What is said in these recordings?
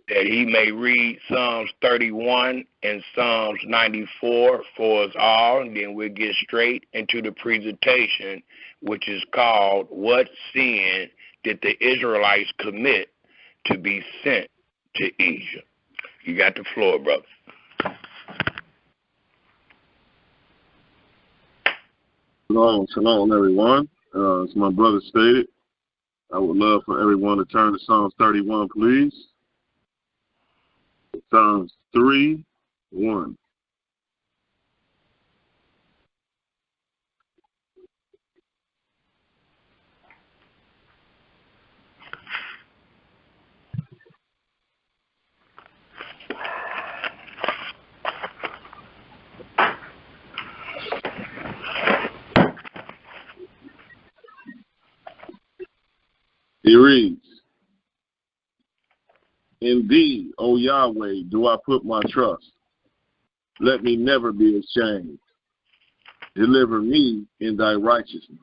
that he may read Psalms 31 and Psalms 94 for us all, and then we'll get straight into the presentation, which is called, What Sin Did the Israelites Commit to be Sent to Egypt? You got the floor, brother. Shalom, everyone. As my brother stated, I would love for everyone to turn to Psalms 31, please. Psalms 3:1. He reads, In thee, O Yahweh, do I put my trust. Let me never be ashamed. Deliver me in thy righteousness.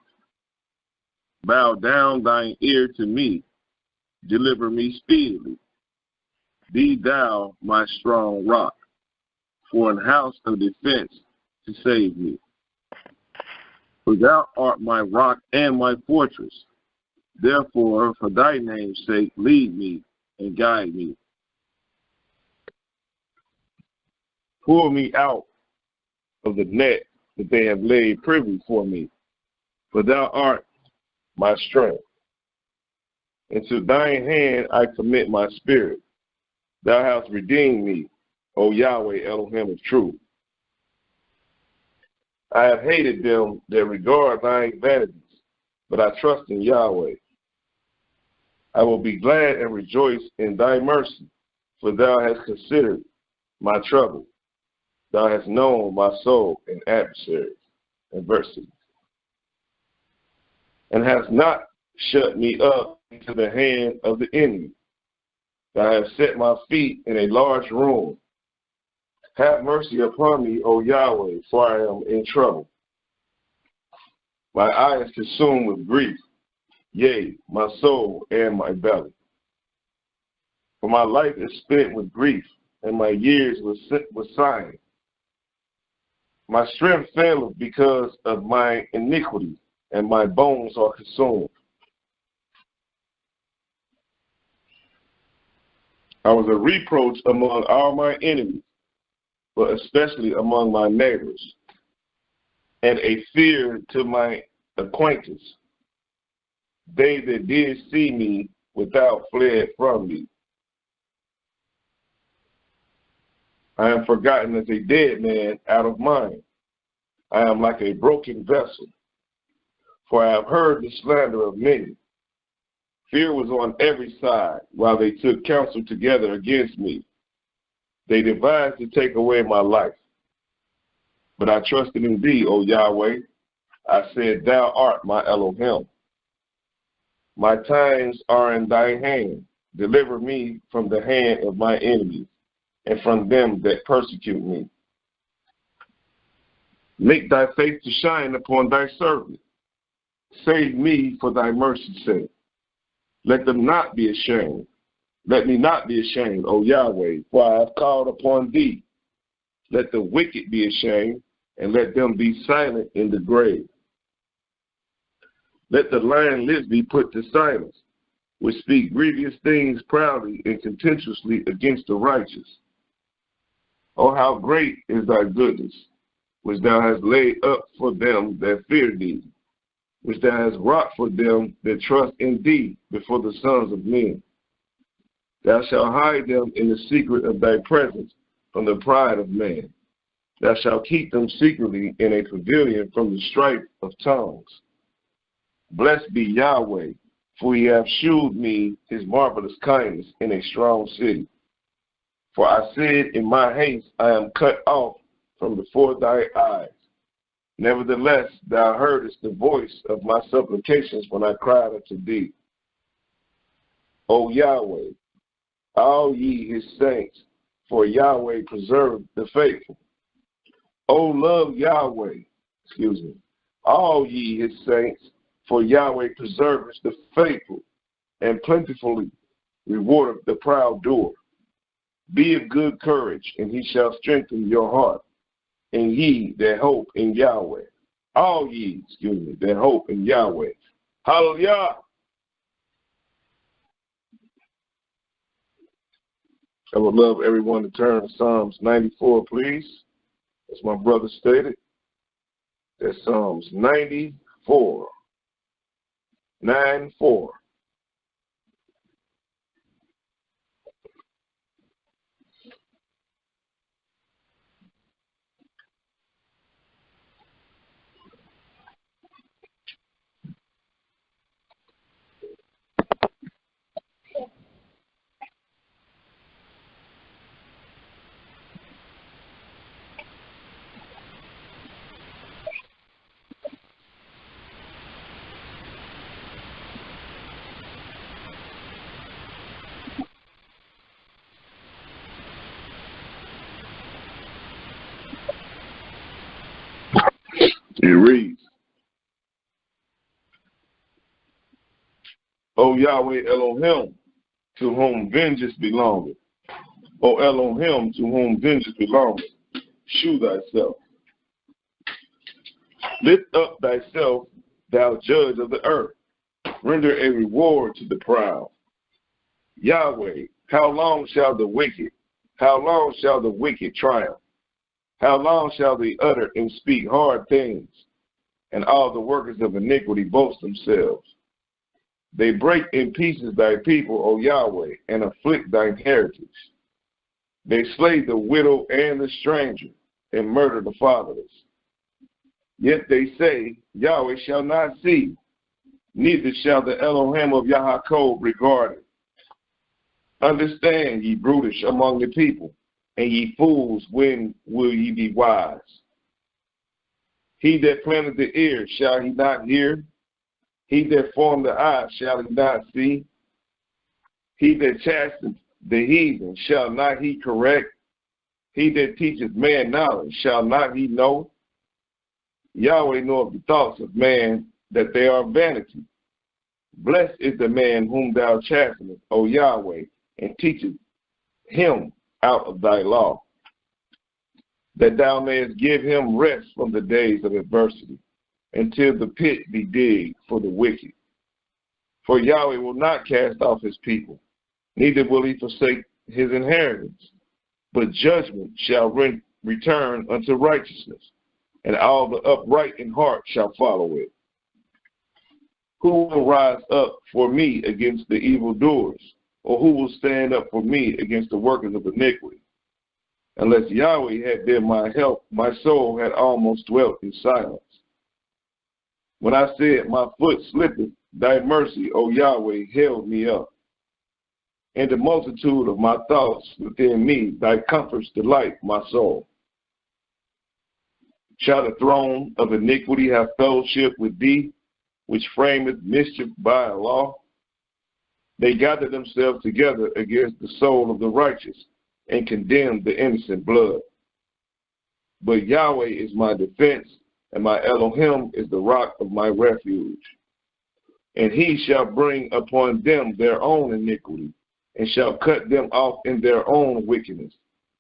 Bow down thine ear to me. Deliver me speedily. Be thou my strong rock, for an house of defense to save me. For thou art my rock and my fortress. Therefore, for thy name's sake, lead me and guide me. Pull me out of the net that they have laid privy for me, for thou art my strength. Into thine hand I commit my spirit. Thou hast redeemed me, O Yahweh Elohim of truth. I have hated them that regard thine vanities, but I trust in Yahweh. I will be glad and rejoice in thy mercy, for thou hast considered my trouble. Thou hast known my soul and adversaries, adversity, and hast not shut me up into the hand of the enemy. Thou hast set my feet in a large room. Have mercy upon me, O Yahweh, for I am in trouble. My eye is consumed with grief, yea, my soul and my belly. For my life is spent with grief, and my years with sighing. My strength faileth because of my iniquity, and my bones are consumed. I was a reproach among all my enemies, but especially among my neighbors, and a fear to my acquaintance. They that did see me without fled from me. I am forgotten as a dead man out of mind. I am like a broken vessel, for I have heard the slander of many. Fear was on every side while they took counsel together against me. They devised to take away my life. But I trusted in thee, O Yahweh. I said, Thou art my Elohim. My times are in thy hand. Deliver me from the hand of my enemies and from them that persecute me. Make thy face to shine upon thy servant. Save me for thy mercy's sake. Let them not be ashamed. Let me not be ashamed, O Yahweh, for I have called upon thee. Let the wicked be ashamed, and let them be silent in the grave. Let the lying lips be put to silence, which speak grievous things proudly and contemptuously against the righteous. Oh, how great is thy goodness, which thou hast laid up for them that fear thee, which thou hast wrought for them that trust in thee before the sons of men. Thou shalt hide them in the secret of thy presence from the pride of man. Thou shalt keep them secretly in a pavilion from the strife of tongues. Blessed be Yahweh, for he hath shewed me his marvelous kindness in a strong city. For I said in my haste, I am cut off from before thy eyes. Nevertheless, thou heardest the voice of my supplications when I cried unto thee. O Yahweh, all ye his saints, for Yahweh preserved the faithful. O love Yahweh, all ye his saints, for Yahweh preserveth the faithful, and plentifully rewardeth the proud doer. Be of good courage, and he shall strengthen your heart. And ye that hope in Yahweh. All ye, that hope in Yahweh. Hallelujah. I would love everyone to turn to Psalms 94, please. As my brother stated, that's Psalms 94. 9:4. It reads, O Yahweh Elohim, to whom vengeance belongeth. O Elohim, to whom vengeance belongeth. Shew thyself. Lift up thyself, thou judge of the earth. Render a reward to the proud. Yahweh, how long shall the wicked triumph? How long shall they utter and speak hard things, and all the workers of iniquity boast themselves? They break in pieces thy people, O Yahweh, and afflict thine heritage. They slay the widow and the stranger, and murder the fatherless. Yet they say, Yahweh shall not see, neither shall the Elohim of Yaakov regard it. Understand, ye brutish among the people, and ye fools, when will ye be wise? He that planted the ear, shall he not hear? He that formed the eye, shall he not see? He that chastens the heathen, shall not he correct? He that teacheth man knowledge, shall not he know? Yahweh knoweth the thoughts of man, that they are vanity. Blessed is the man whom thou chastenest, O Yahweh, and teachest him out of thy law, that thou mayest give him rest from the days of adversity, until the pit be digged for the wicked. For Yahweh will not cast off his people, neither will he forsake his inheritance, but judgment shall return unto righteousness, and all the upright in heart shall follow it. Who will rise up for me against the evildoers, or who will stand up for me against the workers of iniquity? Unless Yahweh had been my help, my soul had almost dwelt in silence. When I said, my foot slippeth, thy mercy, O Yahweh, held me up. In the multitude of my thoughts within me, thy comforts delight my soul. Shall the throne of iniquity have fellowship with thee, which frameth mischief by a law? They gather themselves together against the soul of the righteous, and condemn the innocent blood. But Yahweh is my defense, and my Elohim is the rock of my refuge. And he shall bring upon them their own iniquity, and shall cut them off in their own wickedness.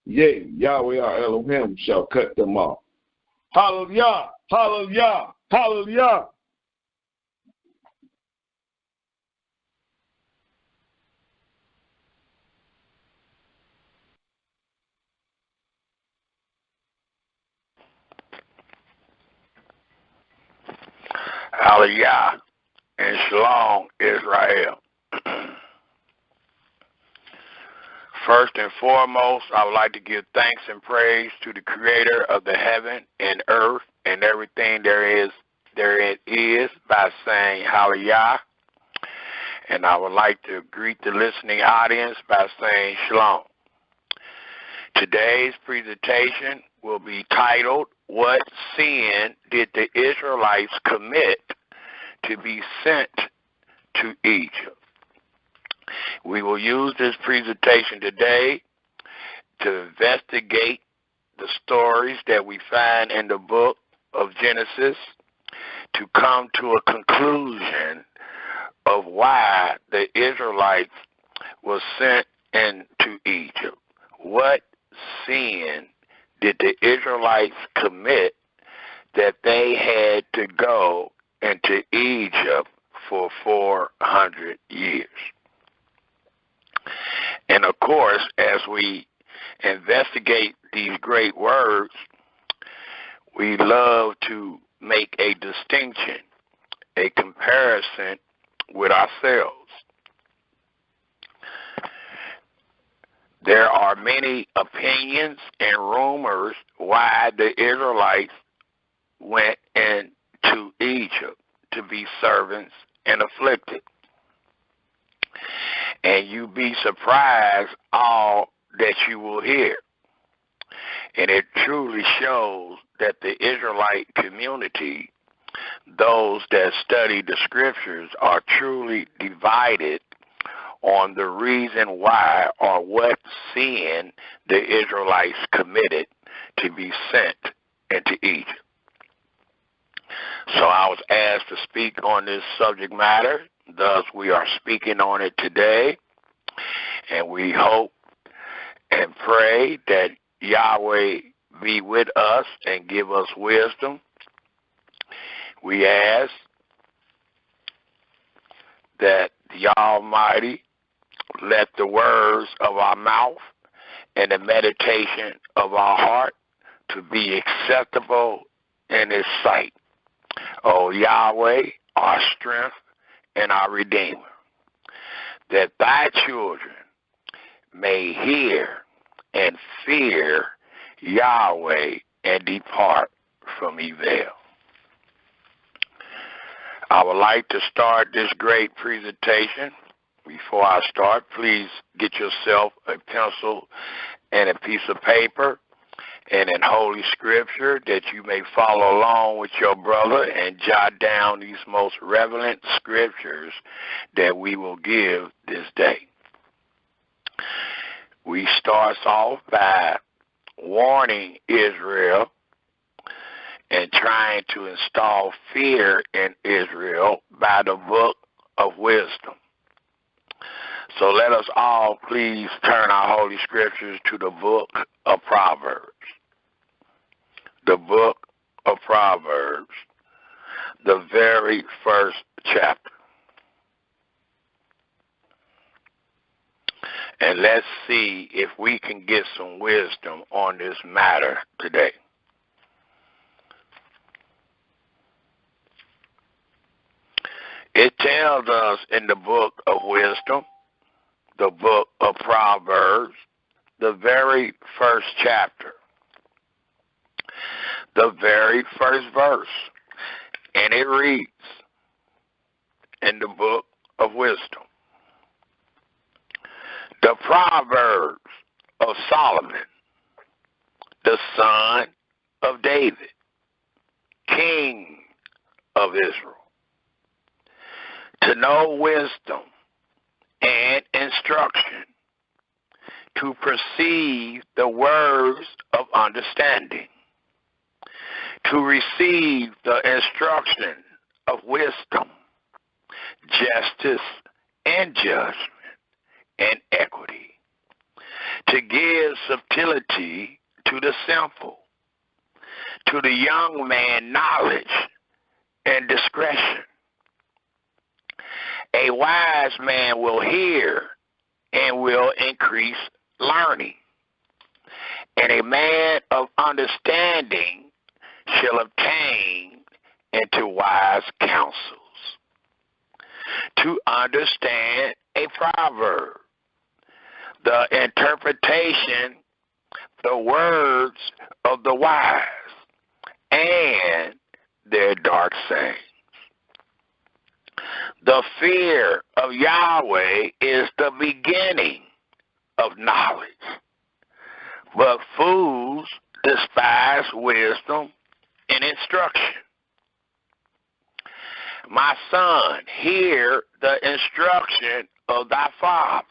Yea, Yahweh our Elohim shall cut them off. Hallelujah! Hallelujah! Hallelujah! Hallelujah and Shalom, Israel. First and foremost, I would like to give thanks and praise to the Creator of the heaven and earth and everything there it is by saying Hallelujah. And I would like to greet the listening audience by saying Shalom. Today's presentation will be titled, What Sin Did the Israelites Commit to be Sent to Egypt? We will use this presentation today to investigate the stories that we find in the book of Genesis to come to a conclusion of why the Israelites were sent into Egypt. sin did the Israelites commit that they had to go into Egypt for 400 years? And of course, as we investigate these great words, we love to make a distinction, a comparison with ourselves. There are many opinions and rumors why the Israelites went into Egypt to be servants and afflicted. And you be surprised all that you will hear. And it truly shows that the Israelite community, those that study the scriptures, are truly divided on the reason why or what sin the Israelites committed to be sent into Egypt. So I was asked to speak on this subject matter. Thus, we are speaking on it today. And we hope and pray that Yahweh be with us and give us wisdom. We ask that the Almighty let the words of our mouth and the meditation of our heart to be acceptable in His sight. O Yahweh, our strength and our Redeemer, that thy children may hear and fear Yahweh and depart from evil. I would like to start this great presentation. Before I start, please get yourself a pencil and a piece of paper and in Holy Scripture that you may follow along with your brother and jot down these most relevant scriptures that we will give this day. We start off by warning Israel and trying to install fear in Israel by the book of wisdom. So let us all please turn our Holy Scriptures to the book of Proverbs. The book of Proverbs, the very first chapter. And let's see if we can get some wisdom on this matter today. It tells us in the book of wisdom, the book of Proverbs, the very first chapter, the very first verse, and it reads in the book of wisdom, the Proverbs of Solomon, the son of David, king of Israel, to know wisdom and instruction, to perceive the words of understanding, to receive the instruction of wisdom, justice and judgment and equity, to give subtlety to the simple, to the young man knowledge and discretion. A wise man will hear and will increase learning, and a man of understanding shall obtain into wise counsels. To understand a proverb, the interpretation, the words of the wise, and their dark sayings. The fear of Yahweh is the beginning of knowledge, but fools despise wisdom and instruction. My son, hear the instruction of thy father,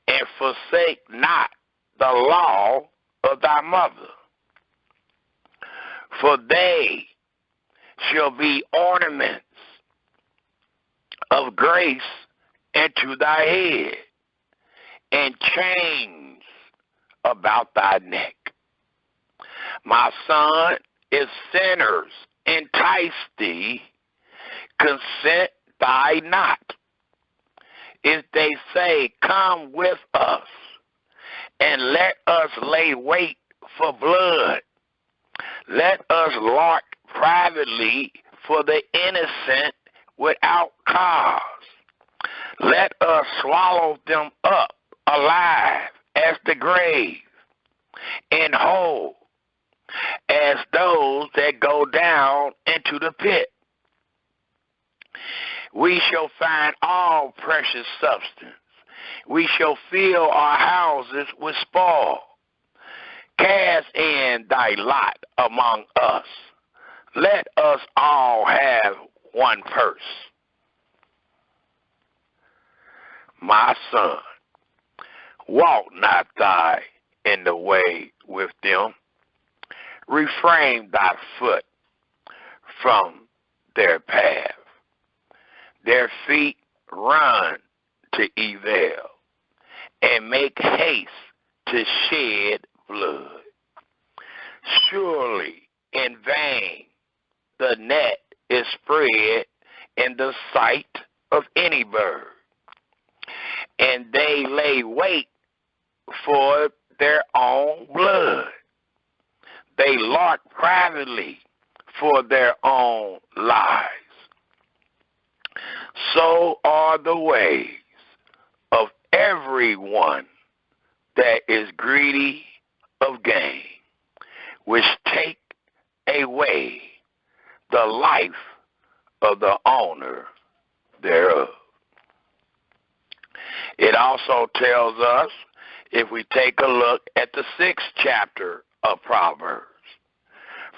and forsake not the law of thy mother, for they shall be ornaments of grace into thy head, and chains about thy neck. My son, if sinners entice thee, consent thy not. If they say, come with us, and let us lay wait for blood, let us lark privately for the innocent without cause. Let us swallow them up alive as the grave, and whole as those that go down into the pit. We shall find all precious substance. We shall fill our houses with spoil. Cast in thy lot among us. Let us all have one purse. My son, walk not thy in the way with them. Refrain thy foot from their path. Their feet run to evil, and make haste to shed blood. Surely in vain the net is spread in the sight of any bird, and they lay wait for their own blood. They lark privately for their own lives. So are the ways of everyone that is greedy of gain, which take away the life of the owner thereof. It also tells us, if we take a look at the 6th chapter of Proverbs,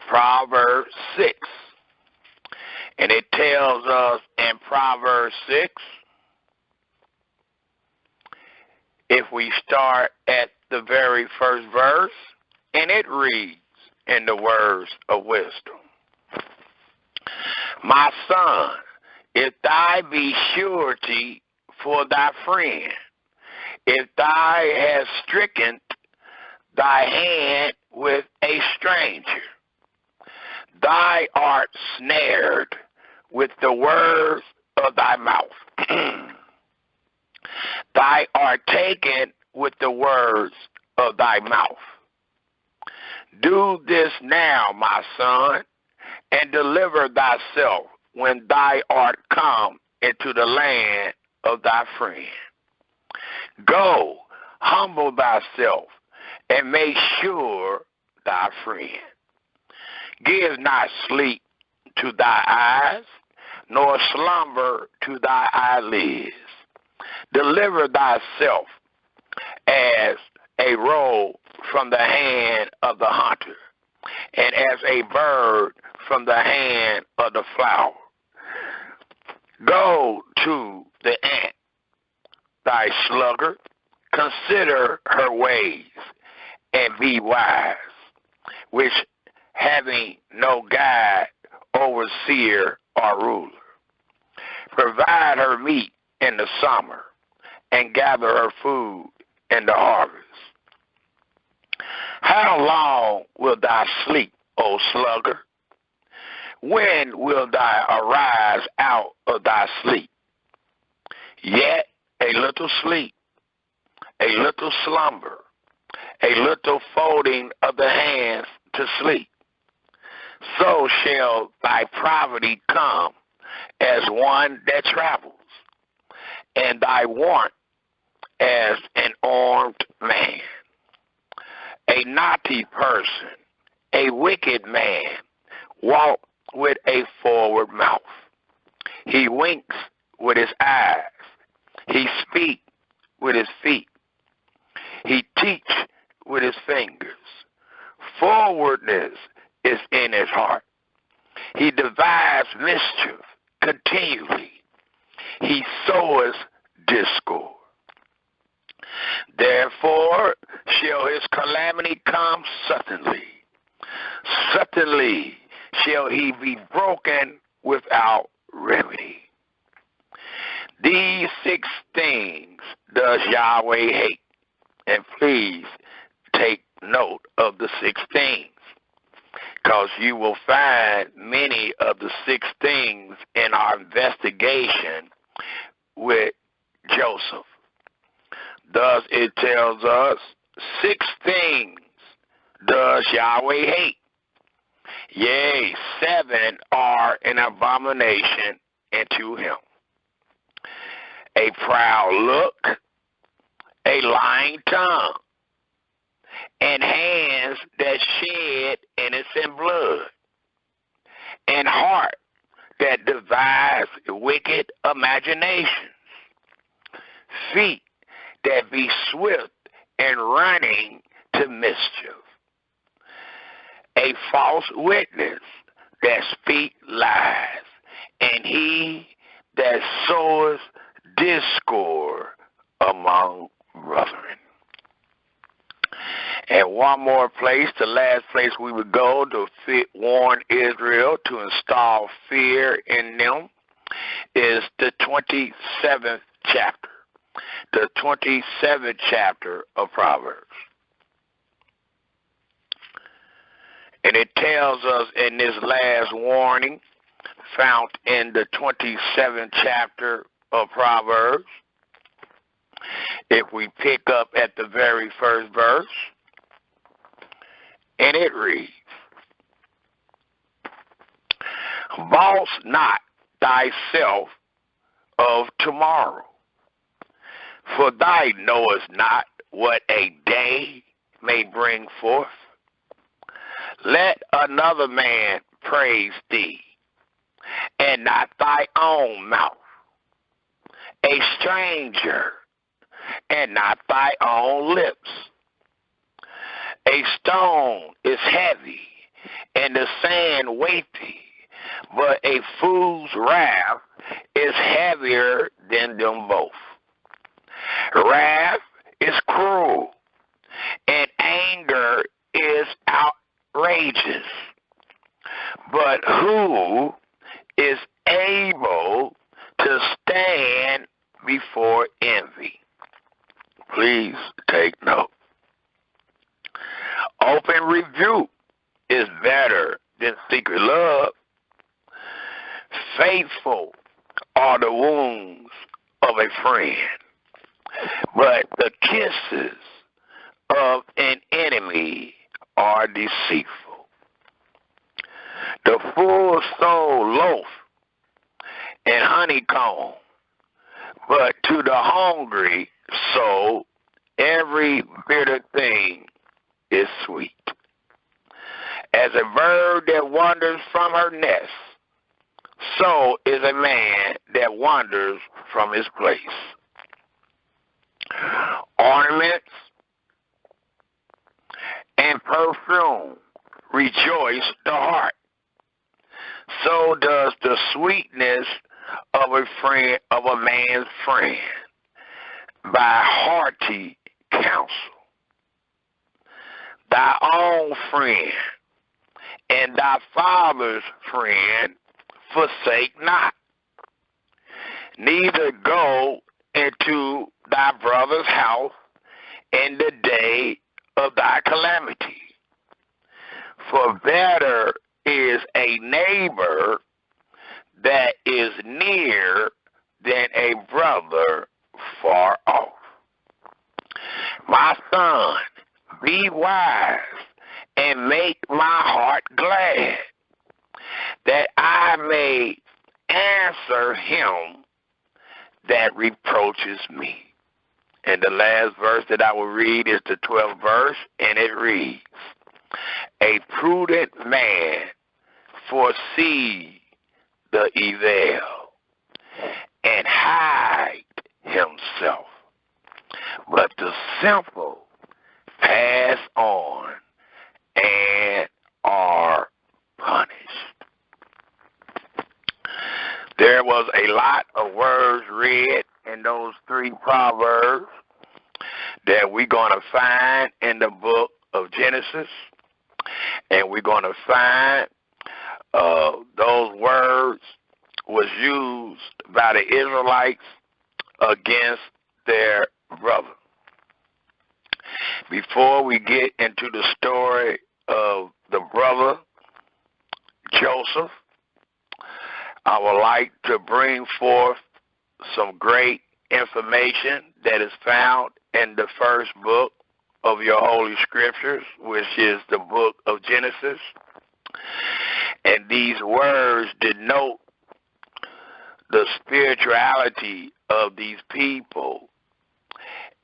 Proverbs 6, and it tells us in Proverbs 6, if we start at the very first verse, and it reads in the words of wisdom, my son, if thy be surety for thy friend, if thou hast stricken thy hand with a stranger, thou art snared with the words of thy mouth. Thou art taken with the words of thy mouth. Do this now, my son, and deliver thyself when thou art come into the land of thy friend. Go, humble thyself, and make sure thy friend. Give not sleep to thy eyes, nor slumber to thy eyelids. Deliver thyself as a roe from the hand of the hunter, and as a bird from the hand of the flower. Go to the ant, thy sluggard, consider her ways, and be wise, which having no guide, overseer, or ruler. Provide her meat in the summer, and gather her food in the harvest. How long wilt thou sleep, O sluggard? When wilt thou arise out of thy sleep? Yet a little sleep, a little slumber, a little folding of the hands to sleep. So shall thy poverty come as one that travels, and thy want as an armed man. A naughty person, a wicked man, walk with a forward mouth. He winks with his eyes. He speak with his feet. He teach with his fingers. Forwardness is in his heart. He devises mischief continually. He soweth discord. Therefore shall his calamity come suddenly. Suddenly shall he be broken without remedy. These 6 things does Yahweh hate, and please note of the 6 things, because you will find many of the 6 things in our investigation with Joseph. Thus it tells us 6 things does Yahweh hate. Yea, 7 are an abomination unto him. A proud look, a lying tongue, and hands that shed innocent blood, and heart that devise wicked imaginations, feet that be swift and running to mischief, a false witness that speak lies, and he that soweth discord among brethren. And one more place, the last place we would go to warn Israel, to install fear in them, is the 27th chapter. The 27th chapter of Proverbs. And it tells us in this last warning, found in the 27th chapter of Proverbs, if we pick up at the very first verse, and it reads, boast not thyself of tomorrow, for thou knowest not what a day may bring forth. Let another man praise thee, and not thy own mouth, a stranger, and not thy own lips. A stone is heavy, and the sand weighty, but a fool's wrath is heavier than them both. Wrath is cruel, and anger is outrageous. But who is able to stand before envy? Please take note. Open rebuke is better than secret love. Faithful are the wounds of a friend, but the kisses of an enemy are deceitful. The full soul loaf and honeycomb, but to the hungry soul every bitter thing is sweet. As a bird that wanders from her nest, so is a man that wanders from his place. Ornaments and perfume rejoice the heart. So does the sweetness of a man's friend by hearty counsel. Thy own friend and thy father's friend forsake not. Neither go into thy brother's house in the day of thy calamity. For better is a neighbor that is near than a brother far off. My son, be wise and make my heart glad, that I may answer him that reproaches me. And the last verse that I will read is the 12th verse, and it reads, a prudent man foresees the evil and hide himself, but the simple pass on and are punished. There was a lot of words read in those 3 proverbs that we're going to find in the book of Genesis, and we're going to find those words was used by the Israelites against their brother. Before we get into the story of the brother Joseph, I would like to bring forth some great information that is found in the first book of your Holy Scriptures, which is the book of Genesis. And these words denote the spirituality of these people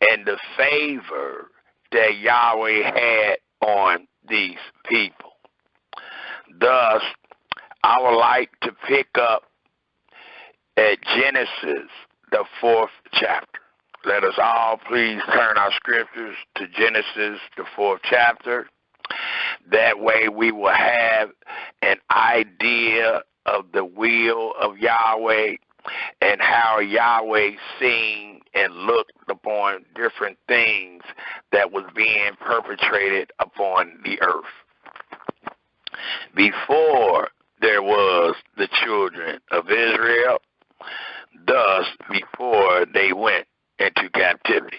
and the favor that Yahweh had on these people. Thus, I would like to pick up at Genesis, the 4th chapter. Let us all please turn our scriptures to Genesis, the 4th chapter. That way we will have an idea of the will of Yahweh and how Yahweh seen and looked upon different things that was being perpetrated upon the earth. Before there was the children of Israel, thus before they went into captivity.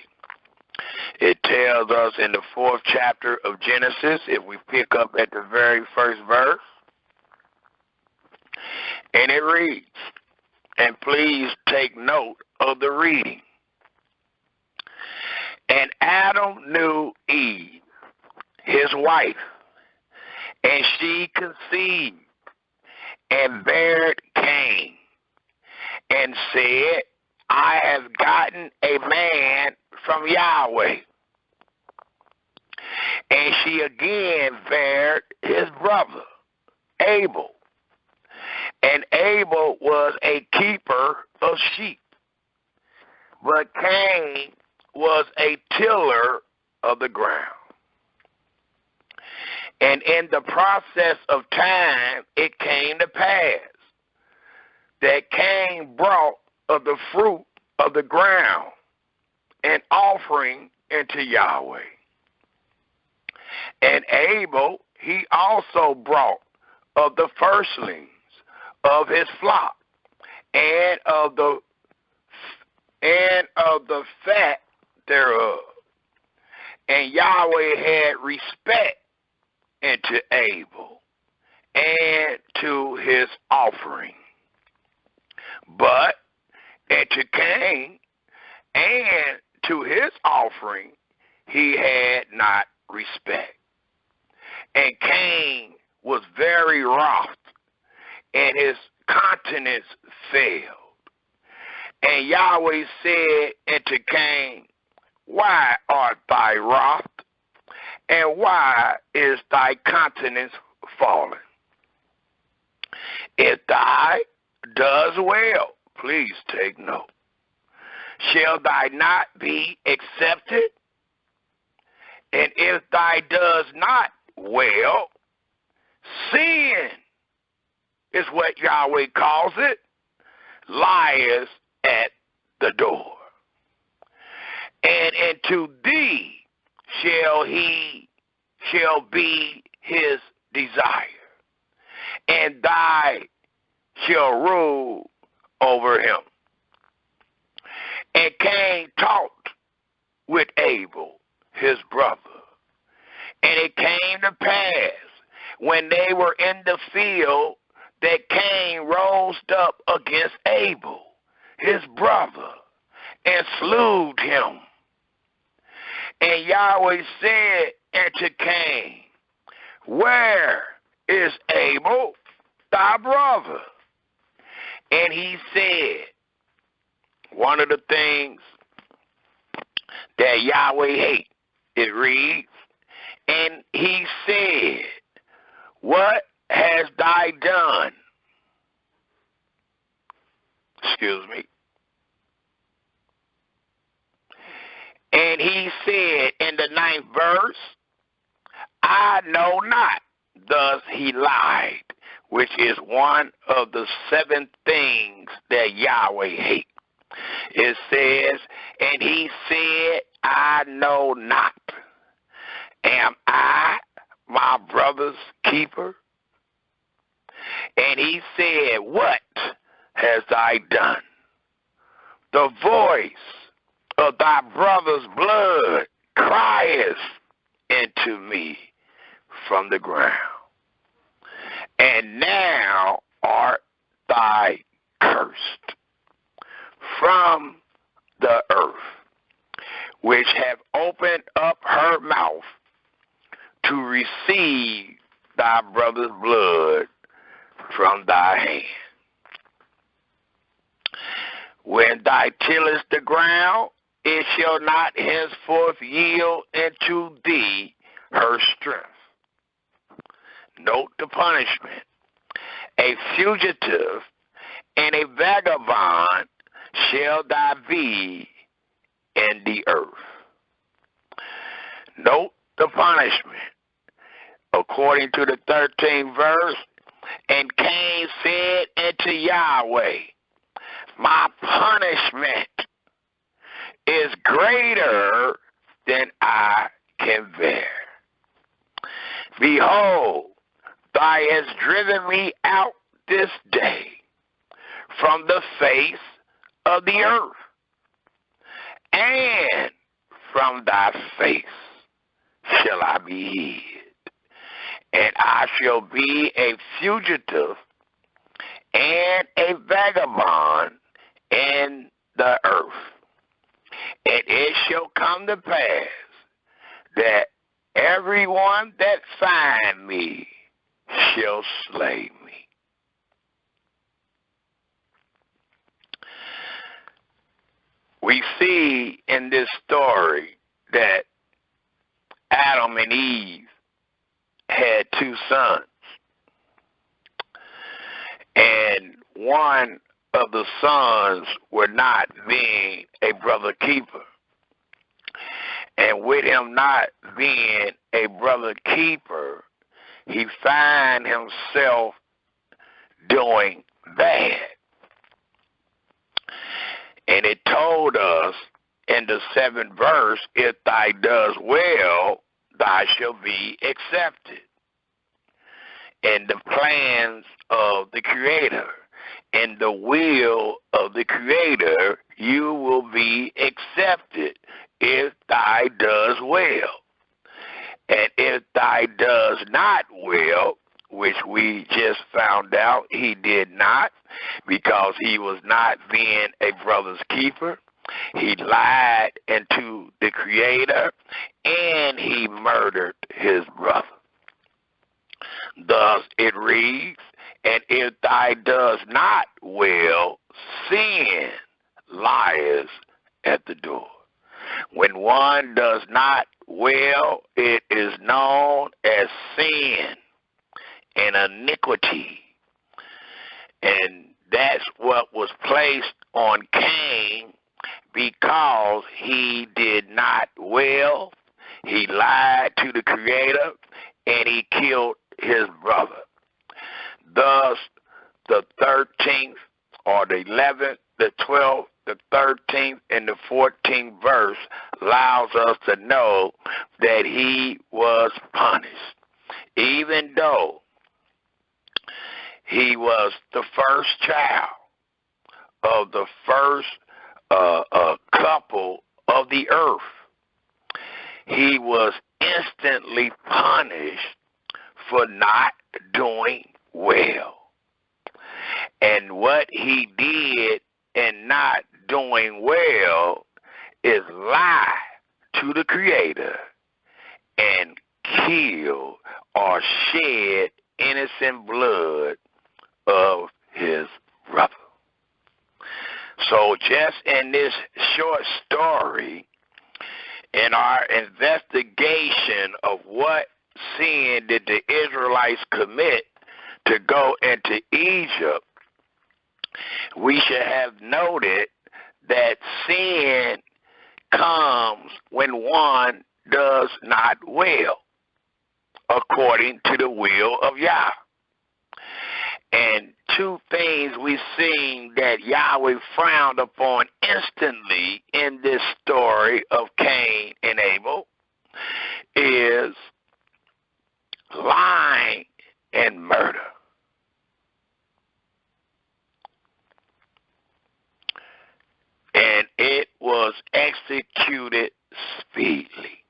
It tells us in the 4th chapter of Genesis, if we pick up at the very first verse, and it reads, and please take note of the reading. And Adam knew Eve, his wife, and she conceived and bare Cain, and said, I have gotten a man from Yahweh. And she again bare his brother, Abel. And Abel was a keeper of sheep, but Cain was a tiller of the ground. And in the process of time, it came to pass that Cain brought of the fruit of the ground an offering unto Yahweh. And Abel, he also brought of the firstlings of his flock and of the fat thereof. And Yahweh had respect unto Abel and to his offering. But unto Cain and to his offering he had not respect. And Cain was very wroth, and his countenance failed. And Yahweh said unto Cain, why art thou wroth, and why is thy countenance fallen? If thou does well, please take note, shall thy not be accepted? And if thou does not well, sin is what Yahweh calls it, lies at the door. And unto thee shall be his desire, and thou shall rule over him. And Cain talked with Abel, his brother. And it came to pass, when they were in the field, that Cain rose up against Abel, his brother, and slew him. And Yahweh said unto Cain, where is Abel, thy brother? And he said, one of the things that Yahweh hates, it reads, and he said, what hast thou done? Excuse me. And he said in the 9th verse, I know not. Thus he lied, which is one of the 7 things that Yahweh hates. It says, and he said, I know not. Am I my brother's keeper? And he said, what hast thou done? The voice of thy brother's blood criest into me from the ground, and now art thou cursed from the earth, which have opened up her mouth to receive thy brother's blood from thy hand. When thou tillest the ground, it shall not henceforth yield unto thee her strength. Note the punishment. A fugitive and a vagabond shall thou be in the earth. Note the punishment. According to the 13th verse, and Cain said unto Yahweh, my punishment is greater than I can bear. Behold, thou hast driven me out this day from the face of the earth, and from thy face shall I be hid, and I shall be a fugitive and a vagabond in the earth. And it shall come to pass that everyone that find me shall slay me. We see in this story that Adam and Eve had two sons, and one of the sons were not being a brother keeper. And with him not being a brother keeper, he found himself doing bad. And it told us in the 7th verse, if thou does well, thou shalt be accepted. In the plans of the Creator, in the will of the Creator, you will be accepted if thou does well. And if thou does not well, which we just found out he did not, because he was not being a brother's keeper, he lied unto the Creator, and he murdered his brother. Thus it reads, and if thou does not well, sin lies at the door. When one does not well, it is known as sin and iniquity. And that's what was placed on Cain because he did not well, he lied to the Creator, and he killed his brother. Thus, the 13th or the 11th, the 12th, the 13th, and the 14th verse allows us to know that he was punished. Even though he was the first child of the first couple of the earth, he was instantly punished for not doing well. And what he did in not doing well is lie to the Creator and kill or shed innocent blood of his brother. So just in this short story, in our investigation of what sin did the Israelites commit to go into Egypt, we should have noted that sin comes when one does not well, according to the will of Yah. And two things we seen that Yahweh frowned upon instantly in this story of Cain and Abel is lying and murder. And it was executed speedily.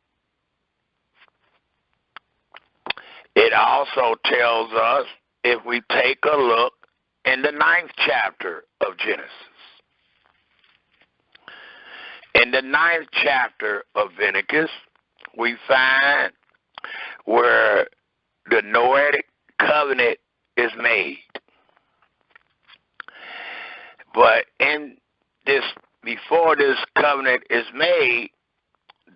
also tells us, if we take a look in the 9th chapter of Genesis. In the 9th chapter of Leviticus, we find where the Noahic covenant is made. But in this, before this covenant is made,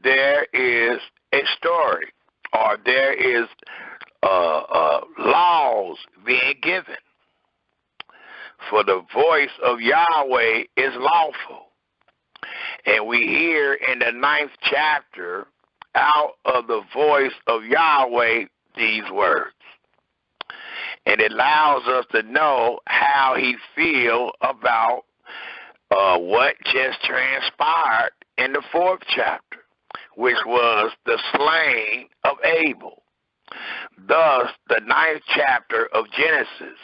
there is a story, or there is laws being given. For the voice of Yahweh is lawful. And we hear in the 9th chapter, out of the voice of Yahweh, these words. And it allows us to know how he feels about what just transpired in the 4th chapter, which was the slaying of Abel. Thus, the 9th chapter of Genesis,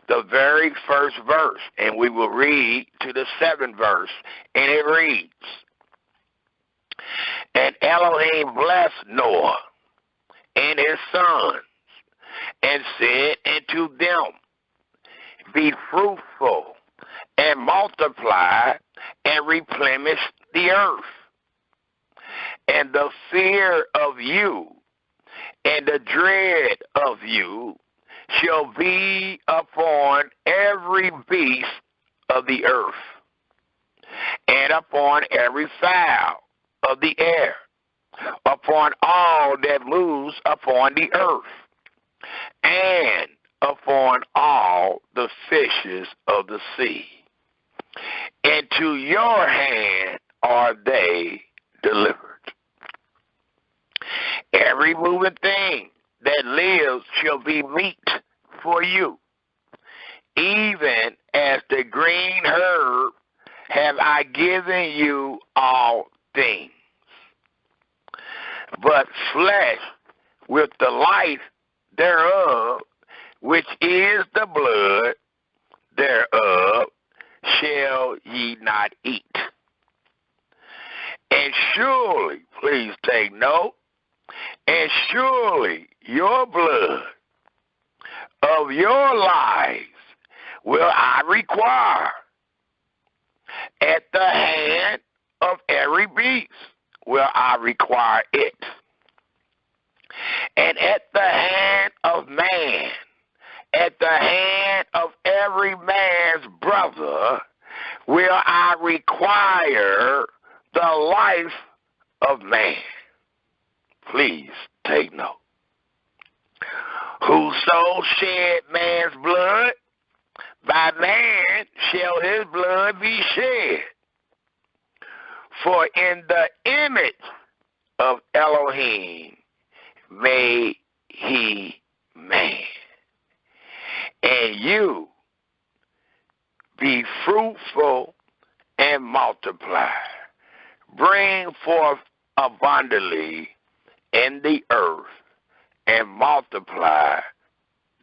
the very first verse, and we will read to the 7th verse, and it reads, And Elohim blessed Noah and his sons, and said unto them, Be fruitful, and multiply, and replenish the earth. And the fear of you, and the dread of you, shall be upon every beast of the earth, and upon every fowl of the air, upon all that moves upon the earth, and upon all the fishes of the sea. Into your hand are they delivered. Every moving thing that lives shall be meat for you. Even as the green herb have I given you all things. But flesh with the life thereof, which is the blood thereof, shall ye not eat. And surely, please take note, and surely your blood of your lives will I require. At the hand of every beast will I require it. And at the hand of man, at the hand of every man's brother, will I require the life of man. Please take note. Whoso shed man's blood, by man shall his blood be shed. For in the image of Elohim made he man. And you be fruitful and multiply. Bring forth abundantly in the earth and multiply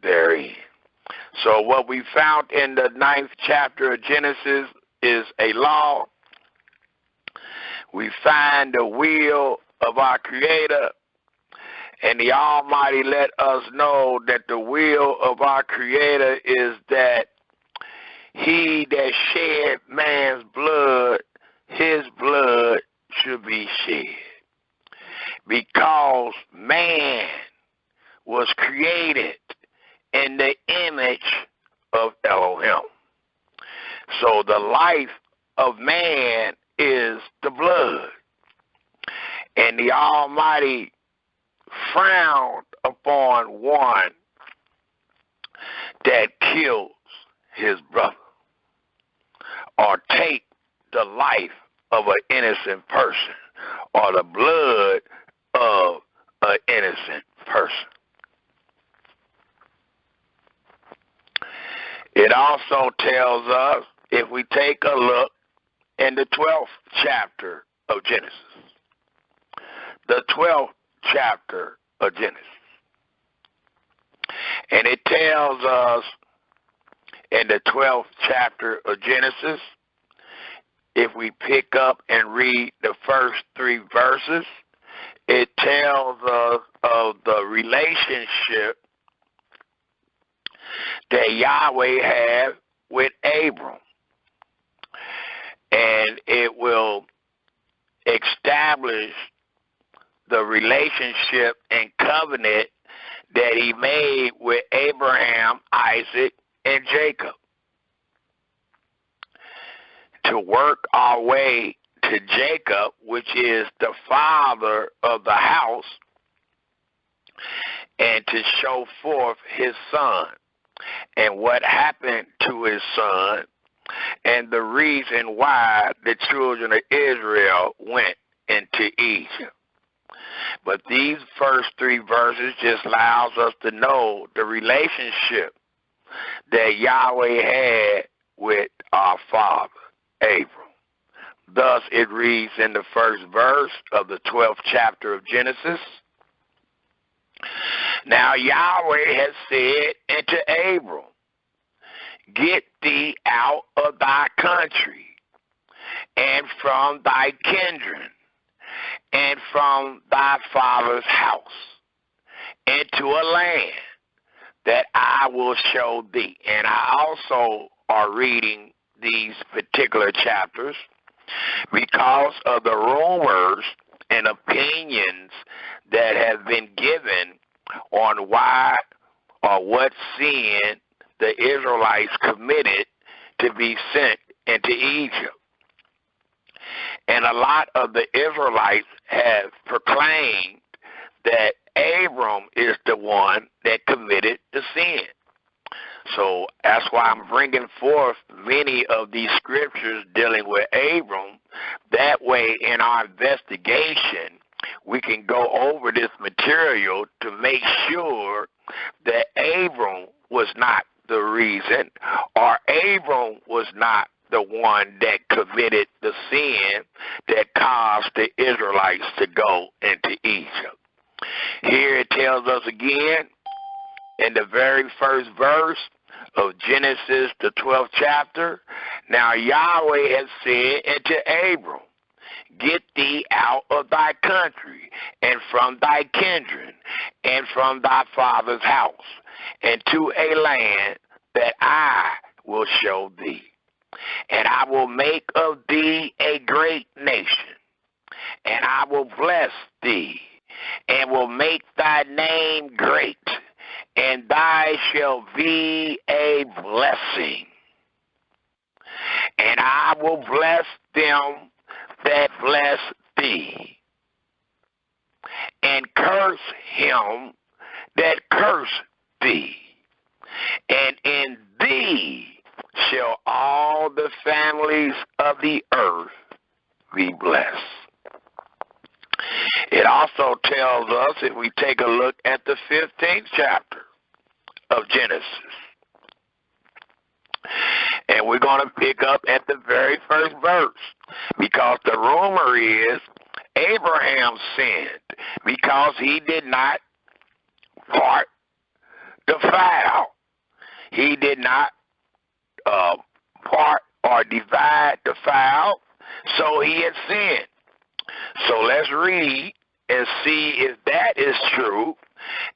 therein. So what we found in the 9th chapter of Genesis is a law. We find the will of our Creator, and the Almighty let us know that the will of our Creator is that he that shed man's blood, his blood should be shed. Because man was created in the image of Elohim. So the life of man is the blood. And the Almighty frowned upon one that kills his brother or take the life of an innocent person or the blood of an innocent person. It also tells us, if we take a look in the 12th chapter of Genesis, the 12th chapter of Genesis, and it tells us in the 12th chapter of Genesis, if we pick up and read the first 3 verses, it tells us of the relationship that Yahweh had with Abram. And it will establish the relationship and covenant that he made with Abraham, Isaac, and Jacob. To work our way to Jacob, which is the father of the house, and to show forth his son and what happened to his son and the reason why the children of Israel went into Egypt. But these first 3 verses just allows us to know the relationship that Yahweh had with our father, Abram. Thus it reads in the first verse of the 12th chapter of Genesis, "Now Yahweh has said unto Abram, Get thee out of thy country, and from thy kindred, and from thy father's house, into a land that I will show thee." And I also are reading these particular chapters because of the rumors and opinions that have been given on why or what sin the Israelites committed to be sent into Egypt. And a lot of the Israelites have proclaimed that Abram is the one that committed the sin. So that's why I'm bringing forth many of these scriptures dealing with Abram. That way, in our investigation, we can go over this material to make sure that Abram was not the reason, or Abram was not the one that committed the sin that caused the Israelites to go into Egypt. Here it tells us again in the very first verse of Genesis, the 12th chapter, "Now Yahweh has said unto Abram, Get thee out of thy country, and from thy kindred, and from thy father's house, and to a land that I will show thee. And I will make of thee a great nation, and I will bless thee, and will make thy name great, and thy shall be a blessing. And I will bless them that bless thee, and curse him that curse thee. And in thee shall all the families of the earth be blessed." It also tells us, if we take a look at the 15th chapter of Genesis, and we're going to pick up at the very first verse, because the rumor is Abraham sinned because he did not part the fowl. He did not part or divide the fowl, so he had sinned. So let's read and see if that is true,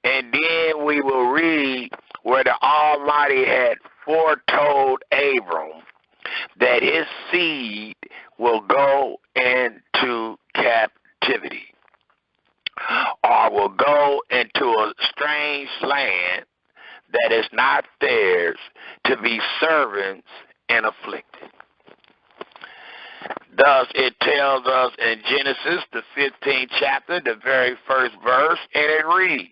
and then we will read where the Almighty had foretold Abram that his seed will go into captivity, or will go into a strange land that is not theirs, to be servants and afflicted. Thus it tells us in Genesis, the 15th chapter, the very first verse, and it reads,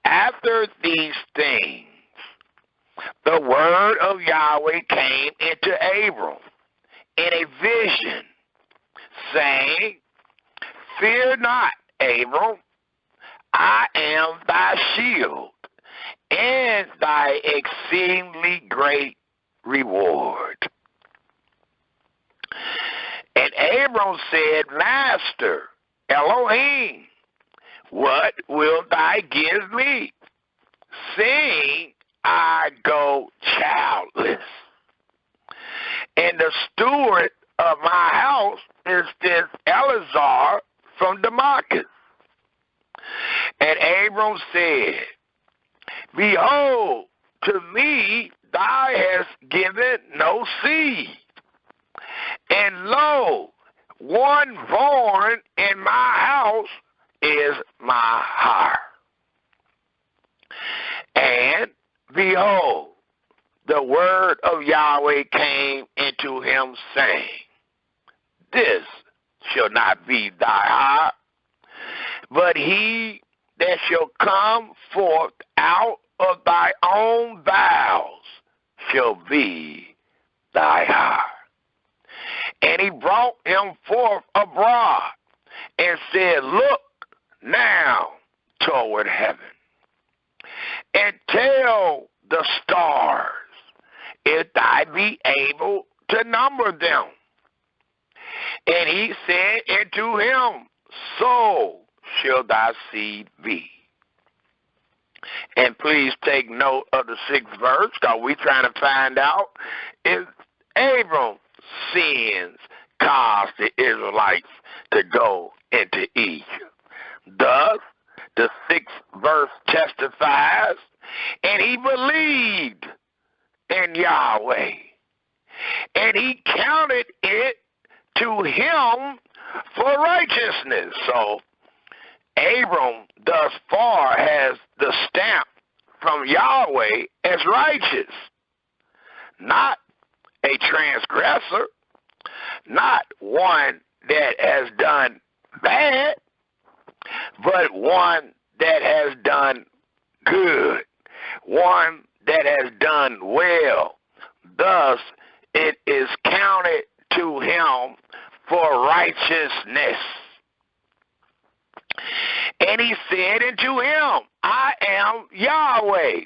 "After these things, the word of Yahweh came into Abram in a vision, saying, Fear not, Abram, I am thy shield, and thy exceedingly great reward. And Abram said, Master, Elohim, what wilt thou give me, seeing I go childless? And the steward of my house is this Eleazar from Damascus. And Abram said, Behold, to me thou hast given no seed, and lo, one born in my house is my hire. And behold, the word of Yahweh came into him, saying, this shall not be thy hire, but he that shall come forth out of thy own bowels shall be thy hire. And he brought him forth abroad, and said, look now toward heaven, and tell the stars, if thou be able to number them. And he said unto him, so shall thy seed be. And please take note of the 6th verse, because we're trying to find out if Abram's sins caused the Israelites to go into Egypt. Thus, the 6th verse testifies, and he believed in Yahweh, and he counted it to him for righteousness. So, Abram thus far has the stamp from Yahweh as righteous, not a transgressor, not one that has done bad, but one that has done good, one that has done well. Thus, it is counted to him for righteousness. And he said unto him, I am Yahweh,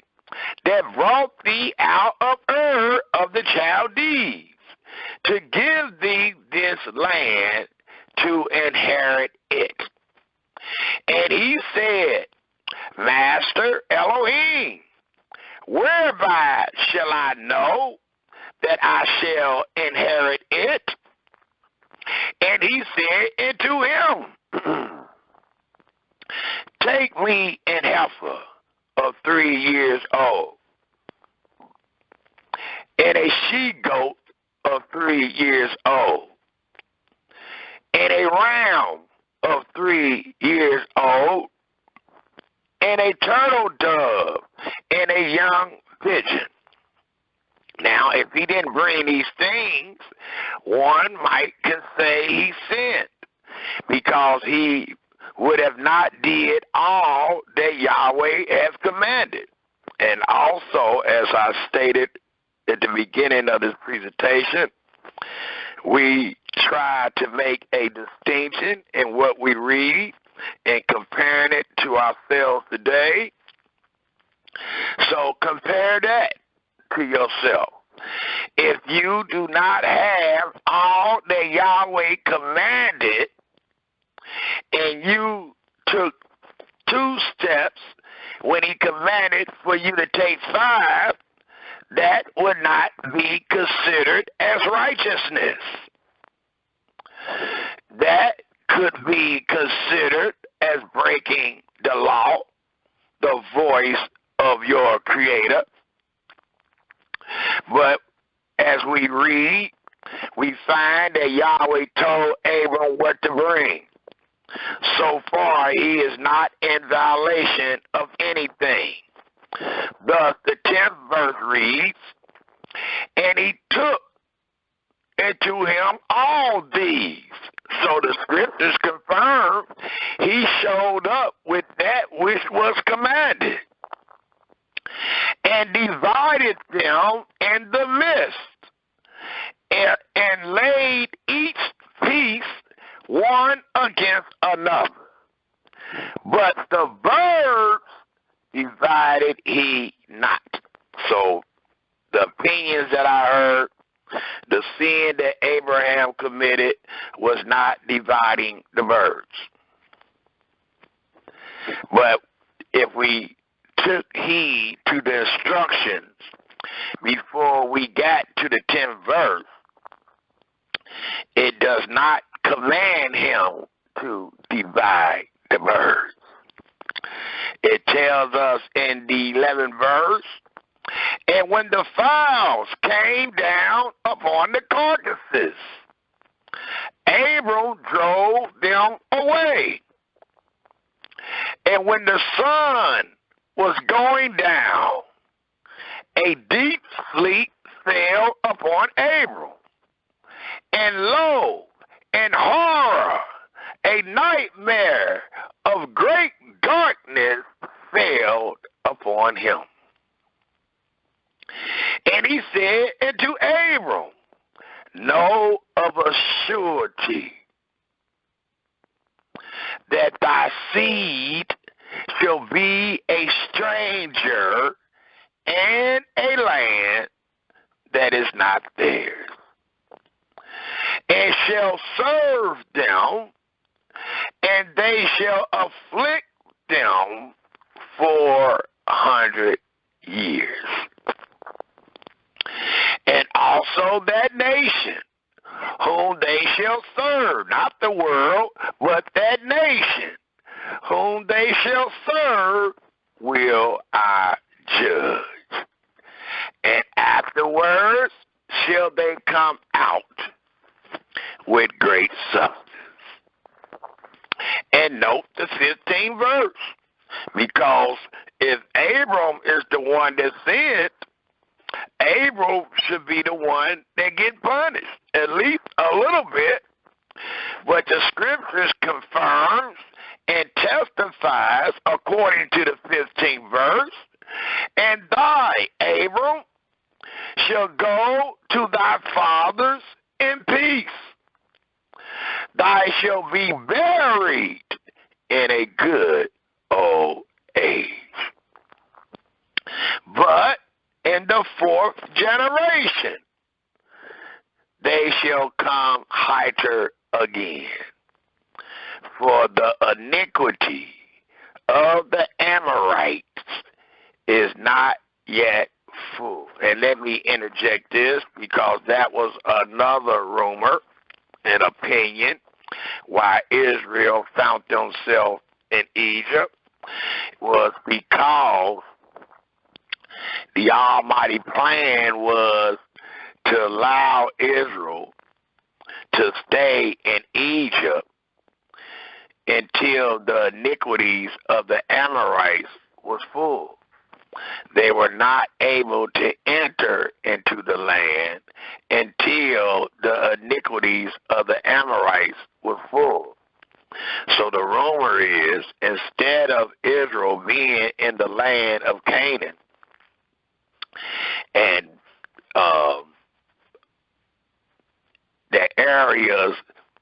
that brought thee out of Ur of the Chaldees, to give thee this land to inherit it. And he said, Master Elohim, whereby shall I know that I shall inherit it? And he said unto him, take me an heifer of 3 years old, and a she-goat of 3 years old, and a ram of 3 years old, and a turtle dove, and a young pigeon. Now, if he didn't bring these things, one might can say he sinned, because he would have not did all that Yahweh has commanded. And also, as I stated at the beginning of this presentation, we try to make a distinction in what we read and comparing it to ourselves today. So compare that to yourself. If you do not have all that Yahweh commanded, and you took 2 steps when he commanded for you to take 5, that would not be considered as righteousness. That could be considered as breaking the law, the voice of your Creator. But as we read, we find that Yahweh told Abram what to bring. So far, he is not in violation of anything. Thus, the 10th verse reads, and he took into him all these. So the scriptures confirm he showed up with that which was commanded, and divided them in the midst, and laid each piece one against another. But the birds divided he not. So the opinions that I heard, the sin that Abraham committed was not dividing the birds. But if we took heed to the instructions before we got to the 10th verse, it does not command him to divide the birds. It tells us in the 11th verse, And when the fowls came down upon the carcasses, Abram drove them away. And when the sun was going down, a deep sleep fell upon Abram. And lo, in horror, a nightmare of great darkness fell upon him. And he said unto Abram, know of a surety that thy seed shall be a stranger in a land that is not theirs, and shall serve them, and they shall afflict them 400 years. And also that nation whom they shall serve, not the world, but that nation whom they shall serve, will I judge. And afterwards shall they come out with great substance. And note the 15th verse, because if Abram is the one that sinned, Abram should be the one that get punished, at least a little bit. But the scriptures confirms and testifies according to the 15th verse, and thy, Abram, shall go to thy fathers in peace. Thy shall be buried in a good old age. But in the 4th generation, they shall come hither again. For the iniquity of the Amorites is not yet full. And let me interject this, because that was another rumor and opinion why Israel found themselves in Egypt, was because the almighty plan was to allow Israel to stay in Egypt until the iniquities of the Amorites was full. They were not able to enter into the land until the iniquities of the Amorites were full. So the rumor is, instead of Israel being in the land of Canaan and the areas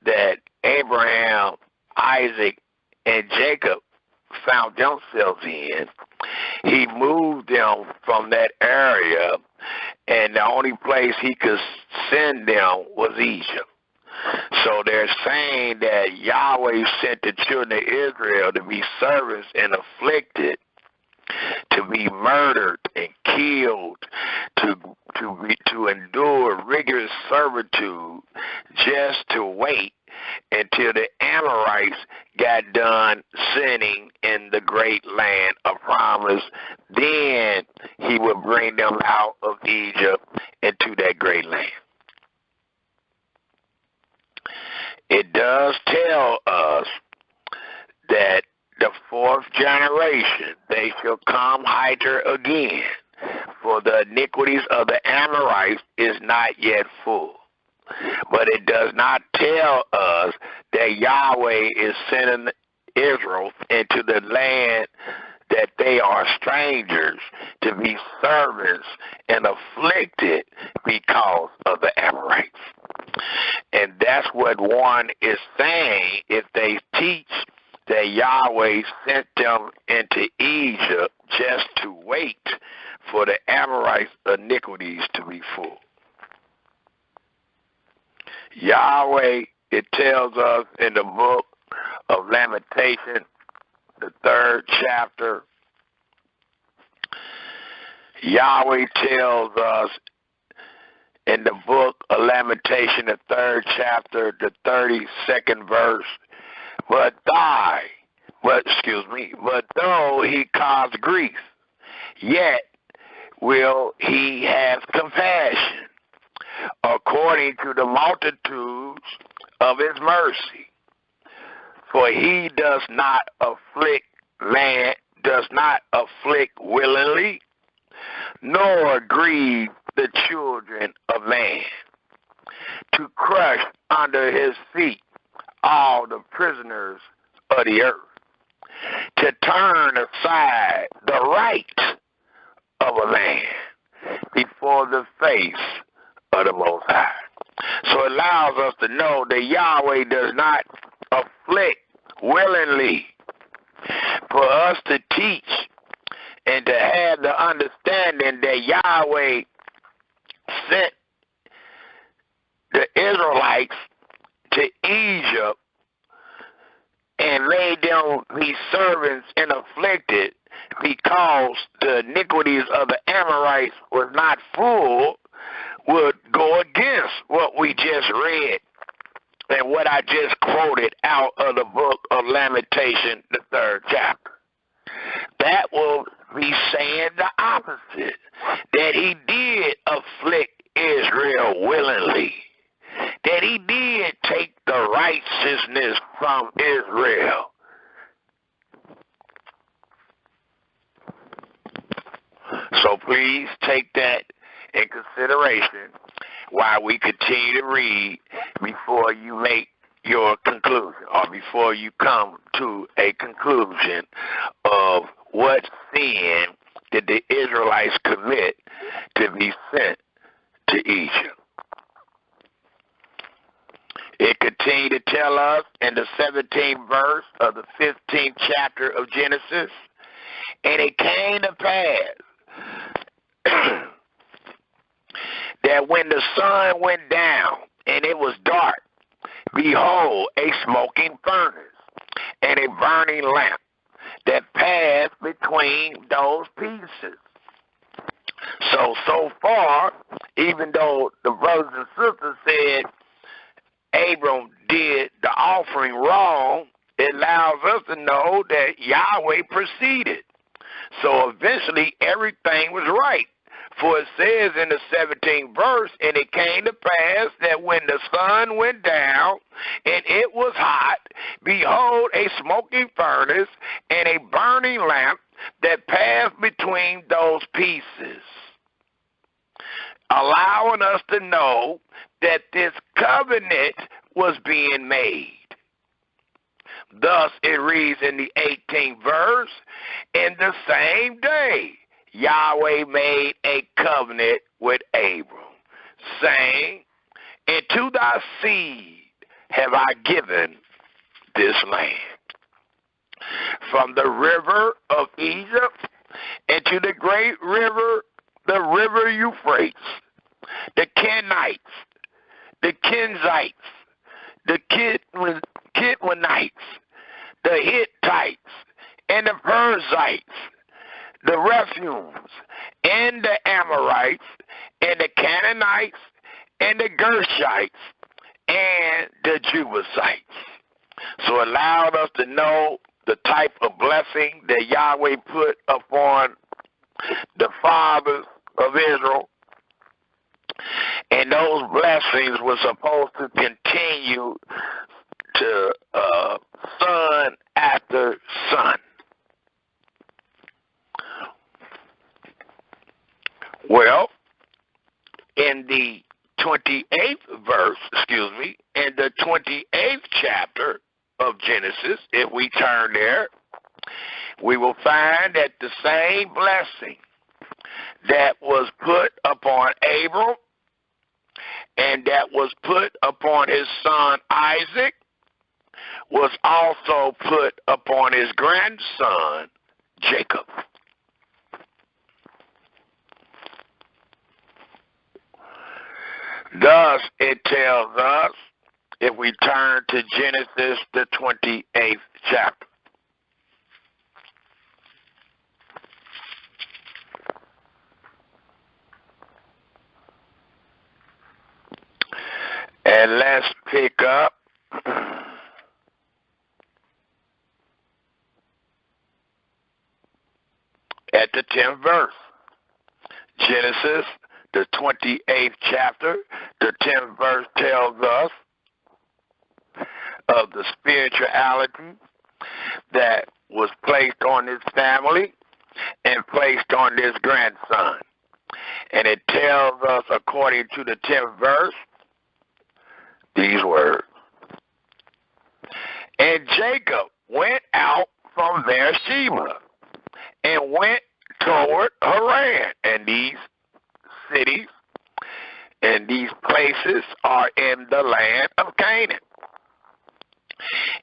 that Abraham, Isaac, and Jacob found themselves in, he moved them from that area, and the only place he could send them was Egypt. So they're saying that Yahweh sent the children of Israel to be servants and afflicted, to be murdered and killed, to endure rigorous servitude, just to wait until the Amorites got done sinning in the great land of promise. Then he would bring them out of Egypt into that great land. It does tell us that the 4th generation, they shall come hither again, for the iniquities of the Amorites is not yet full. But it does not tell us that Yahweh is sending Israel into the land that they are strangers to be servants and afflicted because of the Amorites. And that's what one is saying if they teach that Yahweh sent them into Egypt just to wait for the Amorites' iniquities to be full. Yahweh, it tells us in the book of Lamentation, the 3rd chapter, Yahweh tells us in the book of Lamentation, the 3rd chapter, the 32nd verse, but though he caused grief, yet will he have compassion, according to the multitudes of his mercy. For he does not afflict willingly, nor grieve the children of man, to crush under his feet all the prisoners of the earth, to turn aside the right of a man before the face of the Most High. So it allows us to know that Yahweh does not afflict willingly. For us to teach and to have the understanding that Yahweh sent the Israelites to Egypt and made them be servants and afflicted because the iniquities of the Amorites was not full, would go against what we just read and what I just quoted out of the book of Lamentation, the 3rd chapter. That will be saying the opposite, that he did afflict Israel willingly, that he did take the righteousness from Israel. So please take that in consideration while we continue to read before you make your conclusion, or before you come to a conclusion of what sin did the Israelites commit to be sent to Egypt. It continued to tell us in the 17th verse of the 15th chapter of Genesis, and it came to pass that when the sun went down and it was dark, behold, a smoking furnace and a burning lamp that passed between those pieces. So far, even though the brothers and sisters said Abram did the offering wrong, it allows us to know that Yahweh proceeded. So eventually everything was right. For it says in the 17th verse, and it came to pass that when the sun went down and it was hot, behold, a smoking furnace and a burning lamp that passed between those pieces, allowing us to know that this covenant was being made. Thus it reads in the 18th verse, in the same day Yahweh made a covenant with Abram, saying, and to thy seed have I given this land, from the river of Egypt and to the great river, the river Euphrates, the Kenites, the Kenzites, the Kitwanites, the Hittites, and the Perizzites, the Rephusites, and the Amorites, and the Canaanites, and the Gershites, and the Jebusites. So it allowed us to know the type of blessing that Yahweh put upon the fathers of Israel. And those blessings were supposed to continue to son after son. Well, in the 28th verse, in the 28th chapter of Genesis, if we turn there, we will find that the same blessing that was put upon Abram and that was put upon his son Isaac was also put upon his grandson Jacob. Thus, it tells us, if we turn to Genesis, the 28th chapter. And let's pick up at the 10th verse. Genesis, the 28th chapter, the 10th verse tells us of the spirituality that was placed on this family and placed on this grandson. And it tells us, according to the 10th verse, these words. And Jacob went out from Beersheba and went toward Haran. And these cities and these places are in the land of Canaan.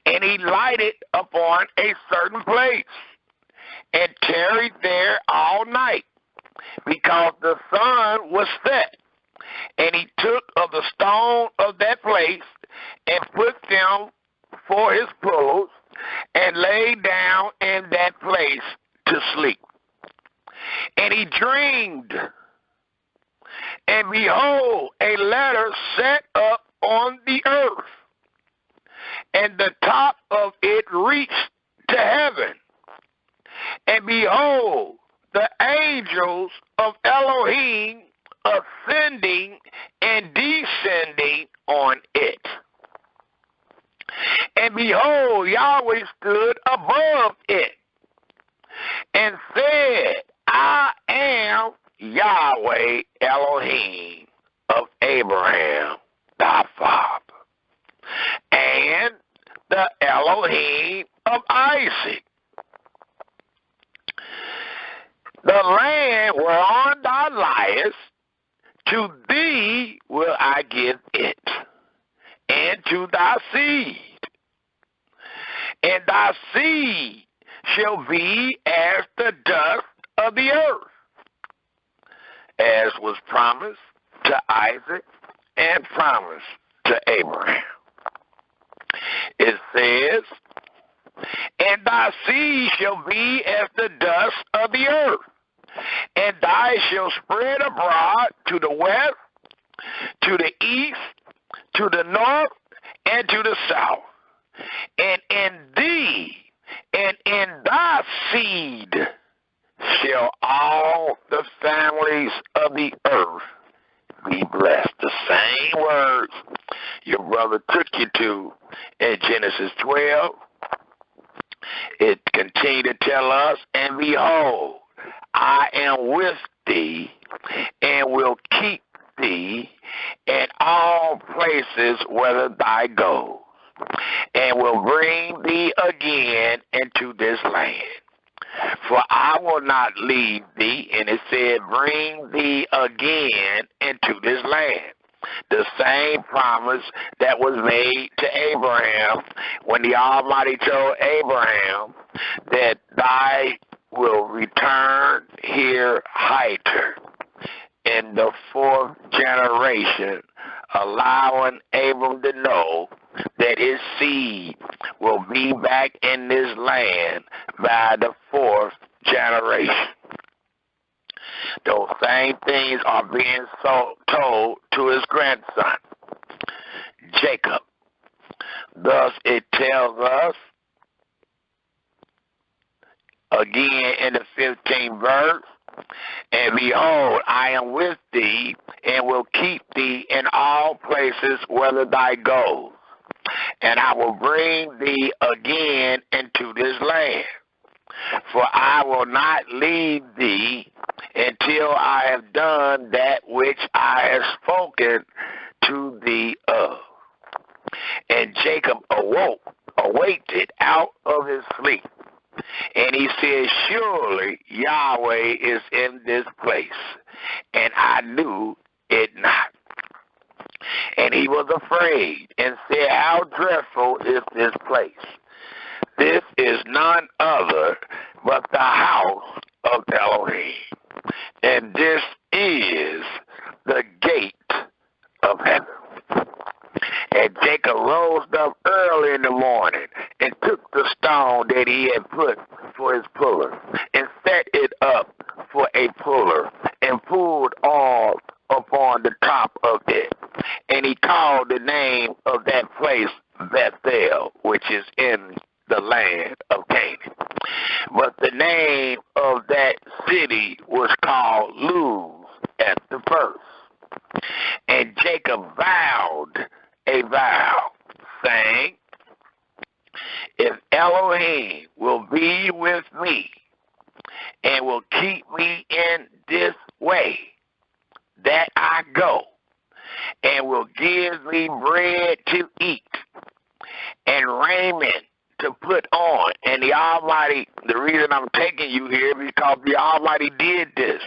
And he lighted upon a certain place and tarried there all night, because the sun was set. And he took of the stone of that place and put them for his pillows, and lay down in that place to sleep. And he dreamed, and behold, a ladder set up on the earth, and the top of it reached to heaven. And behold, the angels of Elohim ascending and descending on it. And behold, Yahweh stood above it and said, I am Yahweh Elohim of Abraham, thy father, and the Elohim of Isaac. The land whereon thou liest, to thee will I give it, and to thy seed. And thy seed shall be as the dust of the earth, as was promised to Isaac and promised to Abraham. It says, and thy seed shall be as the dust of the earth, and thou shalt spread abroad to the west, to the east, to the north, and to the south. And in thee and in thy seed shall all the families of the earth be blessed. The same words your brother took you to in Genesis 12. It continued to tell us, and behold, I am with thee and will keep thee in all places whither thou goest, and will bring thee again into this land. For I will not leave thee, and it said, bring thee again into this land. The same promise that was made to Abraham when the Almighty told Abraham that thou will return hereafter in the fourth generation, allowing Abram to know that his seed will be back in this land by the fourth generation. Those same things are being told to his grandson, Jacob. Thus it tells us, again in the 15th verse, and behold, I am with thee, and will keep thee in all places whither thou goest, and I will bring thee again into this land. For I will not leave thee until I have done that which I have spoken to thee of. And Jacob awaked out of his sleep, and he said, surely Yahweh is in this place, and I knew it not. And he was afraid and said, how dreadful is this place? This is none other but the house of Elohim, and this is the gate of heaven. And Jacob rose up early in the morning and took the stone that he had put for his pillar and set it up for a pillar and pulled off upon the top of it. And he called the name of that place Bethel, which is in the land of Canaan. But the name of that city was called Luz, at the first. And Jacob vowed a vow, saying, if Elohim will be with me and will keep me in this way that I go, and will give me bread to eat and raiment to put on. And the Almighty, the reason I'm taking you here, because the Almighty did this.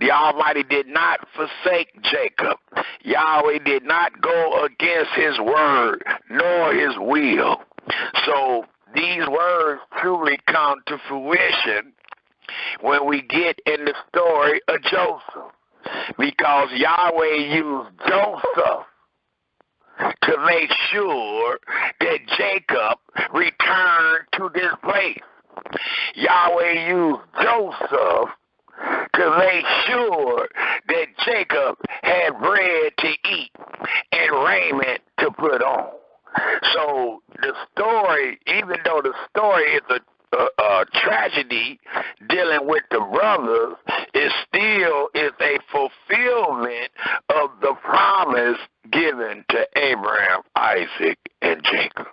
The Almighty did not forsake Jacob. Yahweh did not go against his word nor his will. So these words truly come to fruition when we get in the story of Joseph, because Yahweh used Joseph to make sure that Jacob returned to this place. Yahweh used Joseph to make sure that Jacob had bread to eat and raiment to put on. So the story, even though the story is a tragedy dealing with the brothers, it still is a fulfillment of the promise given to Abraham, Isaac, and Jacob.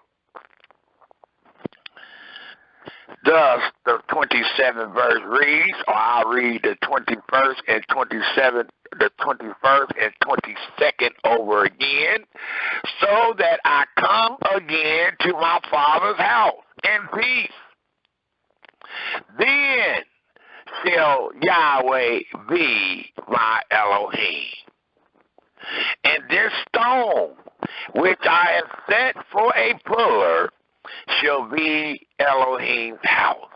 Thus, the 27th verse reads, or I'll read the 21st and 27th, the 21st and 22nd over again, so that I come again to my father's house in peace. Then shall Yahweh be my Elohim. And this stone, which I have set for a pillar, shall be Elohim's house.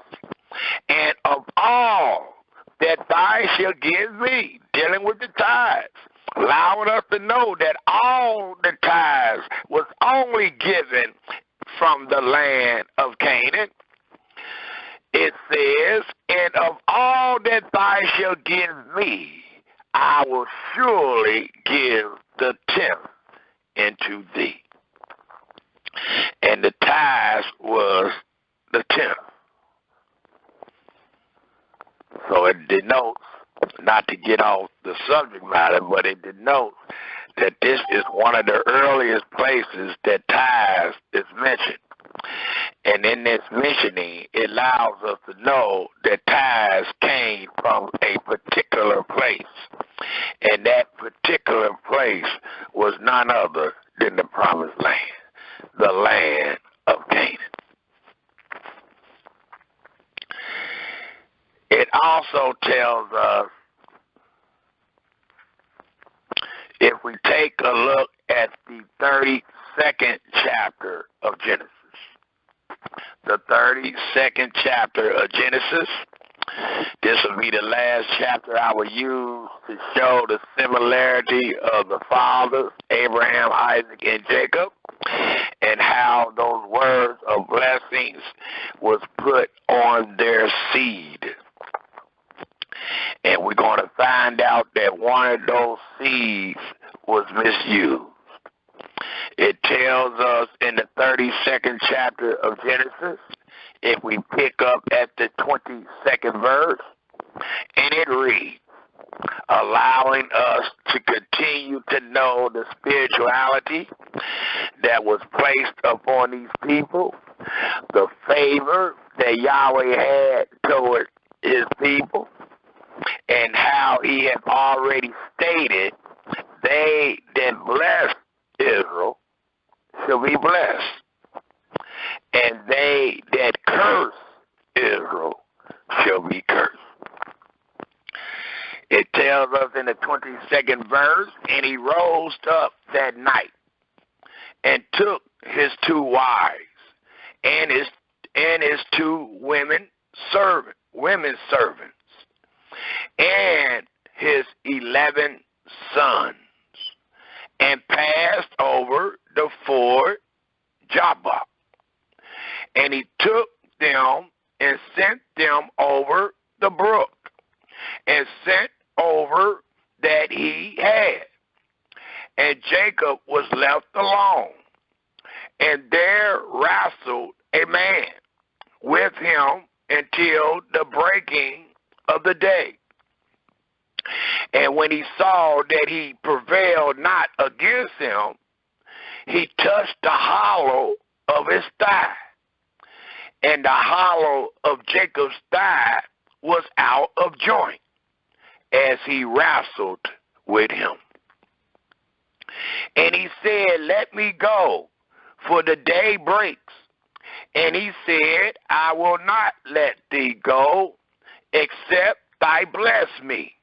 And of all that thou shalt give me, dealing with the tithes, allowing us to know that all the tithes was only given from the land of Canaan. It says, and of all that thou shalt give me, I will surely give the tenth into thee. And the tithes was the tenth. So it denotes, not to get off the subject matter, but it denotes that this is one of the earliest places that tithes is mentioned. And in this mentioning, it allows us to know that tithes came from a particular place. And that particular place was none other than the promised land, the land of Canaan. It also tells us, if we take a look at the 32nd chapter of Genesis, the 32nd chapter of Genesis, this will be the last chapter I will use to show the similarity of the fathers, Abraham, Isaac, and Jacob, and how those words of blessings was put on their seed. And we're going to find out that one of those seeds was misused. It tells us in the 32nd chapter of Genesis, if we pick up at the 22nd verse, and it reads, allowing us to continue to know the spirituality that was placed upon these people, the favor that Yahweh had toward his people, and how he had already stated, they that bless Israel shall be blessed, and they that curse Israel shall be cursed. It tells us in the 22nd verse, and he rose up that night and took his 2 wives and his 2 women servants, and his 11 sons, and passed over the ford Jabbok. And he took them and sent them over the brook, and sent over that he had. And Jacob was left alone, and there wrestled a man with him until the breaking of the day. And when he saw that he prevailed not against him, he touched the hollow of his thigh. And the hollow of Jacob's thigh was out of joint as he wrestled with him. And he said, let me go, for the day breaks. And he said, I will not let thee go, except thou bless me.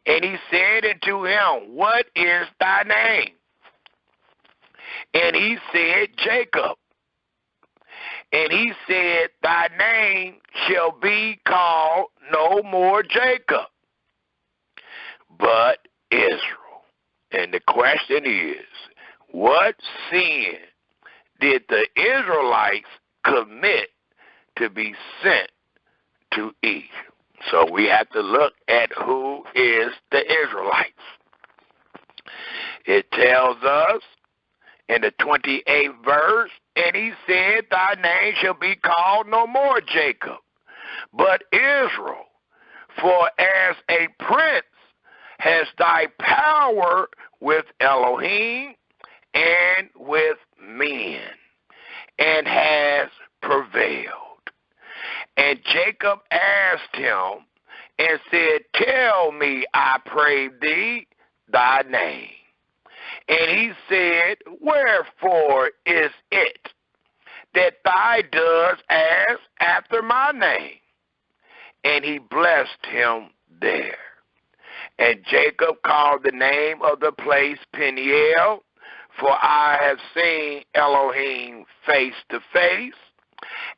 And he said unto him, what is thy name? And he said, Jacob. And he said, thy name shall be called no more Jacob, but Israel. And the question is, what sin did the Israelites commit to be sent to Egypt? So we have to look at who is the Israelites. It tells us in the 28th verse, and he said, thy name shall be called no more Jacob, but Israel. For as a prince has thy power with Elohim and with men, and has prevailed. And Jacob asked him and said, tell me, I pray thee, thy name. And he said, wherefore is it that thou dost ask after my name? And he blessed him there. And Jacob called the name of the place Peniel, for I have seen Elohim face to face,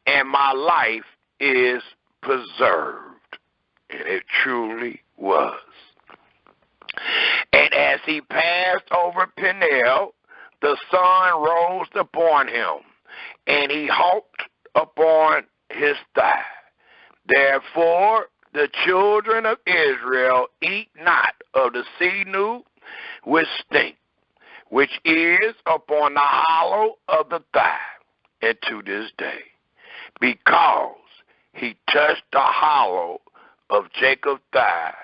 and my life is preserved. And it truly was. And as he passed over Peniel, the sun rose upon him, and he hopped upon his thigh. Therefore the children of Israel eat not of the sinew which stink, which is upon the hollow of the thigh, and to this day, because he touched the hollow of Jacob's thigh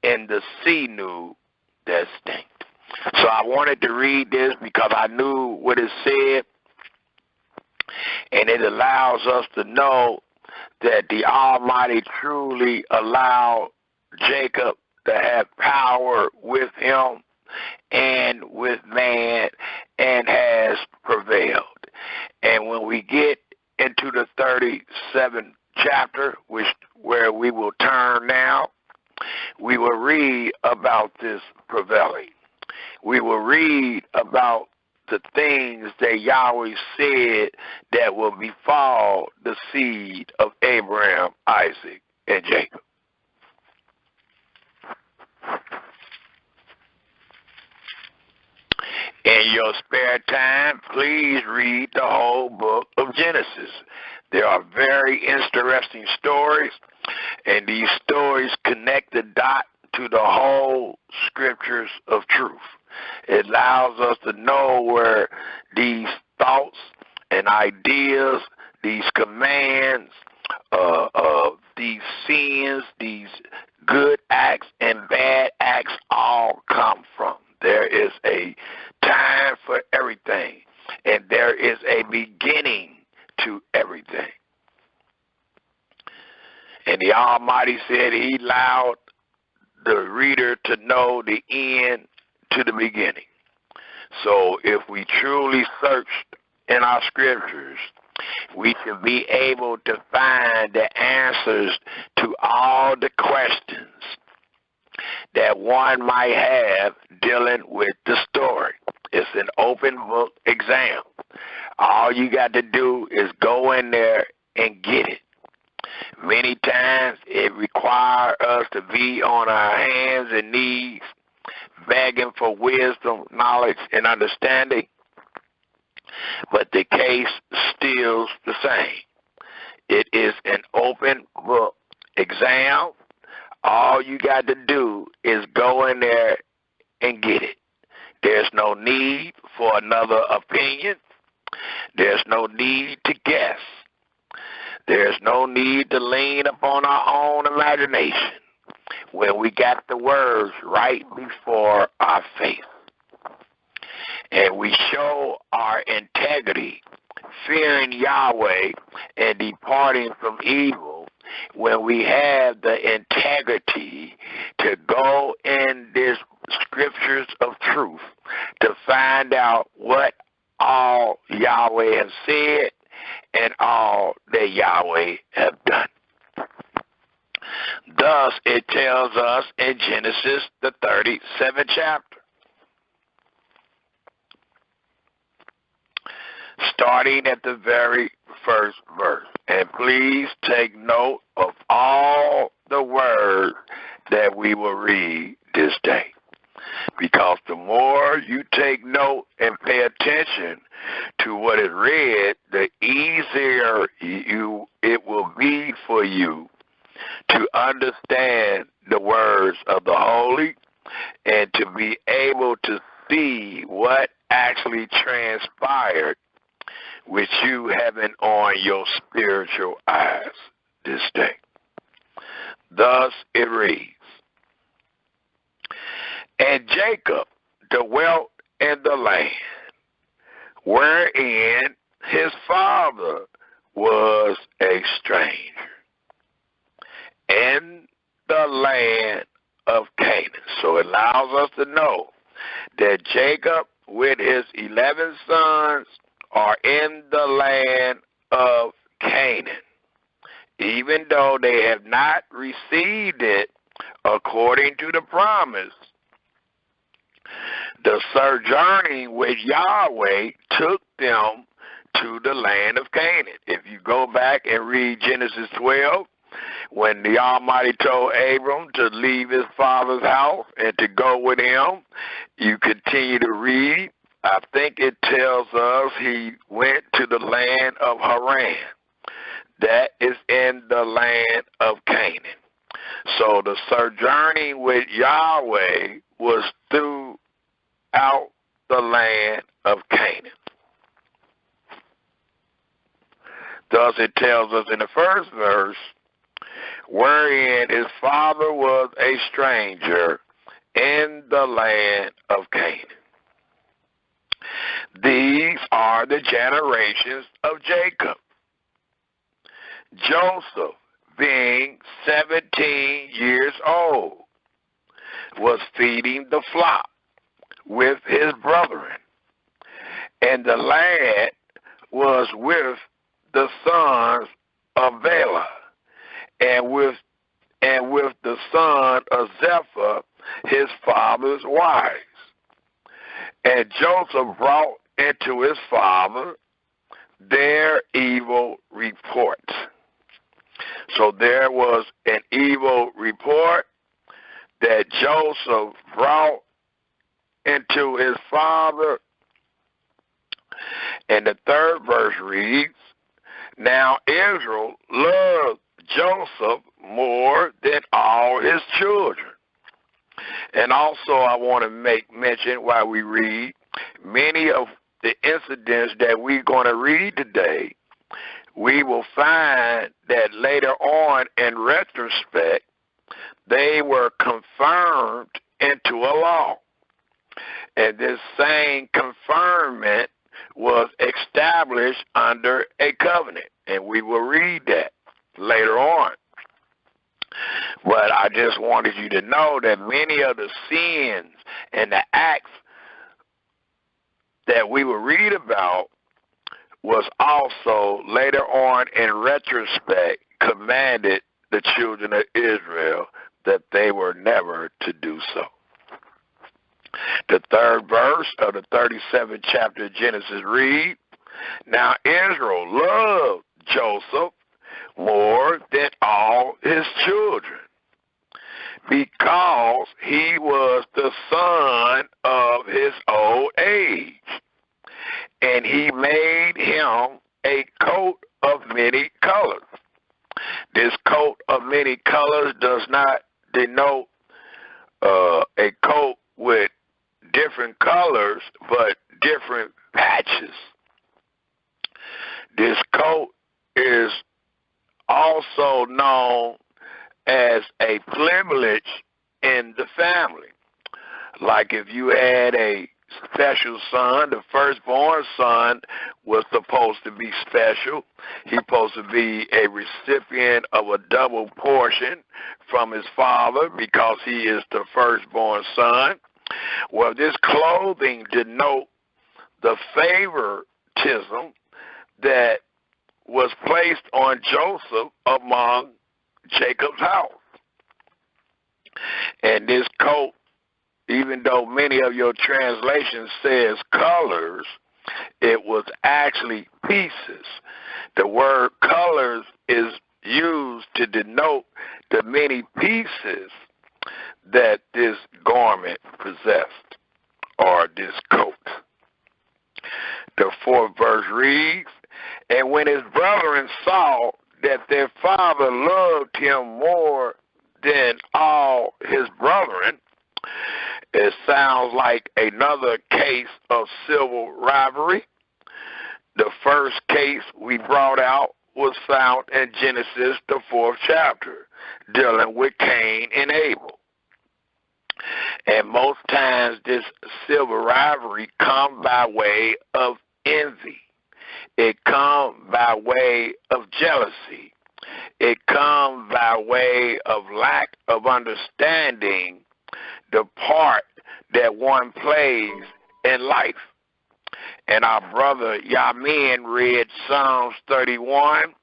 and the sinew that stinked. So I wanted to read this because I knew what it said, and it allows us to know that the Almighty truly allowed Jacob to have power with him and with man, and has prevailed. And when we get into the 37th chapter, where we will turn now, we will read about this prevailing. We will read about the things that Yahweh said that will befall the seed of Abraham, Isaac, and Jacob. In your spare time, please read the whole book of Genesis. There are very interesting stories, and these stories connect the dot to the whole scriptures of truth. It allows us to know where these thoughts and ideas, these commands, these sins, these good acts and bad acts all come from. There is a time for everything, and there is a beginning to everything. And the Almighty said he allowed the reader to know the end to the beginning. So if we truly searched in our scriptures, we should be able to find the answers to all the questions that one might have dealing with the story. It's an open book exam. All you got to do is go in there and get it. Many times it requires us to be on our hands and knees, begging for wisdom, knowledge, and understanding. But the case still the same. It is an open book exam. All you got to do is go in there and get it. There's no need for another opinion. There's no need to guess. There's no need to lean upon our own imagination. when we got the words right before our face, and we show our integrity, fearing Yahweh and departing from evil, when we have the integrity to go in these scriptures of truth to find out what all Yahweh has said and all that Yahweh have done. Thus, it tells us in Genesis, the 37th chapter, starting at the very first verse. And please take note of all the words that we will read this day, because the more you take note and pay attention to what is read, the easier it will be for you to understand the words of the Holy and to be able to see what actually transpired with you having on your spiritual eyes this day. Thus it reads, and Jacob dwelt in the land wherein his father was a stranger, in the land of Canaan. So it allows us to know that Jacob with his 11 sons are in the land of Canaan, even though they have not received it according to the promise. The sojourning with Yahweh took them to the land of Canaan. If you go back and read Genesis 12, when the Almighty told Abram to leave his father's house and to go with him, you continue to read. I think it tells us he went to the land of Haran. That is in the land of Canaan. So the sojourning with Yahweh was throughout the land of Canaan. Thus it tells us in the first verse, wherein his father was a stranger in the land of Canaan. These are the generations of Jacob. Joseph, being 17 years old, was feeding the flock with his brethren, and the lad was with the sons of Bela, and with the son of Zephyr, his father's wives. And Joseph brought into his father their evil reports. So there was an evil report that Joseph brought into his father. And the third verse reads, now Israel loved Joseph more than all his children. And also I want to make mention while we read, many of the incidents that we're going to read today, we will find that later on in retrospect, they were confirmed into a law. And this same confirmation was established under a covenant. And we will read that later on. But I just wanted you to know that many of the sins and the acts that we will read about was also later on in retrospect commanded the children of Israel that they were never to do so. The third verse of the 37th chapter of Genesis reads, now Israel loved Joseph more than all his children, because he was the son of his old age, and he made him a coat of many colors. This coat of many colors does not denote a coat with different colors, but different patches. This coat is also known as a privilege in the family. Like if you had a special son, the firstborn son was supposed to be special. He's supposed to be a recipient of a double portion from his father because he is the firstborn son. Well, this clothing denotes the favoritism that was placed on Joseph among Jacob's house. And this coat, even though many of your translations says colors, it was actually pieces. The word colors is used to denote the many pieces that this garment possessed, or this coat. The 4th verse reads, "And when his brethren saw that their father loved him more than all his brethren," it sounds like another case of civil rivalry. The first case we brought out was found in Genesis, the 4th chapter, dealing with Cain and Abel. And most times this civil rivalry comes by way of envy. It comes by way of jealousy. It comes by way of lack of understanding the part that one plays in life. And our brother Yamin read Psalms 31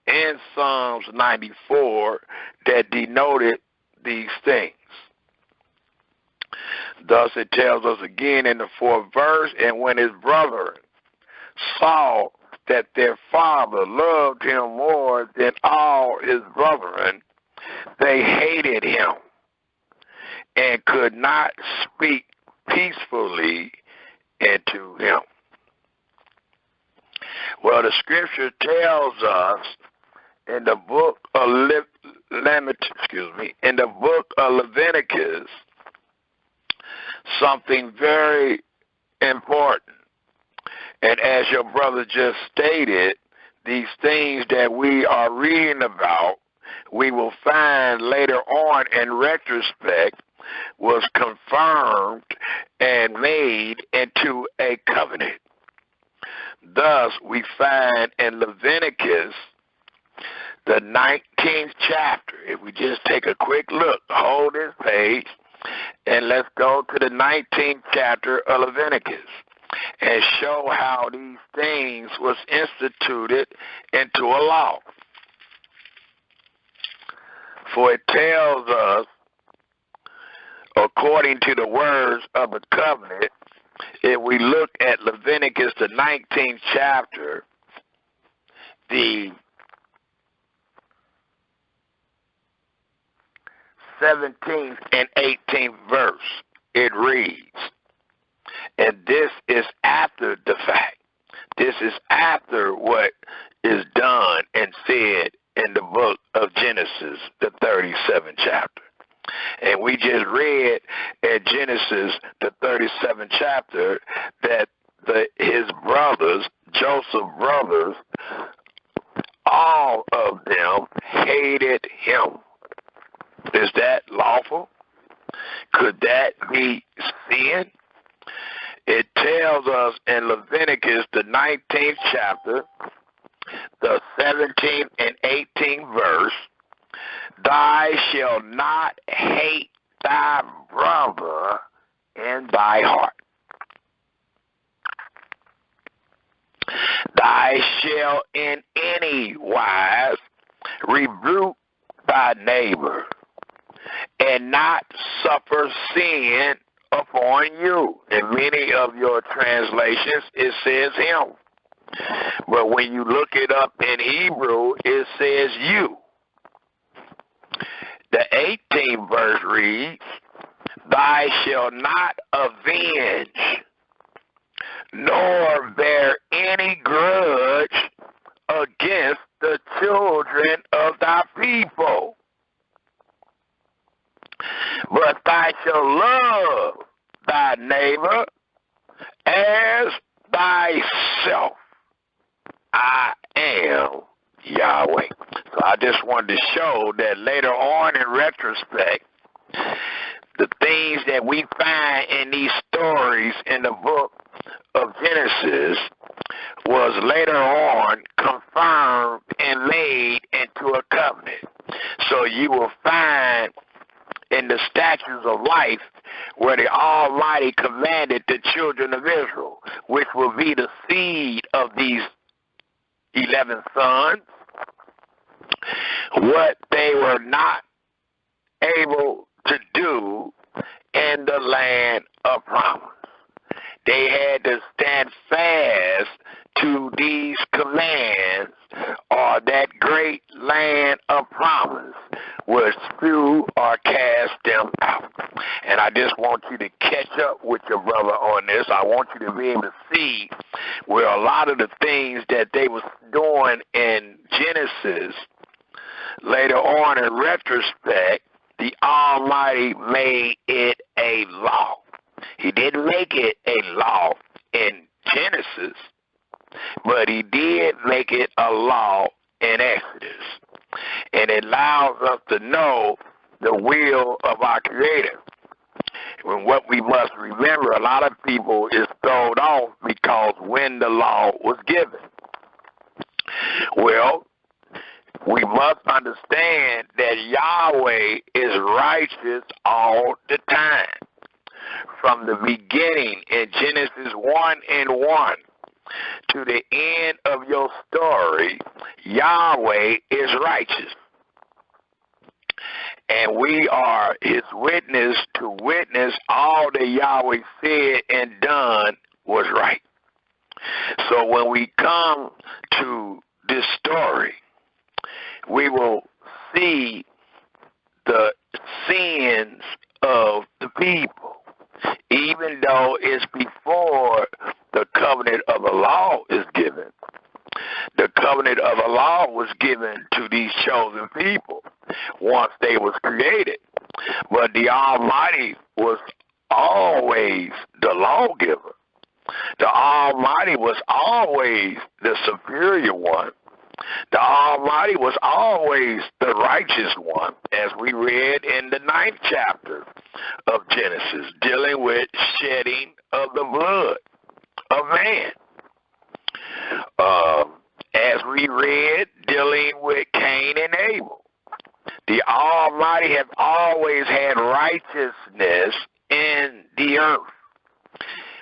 and Psalms 94 that denoted these things. Thus it tells us again in the 4th verse, "And when his brethren saw that their father loved him more than all his brethren, they hated him and could not speak peacefully unto him." Well, the scripture tells us in the book of Leviticus something very important. And as your brother just stated, these things that we are reading about, we will find later on in retrospect was confirmed and made into a covenant. Thus, we find in Leviticus, the 19th chapter, if we just take a quick look, hold this page, and let's go to the 19th chapter of Leviticus and show how these things was instituted into a law. For it tells us, according to the words of the covenant, if we look at Leviticus, the 19th chapter, the 17th and 18th verse, it reads, and this is after the fact. This is after what is done and said in the book of Genesis, the 37th chapter. And we just read in Genesis, the 37th chapter, that his brothers, Joseph's brothers, all of them hated him. Is that lawful? Could that be sin? It tells us in Leviticus, the 19th chapter, the 17th and 18th verse, "Thou shalt not hate thy brother in thy heart. Thou shalt in any wise rebuke thy neighbor, and not suffer sin upon you." In many of your translations, it says him. But when you look it up in Hebrew, it says you. The 18th verse reads, "Thou shalt not avenge, nor bear any grudge against the children of thy people, but thou shalt love thy neighbor as thyself. I am Yahweh." So I just wanted to show that later on in retrospect, the things that we find in these stories in the book of Genesis was later on confirmed and made into a covenant. So you will find in the statutes of life where the Almighty commanded the children of Israel, which will be the seed of these 11 sons, what they were not able to do in the land of promise. They had to stand fast to these commands, or that great land of promise will spew or cast them out. And I just want you to catch up with your brother on this. I want you to be able to see where a lot of the things that they was doing in Genesis, later on in retrospect, the Almighty made it a law. He didn't make it a law in Genesis, but he did make it a law in Exodus. And it allows us to know the will of our Creator. And what we must remember, a lot of people is thrown off because when the law was given. Well, we must understand that Yahweh is righteous all the time. From the beginning in Genesis 1:1 to the end of your story, Yahweh is righteous. And we are his witness to witness all that Yahweh said and done was right. So when we come to this story, we will see the sins of the people, even though it's before the covenant of the law is given. The covenant of the law was given to these chosen people once they was created. But the Almighty was always the lawgiver. The Almighty was always the superior one. The Almighty was always the righteous one, as we read in the 9th chapter of Genesis, dealing with shedding of the blood of man. As we read, dealing with Cain and Abel. The Almighty has always had righteousness in the earth,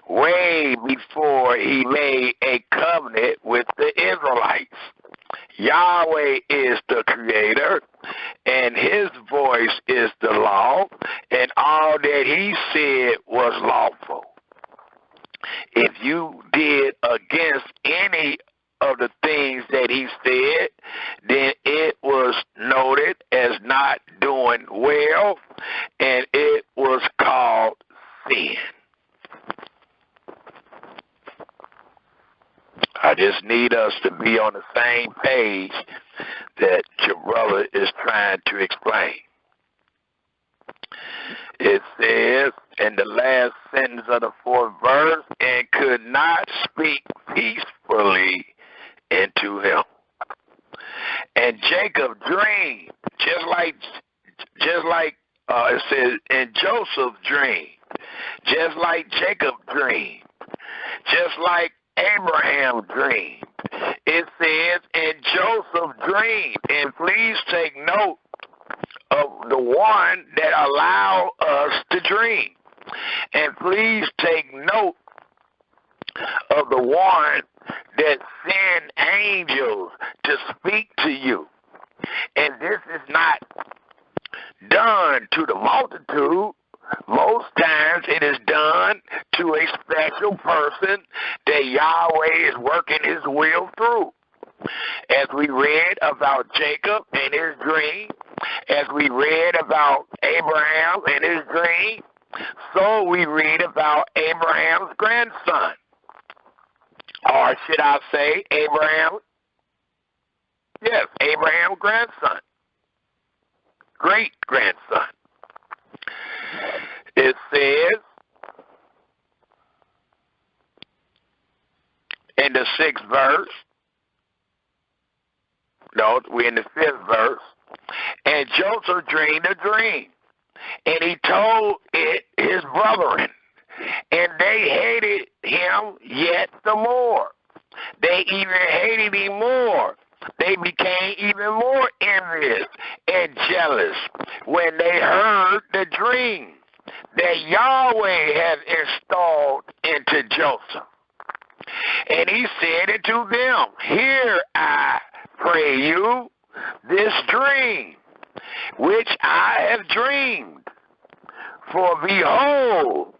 way before he made a covenant with the Israelites. Yahweh is the creator, and his voice is the law, and all that he said was lawful. If you did against any of the things that he said, then it was noted as not doing well, and it was called sin. I just need us to be on the same page that your brother is trying to explain. It says in the last sentence of the 4th verse, and could not speak peacefully into him. And Jacob dreamed, just like it says, and Joseph dreamed, just like Jacob dreamed, just like Abraham dreamed. It says, and Joseph dreamed. And please take note of the one that allowed us to dream. And please take note of the one that sent angels to speak to you. And this is not done to the multitude. Most times it is done to a special person that Yahweh is working his will through. As we read about Jacob and his dream, as we read about Abraham and his dream, so we read about Abraham's grandson. Or should I say Abraham's grandson. Great-grandson. It says in the 6th verse, No, we're in the 5th verse. And Joseph dreamed a dream, and he told it his brethren, and they hated him yet the more. They even hated him more. They became even more envious and jealous when they heard the dream that Yahweh had installed into Joseph. And he said unto them, hear, I pray you, this dream which I have dreamed. For behold,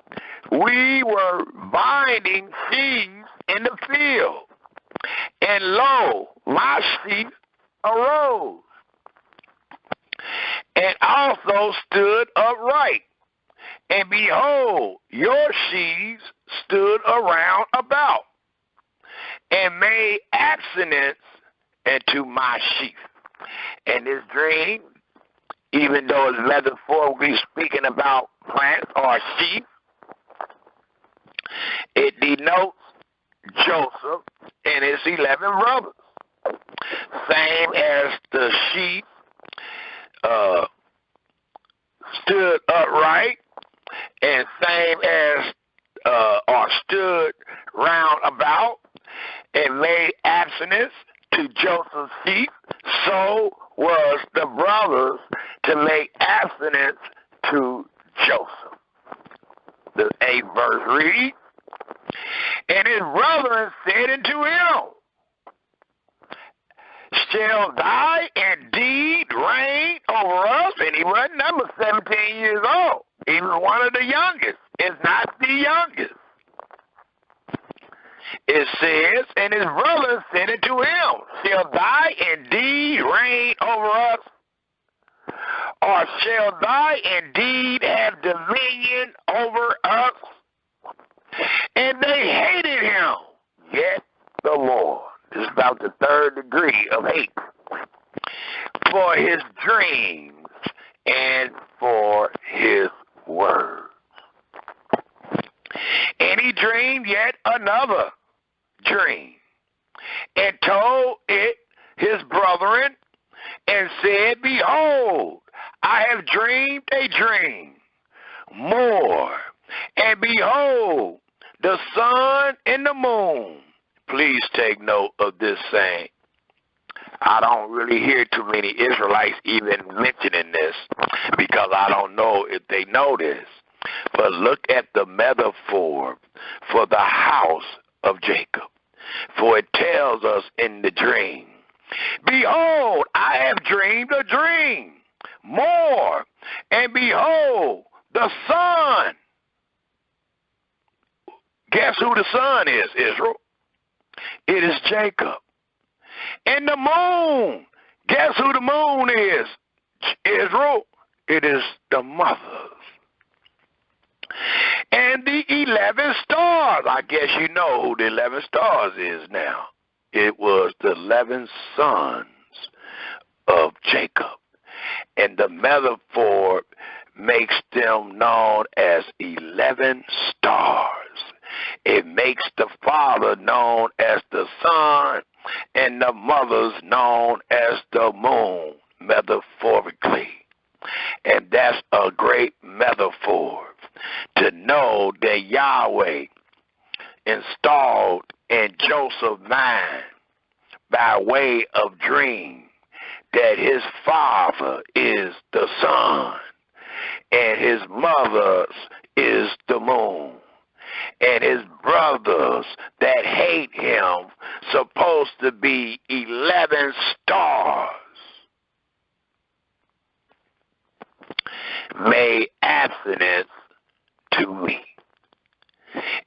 we were binding sheaves in the field, and lo, my sheep arose, and also stood upright. And behold, your sheaves stood around about, and made abstinence into my sheep. And this dream, even though it's metaphorically speaking about plants or sheep, it denotes Joseph and his 11 brothers. Same as the sheep stood upright, and same as or stood round about and made abstinence to Joseph's sheep, so was the brothers to make abstinence to Joseph. The 8th verse reads, and his brethren said unto him, shall thy indeed reign over us? And he wasn't number 17 years old. He was one of the youngest. It's not the youngest. It says, and his brethren said unto him, shall thy indeed reign over us? Or shall thy indeed have dominion over us? And they hated him, yet the more. This is about the 3rd degree of hate. For his dreams and for his words. And he dreamed yet another dream, and told it his brethren, and said, behold, I have dreamed a dream more, and behold, the sun and the moon. Please take note of this saying. I don't really hear too many Israelites even mentioning this, because I don't know if they know this. But look at the metaphor for the house of Jacob. For it tells us in the dream, behold, I have dreamed a dream more, and behold, the sun. Guess who the sun is, Israel? It is Jacob. And the moon. Guess who the moon is, Israel? It is the mothers. And the 11 stars. I guess you know who the 11 stars is now. It was the 11 sons of Jacob. And the metaphor makes them known as 11 stars. It makes the father known as the sun and the mothers known as the moon, metaphorically. And that's a great metaphor to know that Yahweh installed in Joseph's mind by way of dream that his father is the sun and his mother's is the moon, and his brothers that hate him supposed to be 11 stars. Made abstinence to me.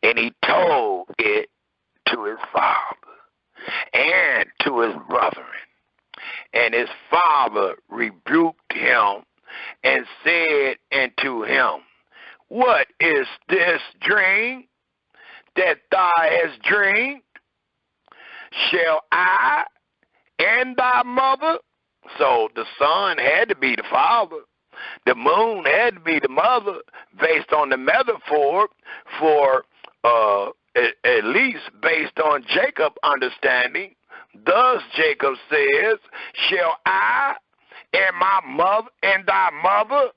And he told it to his father and to his brethren. And his father rebuked him and said unto him, what is this dream that thou hast dreamed? Shall I and thy mother? So the son had to be the father. The moon had to be the mother, based on the metaphor, for at least based on Jacob's understanding. Thus Jacob says, shall I and my mother and thy mother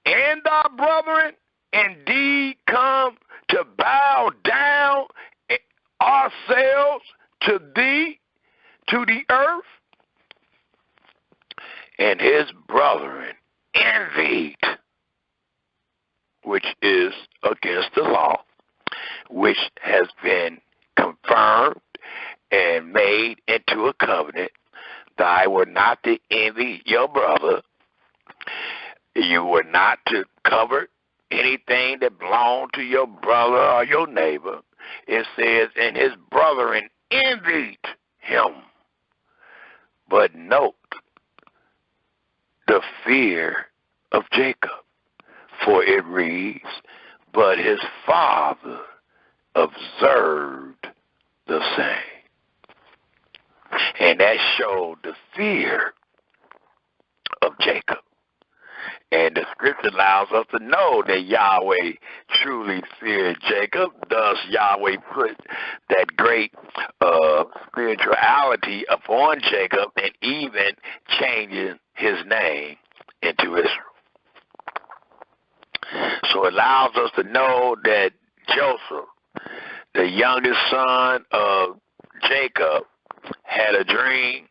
and thy brethren indeed come to bow down ourselves to thee, to the earth? And his brethren envied, which is against the law, which has been confirmed and made into a covenant. Thou were not to envy your brother. You were not to covet anything that belonged to your brother or your neighbor. It says, and his brethren envied him. But note the fear of Jacob, for it reads, but his father observed the same. And that showed the fear of Jacob. And the scripture allows us to know that Yahweh truly feared Jacob. Thus, Yahweh put that great spirituality upon Jacob and even changing his name into Israel. So it allows us to know that Joseph, the youngest son of Jacob, had a dream.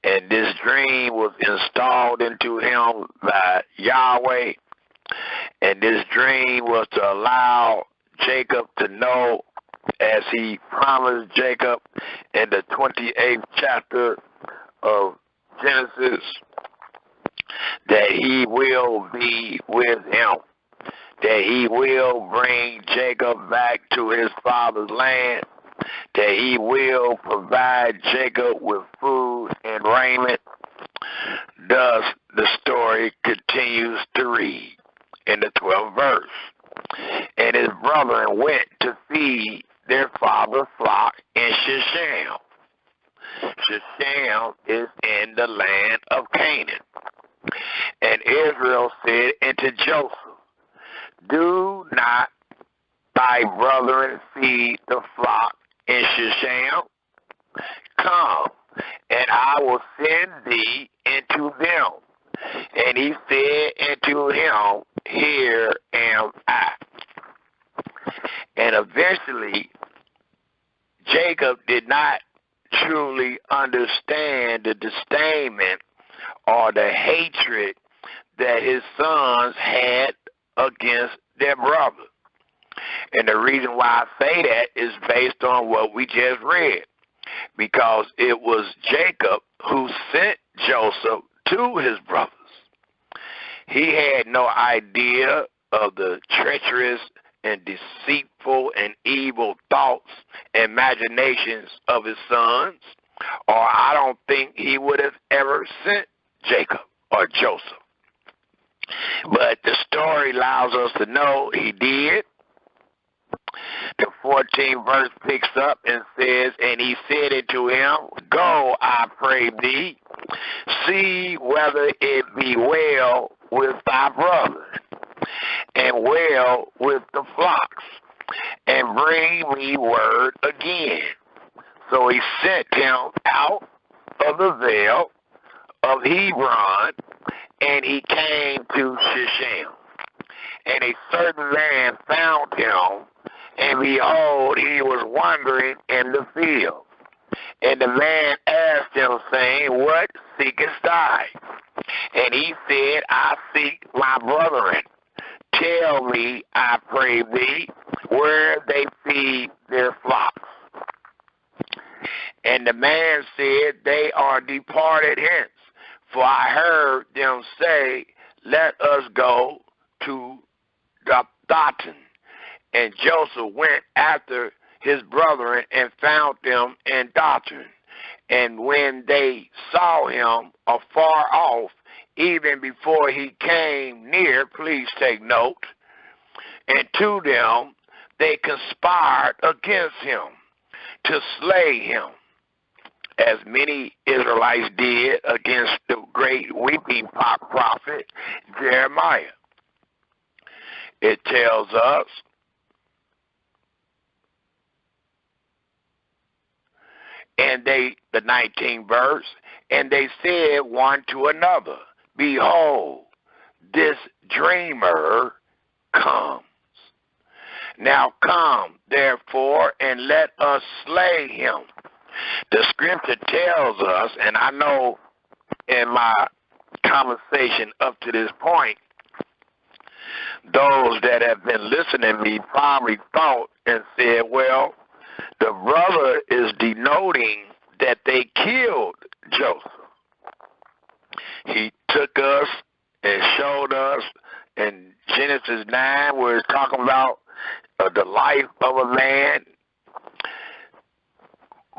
And this dream was installed into him by Yahweh. And this dream was to allow Jacob to know, as he promised Jacob in the 28th chapter of Genesis, that he will be with him, that he will bring Jacob back to his father's land, that he will provide Jacob with food and raiment. Thus, the story continues to read in the 12th verse. And his brethren went to feed their father's flock in Shechem. Shechem is in the land of Canaan. And Israel said unto Joseph, do not thy brethren feed the flock in Shechem? Come, and I will send thee into them. And he said unto him, here am I. And eventually, Jacob did not truly understand the disdainment or the hatred that his sons had against their brother. And the reason why I say that is based on what we just read, because it was Jacob who sent Joseph to his brothers. He had no idea of the treacherous and deceitful and evil thoughts and imaginations of his sons, or I don't think he would have ever sent Jacob or Joseph. But the story allows us to know he did. The 14th verse picks up and says, and he said unto him, go, I pray thee, see whether it be well with thy brother, and well with the flocks, and bring me word again. So he sent him out of the vale of Hebron, and he came to Shechem. And a certain man found him, and behold, he was wandering in the field. And the man asked him, saying, what seekest thou? And he said, I seek my brethren. Tell me, I pray thee, where they feed their flocks. And the man said, they are departed hence, for I heard them say, let us go to Dothan. And Joseph went after his brethren and found them in Dothan. And when they saw him afar off, even before he came near, please take note, and to them they conspired against him to slay him, as many Israelites did against the great weeping prophet Jeremiah. It tells us, And they, the 19th verse, and they said one to another, behold, this dreamer comes. Now come, therefore, and let us slay him. The scripture tells us, and I know in my conversation up to this point, those that have been listening to me probably thought and said, well, the brother is denoting that they killed Joseph. He took us and showed us in Genesis 9 where it's talking about the life of a man.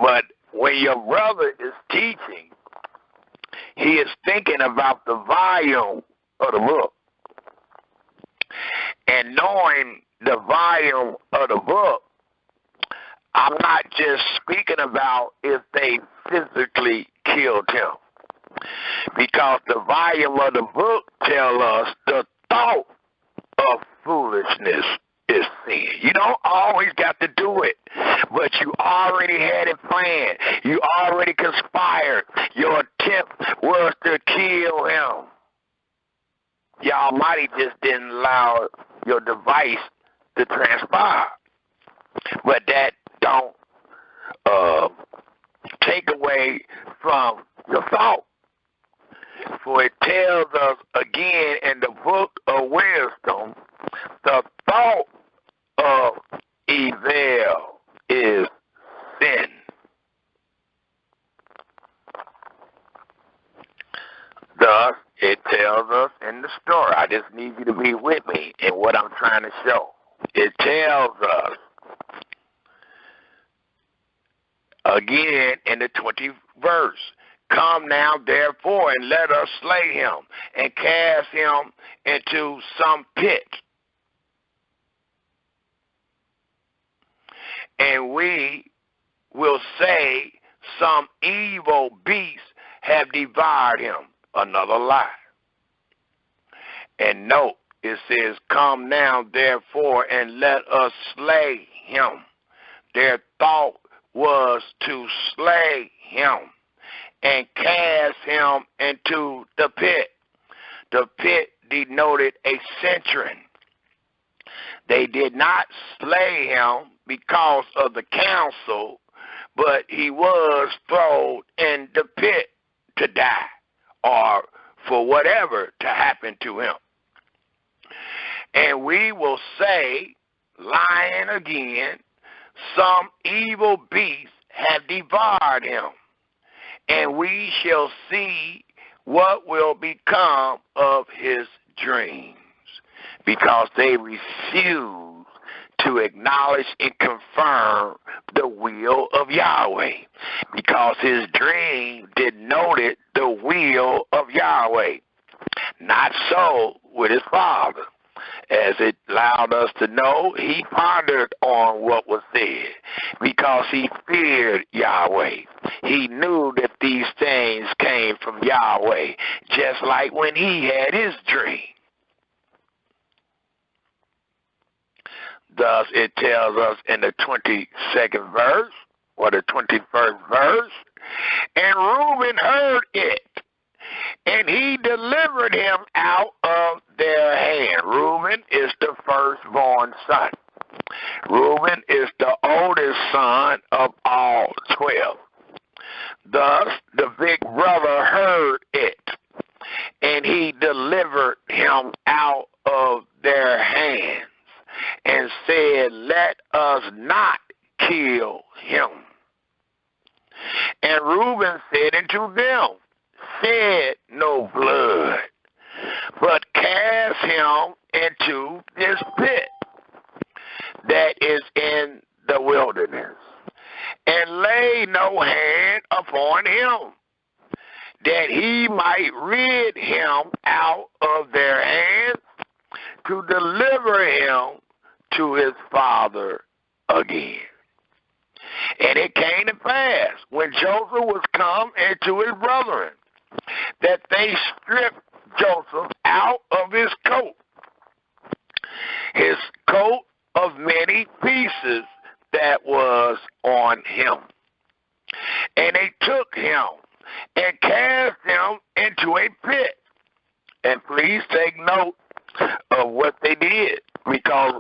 But when your brother is teaching, he is thinking about the volume of the book. And knowing the volume of the book, I'm not just speaking about if they physically killed him. Because the volume of the book tells us the thought of foolishness is sin. You don't always got to do it, but you already had it planned. You already conspired. Your attempt was to kill him. The Almighty just didn't allow your device to transpire. But that don't take away from your thought. For it tells us again in the book of wisdom, the thought of evil is sin. Thus, it tells us in the story. I just need you to be with me in what I'm trying to show. It tells us, again in the 20th verse, come now, therefore, and let us slay him and cast him into some pit. And we will say some evil beast have devoured him. Another lie. And note, it says, come now, therefore, and let us slay him. Their thought was to slay him and cast him into the pit. The pit denoted a centurion. They did not slay him because of the council, but he was thrown in the pit to die or for whatever to happen to him. And we will say, lying again, some evil beast have devoured him, and we shall see what will become of his dreams, because they refuse to acknowledge and confirm the will of Yahweh, because his dream denoted the will of Yahweh. Not so with his father. As it allowed us to know, he pondered on what was said because he feared Yahweh. He knew that these things came from Yahweh, just like when he had his dream. Thus, it tells us in the 22nd verse, or the 21st verse, and Reuben heard it, and he delivered him out of their hand. Reuben is the firstborn son. Reuben is the oldest son of all 12. Thus, the big brother heard it, and he delivered him out of their hands, and said, let us not kill him. And Reuben said unto them, shed no blood, but cast him into this pit that is in the wilderness, and lay no hand upon him, that he might rid him out of their hands, to deliver him to his father again. And it came to pass, when Joseph was come into his brethren, that they stripped Joseph out of his coat of many pieces that was on him, note of what they did, because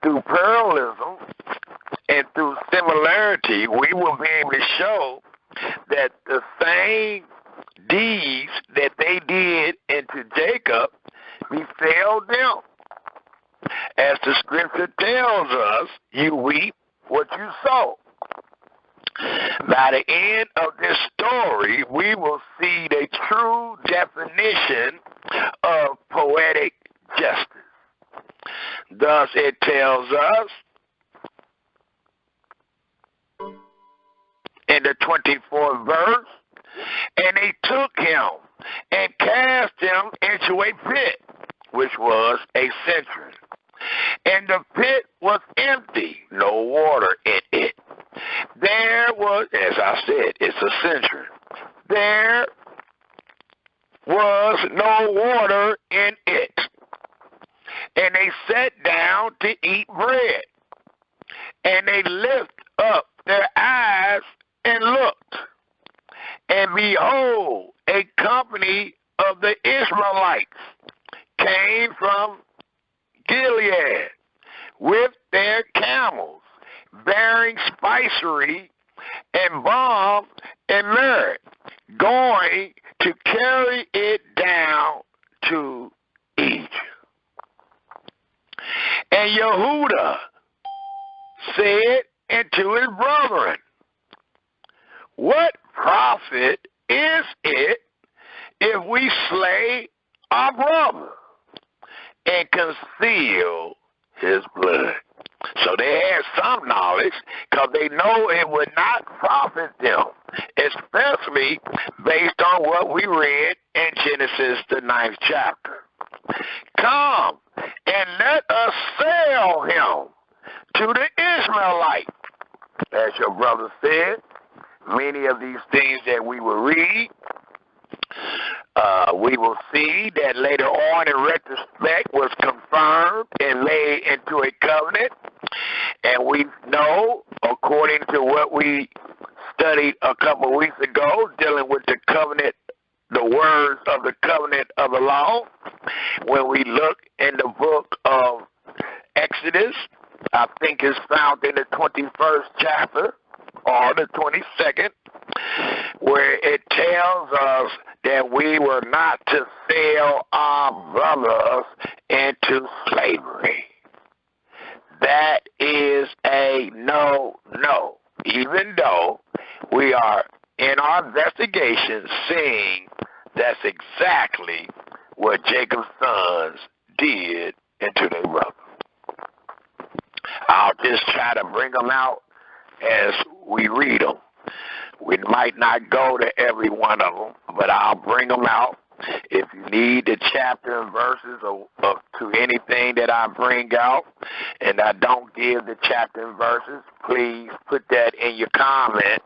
through parallelism and through similarity, we will be able to show that the same deeds that they did into Jacob befell them. As the scripture tells us, you reap what you sow. By the end of this story, we will see the true definition of poetic justice. Thus it tells us in the 24th verse, and they took him and cast him into a pit, which was a century. And the pit was empty, no water in it. There was, as I said, it's a century. There was no water in it. And they sat down to eat bread. And they lifted up their eyes and looked. And behold, a company of the Israelites came from Gilead with their camels, bearing spicery and balm and myrrh, going to carry it down to Egypt. And Yehuda said unto his brethren, what profit is it if we slay our brother and conceal his blood? So they had some knowledge, because they know it would not profit them, especially based on what we read in Genesis, the 9th chapter. Come and let us sell him to the Israelites. As your brother said, many of these things that we will read, we will see that later on in retrospect was confirmed and made into a covenant. And we know, according to what we studied a couple of weeks ago, dealing with the covenant, the words of the covenant of the law, when we look in the book of Exodus, I think it's found in the 21st chapter or the 22nd, where it tells us that we were not to sell our brothers into slavery. That is a no. Even though we are in our investigation seeing that's exactly what Jacob's sons did into their brother. I'll just try to bring them out as we read them. We might not go to every one of them, but I'll bring them out. If you need the chapter and verses of to anything that I bring out, and I don't give the chapter and verses, please put that in your comment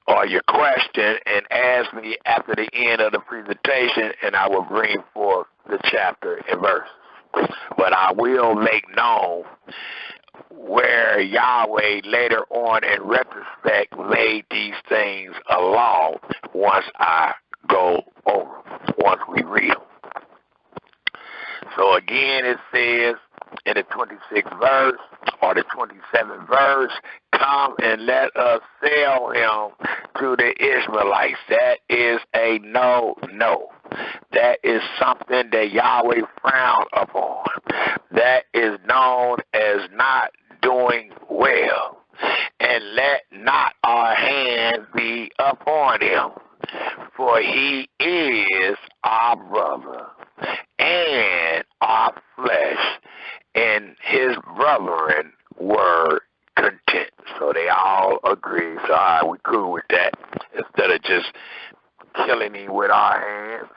or your question and ask me after the end of the presentation, and I will bring forth the chapter and verses. But I will make known where Yahweh later on in retrospect made these things a law once I go over, once we read them. So again, it says in the 26th verse or the 27th verse, come and let us sell him to the Israelites. That is a no. That is something that Yahweh frowned upon. That is known as not doing well. And let not our hand be upon him, for he is our brother and our flesh, and his brethren were content. So they all agree. So all right, we cool with that. Instead of just killing him with our hands,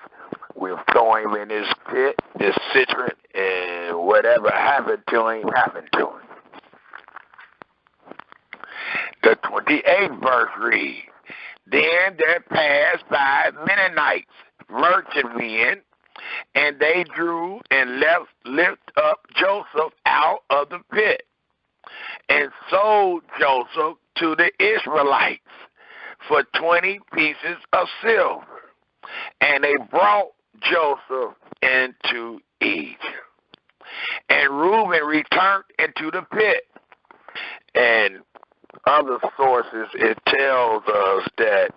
we'll throw him in this pit, this citron, and whatever happened to him, happened to him. The 28th verse reads, then there passed by Mennonites, merchant men, and they drew and lift up Joseph out of the pit, and sold Joseph to the Israelites for 20 pieces of silver. And they brought Joseph into Egypt. And Reuben returned into the pit. And other sources, it tells us that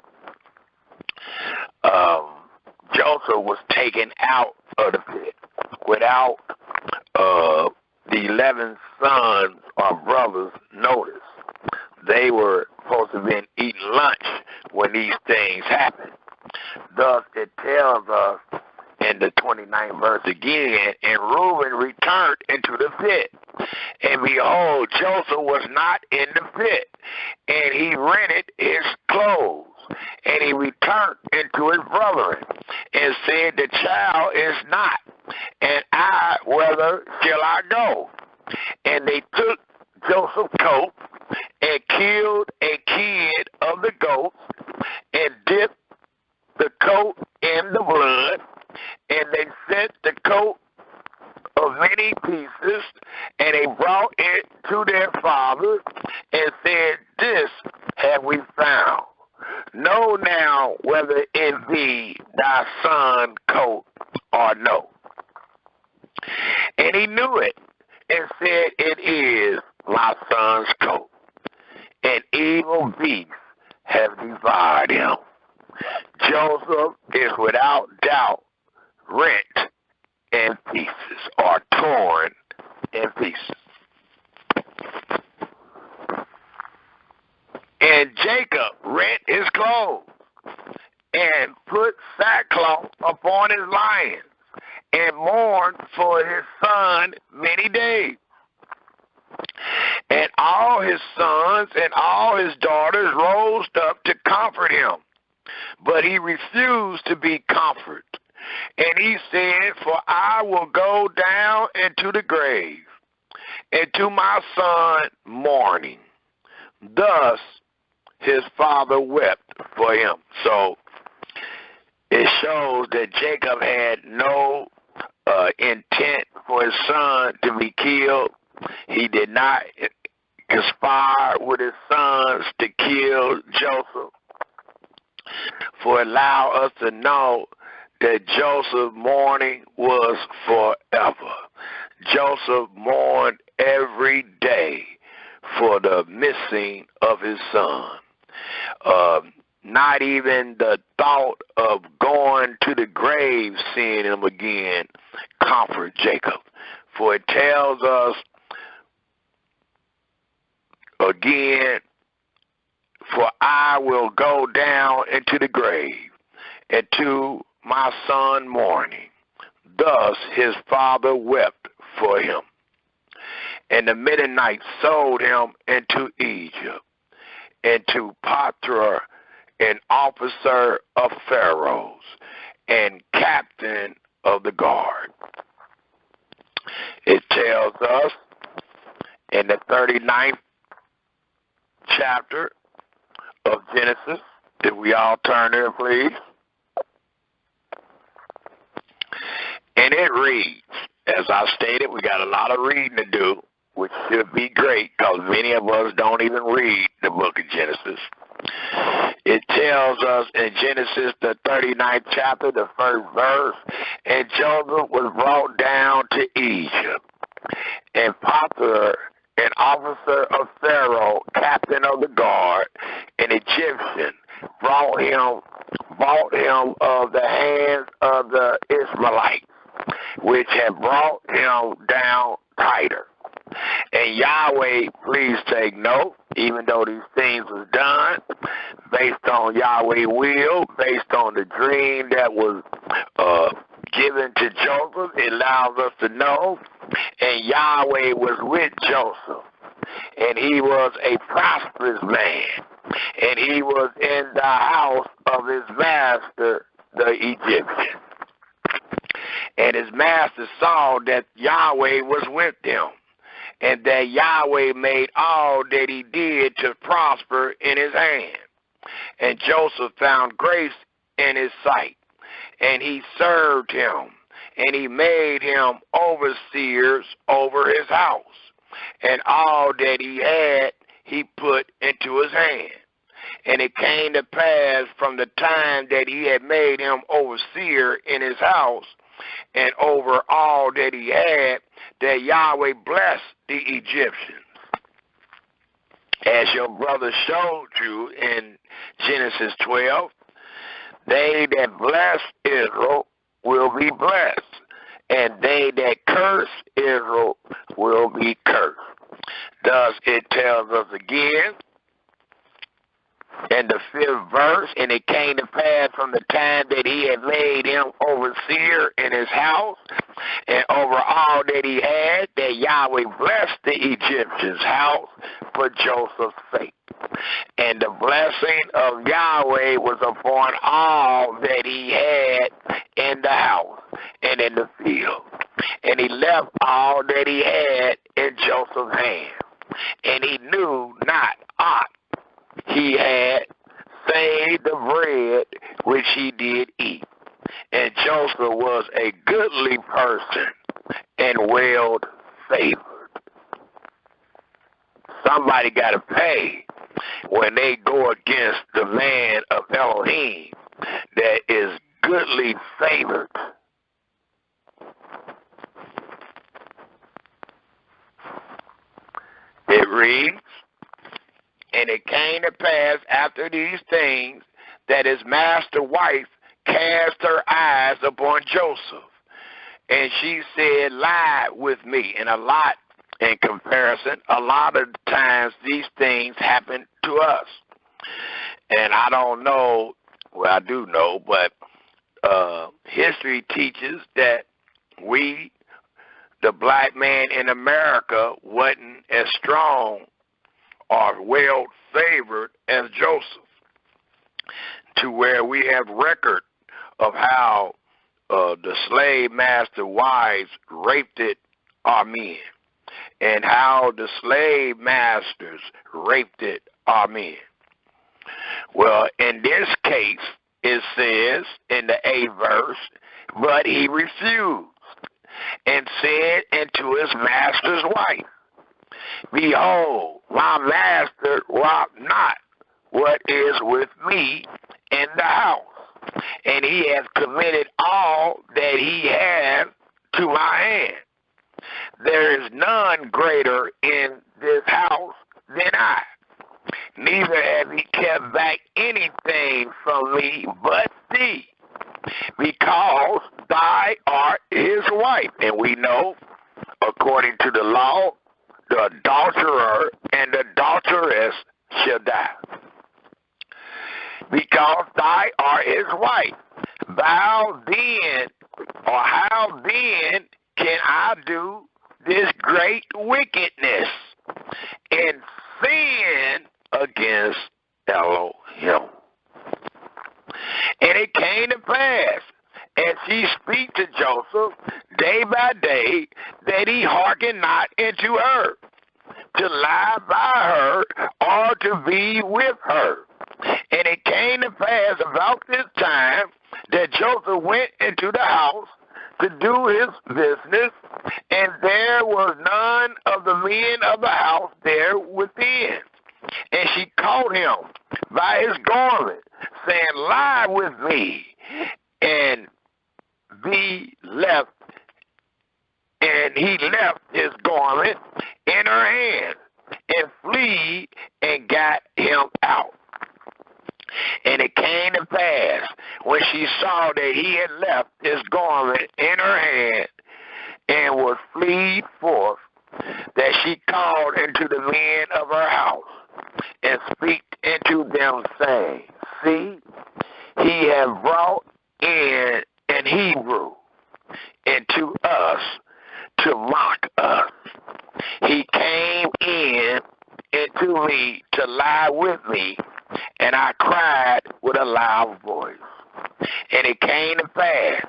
Joseph was taken out of the pit without the 11 sons or brothers notice. They were supposed to have been eating lunch when these things happened. Thus, it tells us in the 29th verse again, and Reuben returned into the pit. And behold, Joseph was not in the pit, and he rented his clothes. And he returned into his brethren, and said, the child is not, and I, whither shall I go? And they took Joseph's coat, and killed a kid of the goats, and dipped the coat in the blood, and they set the coat of many pieces, and they brought it to their father, and said, this have we found. Know now whether it be thy son's coat or no. And he knew it, and said, it is my son's coat. And evil beasts have devoured him. Joseph is without doubt rent in pieces, or torn in pieces. And Jacob rent his clothes, and put sackcloth upon his lions, and mourned for his son many days. And all his sons and all his daughters rose up to comfort him, but he refused to be comforted. And he said, for I will go down into the grave, and to my son mourning. Thus his father wept for him. So it shows that Jacob had no intent for his son to be killed. He did not conspire with his sons to kill Joseph. For allow us to know that Joseph's mourning was forever. Joseph mourned every day for the missing of his son. Not even the thought of going to the grave, seeing him again, comfort Jacob. For it tells us again, for I will go down into the grave, and to my son mourning. Thus his father wept for him. And the Midianites sold him into Egypt, and to Potiphar, an officer of Pharaoh's, and captain of the guard. It tells us in the 39th chapter of Genesis, if we all turn there, please. And it reads, as I stated, we got a lot of reading to do, which should be great because many of us don't even read the book of Genesis. It tells us in Genesis, the 39th chapter, the first verse, and Joseph was brought down to Egypt, and Potiphar, an officer of Pharaoh, captain of the guard, an Egyptian, bought him of the hands of the Israelites, which had brought him down tighter. And Yahweh, please take note, even though these things was done based on Yahweh's will, based on the dream that was given to Joseph, it allows us to know, and Yahweh was with Joseph, and he was a prosperous man, and he was in the house of his master, the Egyptian. And his master saw that Yahweh was with him, and that Yahweh made all that he did to prosper in his hand. And Joseph found grace in his sight, and he served him, and he made him overseers over his house, and all that he had he put into his hand. And it came to pass from the time that he had made him overseer in his house and over all that he had, that Yahweh blessed the Egyptians, as your brother showed you in Genesis 12. They that bless Israel will be blessed, and they that curse Israel will be cursed. Thus it tells us again in the 5th verse, and it came to pass from the time that he had made him overseer in his house and over all that he had, that Yahweh blessed the Egyptians' house for Joseph's sake. And the blessing of Yahweh was upon all that he had in the house and in the field. And he left all that he had in Joseph's hand. And he knew not aught he had save the bread which he did eat. And Joseph was a goodly person and well favored. Somebody got to pay when they go against the man of Elohim that is goodly favored. It reads, and it came to pass after these things that his master's wife cast her eyes upon Joseph, and she said, lie with me. And a lot in comparison, a lot of times these things happen to us. And I don't know, well, I do know, but history teaches that we, the black man in America, wasn't as strong or well favored as Joseph, to where we have record of how the slave master wives raped our men, and how the slave masters raped our men. Well, in this case, it says in the 8th verse, but he refused and said unto his master's wife, behold, my master wot not what is with me in the house, and he hath committed all that he hath to my hand. There is none greater in this house than I, neither have he kept back anything from me but thee, because thou art his wife. And we know, according to the law, the adulterer and the adulteress shall die. Because thou art his wife, thou then, or how then can I do this great wickedness and sin against Elohim? And it came to pass, as she speak to Joseph day by day, that he hearkened not unto her, to lie by her or to be with her. And it came to pass about this time that Joseph went into the house to do his business, and there was none of the men of the house there within. And she caught him by his garment, saying, lie with me, and be left. And he left his garment in her hand, and fled and got him out. And it came to pass, when she saw that he had left his garment in her hand, and was fled forth, that she called unto the men of her house, and speak unto them, saying, see, he hath brought in an Hebrew into us to mock us. He came in into me to lie with me, and I cried with a loud voice. And it came to pass,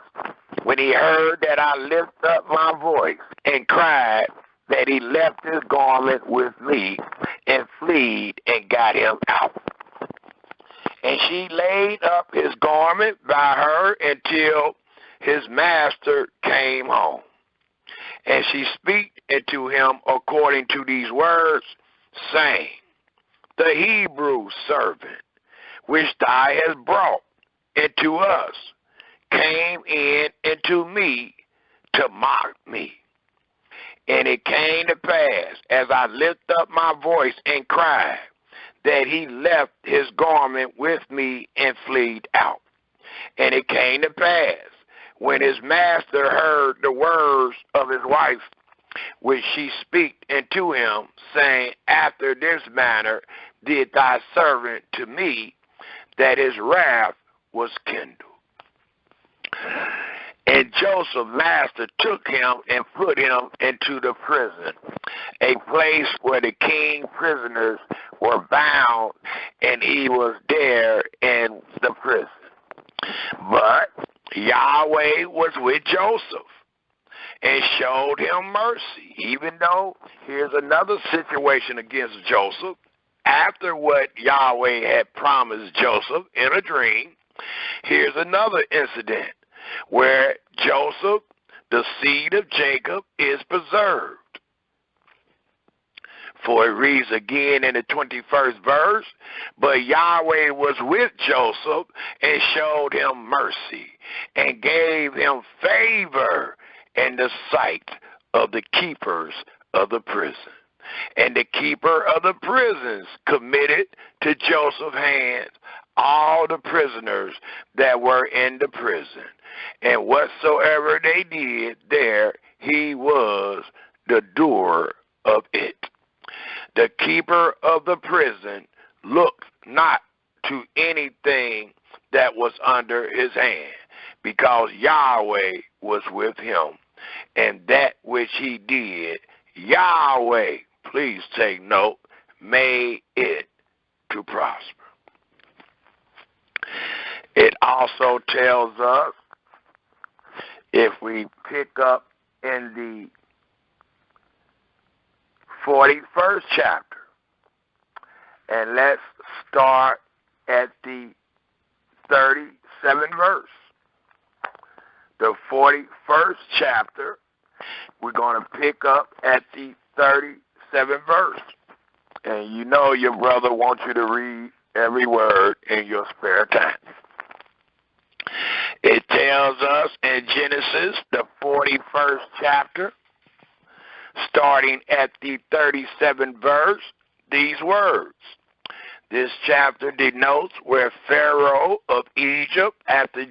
when he heard that I lift up my voice and cried, that he left his garment with me and fled and got him out. And she laid up his garment by her until his master came home. And she speak unto him according to these words, saying, the Hebrew servant which thou hast brought into us, came in into me to mock me. And it came to pass, as I lift up my voice and cried, that he left his garment with me and fled out. And it came to pass, when his master heard the words of his wife, which she spake unto him, saying, after this manner did thy servant to me, that his wrath was kindled. And Joseph's master took him and put him into the prison, a place where the king's prisoners were bound, and he was there in the prison. But Yahweh was with Joseph and showed him mercy, even though here's another situation against Joseph. After what Yahweh had promised Joseph in a dream, here's another incident where Joseph, the seed of Jacob, is preserved. For it reads again in the 21st verse, but Yahweh was with Joseph and showed him mercy and gave him favor in the sight of the keepers of the prison. And the keeper of the prisons committed to Joseph's hands all the prisoners that were in the prison. And whatsoever they did there, he was the doer of it. The keeper of the prison looked not to anything that was under his hand, because Yahweh was with him. And that which he did, Yahweh, please take note, made it to prosper. It also tells us, if we pick up in the 41st chapter, and let's start at the 37th verse. The 41st chapter, we're going to pick up at the 37th verse. And you know your brother wants you to read every word in your spare time. It tells us in Genesis, the 41st chapter, starting at the 37th verse, these words. This chapter denotes where Pharaoh of Egypt, after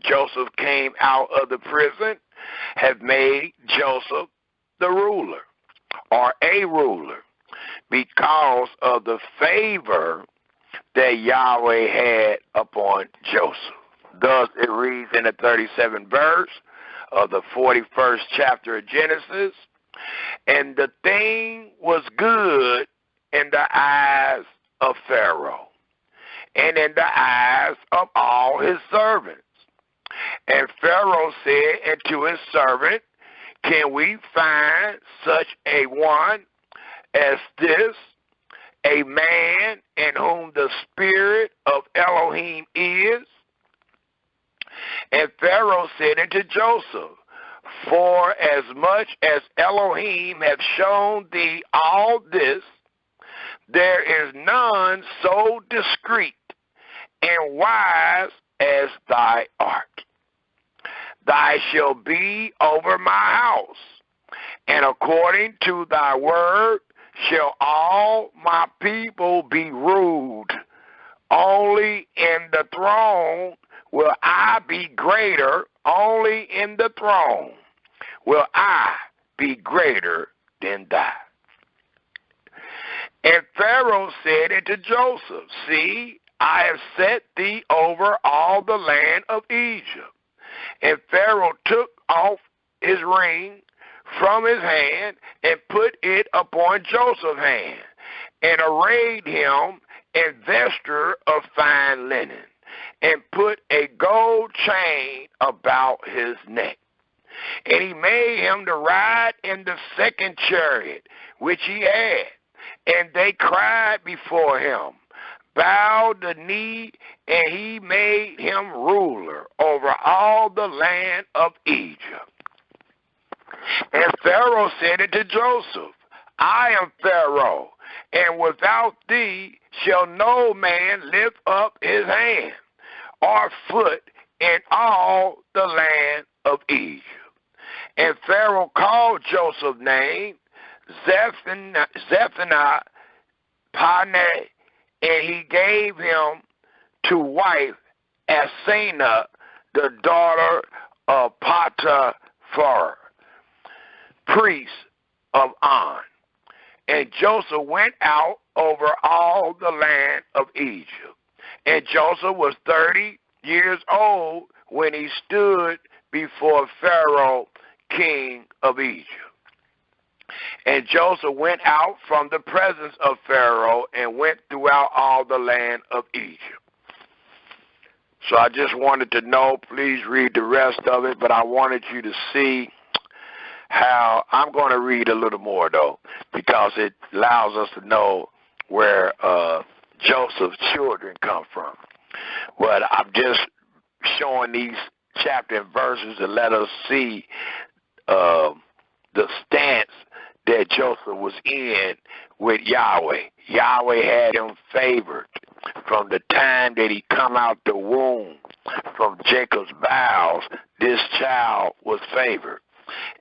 Joseph came out of the prison, have made Joseph the ruler, or a ruler, because of the favor that Yahweh had upon Joseph. Thus it reads in the 37th verse of the 41st chapter of Genesis, and the thing was good in the eyes of Pharaoh, and in the eyes of all his servants. And Pharaoh said unto his servant, can we find such a one as this, a man in whom the spirit of Elohim is? And Pharaoh said unto Joseph, for as much as Elohim hath shown thee all this, there is none so discreet and wise as thou art. Thou shalt be over my house, and according to thy word shall all my people be ruled. Only in the throne will I be greater, only in the throne will I be greater than thou. And Pharaoh said unto Joseph, see, I have set thee over all the land of Egypt. And Pharaoh took off his ring from his hand and put it upon Joseph's hand, and arrayed him in vesture of fine linen, and put a gold chain about his neck. And he made him to ride in the second chariot which he had. And they cried before him, bowed the knee, and he made him ruler over all the land of Egypt. And Pharaoh said unto Joseph, I am Pharaoh, And without thee shall no man lift up his hand or foot in all the land of Egypt. And Pharaoh called Joseph's name Zephaniah Paneh, and he gave him to wife Asenath, the daughter of Potiphar, priest of On. And Joseph went out over all the land of Egypt. And Joseph was 30 years old when he stood before Pharaoh, king of Egypt. And Joseph went out from the presence of Pharaoh and went throughout all the land of Egypt. So I just wanted to know, please read the rest of it, but I wanted you to see how, I'm going to read a little more though, because it allows us to know where Joseph's children come from. But I'm just showing these chapter and verses to let us see the stance that Joseph was in with Yahweh. Yahweh had him favored from the time that he come out the womb from Jacob's bowels. This child was favored.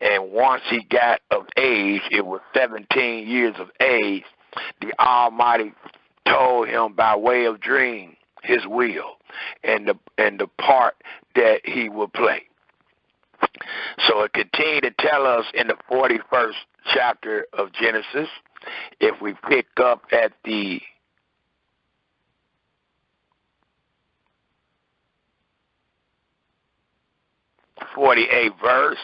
And once he got of age, it was 17 years of age, the Almighty told him by way of dream his will and the part that he would play. So it continued to tell us in the 41st chapter of Genesis, if we pick up at the 48th verse,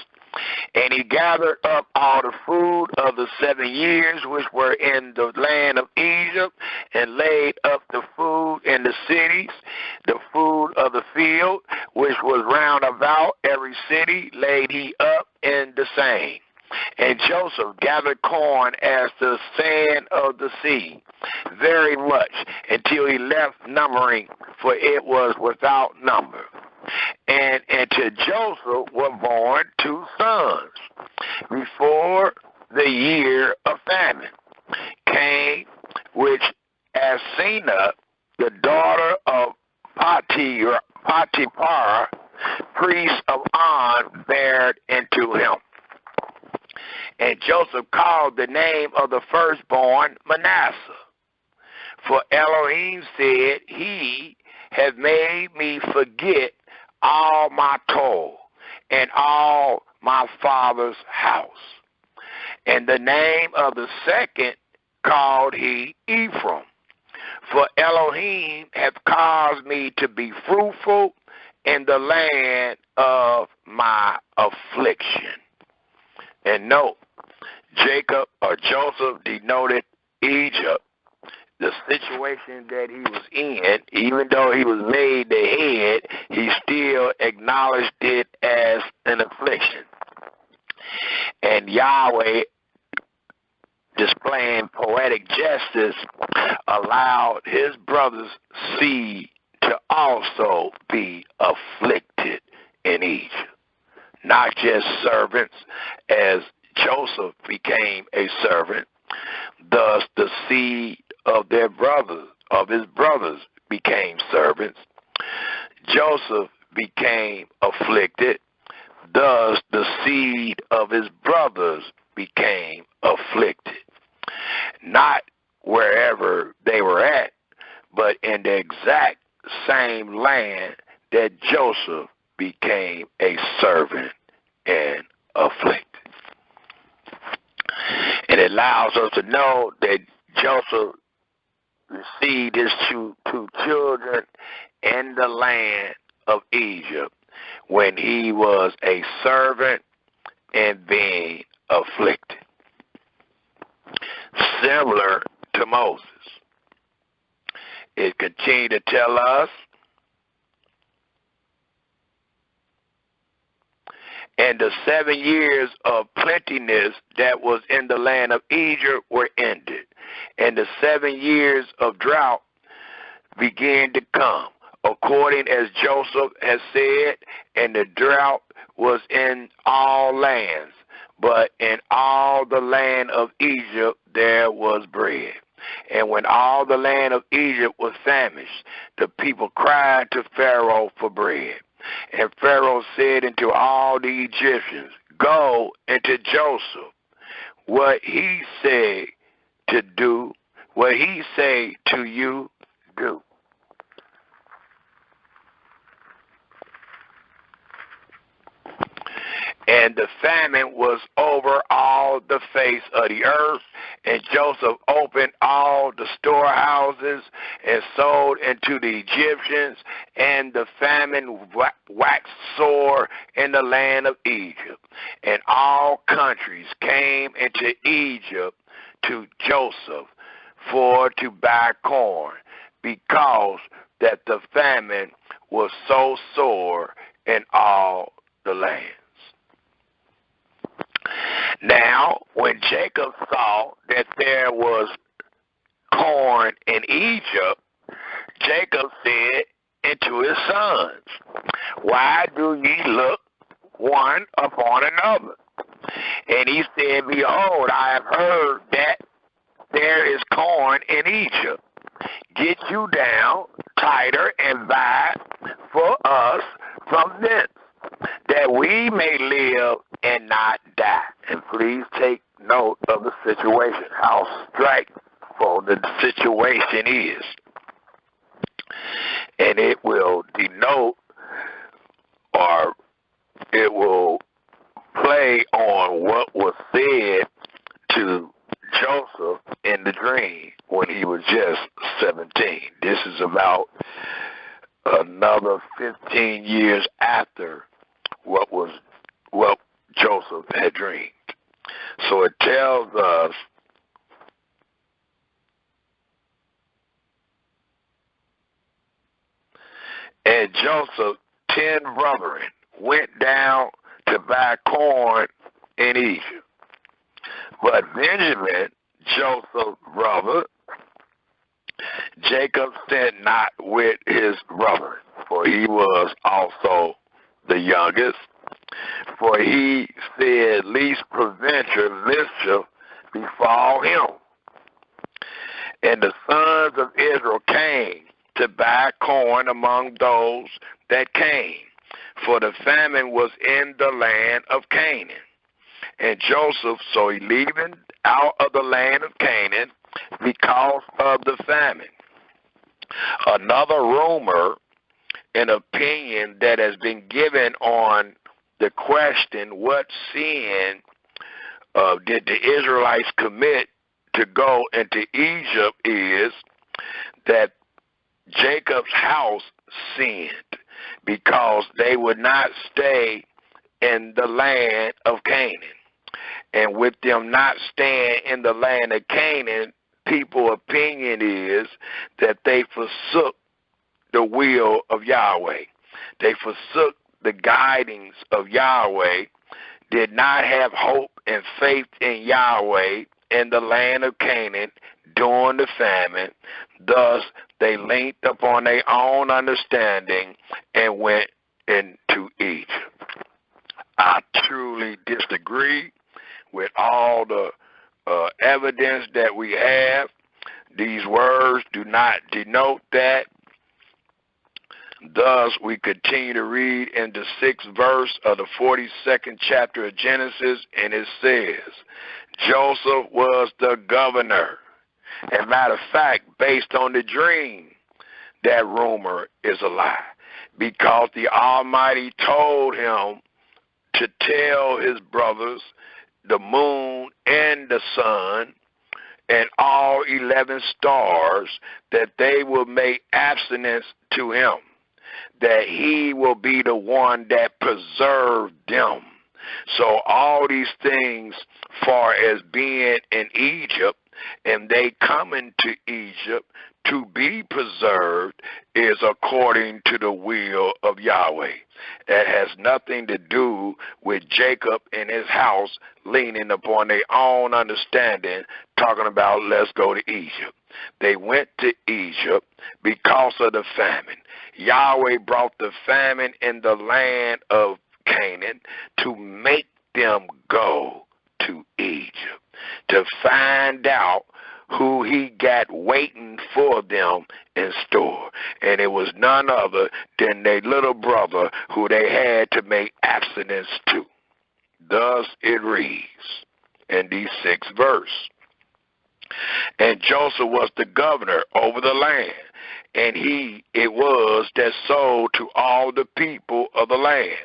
and he gathered up all the food of the 7 years which were in the land of Egypt, and laid up the food in the cities, the food of the field, which was round about every city, laid he up in the same. And Joseph gathered corn as the sand of the sea, very much, until he left numbering, for it was without number. And to Joseph were born 2 sons before the year of famine came, which Asenath, the daughter of Potiphar, priest of On, bared into him. And Joseph called the name of the firstborn Manasseh, for Elohim said, he has made me forget all my toil and all my father's house. And the name of the second called he Ephraim, for Elohim hath caused me to be fruitful in the land of my affliction. And note, Jacob or Joseph denoted Egypt, the situation that he was in. Even though he was made the head, he still acknowledged it as an affliction. And Yahweh, displaying poetic justice, allowed his brother's seed to also be afflicted in Egypt. Not just servants, as Joseph became a servant, thus the seed of their brothers, of his brothers, became servants. Joseph became afflicted, thus the seed of his brothers became afflicted. Not wherever they were at, but in the exact same land that Joseph became a servant and afflicted. And it allows us to know that Joseph received his two children in the land of Egypt when he was a servant and being afflicted. Similar to Moses. It continued to tell us, and the 7 years of plenteousness that was in the land of Egypt were ended, and the 7 years of drought began to come, according as Joseph has said, and the drought was in all lands, but in all the land of Egypt there was bread. And when all the land of Egypt was famished, the people cried to Pharaoh for bread. And Pharaoh said unto all the Egyptians, Go into Joseph, what he say to do, what he say to you, do. And the famine was over all the face of the earth, and Joseph opened all the storehouses and sold into the Egyptians, and the famine waxed sore in the land of Egypt. And all countries came into Egypt to Joseph for to buy corn, because that the famine was so sore in all the land. Now, when Jacob saw that there was corn in Egypt, Jacob said unto his sons, Why do ye look one upon another? And he said, Behold, I have heard that there is corn in Egypt. Get you down tighter and buy for us from thence, that we may live and not die. And please take note of the situation, how stressful the situation is. And it will denote, or it will play on what was said to Joseph in the dream when he was just 17. This is about another 15 years after what Joseph had dreamed. So it tells us and Joseph 10 brethren went down to buy corn in Egypt. But Benjamin, Joseph's brother, Jacob sent not with his brethren, for he was also the youngest. For he said, Least peradventure mischief befall him. And the sons of Israel came to buy corn among those that came, for the famine was in the land of Canaan. And Joseph, so he leaving out of the land of Canaan because of the famine. Another rumor, an opinion that has been given on the question, what sin did the Israelites commit to go into Egypt, is that Jacob's house sinned because they would not stay in the land of Canaan. And with them not staying in the land of Canaan, people's opinion is that they forsook the will of Yahweh. They forsook the guidings of Yahweh, did not have hope and faith in Yahweh in the land of Canaan during the famine. Thus, they leaned upon their own understanding and went into Egypt. I truly disagree with all the evidence that we have. These words do not denote that. Thus, we continue to read in the 6th verse of the 42nd chapter of Genesis, and it says, Joseph was the governor. As a matter of fact, based on the dream, that rumor is a lie, because the Almighty told him to tell his brothers, the moon and the sun, and all 11 stars, that they will make abstinence to him, that he will be the one that preserved them. So all these things, far as being in Egypt, and they coming to Egypt to be preserved, is according to the will of Yahweh. It has nothing to do with Jacob and his house leaning upon their own understanding, talking about let's go to Egypt. They went to Egypt because of the famine. Yahweh brought the famine in the land of Canaan to make them go to Egypt, to find out who he got waiting for them in store. And it was none other than their little brother who they had to make abstinence to. Thus it reads in the 6th verse. And Joseph was the governor over the land, and he it was that sold to all the people of the land.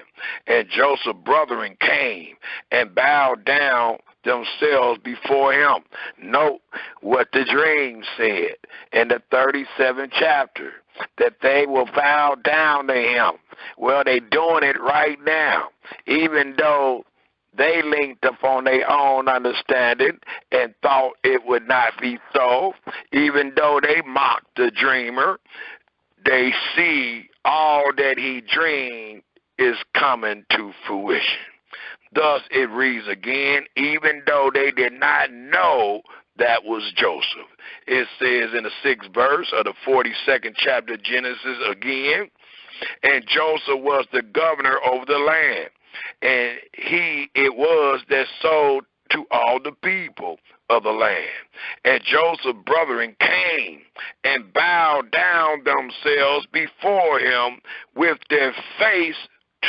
And Joseph's brethren came and bowed down themselves before him. Note what the dream said in the 37th chapter, that they will bow down to him. Well, they doing it right now, even though they linked upon their own understanding and thought it would not be so. Even though they mocked the dreamer, they see all that he dreamed is coming to fruition. Thus it reads again, even though they did not know that was Joseph. It says in the 6th verse of the 42nd chapter of Genesis again, and Joseph was the governor over the land, and he it was that sold to all the people of the land. And Joseph's brethren came and bowed down themselves before him with their face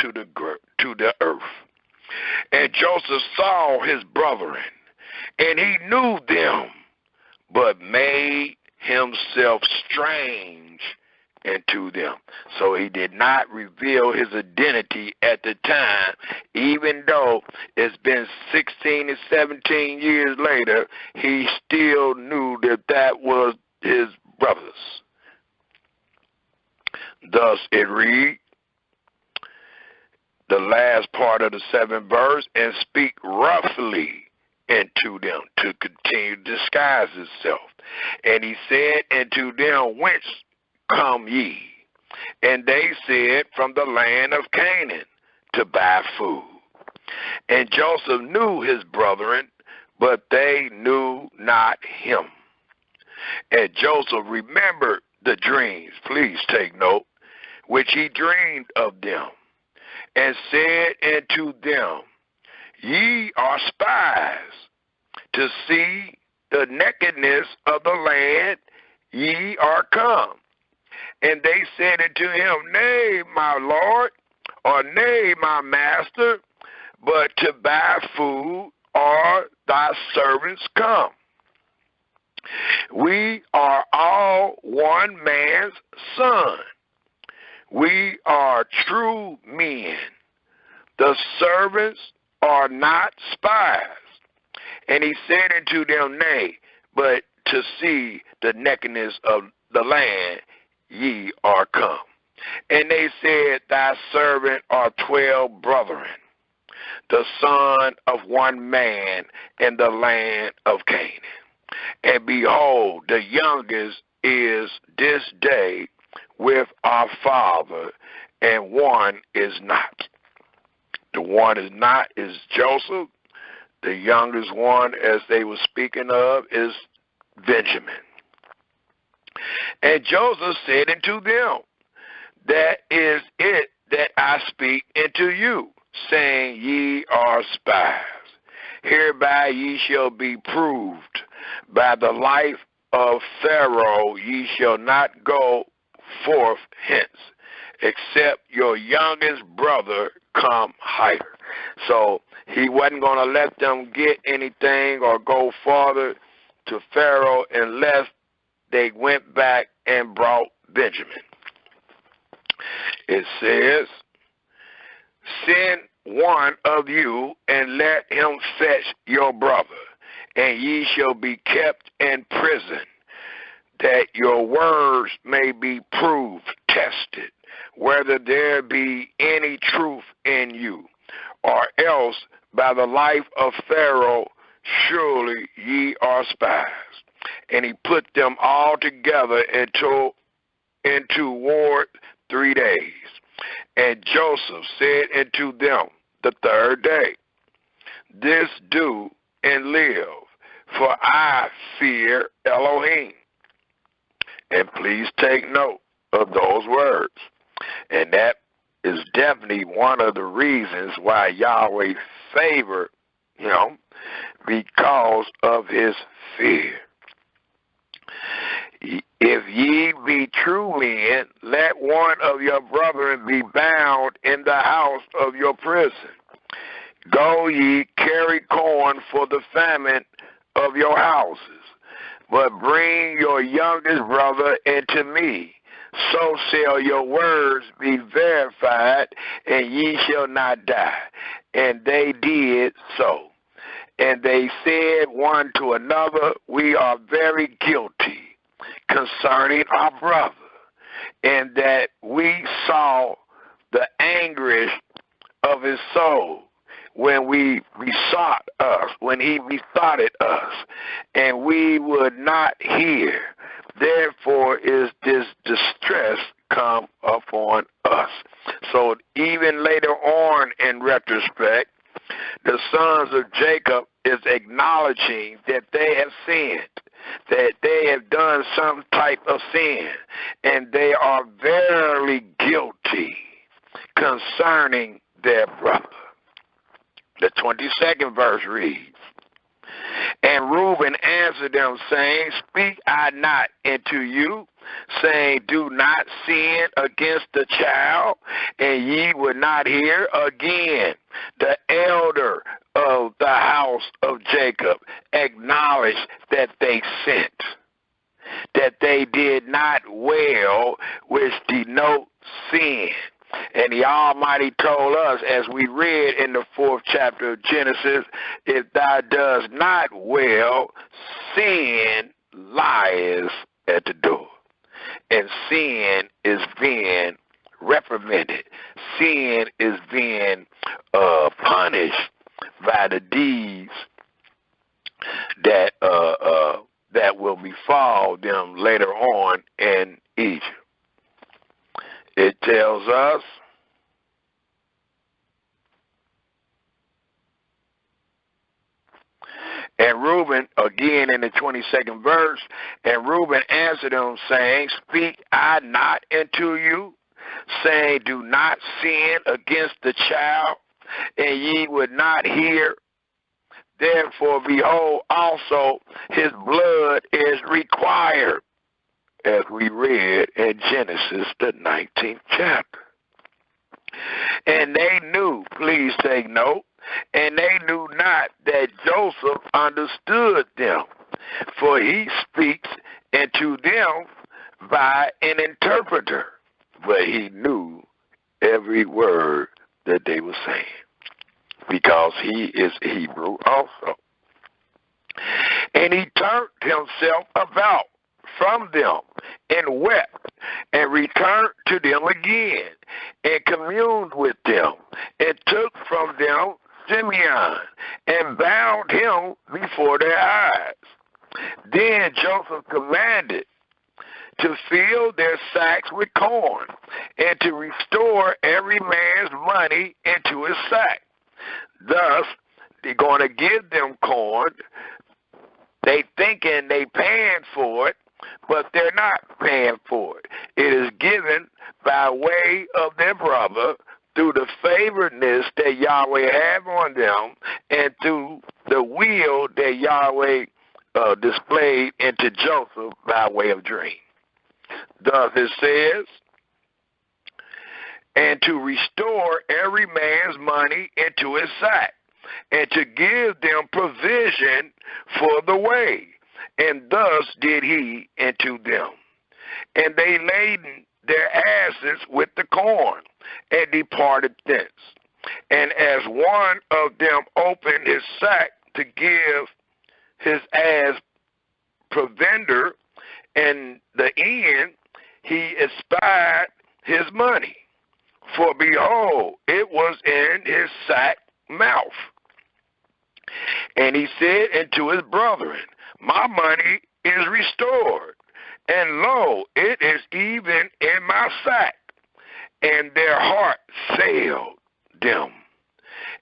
to the earth. And Joseph saw his brethren, and he knew them, but made himself strange unto them. So he did not reveal his identity at the time, even though it's been 16 and 17 years later, he still knew that that was his brothers. Thus it reads, the last part of the 7th verse, and speak roughly into them to continue to disguise himself. And he said unto them, whence come ye? And they said, from the land of Canaan, to buy food. And Joseph knew his brethren, but they knew not him. And Joseph remembered the dreams, please take note, which he dreamed of them, and said unto them, ye are spies, to see the nakedness of the land ye are come. And they said unto him, nay, my lord, or nay, my master, but to buy food are thy servants come. We are all one man's son. We are true men. The servants are not spies. And he said unto them, nay, but to see the nakedness of the land ye are come. And they said, thy servant are 12 brethren, the son of one man in the land of Canaan. And behold, the youngest is this day with our father, and one is not. The one is not is Joseph. The youngest one, as they were speaking of, is Benjamin. And Joseph said unto them, that is it that I speak unto you, saying, ye are spies. Hereby ye shall be proved. By the life of Pharaoh ye shall not go forth hence, except your youngest brother come hither. So he wasn't going to let them get anything or go farther to Pharaoh unless they went back and brought Benjamin. It says, send one of you and let him fetch your brother, and ye shall be kept in prison, that your words may be proved, tested, whether there be any truth in you, or else by the life of Pharaoh surely ye are spies. And he put them all together into ward 3 days. And Joseph said unto them the 3rd day, this do and live, for I fear Elohim. And please take note of those words. And that is definitely one of the reasons why Yahweh favored him, because of his fear. If ye be true men, let one of your brethren be bound in the house of your prison. Go ye, carry corn for the famine of your houses, but bring your youngest brother into me. So shall your words be verified, and ye shall not die. And they did so. And they said one to another, we are very guilty concerning our brother, and that we saw the anguish of his soul when he besotted us, and we would not hear. Therefore is this distress come upon us. So even later on in retrospect, the sons of Jacob is acknowledging that they have sinned, that they have done some type of sin, and they are verily guilty concerning their brother. The 22nd verse reads, and Reuben answered them, saying, speak I not unto you, saying, do not sin against the child, and ye would not hear. Again, the elder of the house of Jacob acknowledged that they sinned, that they did not well, which denote sin. And the Almighty told us, as we read in the 4th chapter of Genesis, if thou does not well, sin lies at the door. And sin is being reprimanded. Sin is being punished by the deeds that will befall them later on in Egypt. It tells us and Reuben, again in the 22nd verse, and Reuben answered him, saying, speak I not unto you, saying, do not sin against the child, and ye would not hear. Therefore, behold, also his blood is required, as we read in Genesis, the 19th chapter. And they knew, please take note, and they knew not that Joseph understood them, for he speaks unto them by an interpreter, but he knew every word that they were saying, because he is Hebrew also. And he turned himself about from them and wept, and returned to them again, and communed with them, and took from them Simeon, and bound him before their eyes. Then Joseph commanded to fill their sacks with corn, and to restore every man's money into his sack. Thus, they're going to give them corn. They thinking they paying for it, but they're not paying for it. It is given by way of their brother through the favoredness that Yahweh have on them, and through the will that Yahweh displayed into Joseph by way of dream. Thus it says, and to restore every man's money into his sack, and to give them provision for the way. And thus did he unto them. And they laden their asses with the corn, and departed thence. And as one of them opened his sack to give his ass provender, and the end he espied his money. For behold, it was in his sack mouth. And he said unto his brethren, my money is restored, and lo, it is even in my sack. And their heart failed them,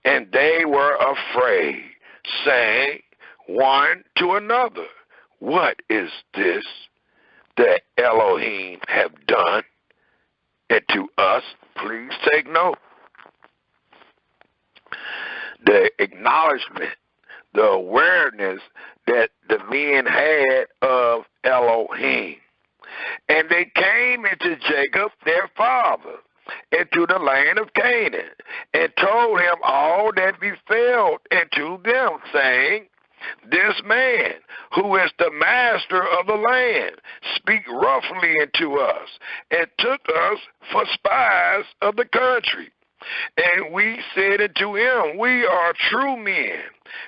and they were afraid, saying one to another, what is this that Elohim have done unto us? Please take note. The acknowledgement, the awareness that the men had of Elohim. And they came into Jacob their father, into the land of Canaan, and told him all that befell unto them, saying, This man, who is the master of the land, speak roughly unto us, and took us for spies of the country. And we said unto him, We are true men,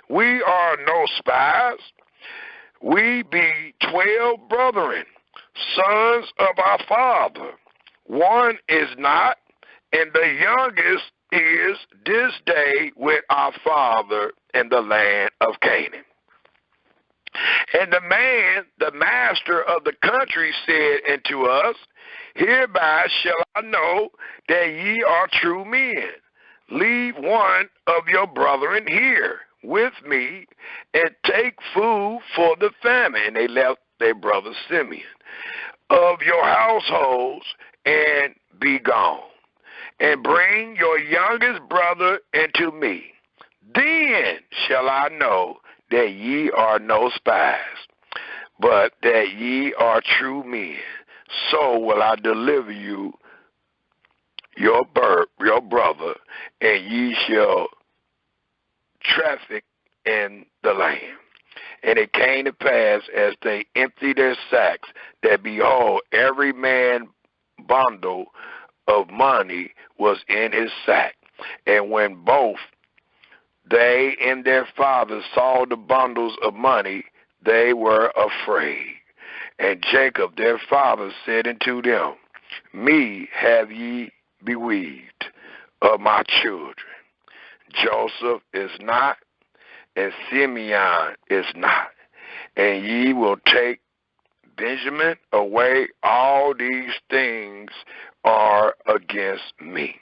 we are no spies. We be 12 brethren, sons of our father. One is not, and the youngest is this day with our father in the land of Canaan. And the man, the master of the country, said unto us, Hereby shall I know that ye are true men. Leave one of your brethren here with me, and take food for the famine. And they left their brother Simeon of your households, and be gone. And bring your youngest brother unto me. Then shall I know that ye are no spies, but that ye are true men. So will I deliver you your brother, and ye shall traffic in the land. And it came to pass, as they emptied their sacks, that behold, every man bundle of money was in his sack. And when both they and their father saw the bundles of money, they were afraid. And Jacob their father said unto them, Me have ye bereaved of my children. Joseph is not, and Simeon is not. And ye will take Benjamin away. All these things are against me.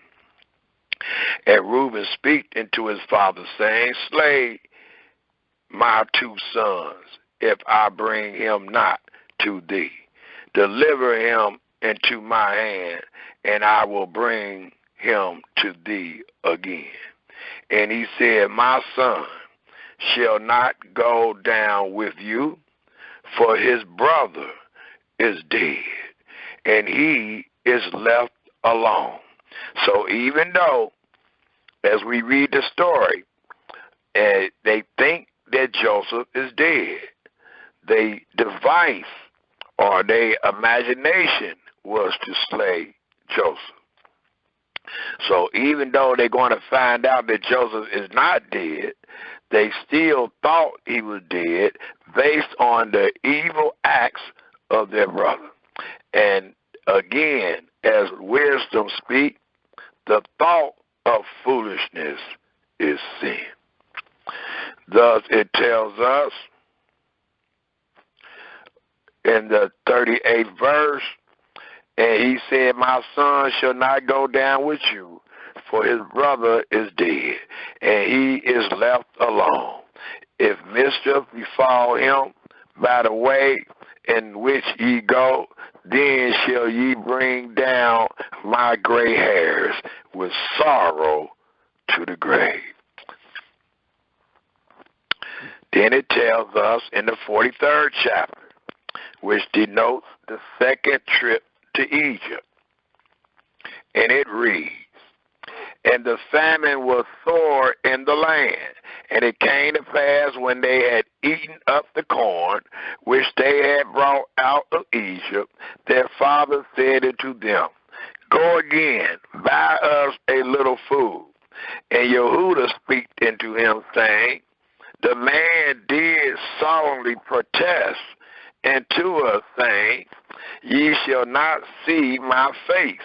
And Reuben spake unto his father, saying, Slay my 2 sons, if I bring him not to thee. Deliver him into my hand, and I will bring him to thee again. And he said, My son shall not go down with you, for his brother is dead, and he is left alone. So even though, as we read the story, they think that Joseph is dead, they device or their imagination was to slay Joseph. So even though they're going to find out that Joseph is not dead, they still thought he was dead based on the evil acts of their brother. And again, as wisdom speaks, the thought of foolishness is sin. Thus it tells us in the 38th verse, and he said, My son shall not go down with you, for his brother is dead, and he is left alone. If mischief befall him by the way in which ye go, then shall ye bring down my gray hairs with sorrow to the grave. Then it tells us in the 43rd chapter, which denotes the second trip to Egypt. And it reads, And the famine was sore in the land, and it came to pass when they had eaten up the corn which they had brought out of Egypt, their father said unto them, Go again, buy us a little food. And Yehudah spake unto him, saying, The man did solemnly protest unto us, saying, Ye shall not see my face,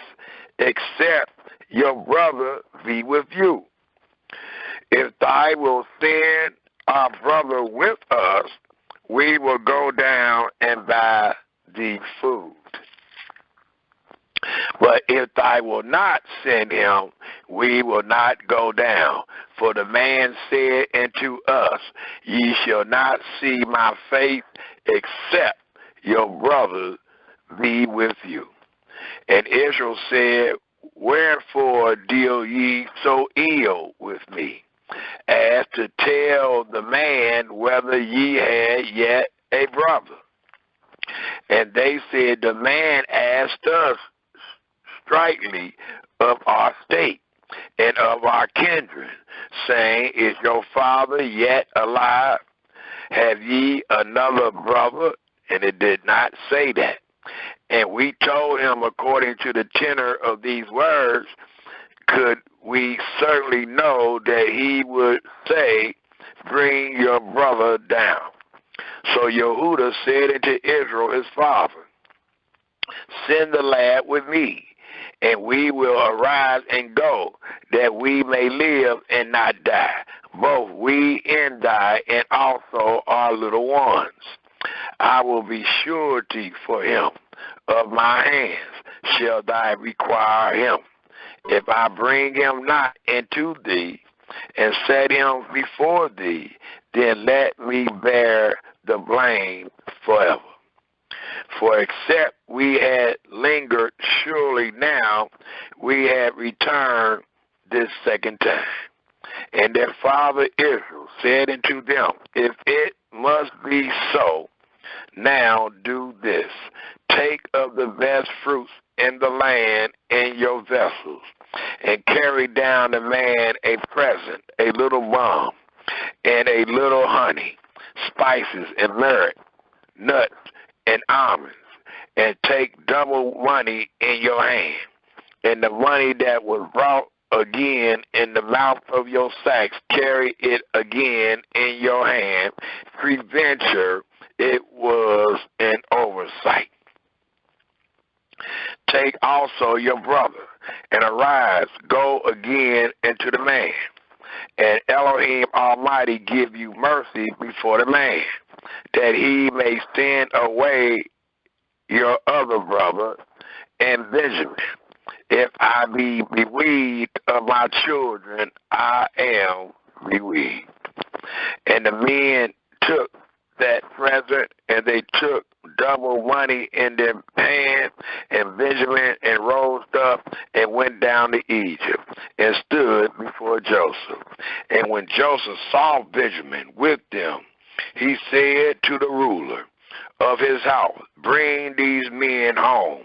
except your brother be with you. If thou wilt send our brother with us, we will go down and buy thee food. But if thou wilt not send him, we will not go down. For the man said unto us, Ye shall not see my face, except your brother be with you. And Israel said, Wherefore deal ye so ill with me, as to tell the man whether ye had yet a brother? And they said, the man asked us straightly of our state and of our kindred, saying, is your father yet alive? Have ye another brother? And it did not say that. And we told him, according to the tenor of these words, could we certainly know that he would say, bring your brother down. So Yehuda said unto Israel his father, send the lad with me, and we will arise and go, that we may live and not die, both we and thy, and also our little ones. I will be surety for him. Of my hands shall thy require him. If I bring him not into thee, and set him before thee, then let me bear the blame forever. For except we had lingered, surely now we had returned this second time. And their father Israel said unto them, if it must be so, now do this. Take of the best fruits in the land in your vessels, and carry down the man a present, a little balm, and a little honey, spices and myrrh, nuts and almonds, and take double money in your hand, and the money that was brought again in the mouth of your sacks, carry it again in your hand. Preventure, it was an oversight. Take also your brother, and arise, go again into the man, and Elohim Almighty give you mercy before the man, that he may send away your other brother and Benjamin. If I be bereaved of my children, I am bereaved. And the men took that present, and they took double money in their hand, and Benjamin and rose up and went down to Egypt and stood before Joseph. And when Joseph saw Benjamin with them, he said to the ruler of his house, bring these men home,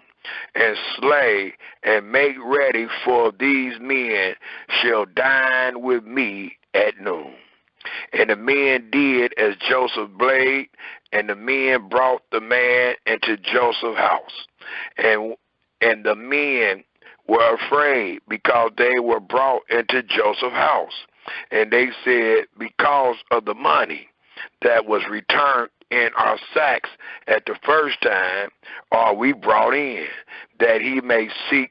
and slay and make ready, for these men shall dine with me at noon. And the men did as Joseph bade, and the men brought the man into Joseph's house. And the men were afraid, because they were brought into Joseph's house. And they said, because of the money that was returned in our sacks at the first time, are we brought in, that he may seek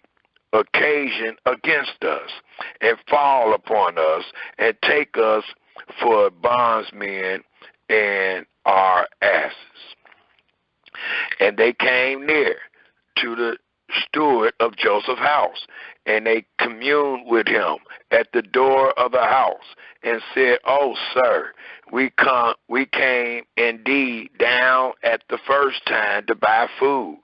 occasion against us, and fall upon us, and take us for bondsmen and our asses. And they came near to the steward of Joseph's house, and they communed with him at the door of the house, and said, oh, sir, we came indeed down at the first time to buy food.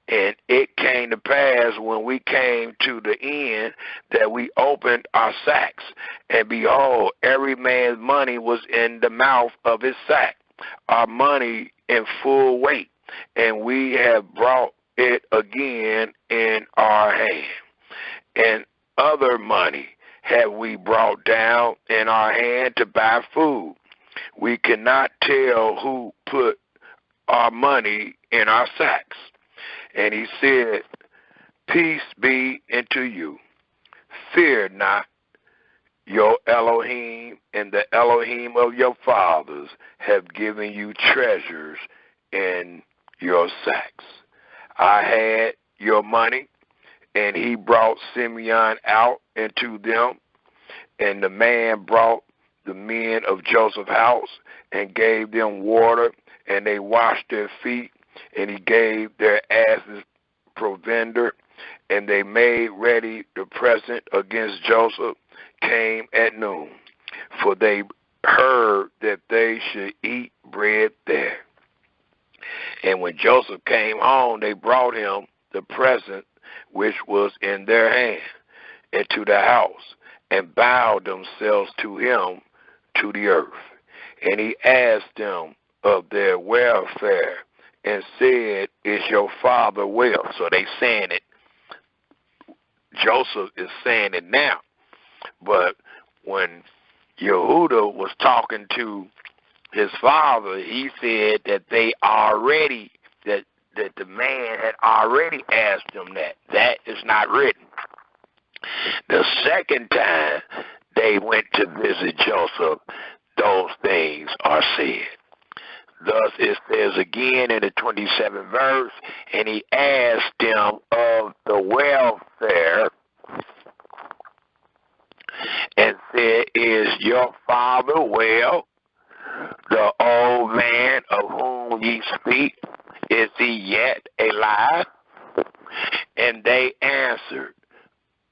And it came to pass, when we came to the end, that we opened our sacks, and behold, every man's money was in the mouth of his sack, our money in full weight, and we have brought it again in our hand. And other money have we brought down in our hand to buy food. We cannot tell who put our money in our sacks. And he said, peace be unto you. Fear not. Your Elohim and the Elohim of your fathers have given you treasures in your sacks. I had your money, and he brought Simeon out into them, and the man brought the men of Joseph's house and gave them water, and they washed their feet, and he gave their asses provender, and they made ready the present against Joseph, came at noon, for they heard that they should eat bread there. And when Joseph came home, they brought him the present which was in their hand into the house, and bowed themselves to him to the earth. And he asked them of their welfare, and said, is your father well? So they saying it. Joseph is saying it now. But when Yehuda was talking to his father, he said that they already, that the man had already asked him that. That is not written. The second time they went to visit Joseph, those things are said. Thus it says again in the 27th verse, and he asked them of the welfare and said, is your father well? The old man of whom ye speak, is he yet alive? And they answered,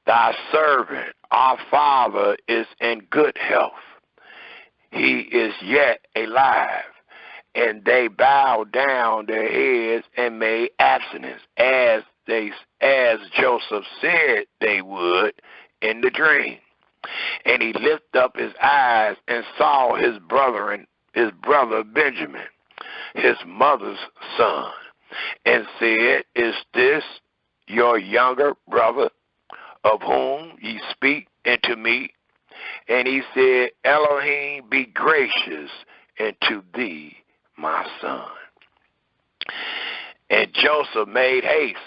thy servant, our father, is in good health. He is yet alive. And they bowed down their heads and made abstinence, as Joseph said they would in the dream. And he lifted up his eyes and saw his brother Benjamin, his mother's son, and said, is this your younger brother, of whom ye speak unto me? And he said, Elohim be gracious unto thee, my son. And Joseph made haste,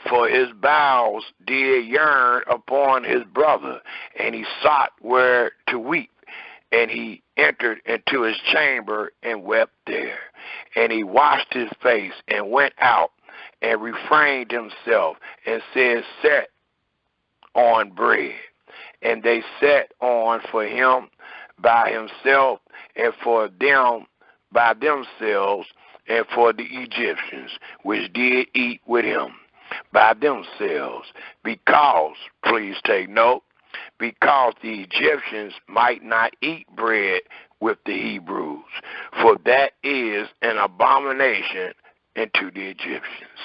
for his bowels did yearn upon his brother, and he sought where to weep. And he entered into his chamber and wept there. And he washed his face and went out and refrained himself and said, set on bread. And they set on for him by himself, and for them by themselves, and for the Egyptians which did eat with him by themselves, because, please take note, because the Egyptians might not eat bread with the Hebrews, for that is an abomination unto the Egyptians.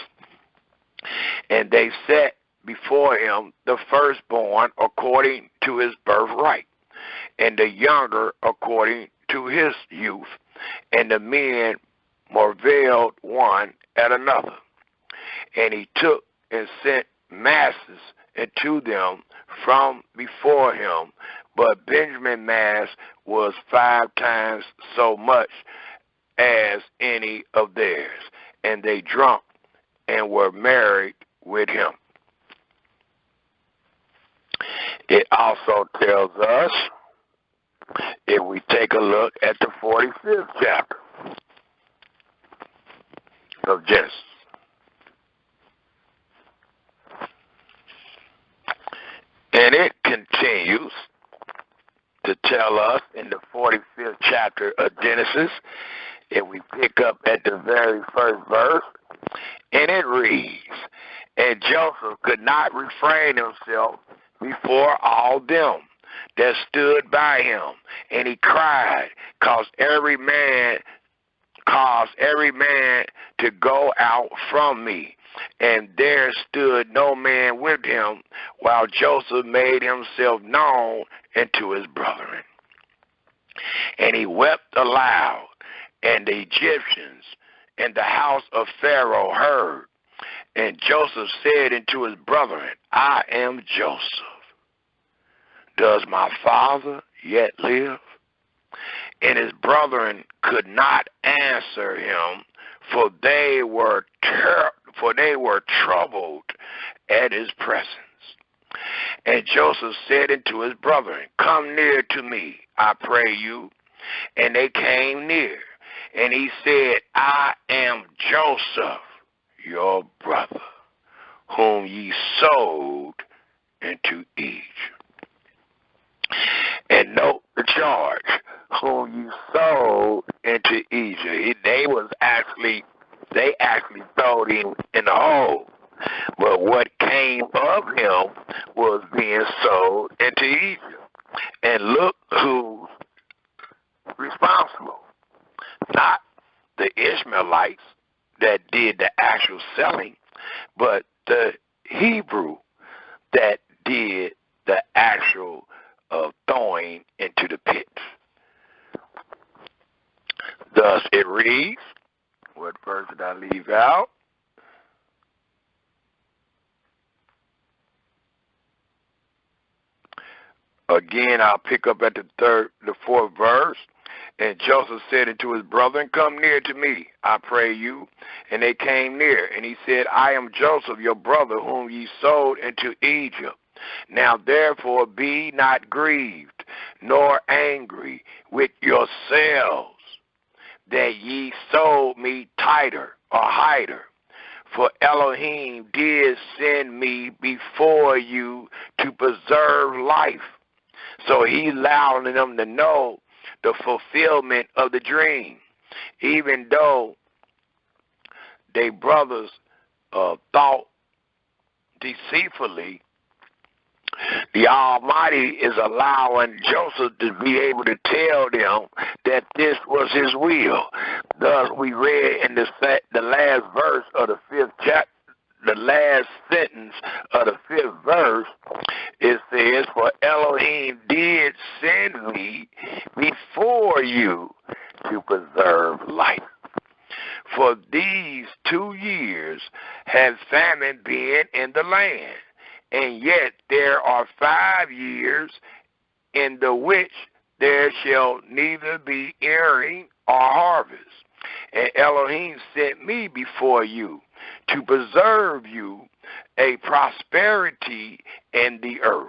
And they set before him the firstborn according to his birthright, and the younger according to his youth, and the men marveled one at another. And he took and sent masses unto them from before him, but Benjamin's mass was 5 times so much as any of theirs, and they drunk and were married with him. It also tells us, if we take a look at the 45th chapter of Genesis, and it continues to tell us in the 45th chapter of Genesis, and we pick up at the very first verse, and it reads, and Joseph could not refrain himself before all them that stood by him, and he cried, caused every man to go out from me. And there stood no man with him, while Joseph made himself known unto his brethren. And he wept aloud, and the Egyptians and the house of Pharaoh heard. And Joseph said unto his brethren, I am Joseph. Does my father yet live? And his brethren could not answer him, for they were troubled at his presence. And Joseph said unto his brethren, come near to me, I pray you. And they came near. And he said, I am Joseph, your brother, whom ye sold into Egypt. And note the charge, whom you sold into Egypt. They actually thrown him in the hole. But what came of him was being sold into Egypt. And look who's responsible. Not the Ishmaelites that did the actual selling, but the Hebrew that did the actual throwing into the pit. Thus it reads, What verse did I leave out? Again, I'll pick up at the fourth verse. And Joseph said unto his brethren, come near to me, I pray you. And they came near. And he said, I am Joseph, your brother, whom ye sold into Egypt. Now therefore be not grieved, nor angry with yourselves, that ye sold me tighter or hider. For Elohim did send me before you to preserve life. So he's allowing them to know the fulfillment of the dream. Even though they brothers thought deceitfully, the Almighty is allowing Joseph to be able to tell them that this was his will. Thus, we read in the last verse of the fifth chapter, the last sentence of the fifth verse, it says, for Elohim did send me before you to preserve life. For these 2 years have famine been in the land, and yet there are 5 years in the which there shall neither be earing or harvest. And Elohim sent me before you to preserve you a prosperity in the earth,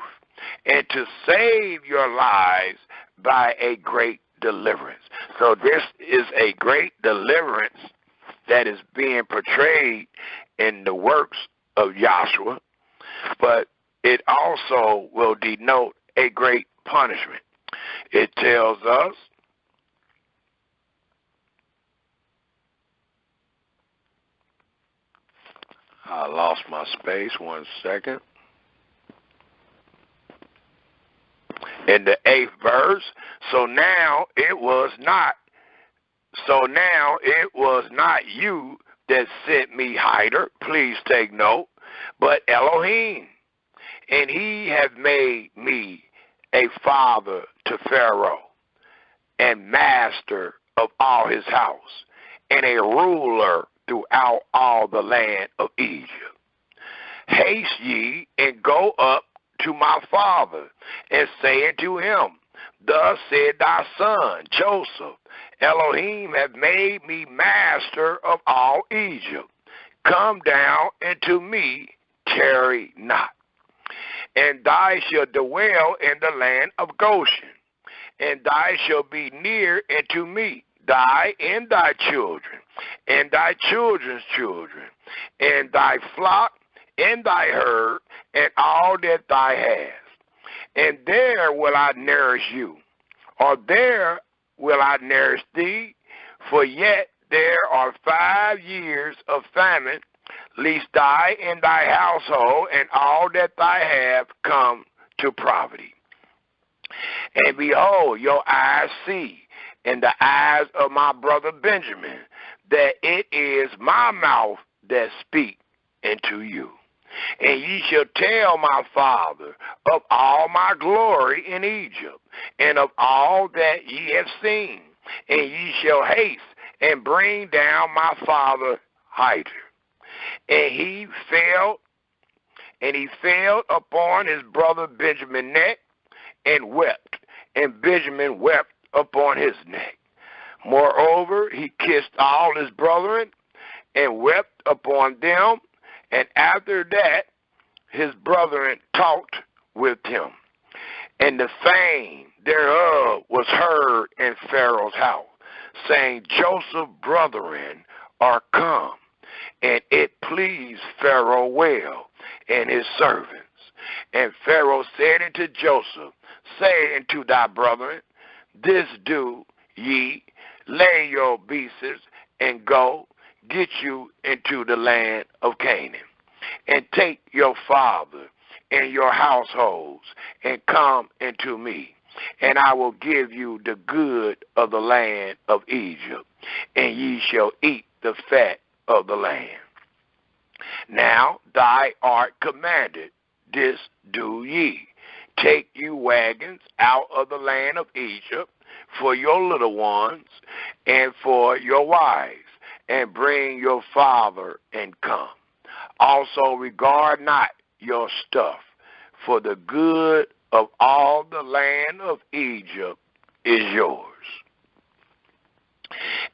and to save your lives by a great deliverance. So this is a great deliverance that is being portrayed in the works of Joshua, but it also will denote a great punishment. It tells us I lost my space, 1 second. In the 8th verse, so now it was not you that sent me hider, please take note, but Elohim. And he hath made me a father to Pharaoh, and master of all his house, and a ruler throughout all the land of Egypt. Haste ye, and go up to my father, and say unto him, thus said thy son Joseph, Elohim hath made me master of all Egypt. Come down unto me, tarry not. And thou shalt dwell in the land of Goshen, and thou shalt be near unto me, thy and thy children, and thy children's children, and thy flock, and thy herd, and all that thou hast. And there will I nourish you, or there will I nourish thee, for yet there are 5 years of famine, lest thou and thy household and all that thou have come to poverty. And behold, your eyes see, and the eyes of my brother Benjamin, that it is my mouth that speak unto you. And ye shall tell my father of all my glory in Egypt, and of all that ye have seen. And ye shall haste and bring down my father hider. And he fell upon his brother Benjamin's neck, and wept, and Benjamin wept upon his neck. Moreover, he kissed all his brethren, and wept upon them, and after that his brethren talked with him. And the fame thereof was heard in Pharaoh's house, saying, Joseph's brethren are come. And it pleased Pharaoh well, and his servants. And Pharaoh said unto Joseph, say unto thy brethren, this do ye, lay your beasts, and go, get you into the land of Canaan, and take your father and your households, and come into me, and I will give you the good of the land of Egypt, and ye shall eat the fat of the land. Now thou art commanded, this do ye. Take you wagons out of the land of Egypt for your little ones and for your wives, and bring your father and come. Also regard not your stuff, for the good of all the land of Egypt is yours.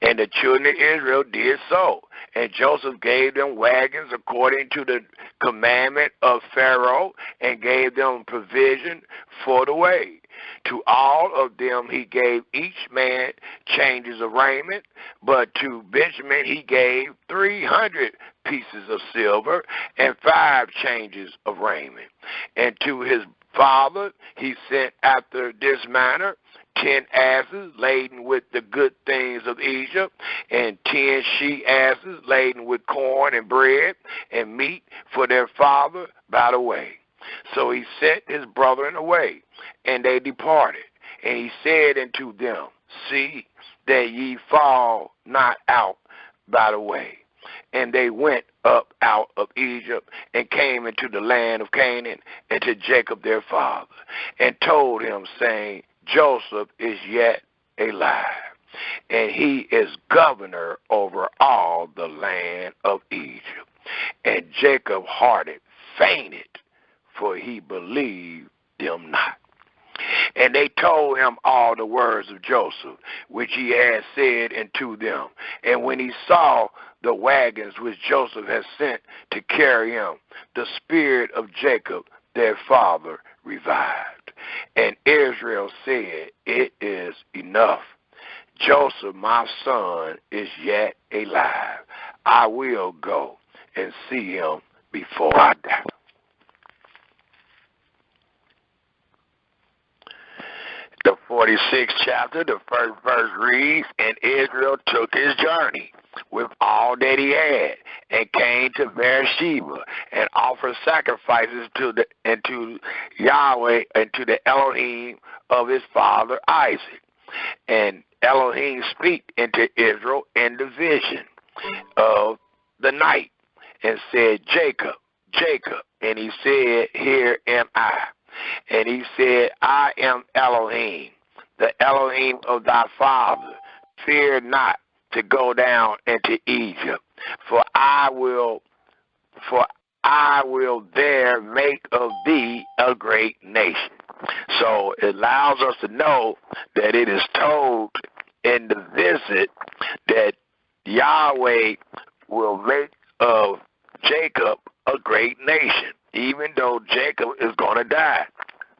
And the children of Israel did so. And Joseph gave them wagons according to the commandment of Pharaoh, and gave them provision for the way. To all of them he gave each man changes of raiment, but to Benjamin he gave 300 pieces of silver and 5 changes of raiment. And to his father he sent after this manner 10 asses laden with the good things of Egypt, and 10 she-asses laden with corn and bread and meat for their father by the way. So he sent his brethren away, and they departed. And he said unto them, see that ye fall not out by the way. And they went up out of Egypt and came into the land of Canaan, and to Jacob their father, and told him, saying, Joseph is yet alive, and he is governor over all the land of Egypt. And Jacob hearted fainted, for he believed them not. And they told him all the words of Joseph, which he had said unto them. And when he saw the wagons which Joseph had sent to carry him, the spirit of Jacob their father revived. And Israel said, it is enough. Joseph, my son, is yet alive. I will go and see him before I die. The 46th chapter, the first verse reads, and Israel took his journey with all that he had, and came to Beersheba, and offered sacrifices to Yahweh and to the Elohim of his father Isaac. And Elohim spake into Israel in the vision of the night, and said, Jacob, Jacob. And he said, here am I. And he said, I am Elohim, the Elohim of thy father. Fear not to go down into Egypt, for I will there make of thee a great nation. So it allows us to know that it is told in the visit that Yahweh will make of Jacob a great nation, even though Jacob is going to die.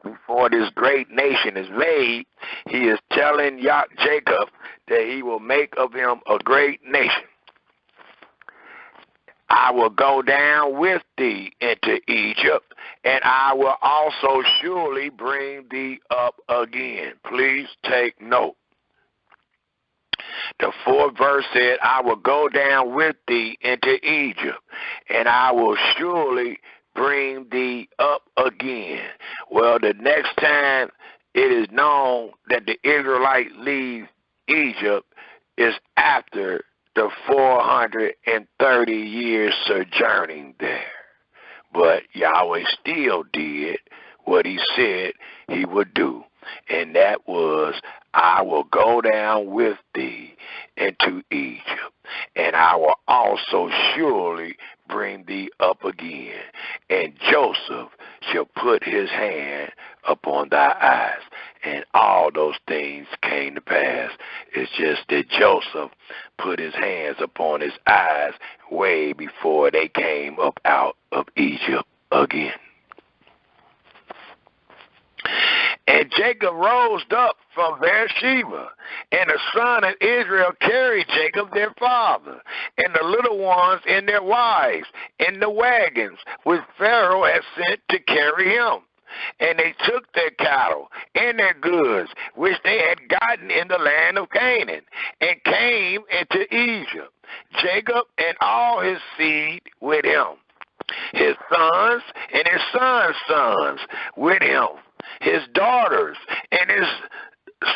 Before this great nation is made, he is telling Jacob that he will make of him a great nation. I will go down with thee into Egypt, and I will also surely bring thee up again. Please take note. The 4th verse said, I will go down with thee into Egypt, and I will surely bring thee up again. Well, the next time it is known that the Israelites leave Egypt is after the 430 years sojourning there. But Yahweh still did what he said he would do, and that was, I will go down with thee into Egypt, and I will also surely bring thee up again, and Joseph shall put his hand upon thy eyes. And all those things came to pass. It's just that Joseph put his hands upon his eyes way before they came up out of Egypt again. And Jacob rose up from Beersheba, and the son of Israel carried Jacob their father, and the little ones and their wives, in the wagons which Pharaoh had sent to carry him. And they took their cattle and their goods, which they had gotten in the land of Canaan, and came into Egypt, Jacob and all his seed with him, his sons and his sons' sons with him, his daughters and his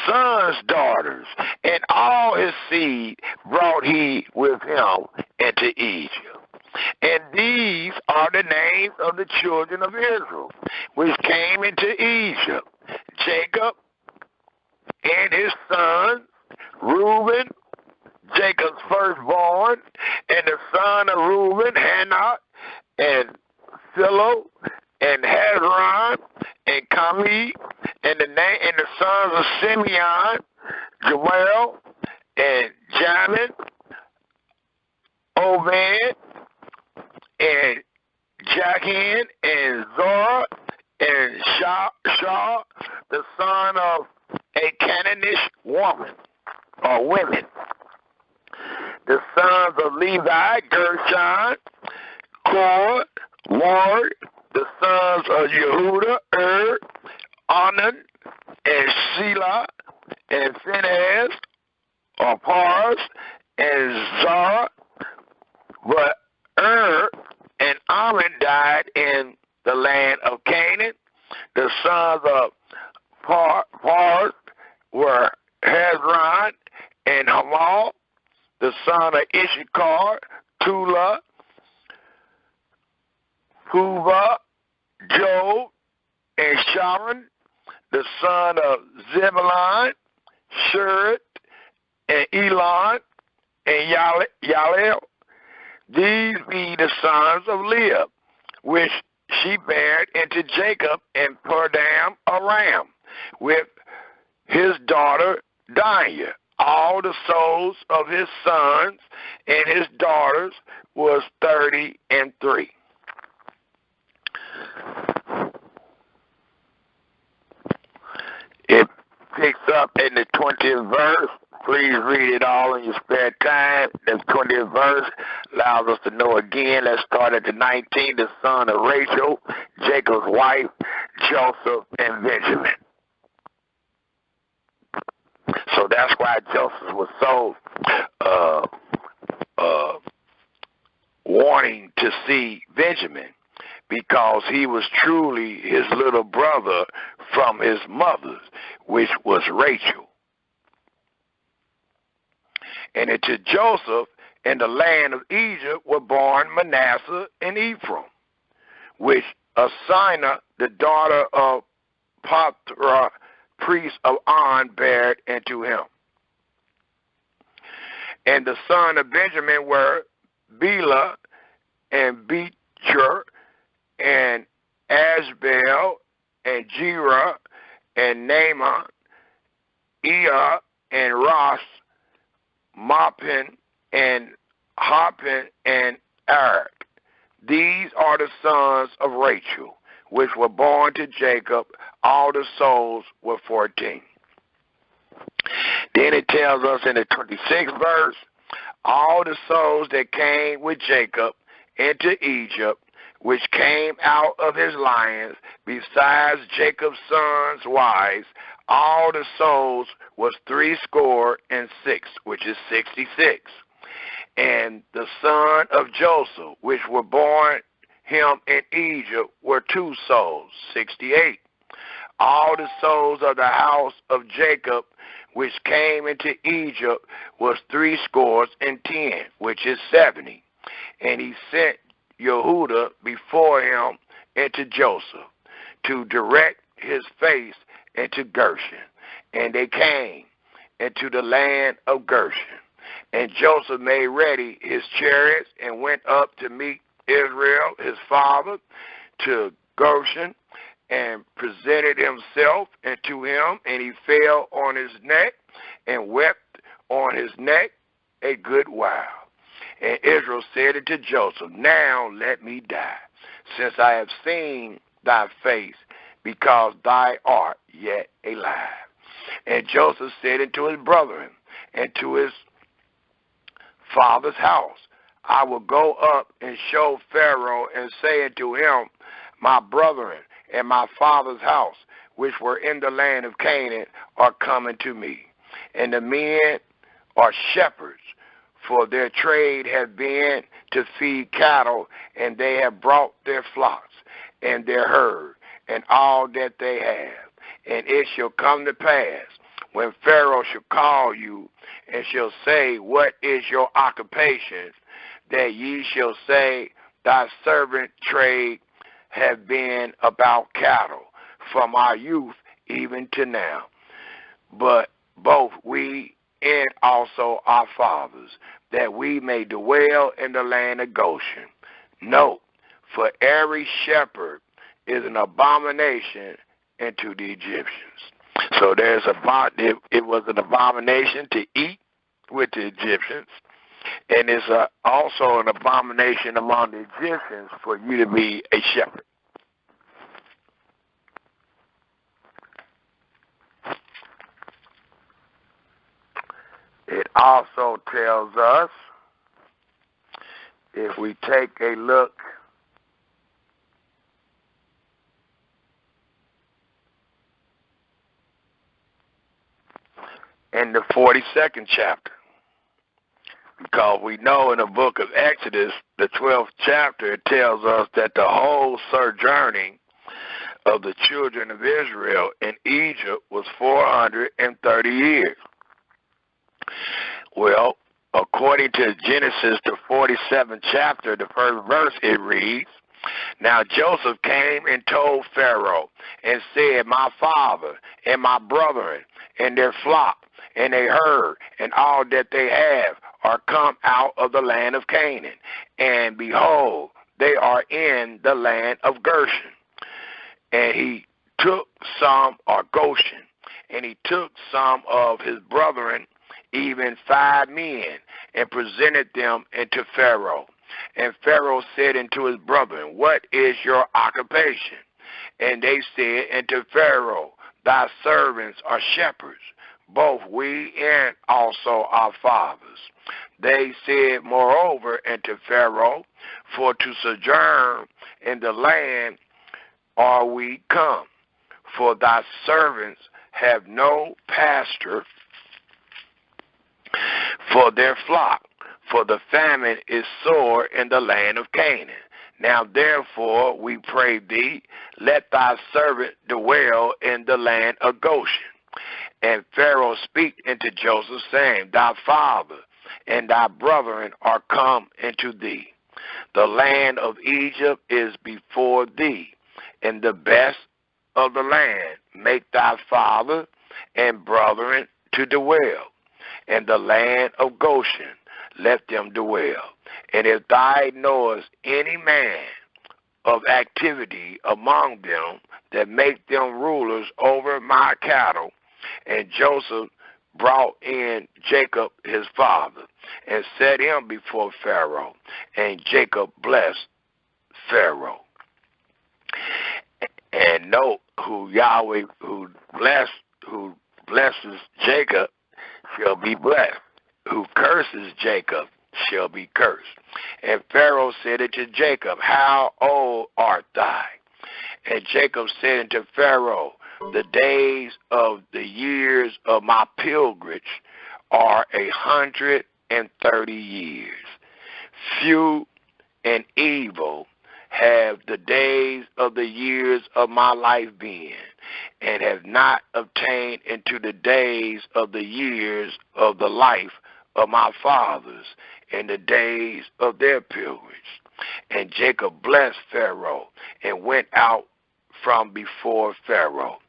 sons' daughters, and all his seed brought he with him into Egypt. And these are the names of the children of Israel, which came into Egypt: Jacob and his sons, Reuben, Jacob's firstborn, and the son of Reuben, Hanok, and Philo, and Hezron, and Kami, and the sons of Simeon, Joel, and Jamin, Obed, and Jachin, and Zorah, and Shaw, the son of a Canaanite woman, or women. The sons of Levi, Gershon, Korah, Ward, the sons of Yehuda, Onan, and Shelah, and Phinehas, or Pars, and Zara. But and Ammon died in the land of Canaan. The sons of Pars were Hezron and Hamal. The son of Issachar, Tula, Puvah, Job, and Sharon. The son of Zebulun, Shurit, and Elon, and Yalel. These be the sons of Leah, which she bare unto Jacob in Paddan Aram, with his daughter Dinah. All the souls of his sons and his daughters was 33. It picks up in the 20th verse. Please read it all in your spare time. The 20th verse allows us to know again. Let's start at the 19th, the son of Rachel, Jacob's wife, Joseph, and Benjamin. So that's why Joseph was so wanting to see Benjamin, because he was truly his little brother from his mother's, which was Rachel. And into Joseph in the land of Egypt were born Manasseh and Ephraim, which Asinah, the daughter of Potiphar, priest of On, bare unto him. And the son of Benjamin were Bela, and Becher, and Ashbel, and Jerah, and Naaman, Ea, and Ross, Mappin, and Hoppin, and Eric. These are the sons of Rachel, which were born to Jacob. All the souls were 14. Then it tells us in the 26th verse, all the souls that came with Jacob into Egypt, which came out of his lions, besides Jacob's sons' wives, all the souls was 66, which is 66. And the son of Joseph, which were born him in Egypt, were 2 souls, 68. All the souls of the house of Jacob, which came into Egypt, was 70, which is 70. And he sent Yehuda before him into Joseph, to direct his face into Goshen. And they came into the land of Goshen. And Joseph made ready his chariots and went up to meet Israel, his father, to Goshen, and presented himself unto him, and he fell on his neck and wept on his neck a good while. And Israel said unto Joseph, now let me die, since I have seen thy face, because thou art yet alive. And Joseph said unto his brethren and to his father's house, I will go up and show Pharaoh, and say unto him, my brethren and my father's house, which were in the land of Canaan, are coming to me. And the men are shepherds, for their trade had been to feed cattle, and they have brought their flocks and their herd, and all that they have. And it shall come to pass, when Pharaoh shall call you, and shall say, what is your occupation, that ye shall say, thy servant trade have been about cattle, from our youth even to now. But both we and also our fathers, that we may dwell in the land of Goshen. Note, for every shepherd is an abomination unto the Egyptians. So it was an abomination to eat with the Egyptians, and it's also an abomination among the Egyptians for you to be a shepherd. It also tells us, if we take a look in the 42nd chapter, because we know in the book of Exodus, the 12th chapter, it tells us that the whole sojourning of the children of Israel in Egypt was 430 years. Well, according to Genesis, the 47th chapter, the first verse, it reads, Now Joseph came and told Pharaoh and said, My father and my brethren and their flock and their herd and all that they have are come out of the land of Canaan. And behold, they are in the land of Goshen. And he took some, or Goshen, and he took some of his brethren, even 5 men, and presented them unto Pharaoh. And Pharaoh said unto his brethren, What is your occupation? And they said unto Pharaoh, Thy servants are shepherds, both we and also our fathers. They said moreover unto Pharaoh, For to sojourn in the land are we come, for thy servants have no pasture for their flock, for the famine is sore in the land of Canaan. Now therefore we pray thee, let thy servant dwell in the land of Goshen. And Pharaoh spake unto Joseph, saying, Thy father and thy brethren are come into thee. The land of Egypt is before thee, and the best of the land make thy father and brethren to dwell. And the land of Goshen, let them dwell. And if thou knowest any man of activity among them, that make them rulers over my cattle. And Joseph brought in Jacob his father, and set him before Pharaoh, and Jacob blessed Pharaoh. And note, who Yahweh, who blesses Jacob shall be blessed. Who curses Jacob shall be cursed. And Pharaoh said unto Jacob, How old art thou? And Jacob said unto Pharaoh, The days of the years of my pilgrimage are 130 years. Few and evil have the days of the years of my life been, and have not obtained into the days of the years of the life of my fathers, in the days of their pilgrimage. And Jacob blessed Pharaoh, and went out from before Pharaoh.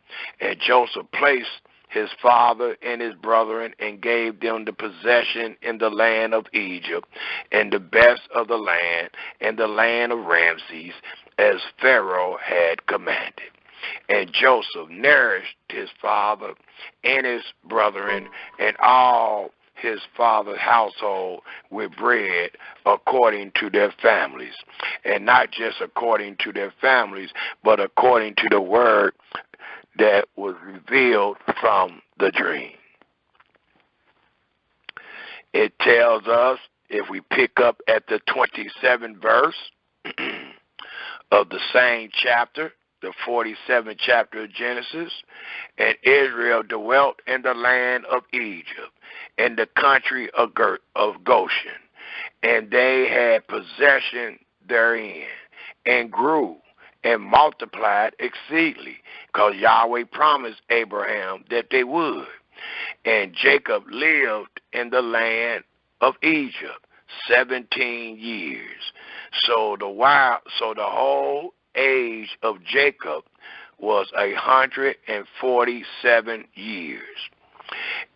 And Joseph placed his father and his brethren, and gave them the possession in the land of Egypt, and the best of the land, and the land of Ramses, as Pharaoh had commanded. And Joseph nourished his father and his brethren, and all his father's household with bread according to their families, and not just according to their families, but according to the word that was revealed from the dream. It tells us, if we pick up at the 27th verse of the same chapter, the 47th chapter of Genesis, and Israel dwelt in the land of Egypt, in the country of Goshen, and they had possession therein, and grew and multiplied exceedingly, because Yahweh promised Abraham that they would. And Jacob lived in the land of Egypt 17 years. So the whole age of Jacob was 147 years.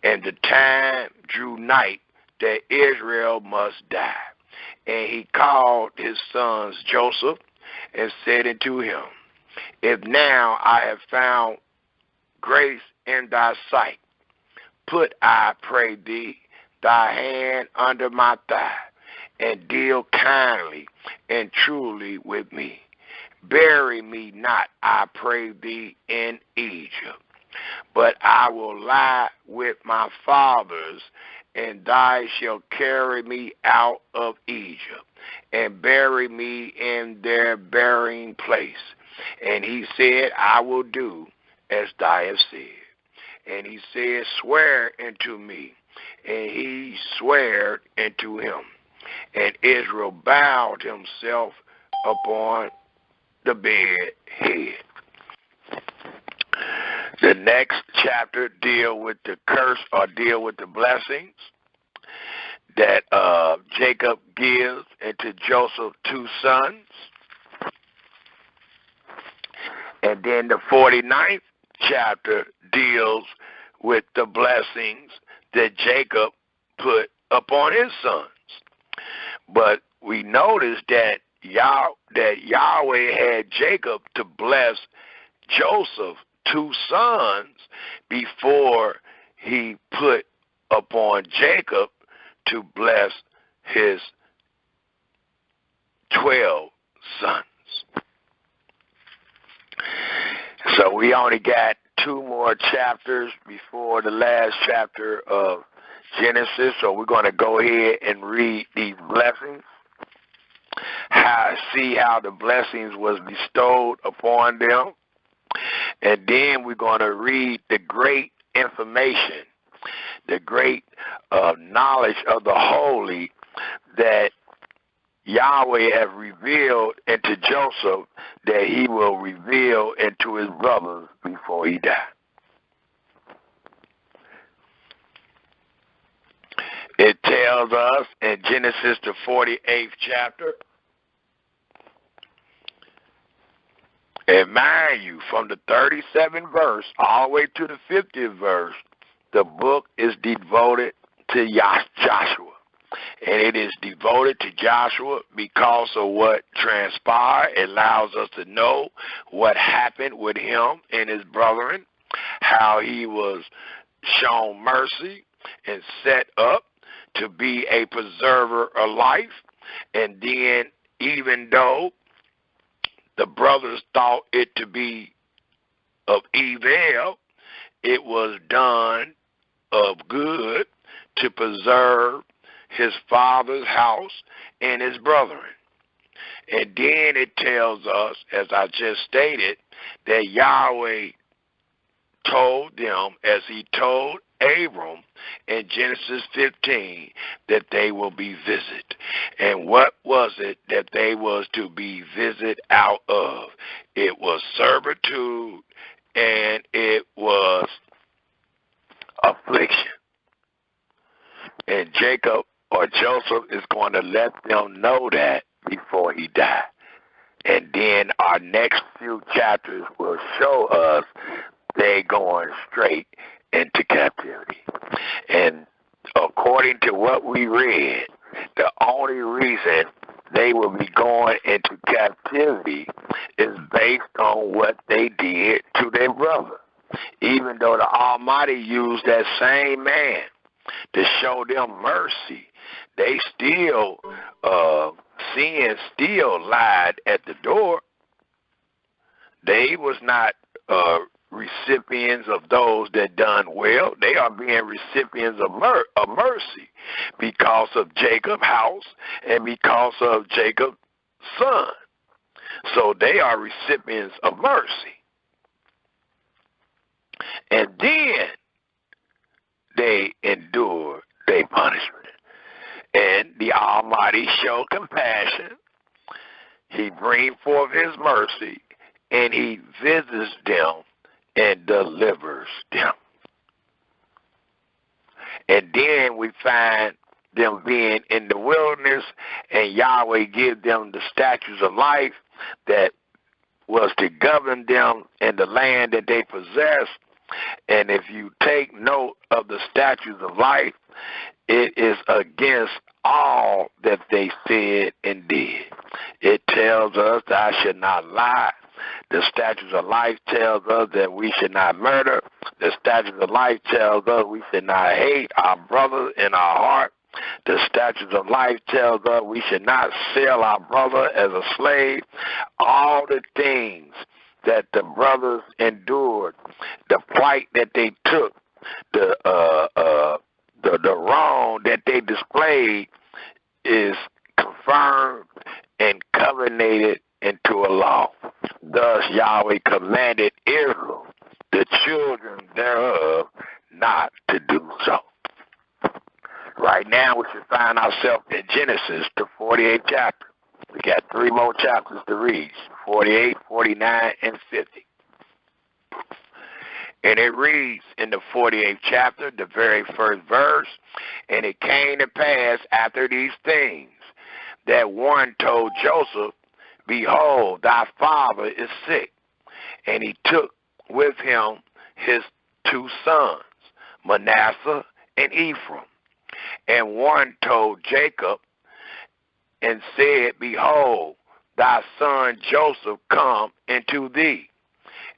and the time drew nigh that Israel must die. And he called his sons Joseph and said unto him, If now I have found grace in thy sight, put, I pray thee, thy hand under my thigh, and deal kindly and truly with me. Bury me not, I pray thee, in Egypt, but I will lie with my fathers, and thou shalt carry me out of Egypt, and bury me in their burying place. And he said, I will do as thou hast said. And he said, Swear unto me. And he sware unto him. And Israel bowed himself upon the bed head. The next chapter deal with the curse, or deal with the blessings that Jacob gives into Joseph's 2 sons. And then the 49th chapter deals with the blessings that Jacob put upon his sons. But we notice that Yahweh had Jacob to bless Joseph's 2 sons before he put upon Jacob to bless his 12 sons. So we only got 2 more chapters before the last chapter of Genesis, so we're going to go ahead and read these blessings, see how the blessings was bestowed upon them, and then we're going to read the great information, the great knowledge of the holy that Yahweh have revealed into Joseph that he will reveal into his brothers before he died. It tells us in Genesis, the 48th chapter, and mind you, from the 37th verse all the way to the 50th verse, the book is devoted to Joshua. And it is devoted to Joshua because of what transpired. It allows us to know what happened with him and his brethren, how he was shown mercy and set up to be a preserver of life. And then even though the brothers thought it to be of evil, it was done of good to preserve his father's house and his brethren. And then it tells us, as I just stated, that Yahweh told them, as he told Abram in Genesis 15, that they will be visited. And what was it that they was to be visited out of? It was servitude and it was affliction. And Jacob or Joseph is going to let them know that before he died. And then our next few chapters will show us they going straight into captivity. And according to what we read, the only reason they will be going into captivity is based on what they did to their brother. Even though the Almighty used that same man to show them mercy, they still, sin still lied at the door. They was not recipients of those that done well. They are being recipients of mercy because of Jacob's house and because of Jacob's son. So they are recipients of mercy. And then they endure their punishment. And the Almighty show compassion. He brings forth his mercy, and he visits them and delivers them. And then we find them being in the wilderness, and Yahweh gives them the statutes of life that was to govern them in the land that they possess. And if you take note of the statutes of life, it is against all that they said and did. It tells us that I should not lie. The statutes of life tells us that we should not murder. The statutes of life tells us we should not hate our brothers in our heart. The statutes of life tells us we should not sell our brother as a slave. All the things that the brothers endured, the plight that they took, the wrong that they displayed is confirmed and covenanted into a law. Thus Yahweh commanded Israel, the children thereof, not to do so. Right now we should find ourselves in Genesis, the 48th chapter. We got 3 more chapters to read, 48, 49, and 50. And it reads in the 48th chapter, the very first verse, and it came to pass after these things that one told Joseph, behold, thy father is sick. And he took with him his 2 sons, Manasseh and Ephraim. And one told Jacob and said, behold, thy son Joseph come into thee.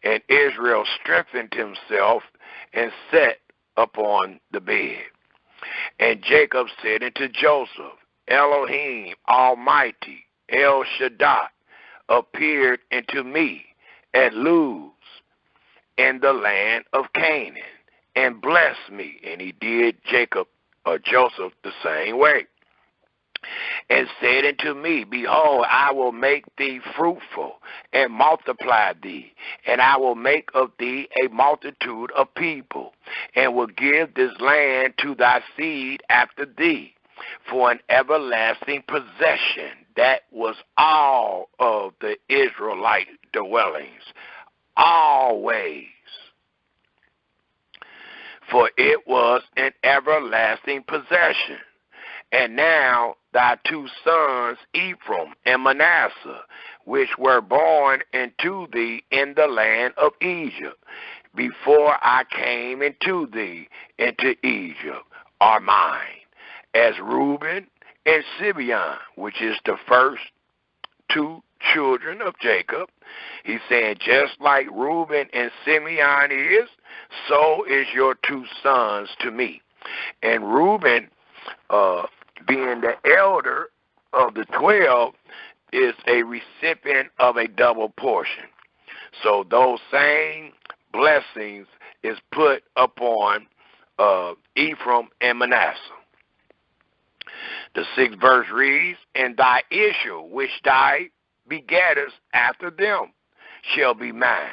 And Israel strengthened himself and sat upon the bed. And Jacob said unto Joseph, Elohim Almighty, El Shaddai, appeared unto me at Luz in the land of Canaan, and blessed me. And he did Joseph the same way. And said unto me, behold, I will make thee fruitful and multiply thee, and I will make of thee a multitude of people, and will give this land to thy seed after thee for an everlasting possession. That was all of the Israelite dwellings, always. For it was an everlasting possession. And now thy 2 sons, Ephraim and Manasseh, which were born unto thee in the land of Egypt, before I came into thee into Egypt, are mine, as Reuben and Simeon, which is the first 2 children of Jacob. He said, just like Reuben and Simeon is, so is your 2 sons to me. And Reuben, being the elder of the 12, is a recipient of a double portion. So those same blessings is put upon Ephraim and Manasseh. The 6th verse reads, and thy issue, which thou begettest after them, shall be mine.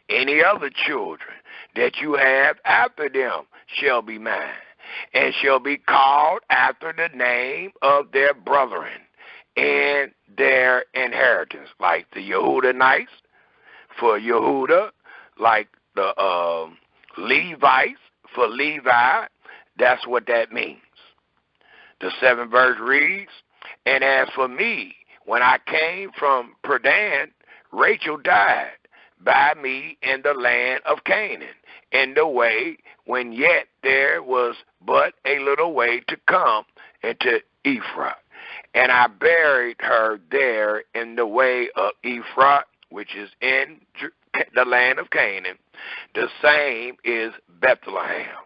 Any other children that you have after them shall be mine, and shall be called after the name of their brethren and their inheritance, like the Yehudanites for Yehuda, like the Levites for Levi. That's what that means. The 7th verse reads, and as for me, when I came from Padan, Rachel died by me in the land of Canaan, in the way when yet there was but a little way to come into Ephrath. And I buried her there in the way of Ephrath, which is in the land of Canaan. The same is Bethlehem.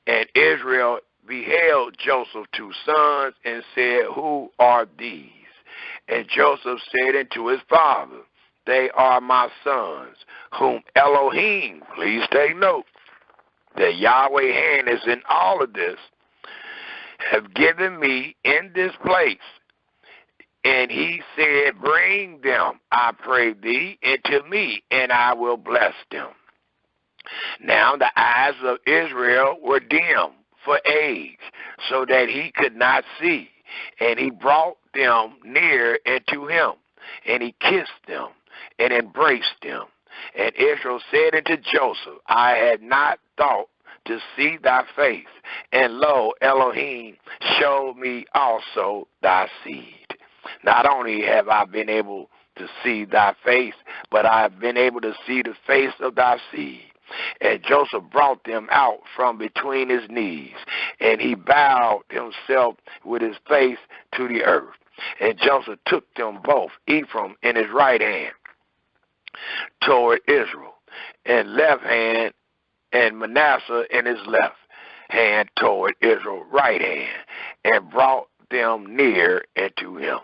And Israel beheld Joseph's 2 sons and said, who are these? And Joseph said unto his father, they are my sons, whom Elohim, please take note, that Yahweh hand is in all of this, have given me in this place. And he said, bring them, I pray thee, into me, and I will bless them. Now the eyes of Israel were dim for age, so that he could not see. And he brought them near unto him, and he kissed them, and embraced them. And Israel said unto Joseph, I had not thought to see thy face, and lo, Elohim showed me also thy seed. Not only have I been able to see thy face, but I have been able to see the face of thy seed. And Joseph brought them out from between his knees, and he bowed himself with his face to the earth. And Joseph took them both, Ephraim in his right hand toward Israel, and left hand, and Manasseh in his left hand toward Israel right hand, and brought them near unto him.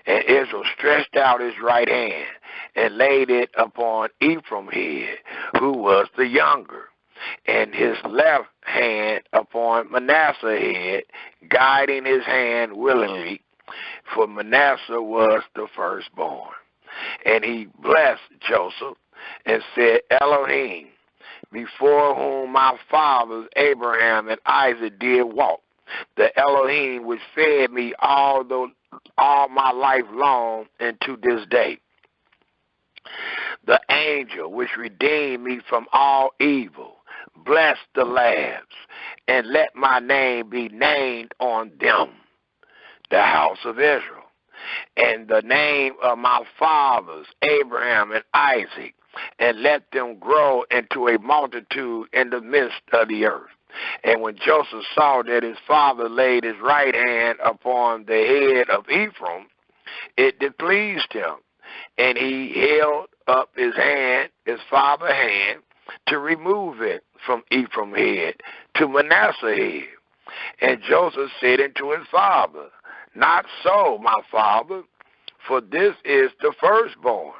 And Israel stretched out his right hand, and laid it upon Ephraim's head, who was the younger, and his left hand upon Manasseh's head, guiding his hand willingly, for Manasseh was the firstborn. And he blessed Joseph, and said, Elohim, before whom my fathers Abraham and Isaac did walk, the Elohim which fed me all my life long and to this day, the angel which redeemed me from all evil, bless the lads, and let my name be named on them, the house of Israel, and the name of my fathers Abraham and Isaac, and let them grow into a multitude in the midst of the earth. And when Joseph saw that his father laid his right hand upon the head of Ephraim, it displeased him, and he held up his hand, his father's hand, to remove it from Ephraim's head to Manasseh's head. And Joseph said unto his father, Not so, my father, for this is the firstborn.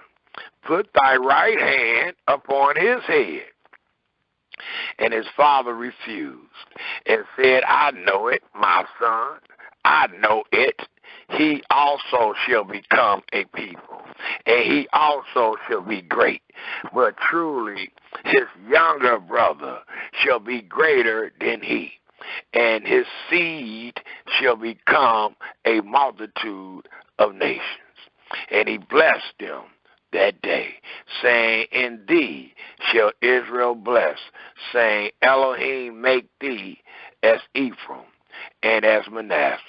Put thy right hand upon his head. And his father refused, and said, I know it, my son, I know it. He also shall become a people, and he also shall be great. But truly his younger brother shall be greater than he, and his seed shall become a multitude of nations. And he blessed them that day, saying, In thee shall Israel bless, saying, Elohim make thee as Ephraim and as Manasseh.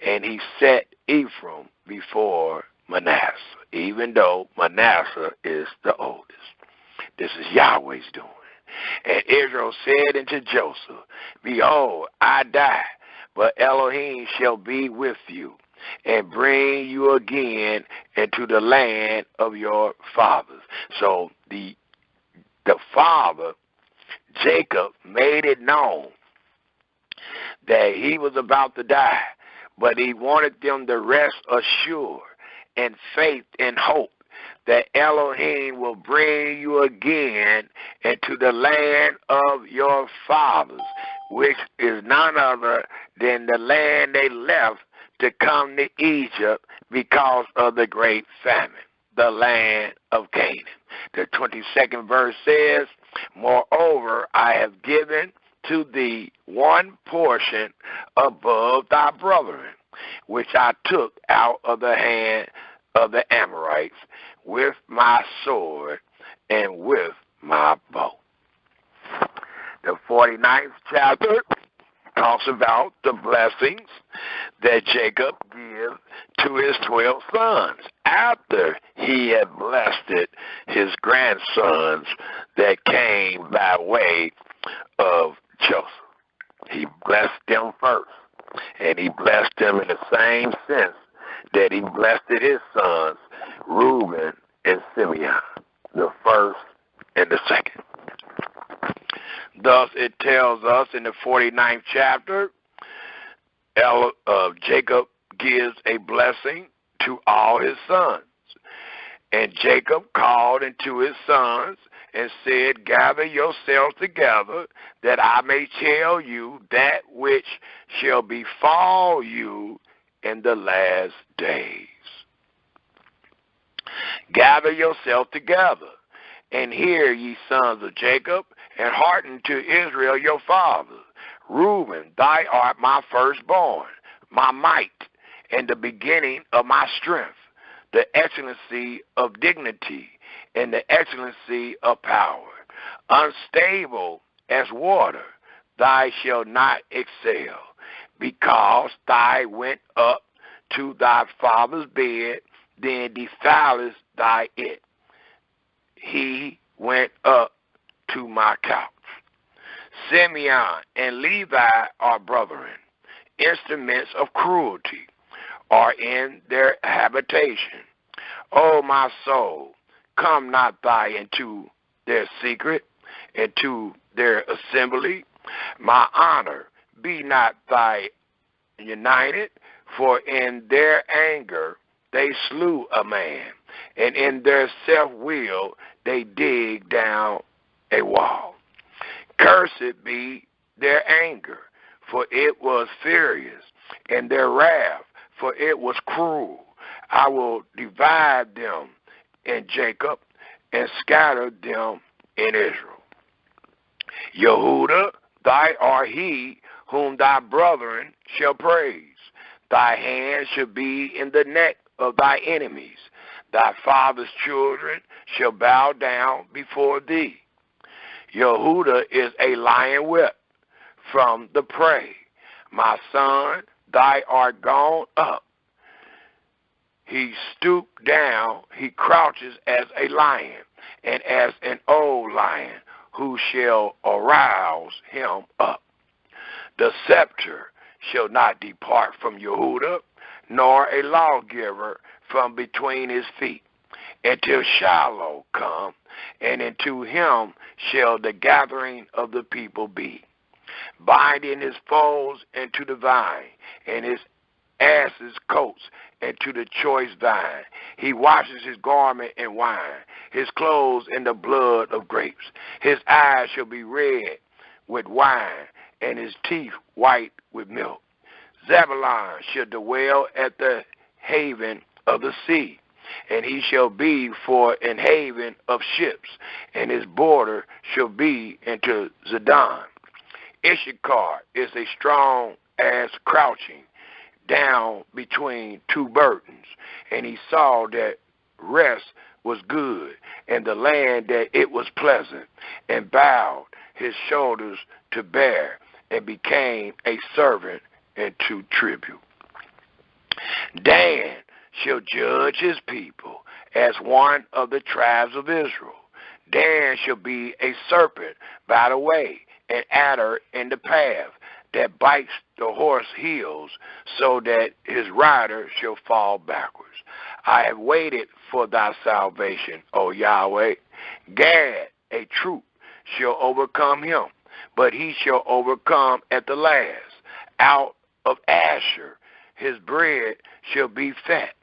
And he set Ephraim before Manasseh, even though Manasseh is the oldest. This is Yahweh's doing. And Israel said unto Joseph, Behold, I die, but Elohim shall be with you, and bring you again into the land of your fathers. So the father, Jacob, made it known that he was about to die, but he wanted them to rest assured in faith and hope that Elohim will bring you again into the land of your fathers, which is none other than the land they left to come to Egypt because of the great famine, the land of Canaan. The 22nd verse says, Moreover, I have given to thee one portion above thy brethren, which I took out of the hand of the Amorites with my sword and with my bow. The 49th chapter talks about the blessings that Jacob gave to his 12 sons after he had blessed his grandsons that came by way of Joseph. He blessed them first, and he blessed them in the same sense that he blessed his sons, Reuben and Simeon, the first and the second. Thus it tells us in the 49th chapter, Jacob gives a blessing to all his sons. And Jacob called unto his sons and said, Gather yourselves together, that I may tell you that which shall befall you in the last days. Gather yourselves together, and hear, ye sons of Jacob, and hearken to Israel your father. Reuben, thou art my firstborn, my might, and the beginning of my strength, the excellency of dignity, and the excellency of power. Unstable as water, thou shalt not excel, because thou went up to thy father's bed, then defilest thou it. He went up to my couch. Simeon and Levi are brethren. Instruments of cruelty are in their habitation. O my soul, come not thou into their secret, into their assembly. My honor, be not thy united, for in their anger they slew a man, and in their self-will they dig down a wall. Cursed be their anger, for it was furious, and their wrath, for it was cruel. I will divide them in Jacob and scatter them in Israel. Yehuda, thy art he whom thy brethren shall praise. Thy hand shall be in the neck of thy enemies. Thy father's children shall bow down before thee. Yehuda is a lion whipped from the prey. My son, thy art gone up. He stooped down, he crouches as a lion, and as an old lion, who shall arouse him up. The scepter shall not depart from Yehuda, nor a lawgiver from between his feet, until Shiloh come, and into him shall the gathering of the people be. Binding his foes into the vine, and his asses' coats into the choice vine. He washes his garment in wine, his clothes in the blood of grapes. His eyes shall be red with wine, and his teeth white with milk. Zebulun shall dwell at the haven of the sea, and he shall be for an haven of ships, and his border shall be into Zidon. Issachar is a strong ass crouching down between two burdens, and he saw that rest was good, and the land that it was pleasant, and bowed his shoulders to bear, and became a servant into tribute. Dan shall judge his people as one of the tribes of Israel. Dan shall be a serpent by the way, an adder in the path, that bites the horse heels, so that his rider shall fall backwards. I have waited for thy salvation, O Yahweh. Gad, a troop, shall overcome him, but he shall overcome at the last. Out of Asher his bread shall be fat,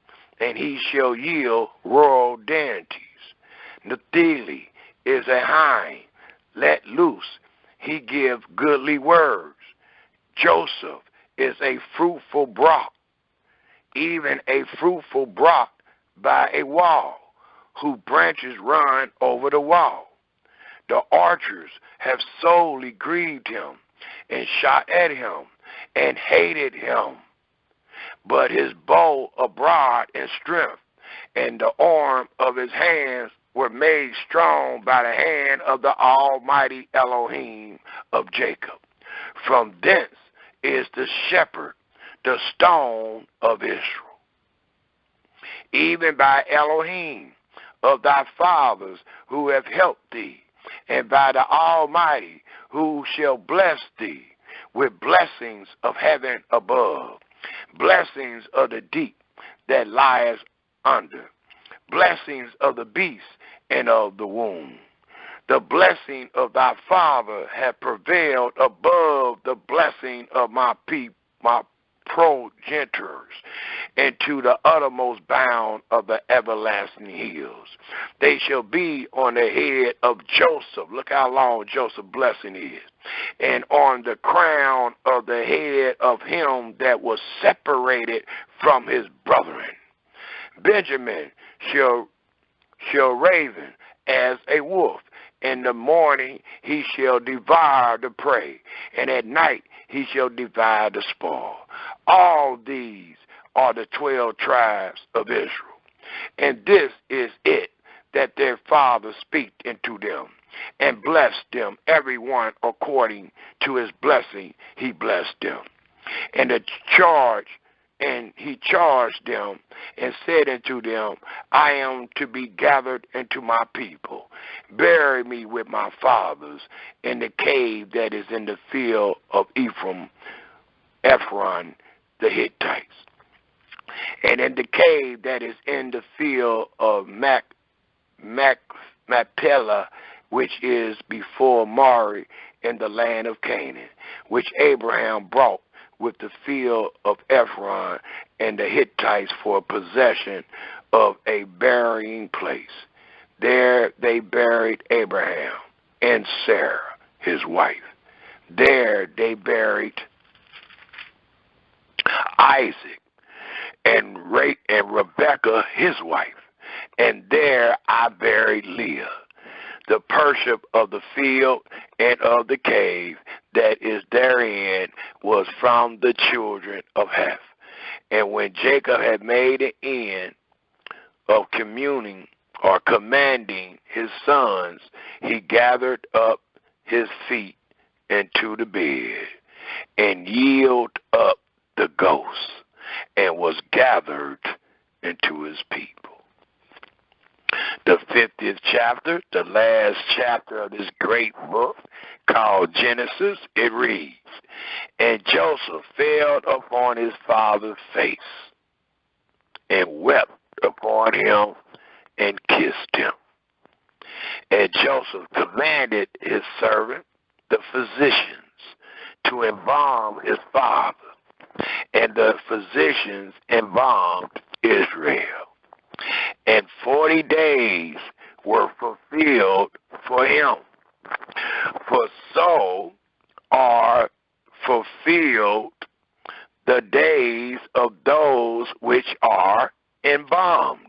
and he shall yield royal dainties. Naphtali is a hind let loose, he give goodly words. Joseph is a fruitful brook, even a fruitful brook by a wall, whose branches run over the wall. The archers have sorely grieved him, and shot at him, and hated him. But his bow abroad in strength, and the arm of his hands were made strong by the hand of the Almighty Elohim of Jacob. From thence is the shepherd, the stone of Israel. Even by Elohim of thy fathers who have helped thee, and by the Almighty who shall bless thee with blessings of heaven above, blessings of the deep that lies under, blessings of the beast and of the womb. The blessing of thy father hath prevailed above the blessing of my people, my progenitors, into the uttermost bound of the everlasting hills. They shall be on the head of Joseph. Look how long Joseph's blessing is. And on the crown of the head of him that was separated from his brethren. Benjamin shall raven as a wolf. In the morning he shall devour the prey, and at night he shall divide the spoil. All these are the 12 tribes of Israel. And this is it that their father spake unto them, and blessed them, every one according to his blessing he blessed them. And the charge And he charged them and said unto them, I am to be gathered into my people. Bury me with my fathers in the cave that is in the field of Ephron the Hittites, and in the cave that is in the field of Machpelah, which is before Mari in the land of Canaan, which Abraham brought with the field of Ephron and the Hittites for possession of a burying place. There they buried Abraham and Sarah, his wife. There they buried Isaac and Rebekah, his wife. And there I buried Leah, the worship of the field and of the cave that is therein was from the children of Heth. And when Jacob had made an end of communing or commanding his sons, he gathered up his feet into the bed and yielded up the ghost and was gathered into his people. The 50th chapter, the last chapter of this great book called Genesis, it reads, And Joseph fell upon his father's face and wept upon him and kissed him. And Joseph commanded his servant, the physicians, to embalm his father. And the physicians embalmed Israel. And 40 days were fulfilled for him. For so are fulfilled the days of those which are embalmed.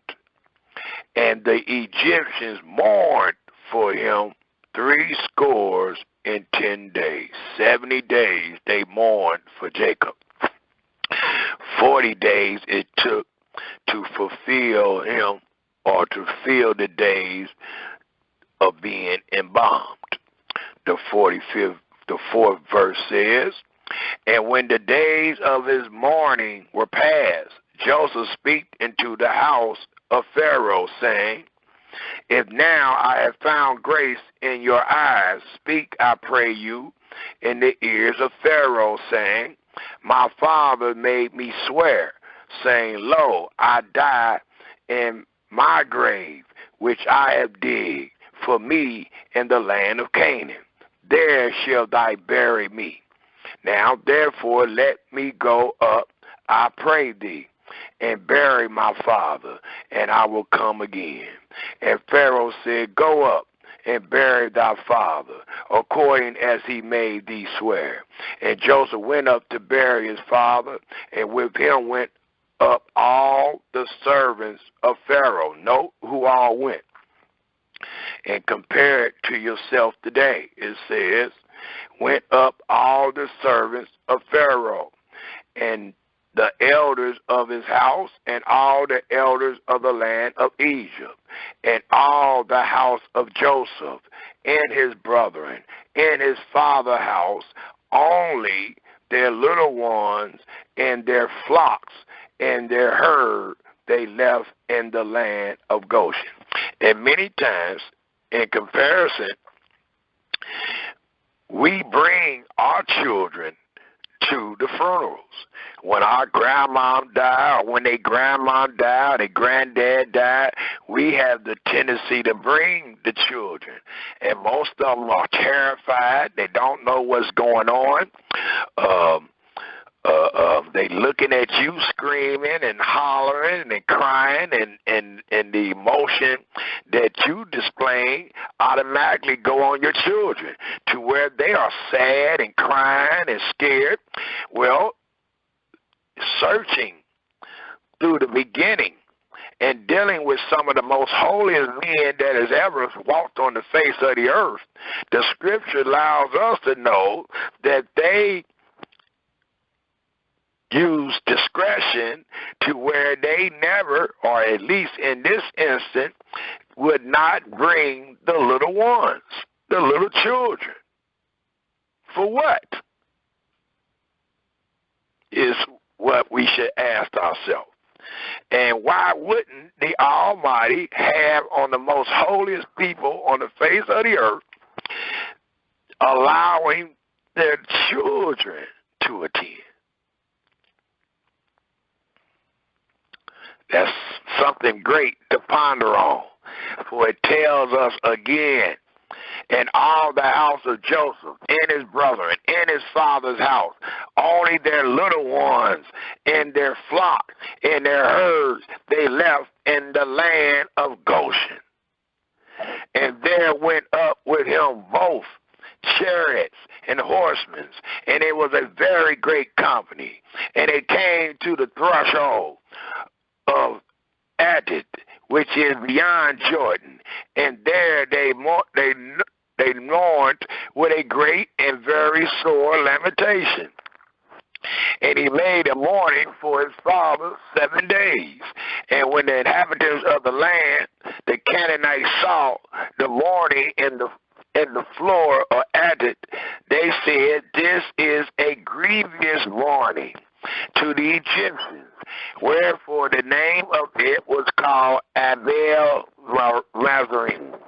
And the Egyptians mourned for him 60 days. 70 days they mourned for Jacob. 40 days it took to fulfill him, or to fill the days of being embalmed. The 4th verse says, And when the days of his mourning were past, Joseph spake into the house of Pharaoh, saying, If now I have found grace in your eyes, speak, I pray you, in the ears of Pharaoh, saying, My father made me swear, saying, Lo, I die in my grave, which I have digged for me in the land of Canaan. There shall thou bury me. Now therefore let me go up, I pray thee, and bury my father, and I will come again. And Pharaoh said, Go up and bury thy father, according as he made thee swear. And Joseph went up to bury his father, and with him went up all the servants of Pharaoh. Note who all went. And compare it to yourself today. It says, went up all the servants of Pharaoh, and the elders of his house, and all the elders of the land of Egypt, and all the house of Joseph, and his brethren, and his father's house, only their little ones, and their flocks, and their herd they left in the land of Goshen. And many times, in comparison, we bring our children to the funerals. When our grandma died, or when their grandma died, or their granddad died, we have the tendency to bring the children. And most of them are terrified. They don't know what's going on. They looking at you screaming and hollering and crying, and the emotion that you displaying automatically go on your children to where they are sad and crying and scared. Well, searching through the beginning and dealing with some of the most holiest men that has ever walked on the face of the earth, the scripture allows us to know that they use discretion to where they never, or at least in this instant, would not bring the little ones, the little children. For what? Is what we should ask ourselves. And why wouldn't the Almighty have on the most holiest people on the face of the earth allowing their children to attend? That's something great to ponder on, for it tells us again, in all the house of Joseph, in his brethren, in his father's house, only their little ones in their flock, in their herds, they left in the land of Goshen. And there went up with him both chariots and horsemen, and it was a very great company. And it came to the threshold of Atid, which is beyond Jordan, and there they mourned with a great and very sore lamentation. And he made a mourning for his father 7 days. And when the inhabitants of the land, the Canaanites, saw the mourning in the floor of Atid, they said, "This is a grievous mourning to the Egyptians." Wherefore the name of it was called Abel Lazarine,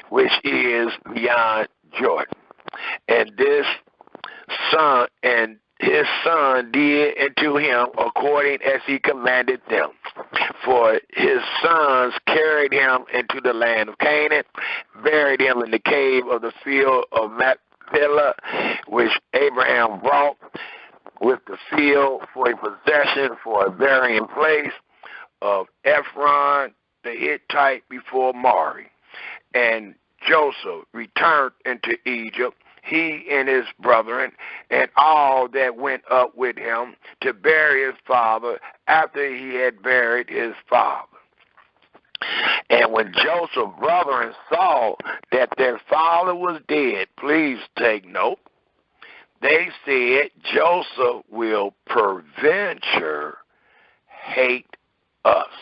which is beyond Jordan. And his son did unto him according as he commanded them. For his sons carried him into the land of Canaan, buried him in the cave of the field of Machpelah, which Abraham brought with the field for a possession, for a burying place of Ephron the Hittite before Mari. And Joseph returned into Egypt, he and his brethren, and all that went up with him to bury his father after he had buried his father. And when Joseph's brethren saw that their father was dead, please take note, they said, "Joseph will peradventure hate us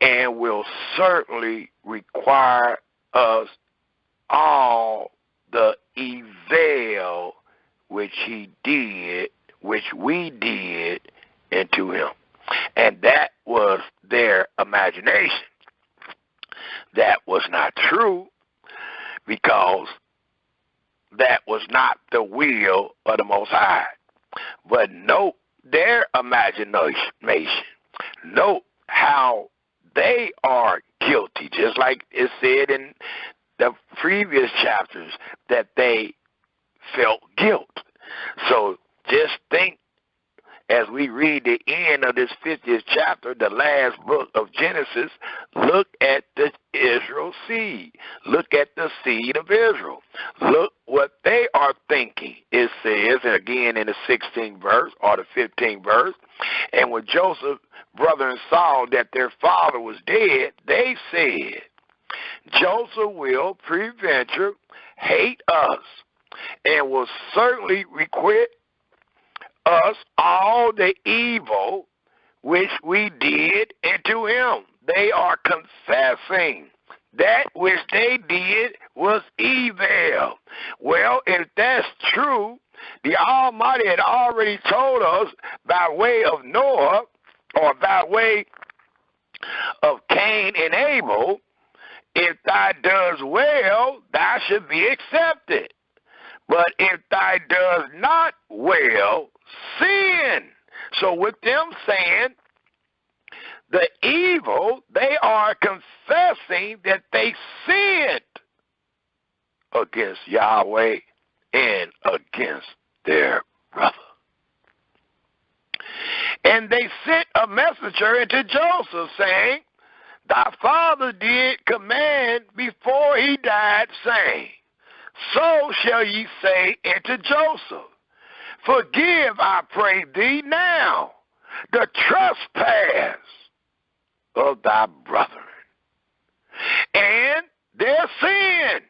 and will certainly require us all the evil which we did into him." And that was their imagination. That was not true, because that was not the will of the Most High. But note their imagination. Note how they are guilty, just like it said in the previous chapters that they felt guilt. So just think, as we read the end of this 50th chapter, the last book of Genesis, look at the Israel seed. Look at the seed of Israel. Look what they are thinking. It says, again in the 16th verse or the 15th verse, and when Joseph's brethren saw that their father was dead, they said, "Joseph will peradventure hate us and will certainly requite us all the evil which we did into him." They are confessing that which they did was evil. Well, if that's true, the Almighty had already told us by way of Noah, or by way of Cain and Abel, if thou does well, thou should be accepted. But if thou does not well, sin. So with them saying the evil, they are confessing that they sinned against Yahweh and against their brother. And they sent a messenger into Joseph, saying, "Thy father did command before he died, saying, So shall ye say unto Joseph, Forgive, I pray thee now, the trespass of thy brethren, and their sin.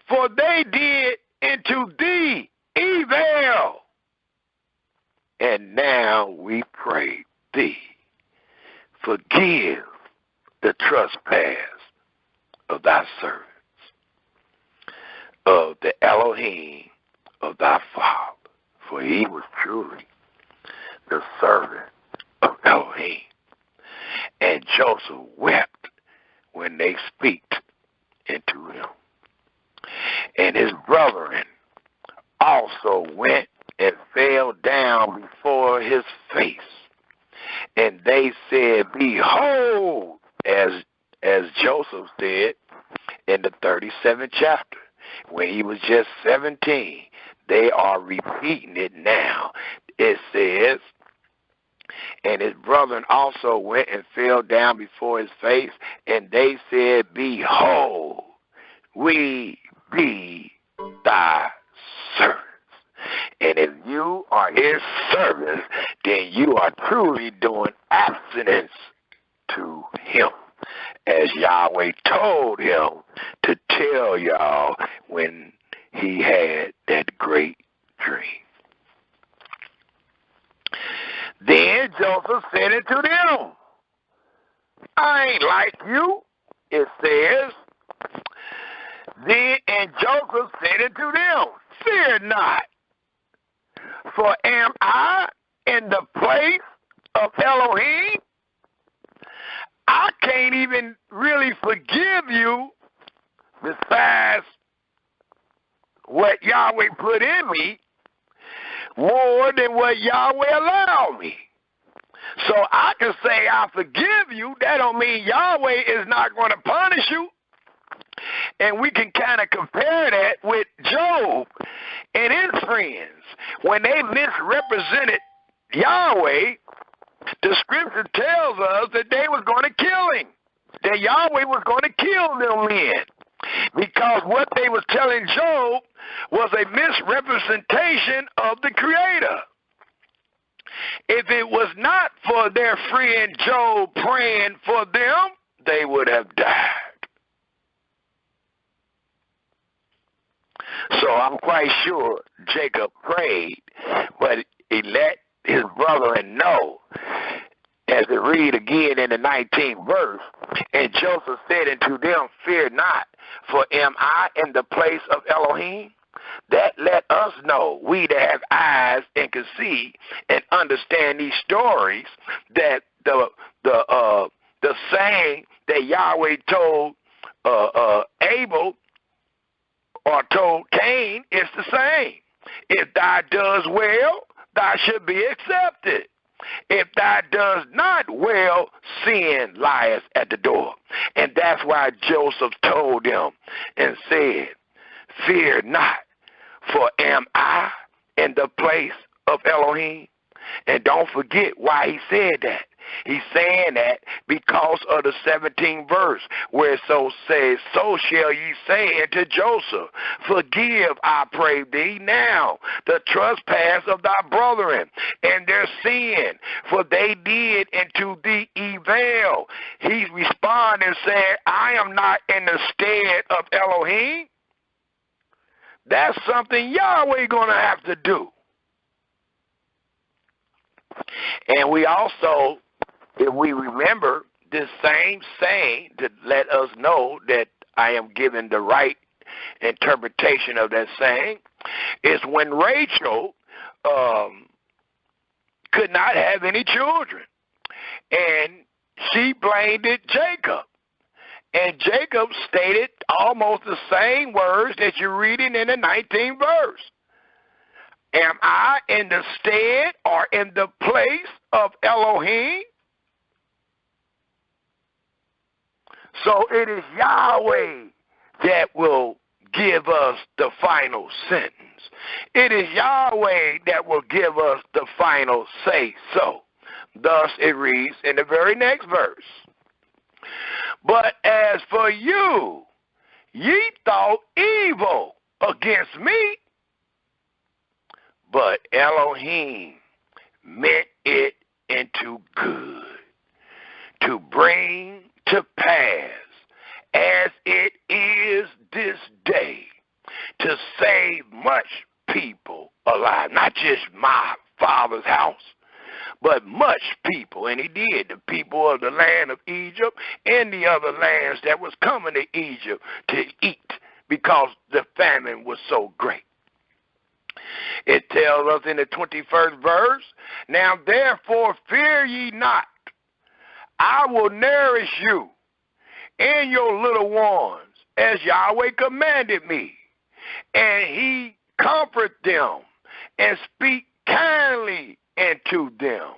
For they did into thee evil, and now we pray thee, forgive the trespass of thy servants." of the Elohim of thy father, for he was truly the servant of Elohim. And Joseph wept when they speaked into him. And his brethren also went and fell down before his face. And they said, behold, as Joseph said in the 37th chapter, when he was just 17, they are repeating it now. It says, and his brethren also went and fell down before his face, and they said, behold, we be thy servants. And if you are his servants, then you are truly doing abstinence to him, as Yahweh told him to tell y'all when he had that great dream. Then Joseph said unto them, I ain't like you, it says. Then and Joseph said unto them, fear not, for am I in the place of Elohim? I can't even really forgive you besides what Yahweh put in me, more than what Yahweh allowed me. So I can say I forgive you. That don't mean Yahweh is not going to punish you. And we can kind of compare that with Job and his friends. When they misrepresented Yahweh, the scripture tells us that they was going to kill him, that Yahweh was going to kill them men, because what they was telling Job was a misrepresentation of the Creator. If it was not for their friend Job praying for them, they would have died. So I'm quite sure Jacob prayed, but he let his brethren know, as it read again in the 19th verse, and Joseph said unto them, fear not, for am I in the place of Elohim? That let us know, we that have eyes and can see and understand these stories, that the saying that Yahweh told Abel or told Cain is the same. If thou does well, thou should be accepted. If thou does not well, sin lieth at the door. And that's why Joseph told them and said, fear not, for am I in the place of Elohim? And don't forget why he said that. He's saying that because of the 17th verse, where it so says, so shall ye say unto Joseph, forgive, I pray thee now, the trespass of thy brethren and their sin, for they did unto thee evil. He responded and said, I am not in the stead of Elohim. That's something Yahweh going to have to do. And we also, if we remember this same saying to let us know that I am given the right interpretation of that saying, is when Rachel could not have any children. And she blamed it Jacob. And Jacob stated almost the same words that you're reading in the 19th verse. Am I in the stead or in the place of Elohim? So it is Yahweh that will give us the final sentence. It is Yahweh that will give us the final say so. Thus it reads in the very next verse. But as for you, ye thought evil against me, but Elohim meant it into good, to bring to pass, as it is this day, to save much people alive. Not just my father's house, but much people. And he did, the people of the land of Egypt and the other lands that was coming to Egypt to eat, because the famine was so great. It tells us in the 21st verse, now therefore fear ye not, I will nourish you and your little ones as Yahweh commanded me. And he comfort them and speak kindly unto them.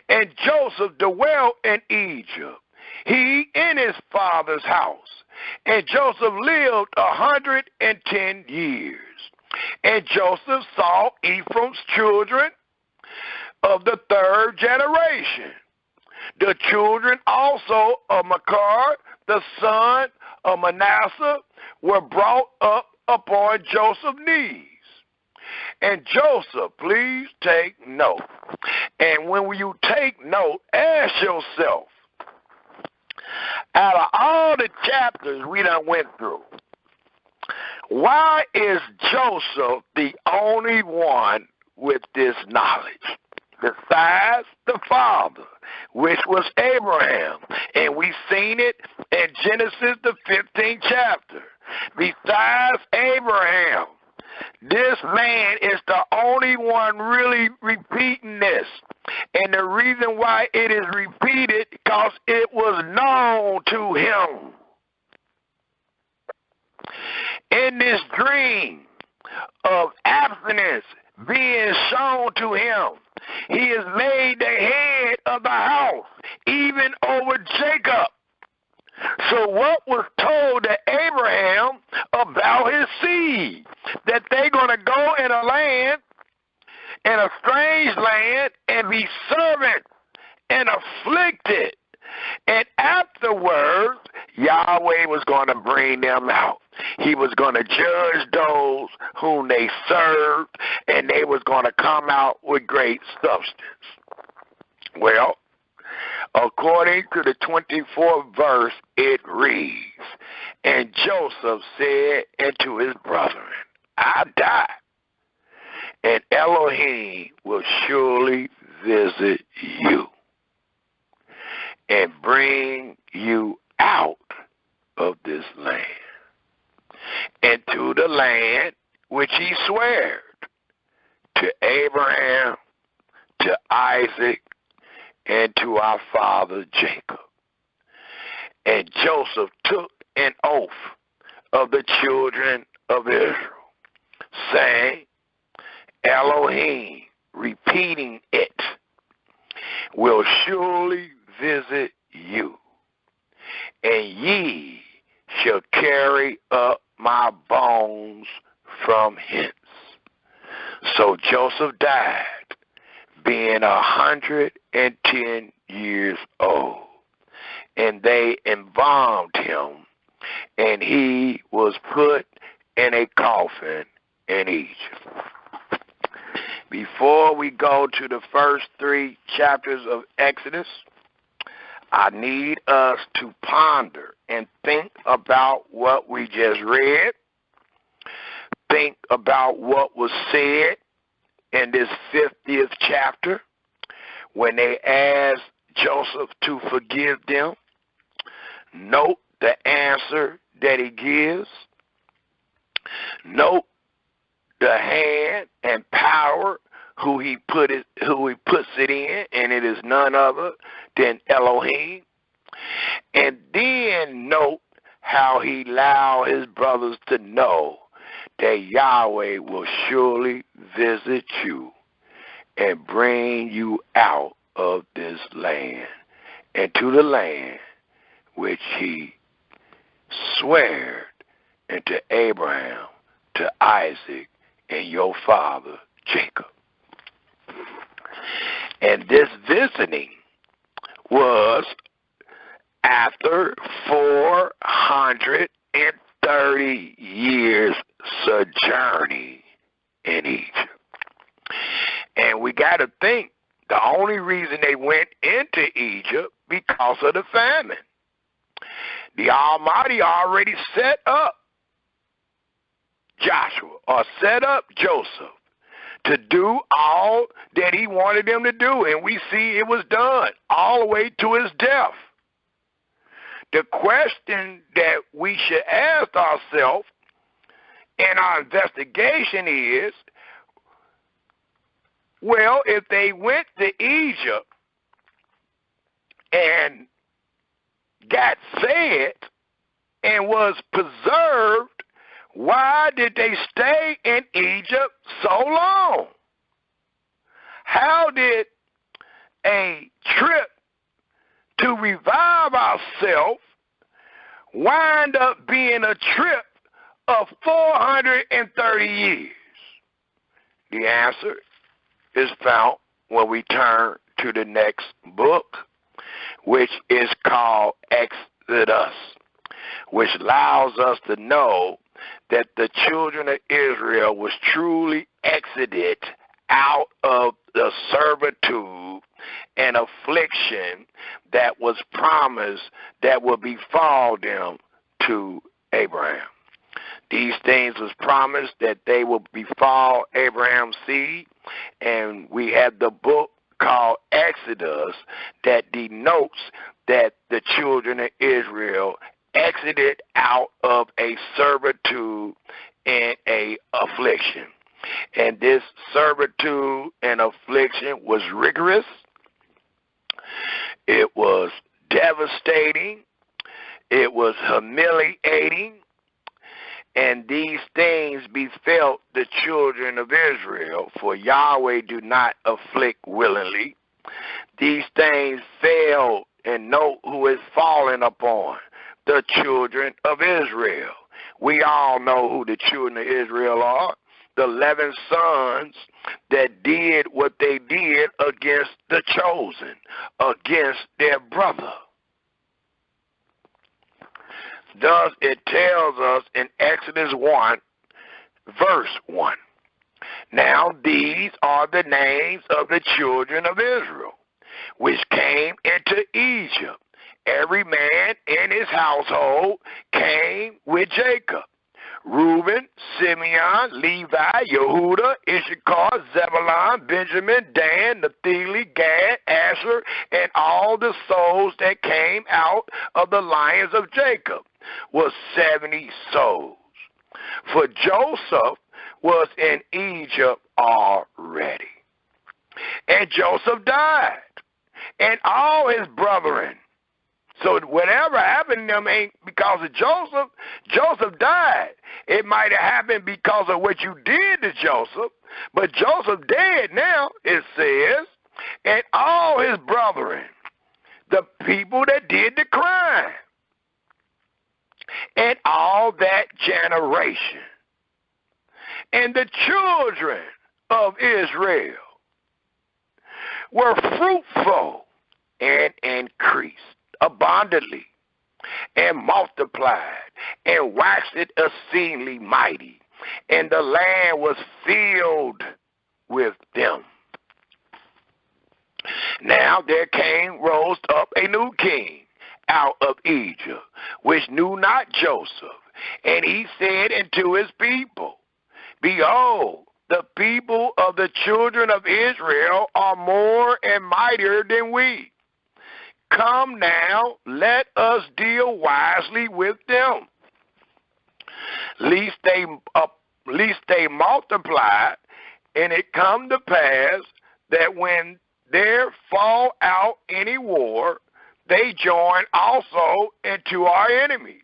And Joseph dwelt in Egypt, he in his father's house. And Joseph lived 110 years. And Joseph saw Ephraim's children of the third generation. The children also of Machir, the son of Manasseh, were brought up upon Joseph's knees. And Joseph, please take note. And when you take note, ask yourself, out of all the chapters we done went through, why is Joseph the only one with this knowledge? Besides the father, which was Abraham. And we seen it in Genesis, the 15th chapter. Besides Abraham, this man is the only one really repeating this. And the reason why it is repeated, because it was known to him. In this dream of abstinence being shown to him, he is made the head of the house, even over Jacob. So what was told to Abraham about his seed? That they're going to go in a land, in a strange land, and be servants and afflicted. And afterwards, Yahweh was going to bring them out. He was going to judge those whom they served, and they was going to come out with great substance. Well, according to the 24th verse, it reads, and Joseph said unto his brethren, I die, and Elohim will surely visit you and bring you out of this land, into the land which he sware to Abraham, to Isaac, and to our father Jacob. And Joseph took an oath of the children of Israel, saying, Elohim, repeating it, will surely visit you, and ye shall carry up my bones from hence. So Joseph died, being 110 years old, and they embalmed him, and he was put in a coffin in Egypt. Before we go to the first 3 chapters of Exodus, I need us to ponder and think about what we just read. Think about what was said in this 50th chapter when they asked Joseph to forgive them. Note the answer that he gives. Note the hand and power who he puts it in, and it is none other than Elohim. And then note how he allowed his brothers to know that Yahweh will surely visit you and bring you out of this land and to the land which he swore unto Abraham, to Isaac, and your father Jacob. And this visiting was after 430 years sojourning in Egypt. And we got to think, the only reason they went into Egypt because of the famine. The Almighty already set up Joshua, or set up Joseph, to do all that he wanted them to do. And we see it was done all the way to his death. The question that we should ask ourselves, And our investigation is, well, if they went to Egypt and got fed and was preserved, why did they stay in Egypt so long? How did a trip to revive ourselves wind up being a trip of 430 years? The answer is found when we turn to the next book, which is called Exodus, which allows us to know that the children of Israel was truly exited out of the servitude and affliction that was promised that would befall them to Abraham. These things was promised that they would befall Abraham's seed, and we have the book called Exodus that denotes that the children of Israel exited out of a servitude and a affliction. And this servitude and affliction was rigorous. It was devastating. It was humiliating. And these things befell the children of Israel, for Yahweh do not afflict willingly. These things fell, and note who is fallen upon, the children of Israel. We all know who the children of Israel are, the 11 sons that did what they did against the chosen, against their brother. Thus, it tells us in Exodus 1, verse 1. Now these are the names of the children of Israel, which came into Egypt. Every man in his household came with Jacob. Reuben, Simeon, Levi, Yehuda, Issachar, Zebulun, Benjamin, Dan, Naphtali, Gad, Asher, and all the souls that came out of the lions of Jacob was 70 souls. For Joseph was in Egypt already. And Joseph died, and all his brethren. So whatever happened to them ain't because of Joseph. Joseph died. It might have happened because of what you did to Joseph, but Joseph dead now, it says, and all his brethren, the people that did the crime, and all that generation, and the children of Israel were fruitful and increased abundantly, and multiplied, and waxed exceedingly mighty, and the land was filled with them. Now there rose up a new king out of Egypt, which knew not Joseph, and he said unto his people, Behold, the people of the children of Israel are more and mightier than we. Come now, let us deal wisely with them, lest they multiply, and it come to pass that when there fall out any war, they join also into our enemies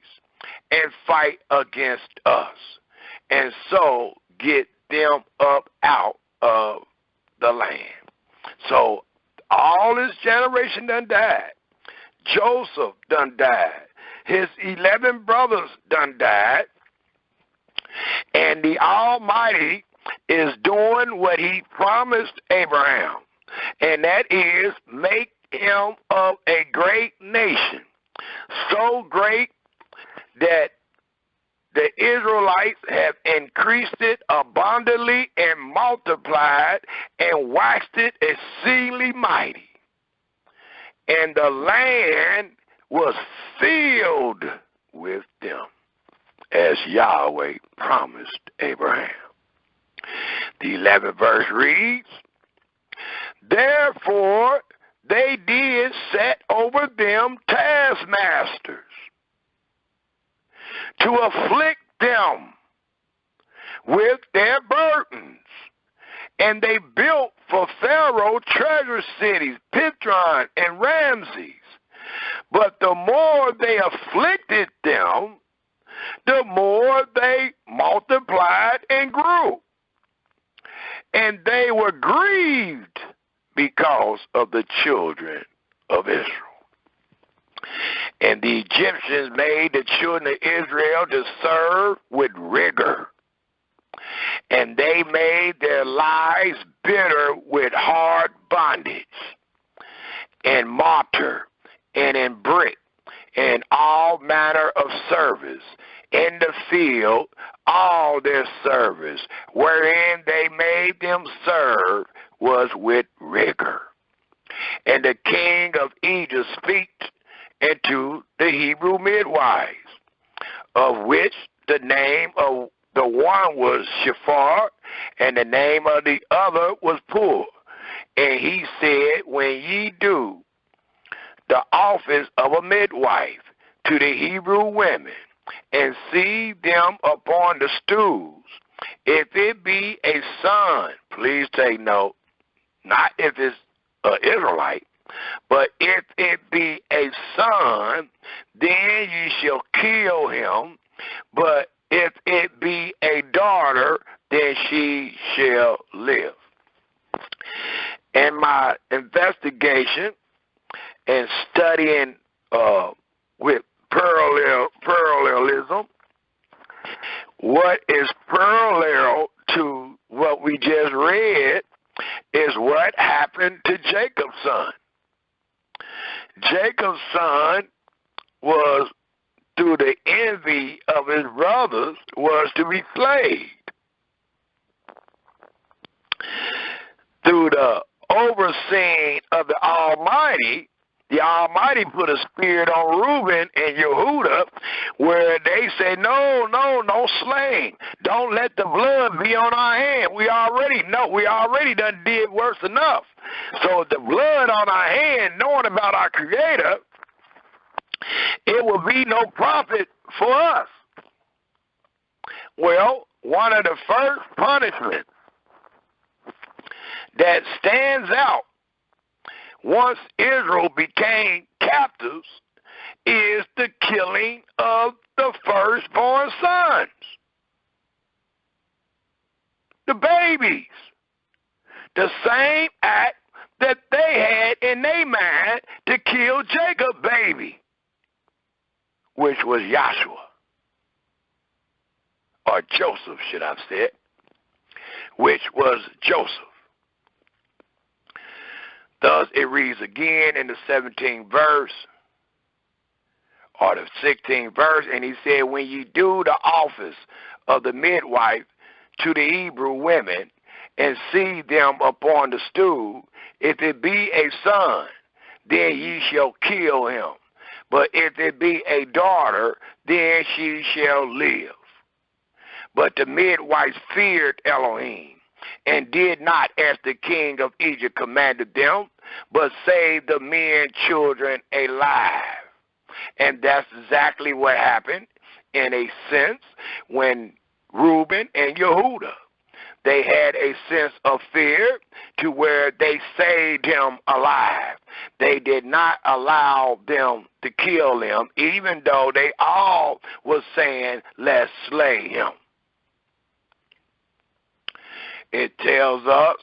and fight against us, and so get them up out of the land. So all this generation done died. Joseph done died. His 11 brothers done died. And the Almighty is doing what he promised Abraham, and that is make him of a great nation, so great that the Israelites have increased it abundantly and multiplied and waxed it exceedingly mighty. And the land was filled with them, as Yahweh promised Abraham. The 11th verse reads, Therefore they did set over them taskmasters to afflict them with their burdens. And they built for Pharaoh treasure cities, Pithron and Ramses. But the more they afflicted them, the more they multiplied and grew. And they were grieved because of the children of Israel. And the Egyptians made the children of Israel to serve with rigor. And they made their lives bitter with hard bondage, and mortar, and in brick, and all manner of service. In the field, all their service, wherein they made them serve, was with rigor. And the king of Egypt spake unto the Hebrew midwives, of which the name of the one was Shaphat, and the name of the other was Pur. And he said, when ye do the office of a midwife to the Hebrew women, and see them upon the stools, if it be a son, please take note, not if it's an Israelite, but if it be a son, then ye shall kill him. But if it be a daughter, then she shall live. In my investigation and studying with parallelism, what is parallel to what we just read is what happened to Jacob's son. Jacob's son was, through the envy of his brothers, was to be slayed. Through the overseeing of the Almighty put a spirit on Reuben and Yehuda, where they say, no slaying. Don't let the blood be on our hand. We already done did worse enough. So the blood on our hand, knowing about our Creator, it will be no profit for us. Well, one of the first punishments that stands out once Israel became captives is the killing of the firstborn sons, the babies. The same act that they had in their mind to kill Jacob's baby, which was Joshua, or Joseph, should I have said, which was Joseph. Thus it reads again in the 17th verse, or the 16th verse, and he said, when ye do the office of the midwife to the Hebrew women, and see them upon the stool, if it be a son, then ye shall kill him. But if it be a daughter, then she shall live. But the midwives feared Elohim, and did not as the king of Egypt commanded them, but saved the men children alive. And that's exactly what happened, in a sense, when Reuben and Yehuda, they had a sense of fear to where they saved him alive. They did not allow them to kill him, even though they all was saying, let's slay him. It tells us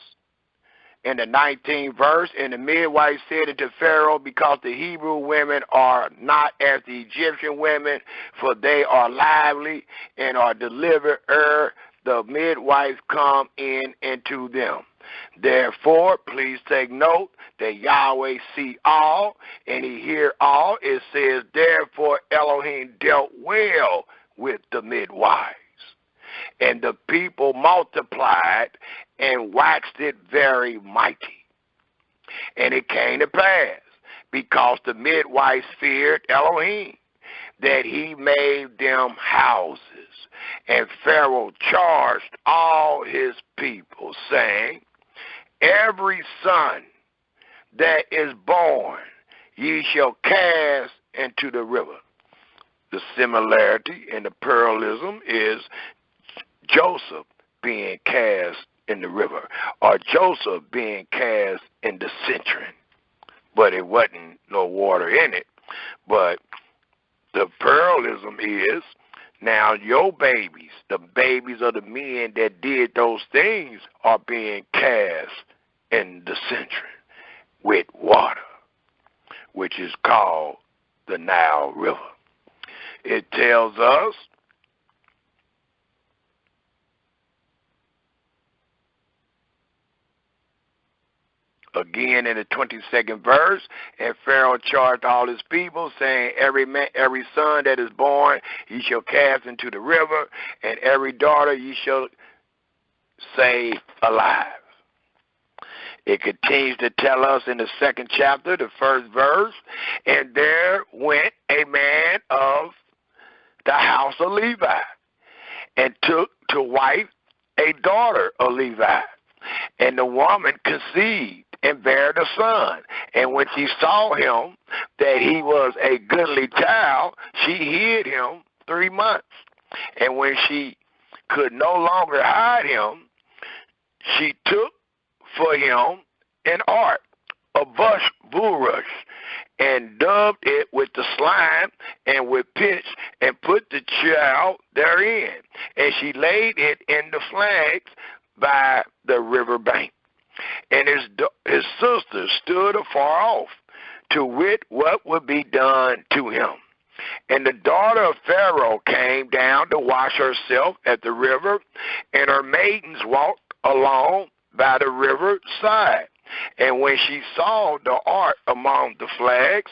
in the 19th verse, and the midwife said unto Pharaoh, because the Hebrew women are not as the Egyptian women, for they are lively and are delivered ere the midwives come in into them. Therefore, please take note that Yahweh see all and he hear all. It says, therefore Elohim dealt well with the midwives, and the people multiplied and waxed it very mighty. And it came to pass, because the midwives feared Elohim, that he made them houses. And Pharaoh charged all his people, saying, every son that is born ye shall cast into the river. The similarity in the parallelism is Joseph being cast in the river, or Joseph being cast in the cistern, but it wasn't no water in it. But the parallelism is, now your babies, the babies of the men that did those things, are being cast in the cistern with water, which is called the Nile River. It tells us again in the 22nd verse, and Pharaoh charged all his people, saying, every son that is born ye shall cast into the river, and every daughter ye shall save alive. It continues to tell us in the 2nd chapter, the 1st verse, and there went a man of the house of Levi, and took to wife a daughter of Levi. And the woman conceived and bare a son. And when she saw him that he was a goodly child, she hid him 3 months. And when she could no longer hide him, she took for him an ark, a bulrush, and daubed it with the slime and with pitch, and put the child therein. And she laid it in the flags by the river bank. And his sister stood afar off, to wit what would be done to him. And the daughter of Pharaoh came down to wash herself at the river, and her maidens walked along by the river side. And when she saw the ark among the flags,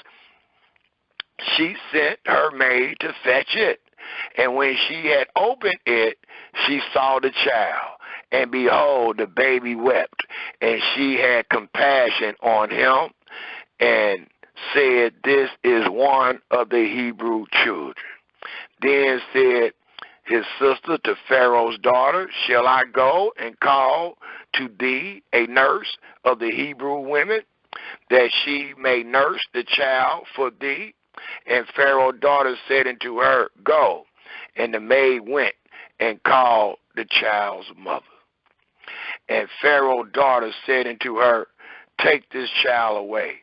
she sent her maid to fetch it. And when she had opened it, she saw the child, and behold, the baby wept. And she had compassion on him, and said, this is one of the Hebrew children. Then said his sister to Pharaoh's daughter, shall I go and call to thee a nurse of the Hebrew women, that she may nurse the child for thee? And Pharaoh's daughter said unto her, go. And the maid went and called the child's mother. And Pharaoh's daughter said unto her, take this child away,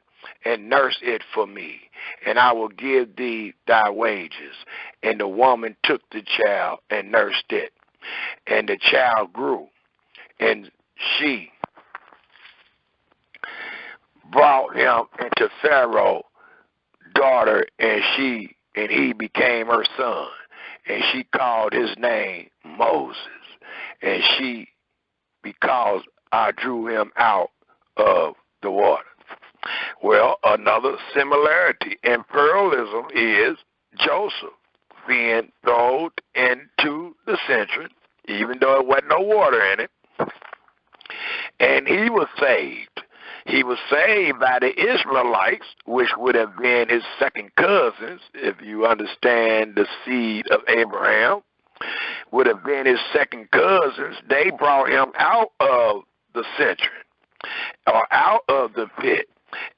and nurse it for me, and I will give thee thy wages. And the woman took the child and nursed it. And the child grew, and she brought him into Pharaoh's daughter, and he became her son. And she called his name Moses. And she, because I drew him out of the water. Well, another similarity in parallelism is Joseph being thrown into the cistern, even though there wasn't no water in it, and he was saved. He was saved by the Israelites, which would have been his second cousins, if you understand the seed of Abraham, would have been his second cousins. They brought him out of the cistern, or out of the pit,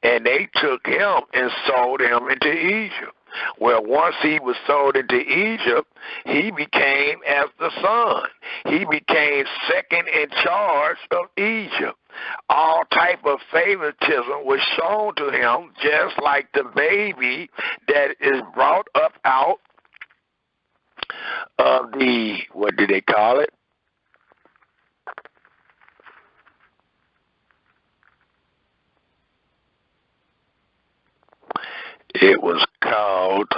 and they took him and sold him into Egypt. Well, once he was sold into Egypt, he became as the son. He became second in charge of Egypt. All type of favoritism was shown to him, just like the baby that is brought up out of the, what do they call it? It was called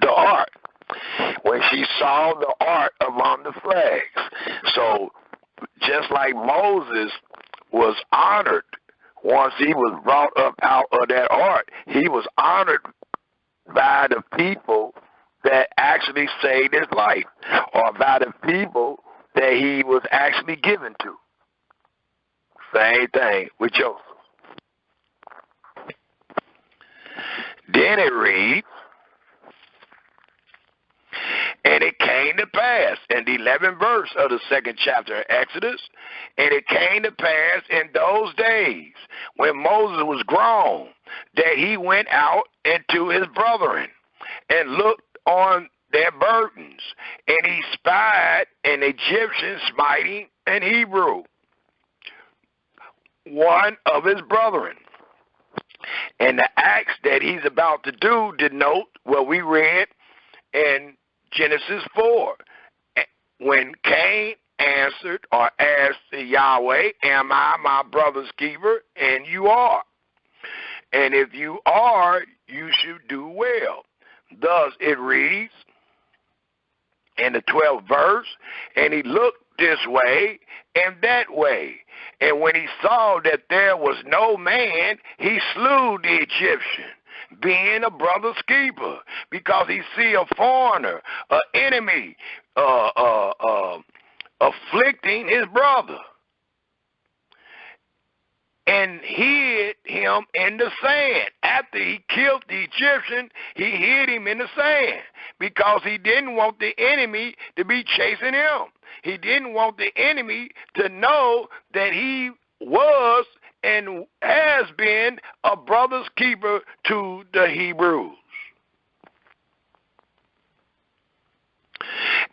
the ark. When she saw the ark among the flags. So just like Moses was honored once he was brought up out of that ark, he was honored by the people that actually saved his life, or by the people that he was actually given to. Same thing with Joseph. Then it reads, and it came to pass in the 11th verse of the 2nd chapter of Exodus, and it came to pass in those days when Moses was grown, that he went out into his brethren, and looked on their burdens, and he spied an Egyptian smiting an Hebrew, one of his brethren. And the acts that he's about to do denote what we read in Genesis 4. When Cain answered or asked Yahweh, am I my brother's keeper? And you are. And if you are, you should do well. Thus it reads in the 12th verse, and he looked this way and that way. And when he saw that there was no man, he slew the Egyptian, being a brother's keeper, because he see a foreigner, an enemy, afflicting his brother, and hid him in the sand. After he killed the Egyptian, he hid him in the sand because he didn't want the enemy to be chasing him. He didn't want the enemy to know that he was and has been a brother's keeper to the Hebrews.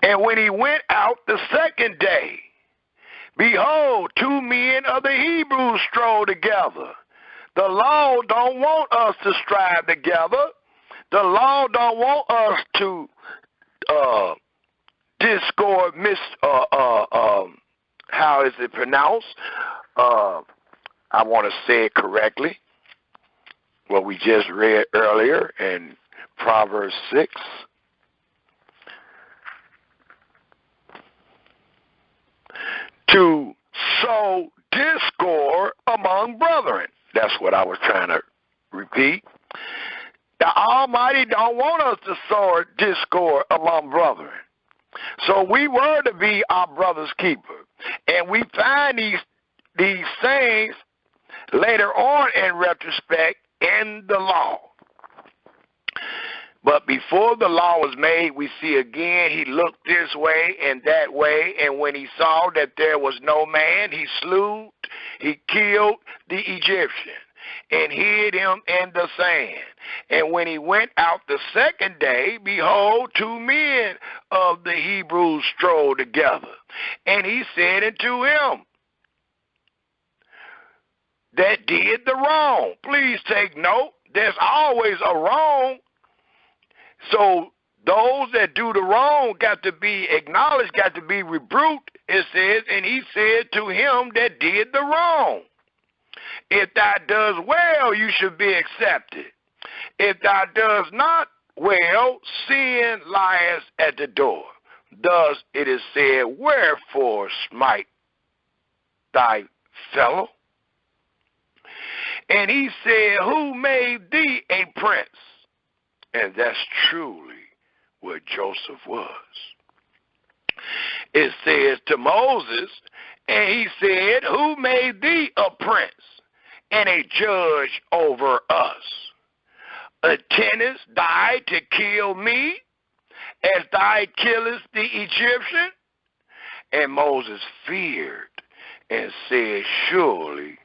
And when he went out the second day, behold, 2 men of the Hebrews strolled together. The law don't want us to strive together. The law don't want us to discord, how is it pronounced? I want to say it correctly. What we just read earlier in Proverbs 6. To sow discord among brethren. That's what I was trying to repeat. The Almighty don't want us to sow discord among brethren. So we were to be our brother's keeper. And we find these things later on in retrospect in the law. But before the law was made, we see again he looked this way and that way, and when he saw that there was no man, he killed the Egyptian and hid him in the sand. And when he went out the second day, behold, 2 men of the Hebrews strolled together. And he said unto him that did the wrong. Please take note, there's always a wrong. So those that do the wrong got to be acknowledged, got to be rebuked, it says, and he said to him that did the wrong, if thou does well, you should be accepted. If thou does not well, sin lies at the door. Thus it is said, wherefore smite thy fellow? And he said, who made thee a prince? And that's truly what Joseph was. It says to Moses, and he said, who made thee a prince and a judge over us? Attendest thou to kill me as thou killest the Egyptian? And Moses feared and said, surely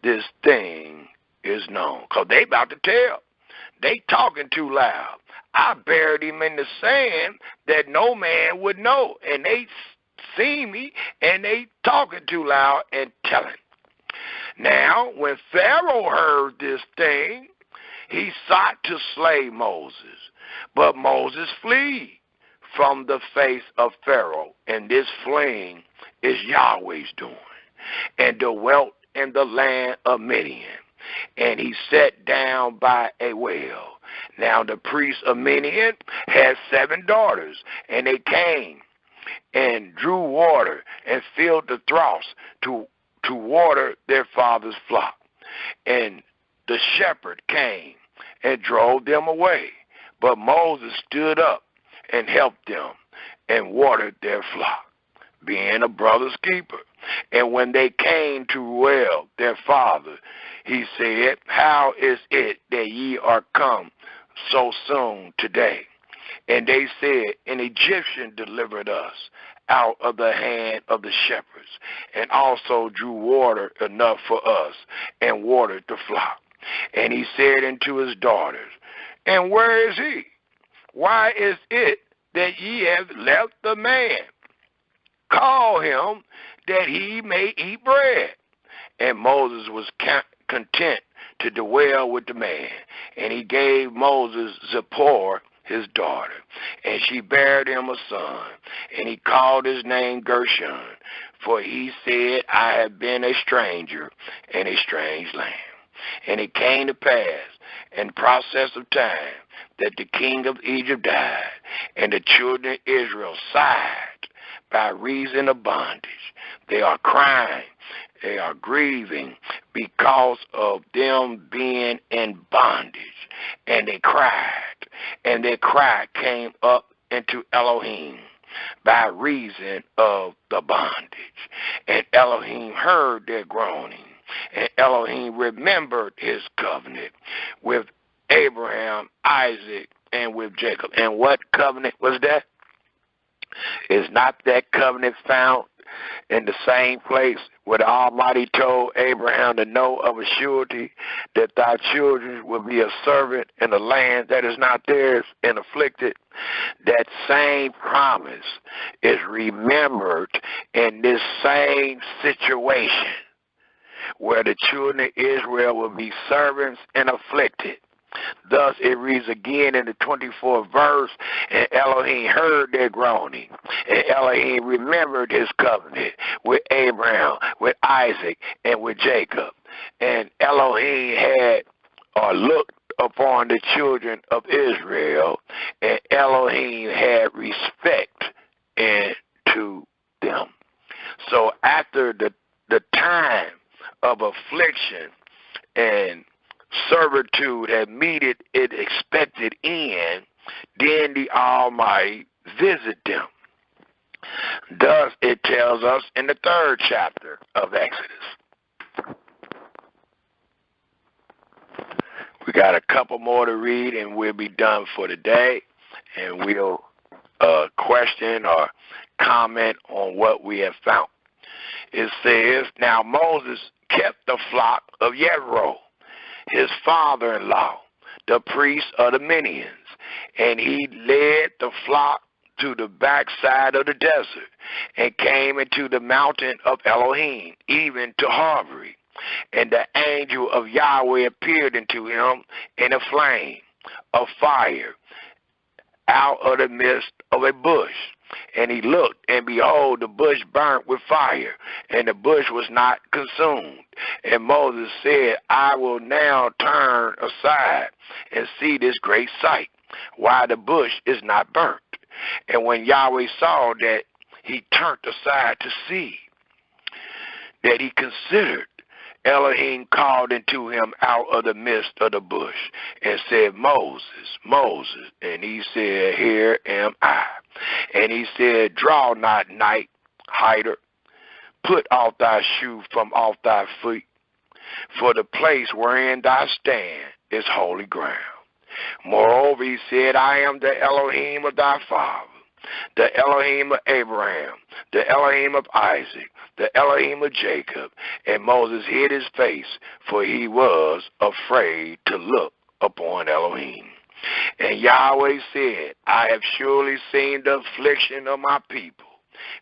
this thing is known. Because they about to tell. They talking too loud. I buried him in the sand that no man would know. And they see me, and they talking too loud and telling. Now, when Pharaoh heard this thing, he sought to slay Moses. But Moses fled from the face of Pharaoh. And this fleeing is Yahweh's doing. And dwelt in the land of Midian. And he sat down by a well. Now the priest of Midian had 7 daughters, and they came and drew water and filled the troughs to water their father's flock. And the shepherd came and drove them away. But Moses stood up and helped them and watered their flock, being a brother's keeper. And when they came to well their father, he said, how is it that ye are come so soon today? And they said, an Egyptian delivered us out of the hand of the shepherds, and also drew water enough for us, and watered the flock. And he said unto his daughters, and where is he? why is it that ye have left the man? Call him that he may eat bread. And Moses was content to dwell with the man. And he gave Moses Zipporah, his daughter, and she bare him a son. And he called his name Gershon, for he said, I have been a stranger in a strange land. And it came to pass in process of time that the king of Egypt died, and the children of Israel sighed by reason of bondage. They are crying, they are grieving because of them being in bondage. And they cried, and their cry came up into Elohim by reason of the bondage. And Elohim heard their groaning, and Elohim remembered his covenant with Abraham, Isaac, and with Jacob. And what covenant was that? Is not that covenant found in the same place where the Almighty told Abraham to know of a surety that thy children will be a servant in a land that is not theirs and afflicted? That same promise is remembered in this same situation where the children of Israel will be servants and afflicted. Thus it reads again in the 24th verse, and Elohim heard their groaning, and Elohim remembered his covenant with Abraham, with Isaac, and with Jacob. And Elohim had or looked upon the children of Israel, and Elohim had respect into them. So after the time of affliction and servitude had meted its expected end, then the Almighty visit them. Thus it tells us in the 3rd chapter of Exodus. We got a couple more to read and we'll be done for today, and we'll question or comment on what we have found. It says, now Moses kept the flock of Yethro, his father-in-law, the priest of the Midians, and he led the flock to the backside of the desert and came into the mountain of Elohim, even to Horeb. And the angel of Yahweh appeared unto him in a flame of fire out of the midst of a bush. And he looked, and behold, the bush burnt with fire, and the bush was not consumed. And Moses said, I will now turn aside and see this great sight, why the bush is not burnt. And when Yahweh saw that he turned aside to see, that he considered, Elohim called unto him out of the midst of the bush and said, Moses, Moses. And he said, here am I. And he said, draw not nigh hider, put off thy shoe from off thy feet, for the place wherein thou stand is holy ground. Moreover, he said, I am the Elohim of thy father, the Elohim of Abraham, the Elohim of Isaac, the Elohim of Jacob. And Moses hid his face, for he was afraid to look upon Elohim. And Yahweh said, I have surely seen the affliction of my people,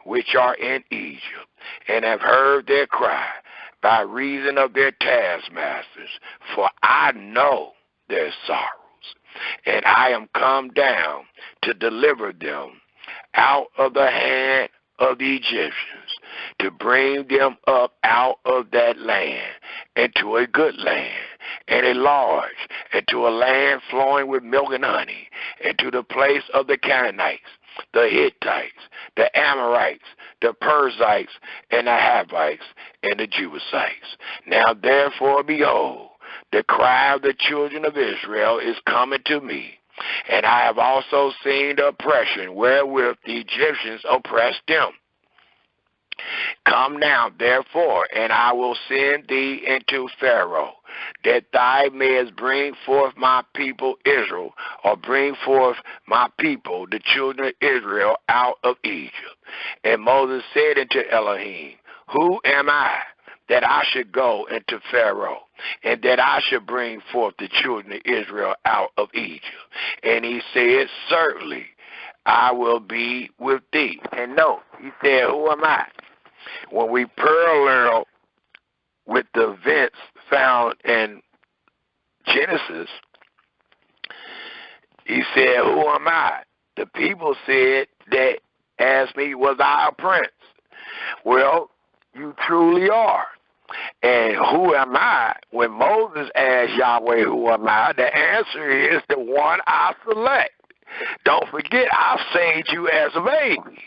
which are in Egypt, and have heard their cry by reason of their taskmasters, for I know their sorrows. And I am come down to deliver them out of the hand of the Egyptians, to bring them up out of that land into a good land, and a large, into a land flowing with milk and honey, into the place of the Canaanites, the Hittites, the Amorites, the Perizzites, and the Hivites, and the Jebusites. Now therefore, behold, the cry of the children of Israel is coming to me, and I have also seen the oppression wherewith the Egyptians oppressed them. Come now, therefore, and I will send thee into Pharaoh, that thou mayest bring forth my people Israel, or bring forth my people, the children of Israel, out of Egypt. And Moses said unto Elohim, who am I, that I should go into Pharaoh, and that I should bring forth the children of Israel out of Egypt. And he said, certainly I will be with thee. And note, he said, who am I? When we parallel with the events found in Genesis, he said, who am I? The people said that asked me, was I a prince? Well, you truly are. And who am I? When Moses asked Yahweh, who am I? The answer is the one I select. Don't forget, I saved you as a baby.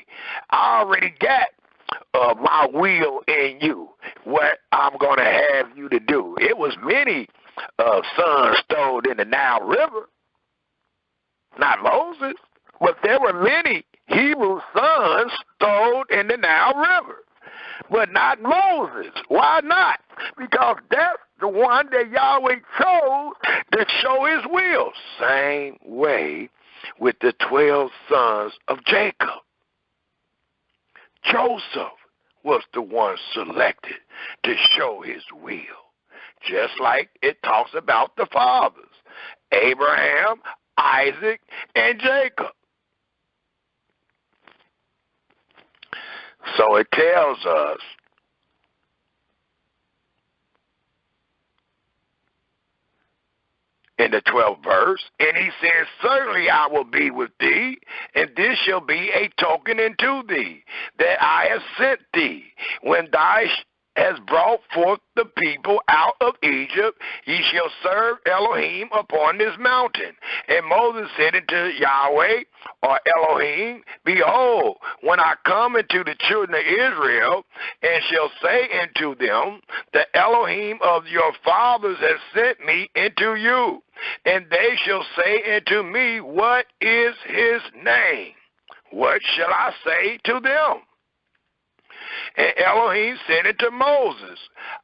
I already got my will in you, what I'm going to have you to do. It was many sons stole in the Nile River, not Moses, but there were many Hebrew sons stole in the Nile River, but not Moses. Why not? Because that's the one that Yahweh chose to show his will. Same way with the 12 sons of Jacob. Joseph was the one selected to show his will, just like it talks about the fathers, Abraham, Isaac, and Jacob. So it tells us in the 12th verse, and he says, certainly I will be with thee, and this shall be a token unto thee, that I have sent thee. When thou hast brought forth the people out of Egypt, ye shall serve Elohim upon this mountain. And Moses said unto Yahweh, or Elohim, behold, when I come into the children of Israel, and shall say unto them, the Elohim of your fathers has sent me into you, and they shall say unto me, what is his name? What shall I say to them? And Elohim said unto Moses,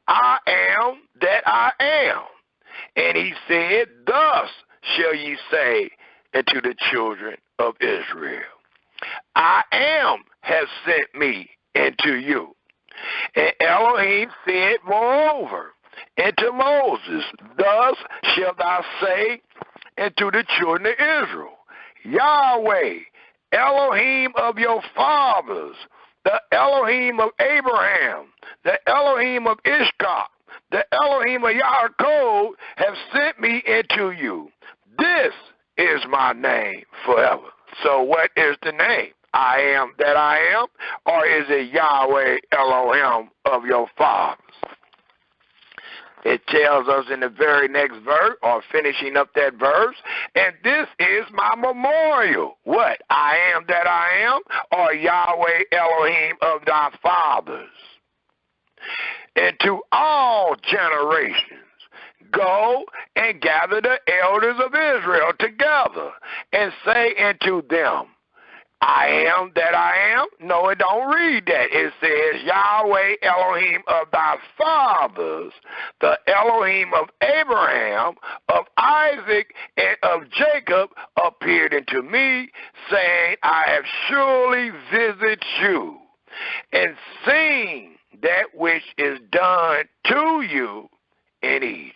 I am that I am. And he said, thus shall ye say unto the children of Israel, I am has sent me into you. And Elohim said moreover unto Moses, thus shalt thou say unto the children of Israel, Yahweh, Elohim of your fathers, the Elohim of Abraham, the Elohim of Ishak, the Elohim of Yaakov have sent me into you. This is my name forever. So what is the name? I am that I am, or is it Yahweh Elohim of your fathers? It tells us in the very next verse, or finishing up that verse, and this is my memorial. What? I am that I am, or Yahweh Elohim of thy fathers. And to all generations, go and gather the elders of Israel together, and say unto them, I am that I am. No, it don't read that. It says, Yahweh Elohim of thy fathers, the Elohim of Abraham, of Isaac, and of Jacob appeared unto me, saying, I have surely visited you, and seen that which is done to you in Egypt.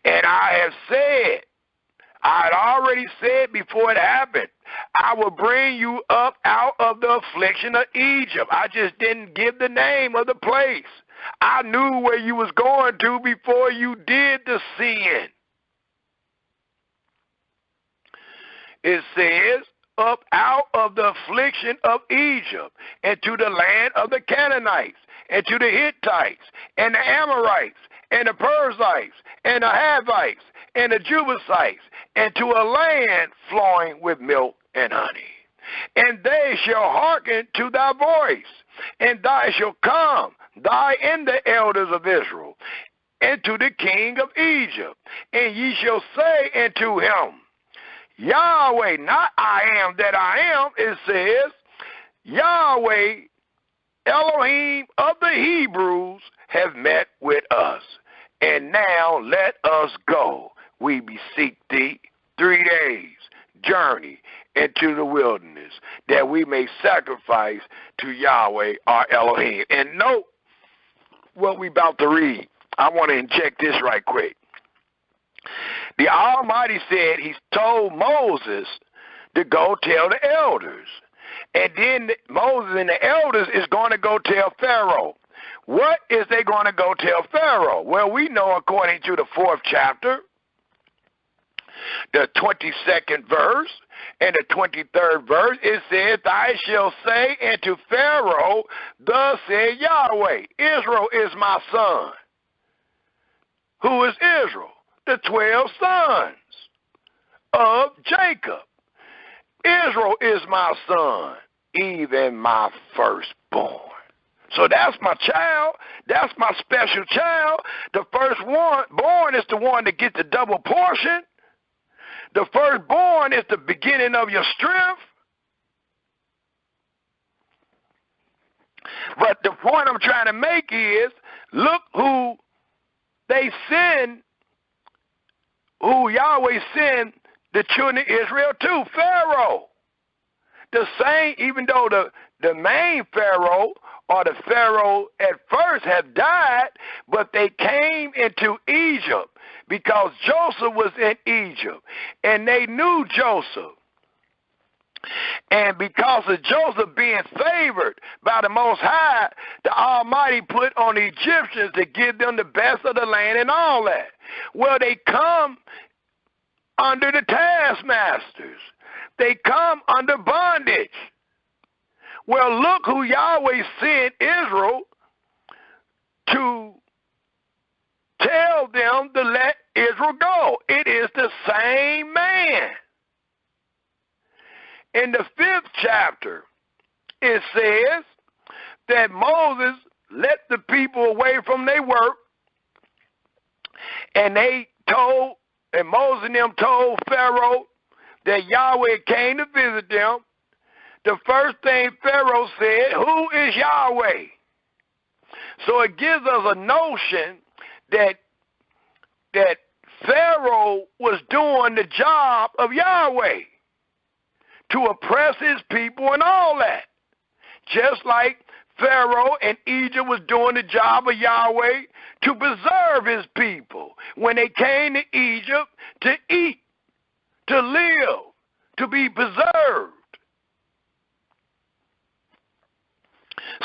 And I have said, I had already said before it happened, I will bring you up out of the affliction of Egypt. I just didn't give the name of the place. I knew where you was going to before you did the sin. It says, up out of the affliction of Egypt, and to the land of the Canaanites, and to the Hittites, and the Amorites, and the Perizzites, and the Hivites, and the Jebusites, and to a land flowing with milk and honey. And they shall hearken to thy voice, and thou shalt come, thy and the elders of Israel, and to the king of Egypt, and ye shall say unto him, Yahweh, not I am that I am, it says, Yahweh, Elohim of the Hebrews, have met with us. And now let us go. We beseech thee 3 days' journey into the wilderness, that we may sacrifice to Yahweh our Elohim. And note what we about to read, I want to inject this right quick. The Almighty said he told Moses to go tell the elders. And then Moses and the elders is going to go tell Pharaoh. What is they going to go tell Pharaoh? Well, we know according to the 4th chapter, the 22nd verse and the 23rd verse, it says, "Thou shalt say unto Pharaoh, thus said Yahweh, Israel is my son." Who is Israel? The 12 sons of Jacob. Israel is my son, even my firstborn. So that's my child. That's my special child. The firstborn is the one that gets the double portion. The firstborn is the beginning of your strength. But the point I'm trying to make is, look who they send, who Yahweh sent the children of Israel to, Pharaoh. The same, even though the main Pharaoh or the Pharaoh at first have died, but they came into Egypt because Joseph was in Egypt, and they knew Joseph. And because of Joseph being favored by the Most High, the Almighty put on the Egyptians to give them the best of the land and all that. Well, they come under the taskmasters. They come under bondage. Well, look who Yahweh sent Israel to tell them to let Israel go. It is the same man. In the 5th chapter, it says that Moses let the people away from their work, and Moses and them told Pharaoh that Yahweh came to visit them. The first thing Pharaoh said, "Who is Yahweh?" So it gives us a notion that Pharaoh was doing the job of Yahweh to oppress his people and all that. Just like Pharaoh in Egypt was doing the job of Yahweh to preserve his people when they came to Egypt to eat, to live, to be preserved.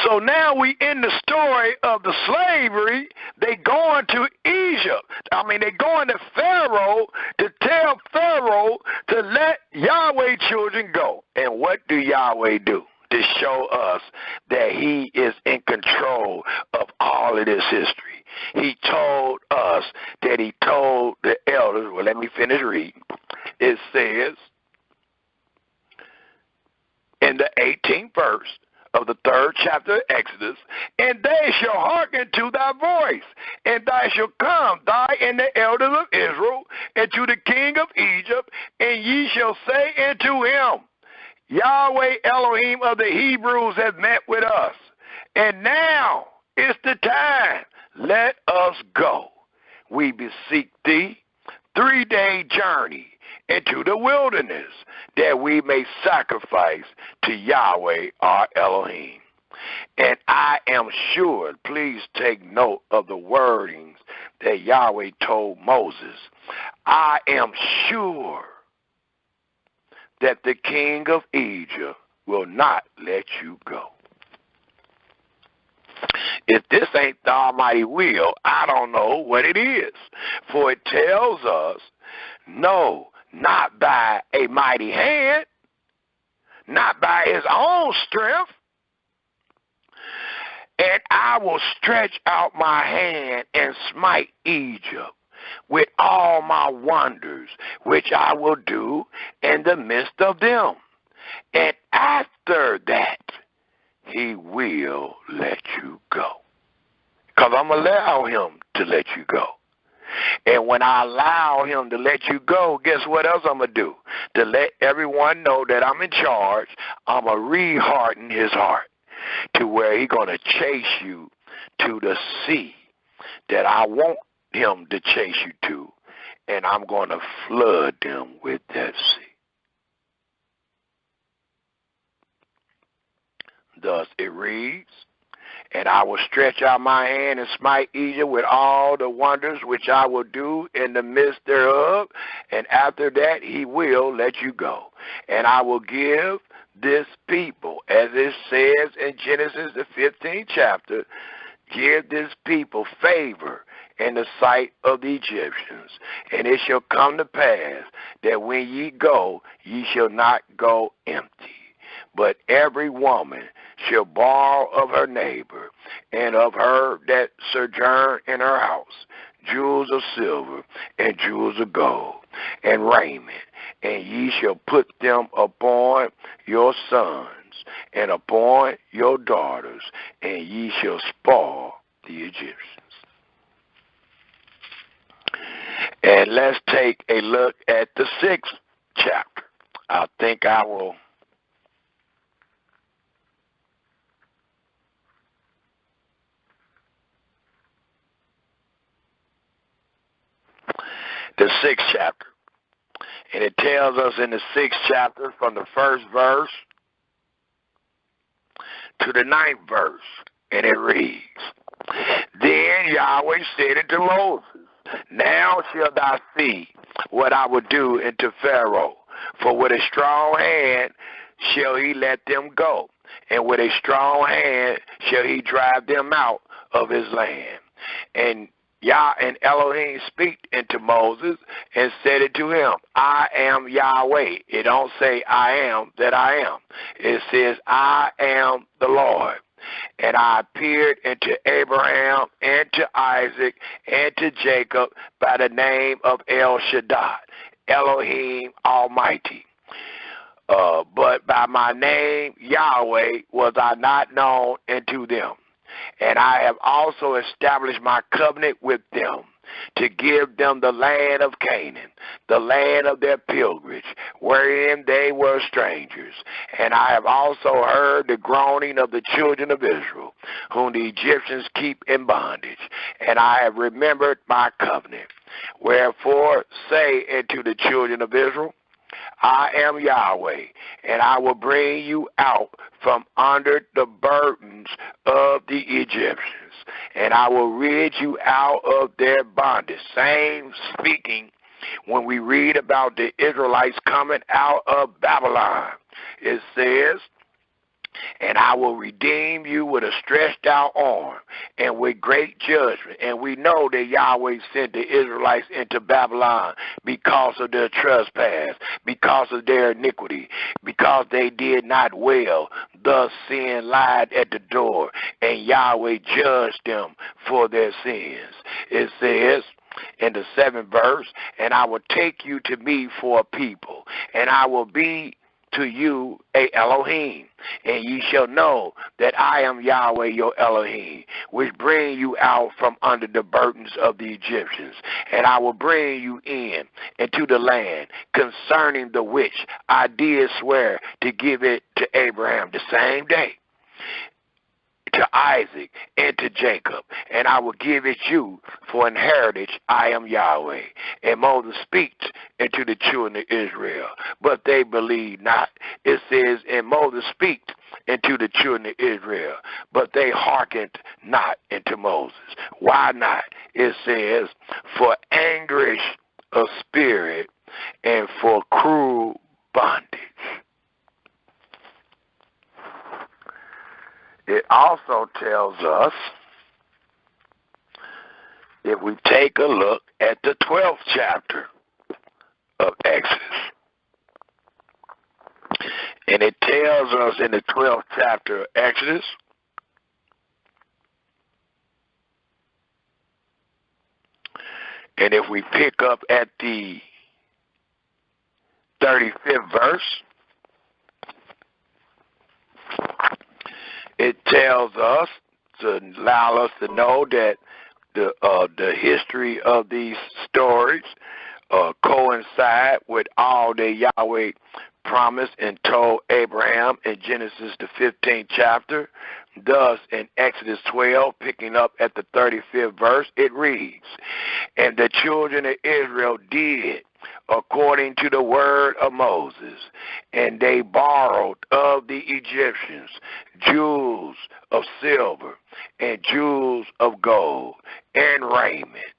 So now we in the story of the slavery. They going to Egypt. They going to Pharaoh to tell Pharaoh to let Yahweh children go. And what do Yahweh do to show us that he is in control of all of this history? He told us that he told the elders, well, let me finish reading. It says in the 18th verse of the 3rd chapter of Exodus, "And they shall hearken to thy voice, and thou shalt come, thou and the elders of Israel, and to the king of Egypt, and ye shall say unto him, Yahweh Elohim of the Hebrews has met with us, and now is the time, let us go. We beseech thee 3-day journey into the wilderness, that we may sacrifice to Yahweh our Elohim. And I am sure," please take note of the wordings that Yahweh told Moses, "I am sure that the king of Egypt will not let you go." If this ain't the Almighty will, I don't know what it is. For it tells us, no, not by a mighty hand, not by his own strength. "And I will stretch out my hand and smite Egypt with all my wonders, which I will do in the midst of them. And after that, he will let you go." Because I'm going to allow him to let you go. And when I allow him to let you go, guess what else I'm going to do? To let everyone know that I'm in charge, I'm going to re-harden his heart to where he's going to chase you to the sea that I want him to chase you to, and I'm going to flood them with that sea. Thus it reads, And I will stretch out my hand and smite Egypt with all the wonders which I will do in the midst thereof, and after that he will let you go. And I will give this people, as it says in Genesis the 15th chapter, give this people favor in the sight of the Egyptians. And it shall come to pass that when ye go, ye shall not go empty. But every woman shall borrow of her neighbor, and of her that sojourn in her house, jewels of silver, and jewels of gold, and raiment, and ye shall put them upon your sons, and upon your daughters, and ye shall spoil the Egyptians. And let's take a look at the 6th chapter. I think I will the 6th chapter. And it tells us in the 6th chapter from the 1st verse to the 9th verse. And it reads, Then Yahweh said unto Moses, Now shalt thou see what I will do unto Pharaoh, for with a strong hand shall he let them go, and with a strong hand shall he drive them out of his land. And Yah and Elohim speak unto Moses and said unto him, I am Yahweh. It don't say I am that I am. It says I am the Lord. And I appeared unto Abraham and to Isaac and to Jacob by the name of El Shaddai, Elohim Almighty. But by my name Yahweh was I not known unto them. And I have also established my covenant with them, to give them the land of Canaan, the land of their pilgrimage, wherein they were strangers. And I have also heard the groaning of the children of Israel, whom the Egyptians keep in bondage. And I have remembered my covenant. Wherefore say unto the children of Israel, I am Yahweh, and I will bring you out from under the burdens of the Egyptians, and I will rid you out of their bondage. Same speaking when we read about the Israelites coming out of Babylon. It says, and I will redeem you with a stretched out arm and with great judgment. And we know that Yahweh sent the Israelites into Babylon because of their trespass, because of their iniquity, because they did not well. Thus sin lied at the door, and Yahweh judged them for their sins. It says in the 7th verse, and I will take you to me for a people, and I will be to you a Elohim, and ye shall know that I am Yahweh your Elohim, which bring you out from under the burdens of the Egyptians. And I will bring you in into the land concerning the which I did swear to give it to Abraham the same day, to Isaac and to Jacob, and I will give it you for an heritage. I am Yahweh. And Moses speaks unto the children of Israel, but they believe not. It says, and Moses speaks unto the children of Israel, but they hearkened not unto Moses. Why not? It says, for anguish of spirit and for cruel bondage. It also tells us, if we take a look at the 12th chapter of Exodus, and it tells us in the 12th chapter of Exodus, and if we pick up at the 35th verse, it tells us, to allow us to know that the history of these stories coincide with all that Yahweh promised and told Abraham in Genesis the 15th chapter. Thus, in Exodus 12, picking up at the 35th verse, it reads, and the children of Israel did according to the word of Moses, and they borrowed of the Egyptians jewels of silver and jewels of gold and raiment.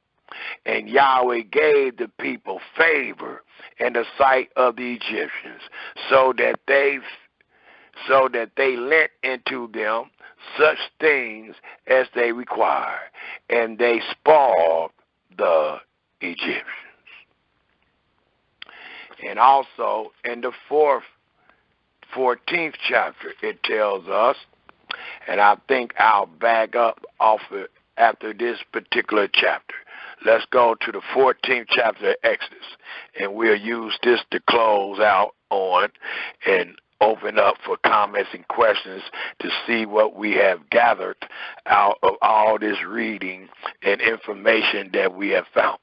And Yahweh gave the people favor in the sight of the Egyptians, so that they lent into them such things as they required, and they spoiled the Egyptians. And also in the 14th chapter, it tells us, and I think I'll back up off it after this particular chapter. Let's go to the 14th chapter of Exodus, and we'll use this to close out on and open up for comments and questions to see what we have gathered out of all this reading and information that we have found.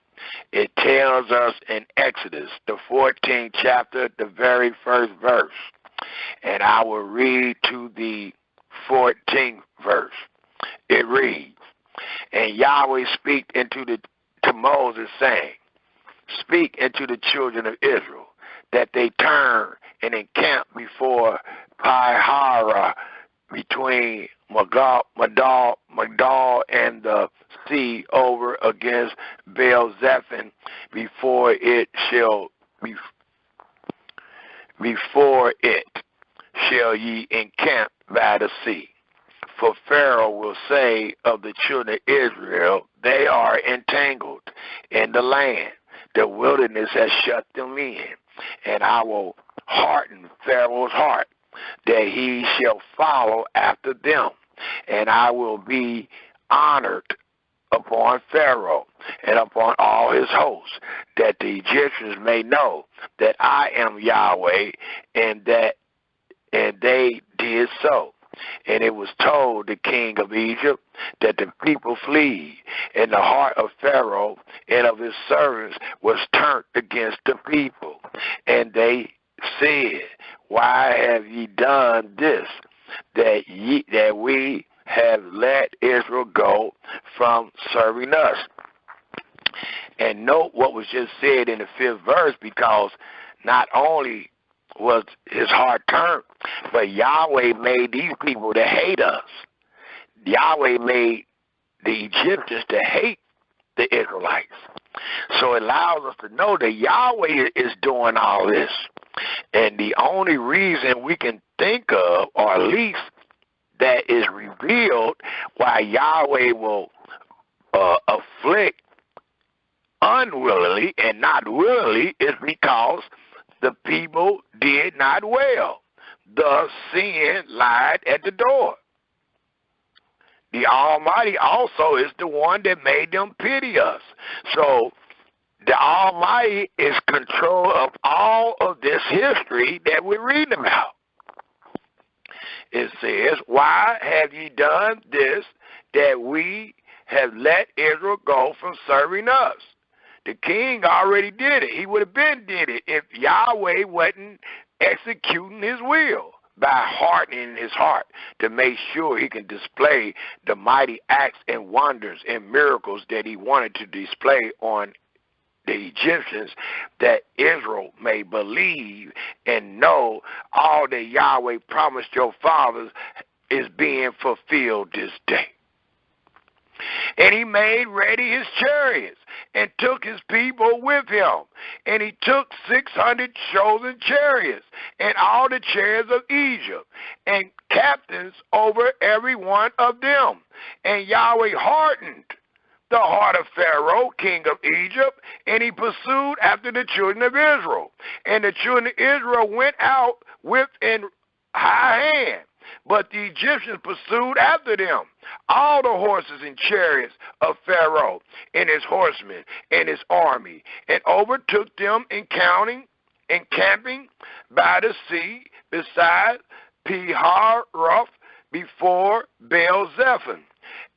It tells us in Exodus, the 14th chapter, the very first verse, and I will read to the 14th verse. It reads, "And Yahweh spake to Moses, saying, Speak unto the children of Israel, that they turn and encamp before Pi-hara, between Magdal and the sea, over against Baal-zephon, before it shall ye encamp by the sea. For Pharaoh will say of the children of Israel, They are entangled in the land. The wilderness has shut them in, and I will harden Pharaoh's heart, that he shall follow after them, and I will be honored upon Pharaoh and upon all his hosts, that the Egyptians may know that I am Yahweh, and they did so. And it was told the king of Egypt that the people flee, and the heart of Pharaoh and of his servants was turned against the people. And they said, Why have ye done this, that we have let Israel go from serving us? And note what was just said in the 5th verse, because not only was his heart turned, but Yahweh made these people to hate us. Yahweh made the Egyptians to hate the Israelites. So it allows us to know that Yahweh is doing all this. And the only reason we can think of, or at least that is revealed, why Yahweh will afflict unwillingly and not willingly, is because the people did not well. Thus sin lied at the door. The Almighty also is the one that made them pity us. So the Almighty is control of all of this history that we're reading about. It says, Why have ye done this, that we have let Israel go from serving us? The king already did it. He would have been did it if Yahweh wasn't executing his will by hardening his heart to make sure he can display the mighty acts and wonders and miracles that he wanted to display on the Egyptians, that Israel may believe and know all that Yahweh promised your fathers is being fulfilled this day. And he made ready his chariots and took his people with him. And he took 600 chosen chariots and all the chariots of Egypt and captains over every one of them. And Yahweh hardened the heart of Pharaoh, king of Egypt, and he pursued after the children of Israel. And the children of Israel went out with in high hand. But the Egyptians pursued after them, all the horses and chariots of Pharaoh and his horsemen and his army, and overtook them encamping by the sea beside Pi-hahiroth before Baal-zephon.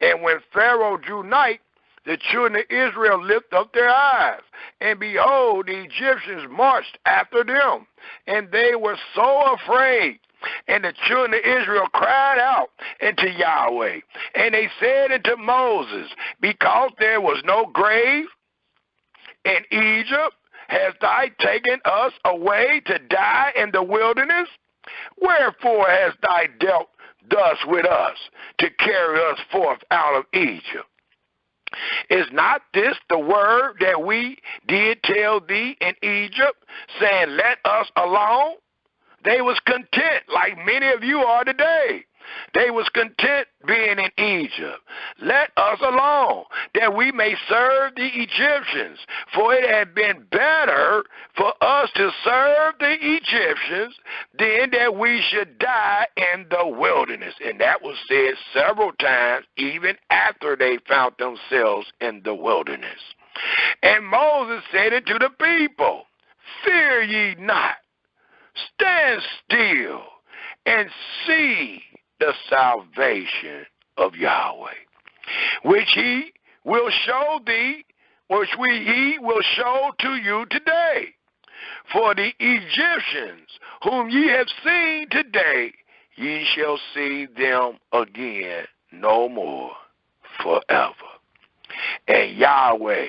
And when Pharaoh drew nigh, the children of Israel lifted up their eyes, and behold, the Egyptians marched after them, and they were so afraid. And the children of Israel cried out unto Yahweh, and they said unto Moses, Because there was no grave in Egypt, hast thou taken us away to die in the wilderness? Wherefore hast thou dealt thus with us to carry us forth out of Egypt? Is not this the word that we did tell thee in Egypt, saying, let us alone? They was content, like many of you are today. They was content being in Egypt. Let us alone, that we may serve the Egyptians. For it had been better for us to serve the Egyptians than that we should die in the wilderness. And that was said several times, even after they found themselves in the wilderness. And Moses said unto the people, fear ye not, stand still, and see the salvation of Yahweh, which he will show thee, he will show to you today. For the Egyptians whom ye have seen today, ye shall see them again no more forever. And Yahweh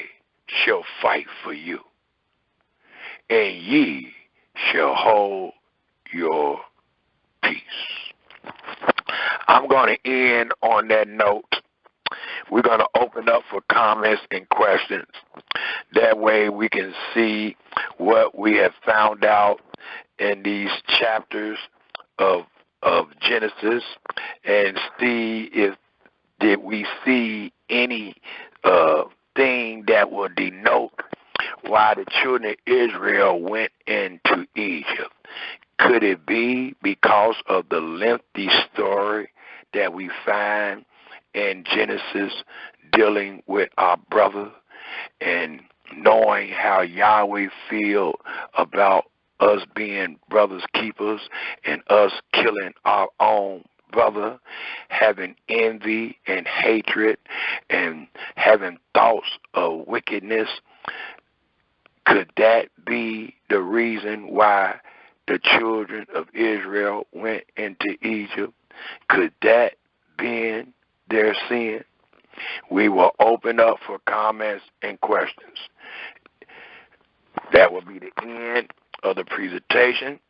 shall fight for you, and ye shall hold your peace. I'm going to end on that note. We're going to open up for comments and questions. That way we can see what we have found out in these chapters of Genesis and see if did we see any thing that will denote why the children of Israel went into Egypt. Could it be because of the lengthy story that we find in Genesis dealing with our brother and knowing how Yahweh feel about us being brothers keepers and us killing our own brother, having envy and hatred and having thoughts of wickedness? Could that be the reason why the children of Israel went into Egypt? Could that be their sin? We will open up for comments and questions. That will be the end of the presentation.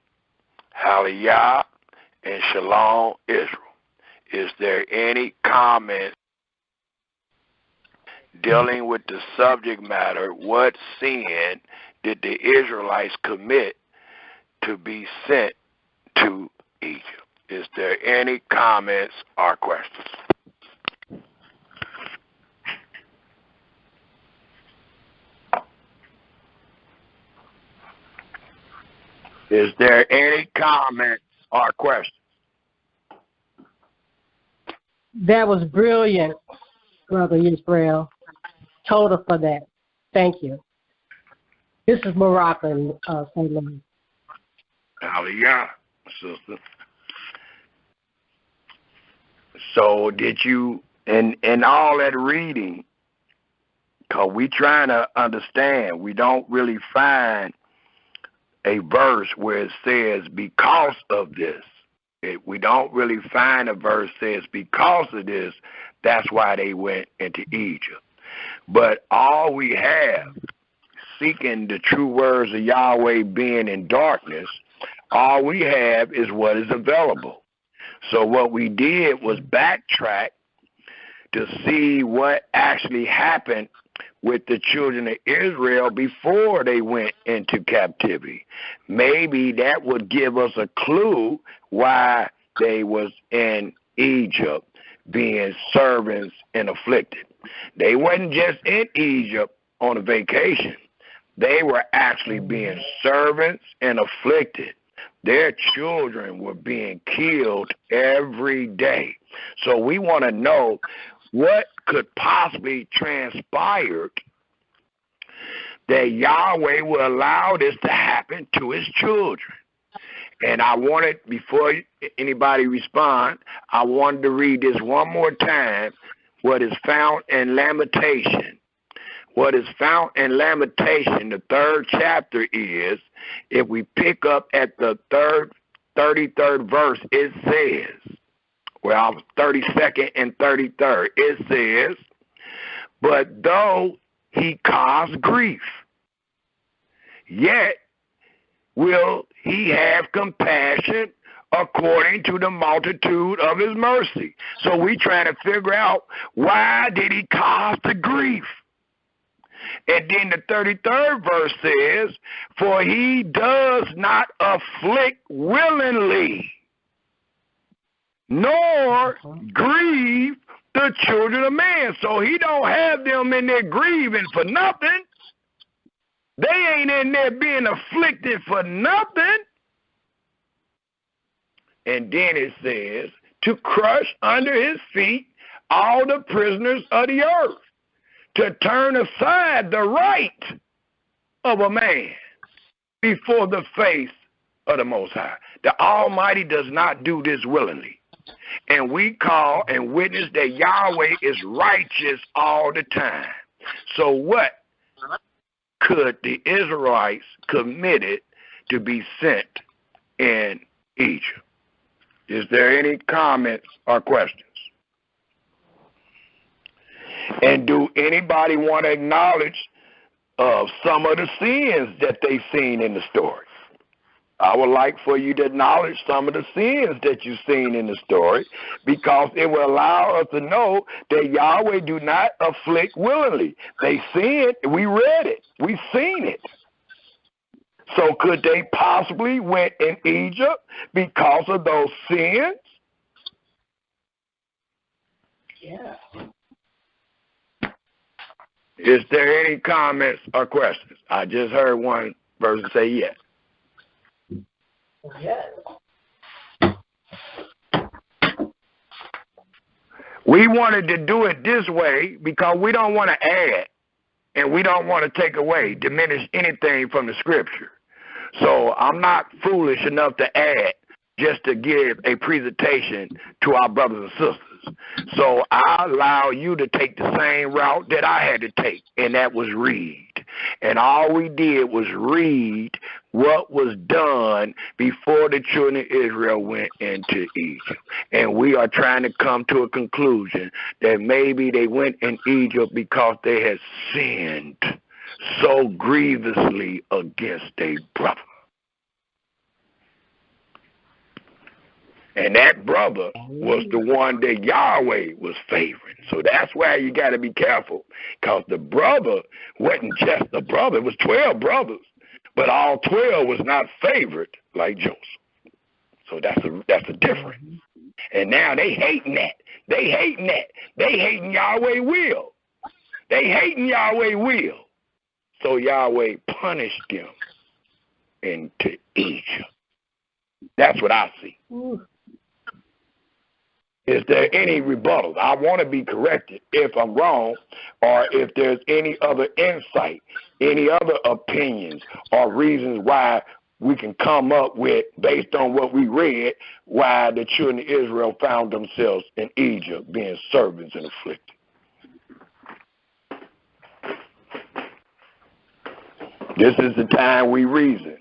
Hallelujah and Shalom Israel. Is there any comments dealing with the subject matter? What sin did the Israelites commit to be sent to Egypt? Is there any comments or questions? Is there any comments or questions? That was brilliant, Brother Yisrael. Total for that. Thank you. This is Moroccan, St. Louis. Hallelujah, sister. So did you, in all that reading, because we trying to understand, we don't really find a verse where it says because of this. We don't really find a verse that says because of this, that's why they went into Egypt. But all we have, seeking the true words of Yahweh being in darkness, all we have is what is available. So what we did was backtrack to see what actually happened with the children of Israel before they went into captivity. Maybe that would give us a clue why they was in Egypt being servants and afflicted. They wasn't just in Egypt on a vacation. They were actually being servants and afflicted. Their children were being killed every day. So we want to know what could possibly transpire that Yahweh will allow this to happen to his children. And I wanted, before anybody respond, I wanted to read this one more time, what is found in Lamentation. What is found in Lamentation, the 3rd chapter is, if we pick up at the 33rd verse, it says, 32nd and 33rd, it says, but though he caused grief, yet will he have compassion according to the multitude of his mercy. So we trying to figure out, why did he cause the grief? And then the 33rd verse says, for he does not afflict willingly, nor grieve the children of man. So he don't have them in there grieving for nothing. They ain't in there being afflicted for nothing. And then it says, to crush under his feet all the prisoners of the earth, to turn aside the right of a man before the face of the Most High. The Almighty does not do this willingly. And we call and witness that Yahweh is righteous all the time. So what could the Israelites committed to be sent in Egypt? Is there any comments or questions? And do anybody want to acknowledge some of the sins that they've seen in the story? I would like for you to acknowledge some of the sins that you've seen in the story, because it will allow us to know that Yahweh do not afflict willingly. They sinned. We read it. We've seen it. So could they possibly went in Egypt because of those sins? Yeah. Is there any comments or questions? I just heard one person say yes. Yes. We wanted to do it this way because we don't want to add and we don't want to take away, diminish anything from the scripture. So I'm not foolish enough to add just to give a presentation to our brothers and sisters. So I allow you to take the same route that I had to take, and that was read. And all we did was read what was done before the children of Israel went into Egypt. And we are trying to come to a conclusion that maybe they went in Egypt because they had sinned so grievously against their brother. And that brother was the one that Yahweh was favoring. So that's why you got to be careful, because the brother wasn't just a brother. It was 12 brothers, but all 12 was not favored like Joseph. So that's a difference. And now they hating that. They hating that. They hating Yahweh will. They hating Yahweh will. So Yahweh punished them into Egypt. That's what I see. Is there any rebuttal? I want to be corrected if I'm wrong, or if there's any other insight, any other opinions or reasons why we can come up with, based on what we read, why the children of Israel found themselves in Egypt being servants and afflicted. This is the time we reason.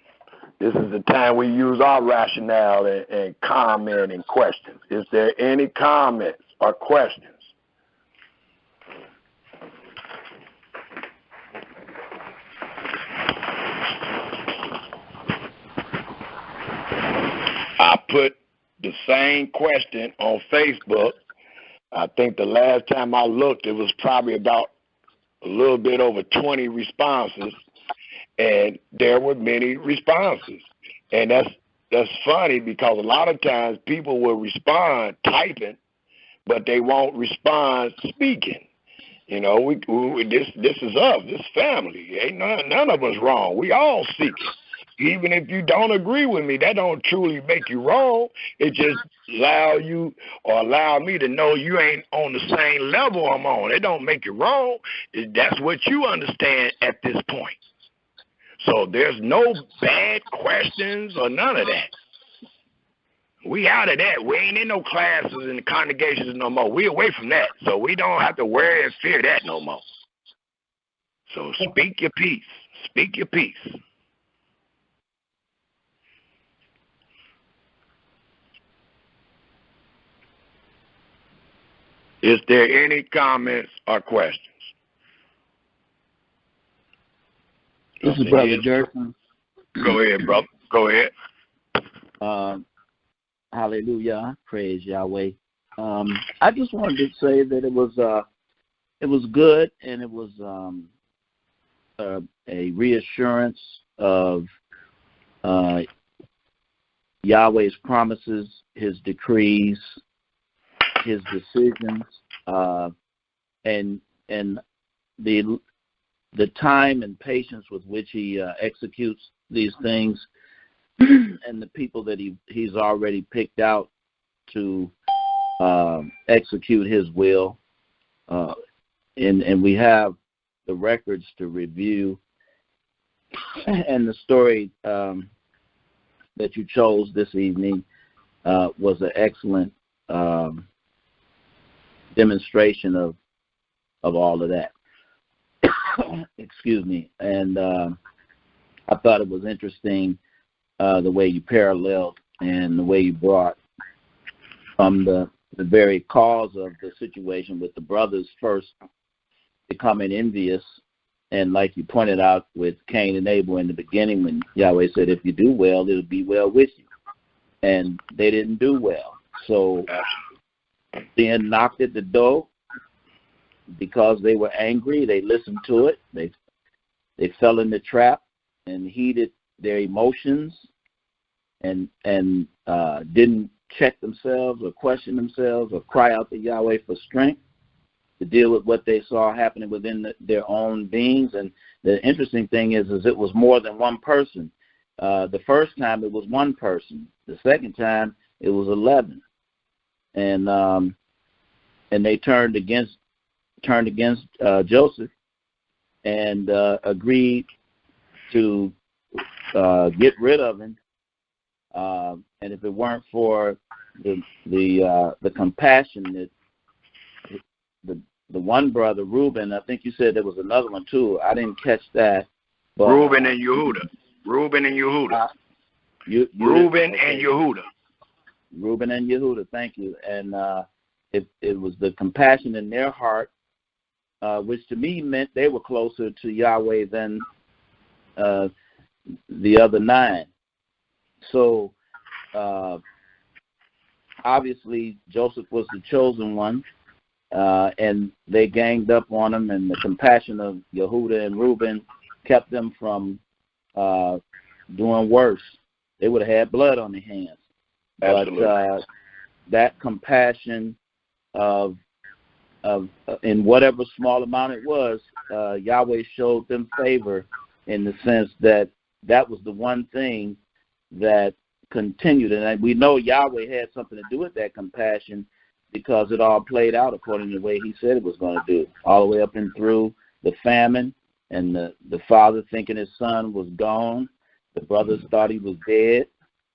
This is the time we use our rationale and comment and questions. Is there any comments or questions? I put the same question on Facebook. I think the last time I looked, it was probably about a little bit over 20 responses. And there were many responses. And that's funny, because a lot of times people will respond typing, but they won't respond speaking. You know, this is us, this family. Ain't none of us wrong. We all seek it. Even if you don't agree with me, that don't truly make you wrong. It just allow you or allow me to know you ain't on the same level I'm on. It don't make you wrong. That's what you understand at this point. So there's no bad questions or none of that. We out of that. We ain't in no classes and congregations no more. We away from that. So we don't have to worry and fear that no more. So speak your peace. Speak your peace. Is there any comments or questions? This is Brother Jerson. Go ahead, brother. Go ahead. Hallelujah. Praise Yahweh. I just wanted to say that it was good, and it was a reassurance of Yahweh's promises, His decrees, His decisions, and the time and patience with which He executes these things, and the people that He's already picked out to execute His will, and we have the records to review, and the story that you chose this evening was an excellent demonstration of all of that. Excuse me. And I thought it was interesting the way you paralleled and the way you brought from the very cause of the situation with the brothers first becoming envious, and like you pointed out with Cain and Abel in the beginning, when Yahweh said, if you do well, it'll be well with you. And they didn't do well. So sin knocked at the door. Because they were angry, they listened to it. They fell in the trap and heeded their emotions, and didn't check themselves or question themselves or cry out to Yahweh for strength to deal with what they saw happening within their own beings. And the interesting thing is it was more than one person. The first time it was one person. The second time it was 11, and they turned against Joseph and agreed to get rid of him. And if it weren't for the compassion that the one brother, Reuben, I think you said there was another one too. I didn't catch that. But, Reuben and Yehuda. Reuben and Yehuda. Reuben and Yehuda. Reuben and Yehuda. Thank you. And it was the compassion in their heart, which to me meant they were closer to Yahweh than the other 9. So obviously Joseph was the chosen one, and they ganged up on him, and the compassion of Yehuda and Reuben kept them from doing worse. They would have had blood on their hands. Absolutely. But that compassion of in whatever small amount it was, Yahweh showed them favor in the sense that that was the one thing that continued. And we know Yahweh had something to do with that compassion because it all played out according to the way He said it was going to do, all the way up and through the famine, and the father thinking his son was gone. The brothers thought he was dead,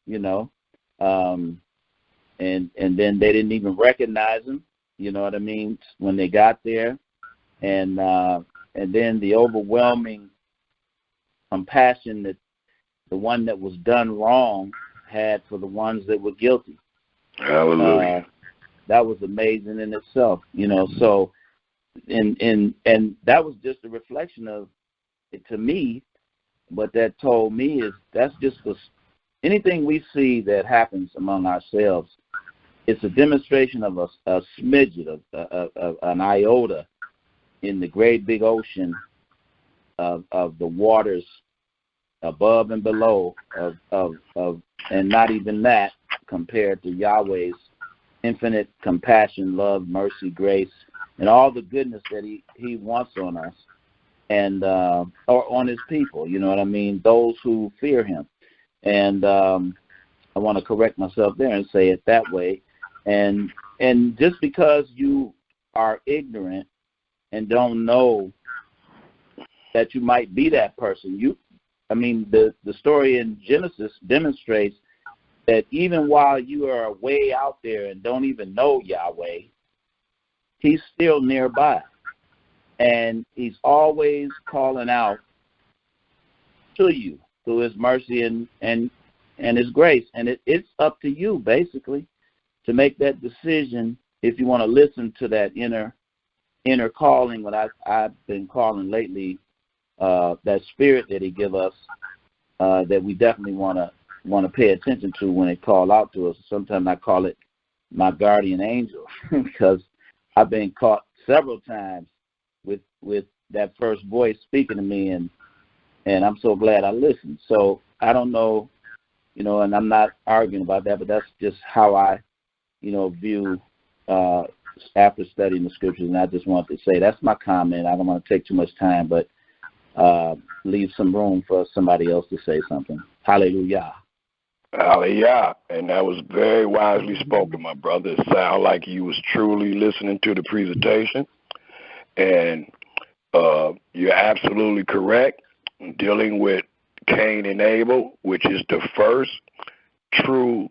and then they didn't even recognize him. You know what I mean? When they got there, and then the overwhelming compassion that the one that was done wrong had for the ones that were guilty. Hallelujah. That was amazing in itself, So, and that was just a reflection of, to me, what that told me is that's just anything we see that happens among ourselves. It's a demonstration of a smidget of an iota in the great big ocean of the waters above and below of and not even that compared to Yahweh's infinite compassion, love, mercy, grace, and all the goodness that he wants on us and or on His people. You know what I mean? Those who fear Him. And I want to correct myself there and say it that way. And just because you are ignorant and don't know that you might be that person, the story in Genesis demonstrates that even while you are way out there and don't even know Yahweh, He's still nearby. And He's always calling out to you through His mercy and His grace. And it's up to you, basically, to make that decision if you want to listen to that inner calling, what I've been calling lately, that spirit that He give us, that we definitely want to want to pay attention to when they call out to us. Sometimes I call it my guardian angel because I've been caught several times with that first voice speaking to me, and I'm so glad I listened. So I don't know, and I'm not arguing about that, but that's just how I, view after studying the scriptures. And I just wanted to say that's my comment. I don't want to take too much time, but leave some room for somebody else to say something. Hallelujah. Hallelujah. And that was very wisely spoken, my brother. It sounded like you was truly listening to the presentation. And you're absolutely correct. Dealing with Cain and Abel, which is the first true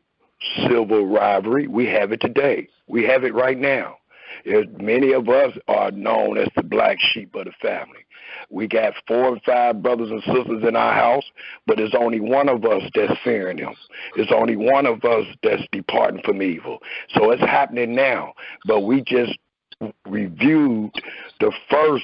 civil rivalry. We have it today. We have it right now. Many of us are known as the black sheep of the family. We got 4 and 5 brothers and sisters in our house, but there's only one of us that's fearing him. There's only one of us that's departing from evil. So it's happening now, but we just reviewed the first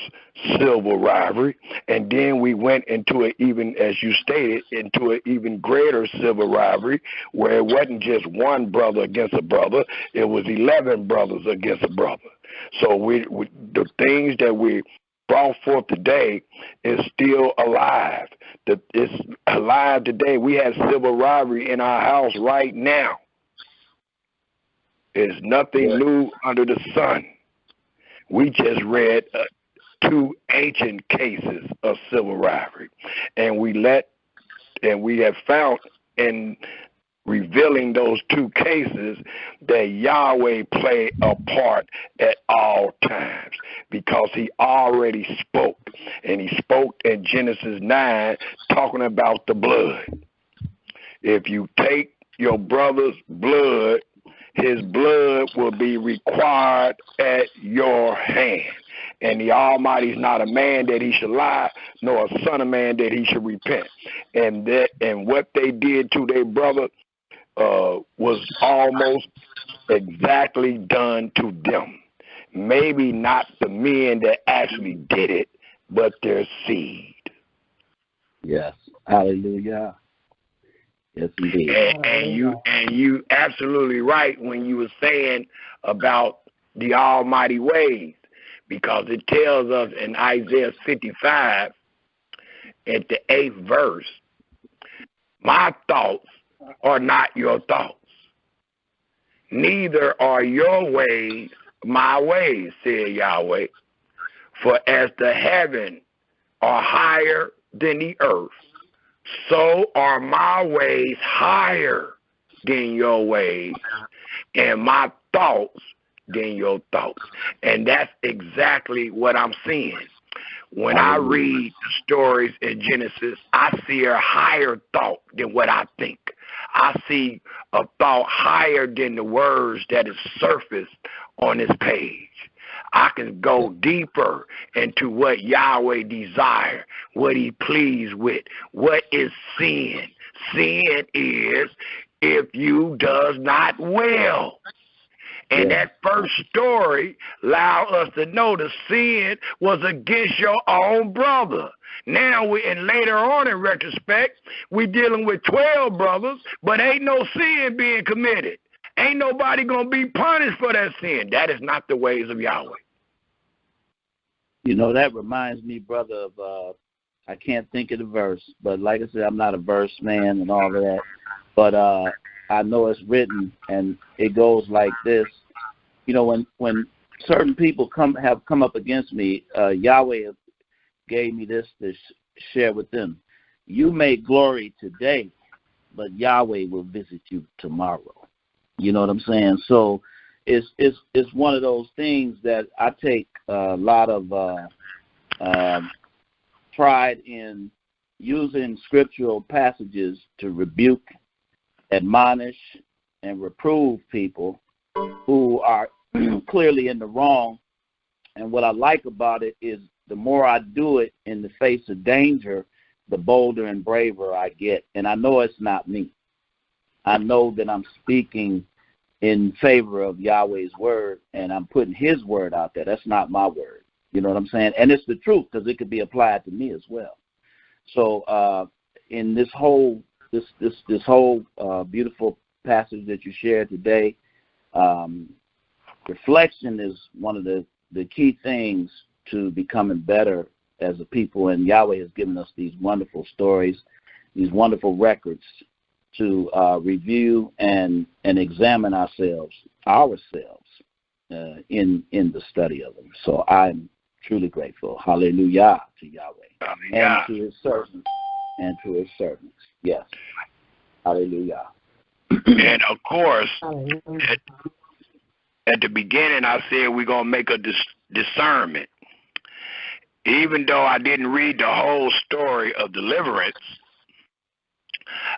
civil rivalry, and then we went into it, even as you stated, into an even greater civil rivalry where it wasn't just one brother against a brother, it was 11 brothers against a brother. So we the things that we brought forth today is still alive. It's alive today. We have civil rivalry in our house right now. There's nothing new under the sun. We just read 2 ancient cases of civil rivalry, and we have found in revealing those 2 cases that Yahweh played a part at all times, because he already spoke, and he spoke in Genesis 9 talking about the blood. If you take your brother's blood, his blood will be required at your hand. And the Almighty is not a man that he should lie, nor a son of man that he should repent. And what they did to their brother was almost exactly done to them. Maybe not the men that actually did it, but their seed. Yes. Hallelujah. Yes, indeed. And you absolutely right when you were saying about the almighty ways, because it tells us in Isaiah 55 at the 8th verse, my thoughts are not your thoughts, neither are your ways my ways, said Yahweh. For as the heaven are higher than the earth, so are my ways higher than your ways, and my thoughts than your thoughts. And that's exactly what I'm seeing. When I read the stories in Genesis, I see a higher thought than what I think. I see a thought higher than the words that is surfaced on this page. I can go deeper into what Yahweh desires, what he pleased with. What is sin? Sin is if you does not well. And that first story allowed us to know the sin was against your own brother. Now, and later on in retrospect, we're dealing with 12 brothers, but ain't no sin being committed. Ain't nobody going to be punished for that sin. That is not the ways of Yahweh. That reminds me, brother, of, I can't think of the verse, but like I said, I'm not a verse man and all of that. But I know it's written, and it goes like this. When certain people have come up against me, Yahweh gave me this to share with them. You may glory today, but Yahweh will visit you tomorrow. You know what I'm saying? So it's one of those things that I take a lot of pride in using scriptural passages to rebuke, admonish, and reprove people who are clearly in the wrong. And what I like about it is the more I do it in the face of danger, the bolder and braver I get. And I know it's not me. I know that I'm speaking in favor of Yahweh's word, and I'm putting his word out there. That's not my word. You know what I'm saying? And it's the truth, because it could be applied to me as well. So in this whole this whole beautiful passage that you shared today. Reflection is one of the key things to becoming better as a people, and Yahweh has given us these wonderful stories, these wonderful records to review and examine ourselves in the study of them. So I'm truly grateful. Hallelujah to Yahweh. Hallelujah. And to his servants. Yes. Hallelujah. And of course, at the beginning, I said we're going to make a discernment. Even though I didn't read the whole story of deliverance,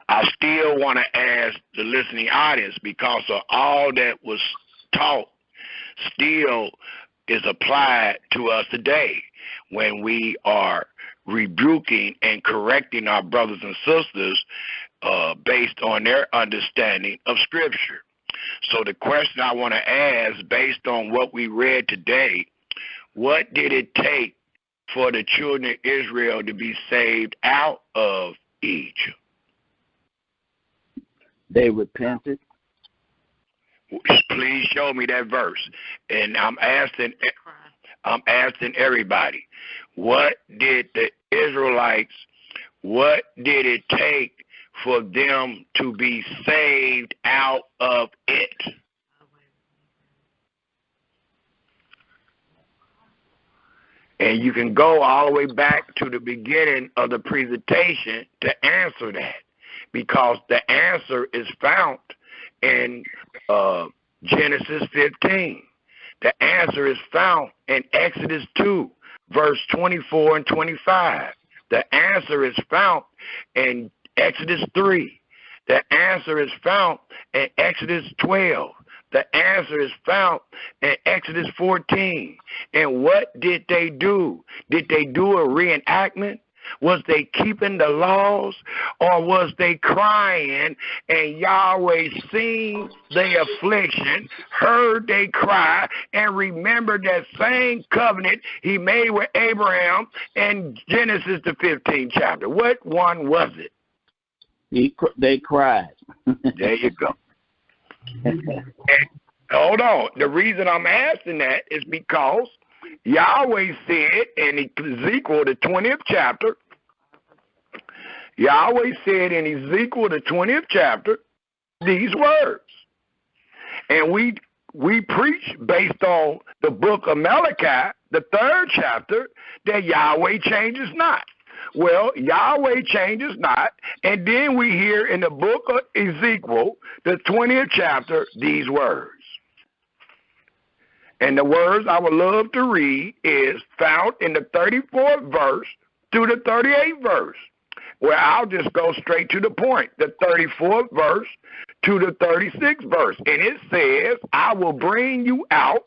I still want to ask the listening audience, because of all that was taught still is applied to us today when we are rebuking and correcting our brothers and sisters based on their understanding of Scripture. So the question I want to ask, based on what we read today, what did it take for the children of Israel to be saved out of Egypt? They repented. Please show me that verse. And I'm asking everybody, what did the Israelites, what did it take for them to be saved out of it? And you can go all the way back to the beginning of the presentation to answer that, because the answer is found in Genesis 15. The answer is found in Exodus 2, verse 24 and 25. The answer is found in Exodus 3. The answer is found in Exodus 12. The answer is found in Exodus 14. And what did they do? Did they do a reenactment? Was they keeping the laws, or was they crying and Yahweh seen their affliction, heard they cry, and remembered that same covenant he made with Abraham in Genesis the 15th chapter? What one was it? They cried. There you go. And hold on. The reason I'm asking that is because Yahweh said in Ezekiel the 20th chapter, Yahweh said in Ezekiel the 20th chapter these words. And we preach based on the book of Malachi, the 3rd chapter, that Yahweh changes not. Well, Yahweh changes not. And then we hear in the book of Ezekiel, the 20th chapter, these words. And the words I would love to read is found in the 34th verse to the 38th verse. Well, I'll just go straight to the point. The 34th verse to the 36th verse. And it says, I will bring you out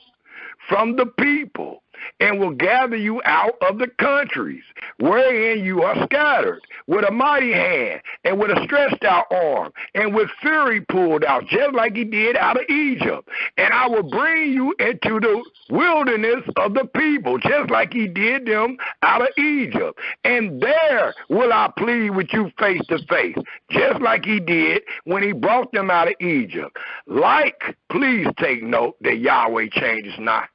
from the people, and will gather you out of the countries wherein you are scattered, with a mighty hand, and with a stretched out arm, and with fury pulled out, just like he did out of Egypt. And I will bring you into the wilderness of the people, just like he did them out of Egypt. And there will I plead with you face to face, just like he did when he brought them out of Egypt. Like, please take note that Yahweh changes not.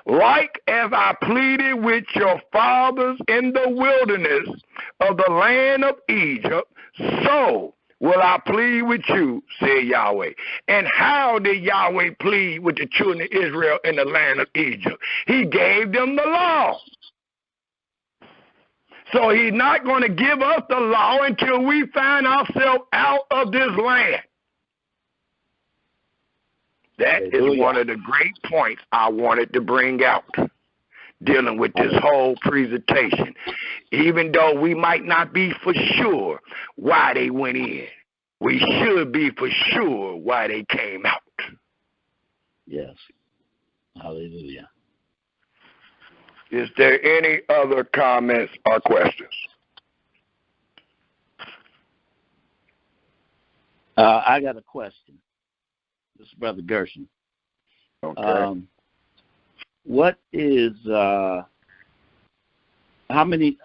Like as I pleaded with your fathers in the wilderness of the land of Egypt, so will I plead with you, said Yahweh. And how did Yahweh plead with the children of Israel in the land of Egypt? He gave them the law. So he's not going to give us the law until we find ourselves out of this land. That is one of the great points I wanted to bring out, dealing with this whole presentation. Even though we might not be for sure why they went in, we should be for sure why they came out. Yes. Hallelujah. Is there any other comments or questions? I got a question. This is Brother Gershon. Okay. What is how many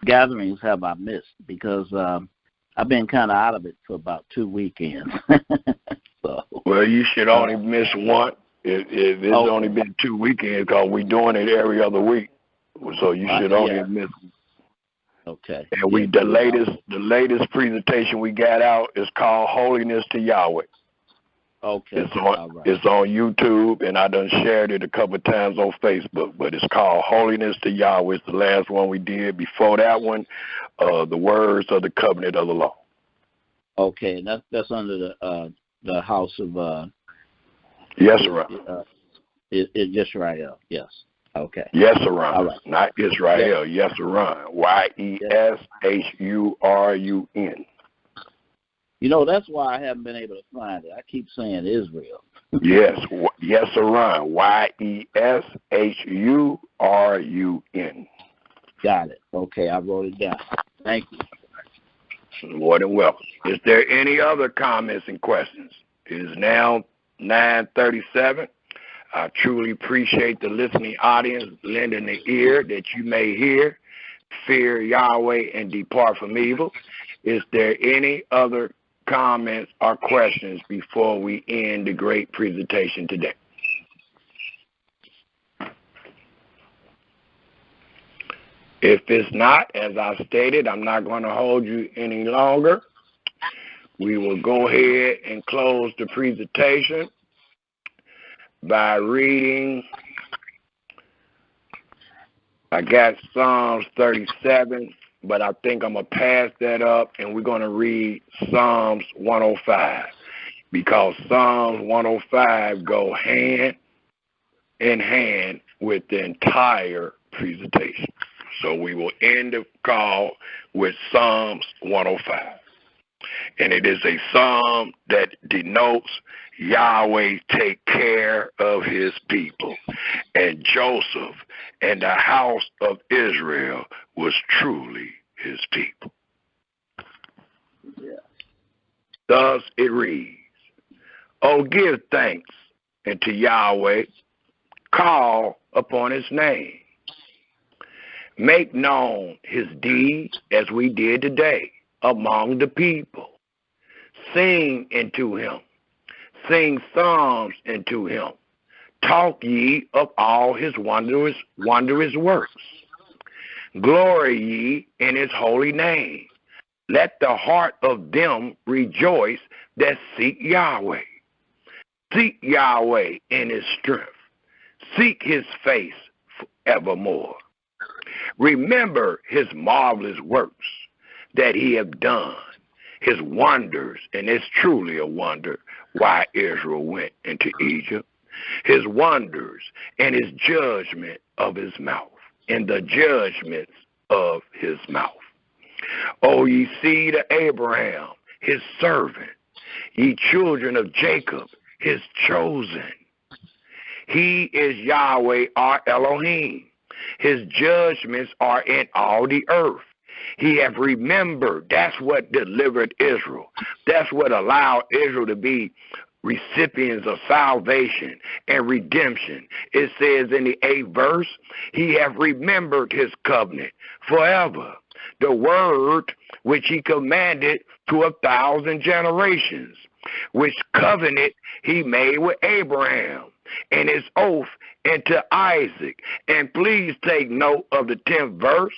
gatherings have I missed? Because I've been kind of out of it for about 2 weekends. So. Well, you should only miss one. If it's only been 2 weekends, because we're doing it every other week. So you should only miss. Okay. And the latest presentation we got out is called Holiness to Yahweh. Okay. It's on YouTube, and I done shared it a couple of times on Facebook, but it's called Holiness to Yahweh. It's the last one we did. Before that one, the words of the covenant of the law. Okay, and that's under the house of Yisrael. Yisrael, yes. Okay. Yisrael, all right. Not Israel. Yisrael. Yeshrun. You know, that's why I haven't been able to find it. I keep saying Israel. Yes, Yeshrun. Yeshrun. Got it. Okay, I wrote it down. Thank you. More than welcome. Is there any other comments and questions? It is now 9:37. I truly appreciate the listening audience lending the ear that you may hear, fear Yahweh and depart from evil. Is there any other comments or questions before we end the great presentation today? If it's not, as I stated, I'm not going to hold you any longer. We will go ahead and close the presentation by reading. I got Psalms 37, but I think I'm going to pass that up, and we're going to read Psalms 105, because Psalms 105 go hand in hand with the entire presentation. So we will end the call with Psalms 105. And it is a psalm that denotes Yahweh take care of his people. And Joseph and the house of Israel was truly his people. Yeah. Thus it reads, "Oh, give thanks unto Yahweh, call upon his name. Make known his deeds as we did today among the people. Sing unto him. Sing psalms unto him. Talk ye of all his wondrous works. Glory ye in his holy name. Let the heart of them rejoice that seek Yahweh. Seek Yahweh in his strength. Seek his face forevermore. Remember his marvelous works that he have done, his wonders, and it's truly a wonder why Israel went into Egypt, his wonders and his judgment of his mouth, and the judgments of his mouth. O ye seed of Abraham, his servant, ye children of Jacob, his chosen. He is Yahweh our Elohim. His judgments are in all the earth. He have remembered. That's what delivered Israel. That's what allowed Israel to be recipients of salvation and redemption. It says in the 8th verse, he have remembered his covenant forever, the word which he commanded to 1,000 generations, which covenant he made with Abraham, and his oath into Isaac. And please take note of the 10th verse,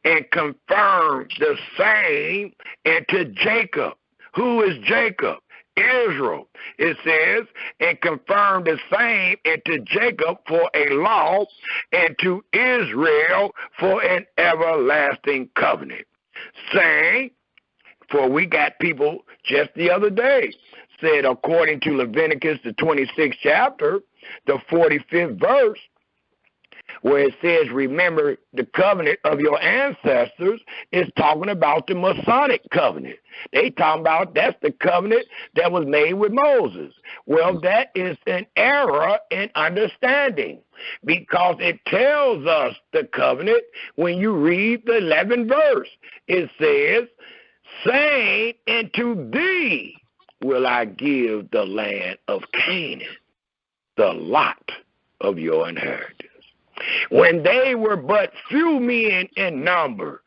and confirm the same into Jacob. Who is Jacob? Israel. It says, and confirm the same into Jacob for a law, and to Israel for an everlasting covenant. Saying, for we got people just the other day said, according to Leviticus, the 26th chapter, the 45th verse, where it says, remember the covenant of your ancestors, is talking about the Masonic covenant. They talking about that's the covenant that was made with Moses. Well, that is an error in understanding, because it tells us the covenant when you read the 11th verse. It says, saying, unto thee will I give the land of Canaan, the lot of your inheritance. When they were but few men in number,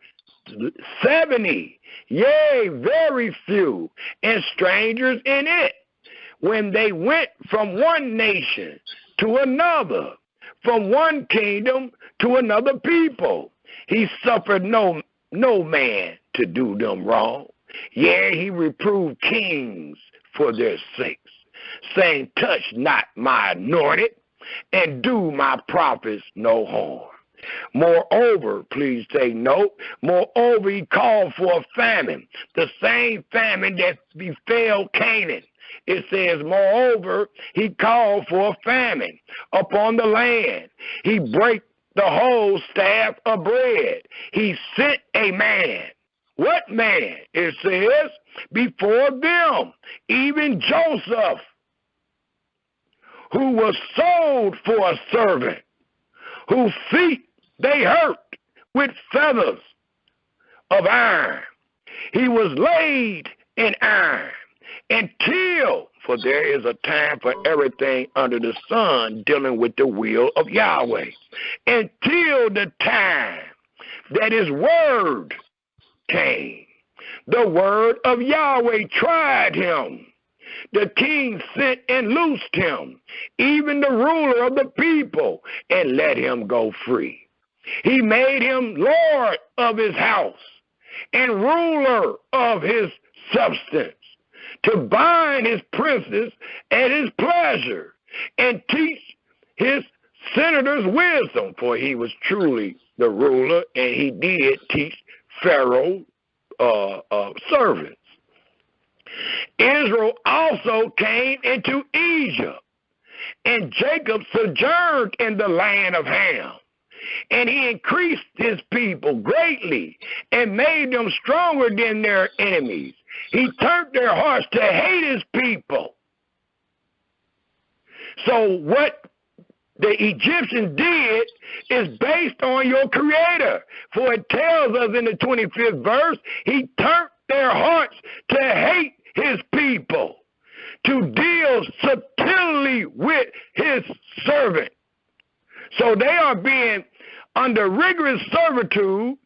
70, yea, very few, and strangers in it, when they went from one nation to another, from one kingdom to another people. He suffered no man to do them wrong. Yea, he reproved kings for their sakes, saying, touch not my anointed, and do my prophets no harm. Moreover, please take note, moreover, he called for a famine, the same famine that befell Canaan. It says, moreover, he called for a famine upon the land. He brake the whole staff of bread. He sent a man. What man? It says, before them, even Joseph, who was sold for a servant, whose feet they hurt with feathers of iron. He was laid in iron until, for there is a time for everything under the sun dealing with the will of Yahweh, until the time that his word came. The word of Yahweh tried him. The king sent and loosed him, even the ruler of the people, and let him go free. He made him lord of his house and ruler of his substance, to bind his princes at his pleasure, and teach his senators wisdom, for he was truly the ruler, and he did teach Pharaoh servants. Israel also came into Egypt, and Jacob sojourned in the land of Ham. And he increased his people greatly and made them stronger than their enemies. He turned their hearts to hate his people. So what the Egyptians did is based on your Creator. For it tells us in the 25th verse, he turned their hearts to hate his people, to deal subtly with his servant. So they are being under rigorous servitude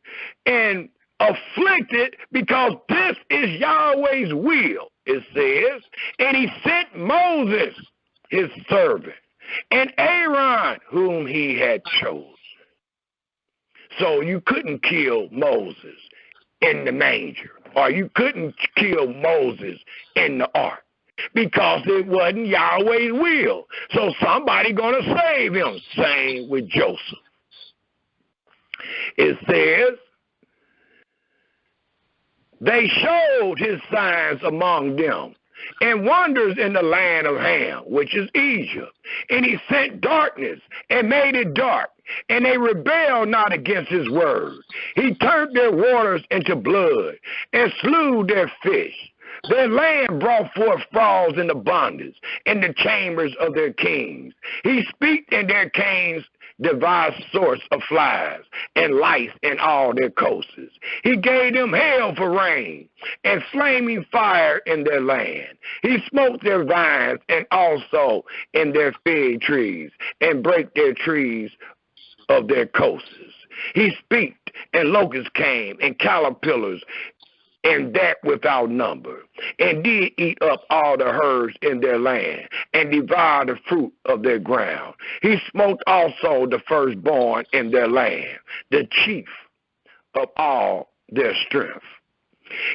and afflicted because this is Yahweh's will, it says. And he sent Moses, his servant, and Aaron, whom he had chosen. So you couldn't kill Moses in the manger, or you couldn't kill Moses in the ark, because it wasn't Yahweh's will. So somebody going to save him. Same with Joseph. It says, they showed his signs among them and wonders in the land of Ham, which is Egypt. And he sent darkness and made it dark, and they rebelled not against his word. He turned their waters into blood and slew their fish. Their land brought forth frogs in abundance in the chambers of their kings. He speaked in their caves devised sorts of flies and lice in all their coasts. He gave them hail for rain and flaming fire in their land. He smote their vines and also in their fig trees, and brake their trees of their coasts. He speaked, and locusts came, and caterpillars, and that without number, and did eat up all the herds in their land, and devoured the fruit of their ground. He smote also the firstborn in their land, the chief of all their strength.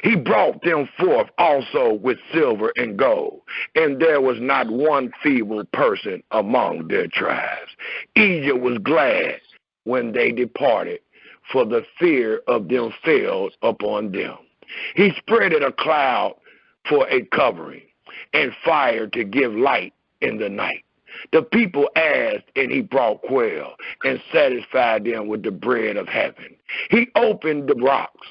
He brought them forth also with silver and gold, and there was not one feeble person among their tribes. Egypt was glad when they departed, for the fear of them fell upon them. He spreaded a cloud for a covering, and fire to give light in the night. The people asked, and he brought quail, and satisfied them with the bread of heaven. He opened the rocks,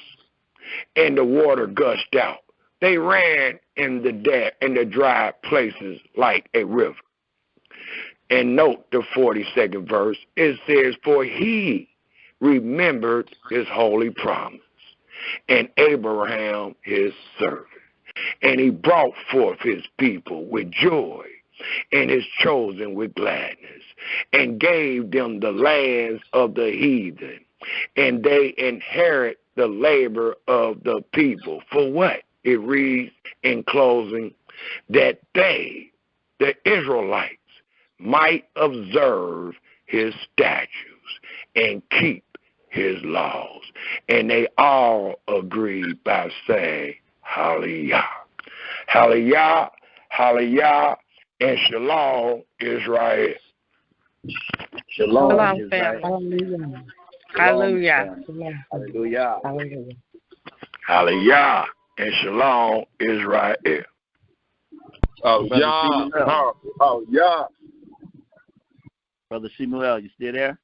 and the water gushed out. They ran in the dry places like a river. And note the 42nd verse. It says, for he remembered his holy promise, and Abraham his servant. And he brought forth his people with joy, and his chosen with gladness, and gave them the lands of the heathen, and they inherit the labor of the people. For what? It reads in closing that they, the Israelites, might observe his statutes and keep his laws. And they all agreed by saying, Hallelujah. Hallelujah, Hallelujah, and Shalom, Israel. Shalom, family. Hallelujah. Hallelujah. Hallelujah. Hallelujah. Hallelujah, and Shalom, Israel. Oh, yeah. Brother Shemuel, Oh, yeah. Brother Shemuel, you still there?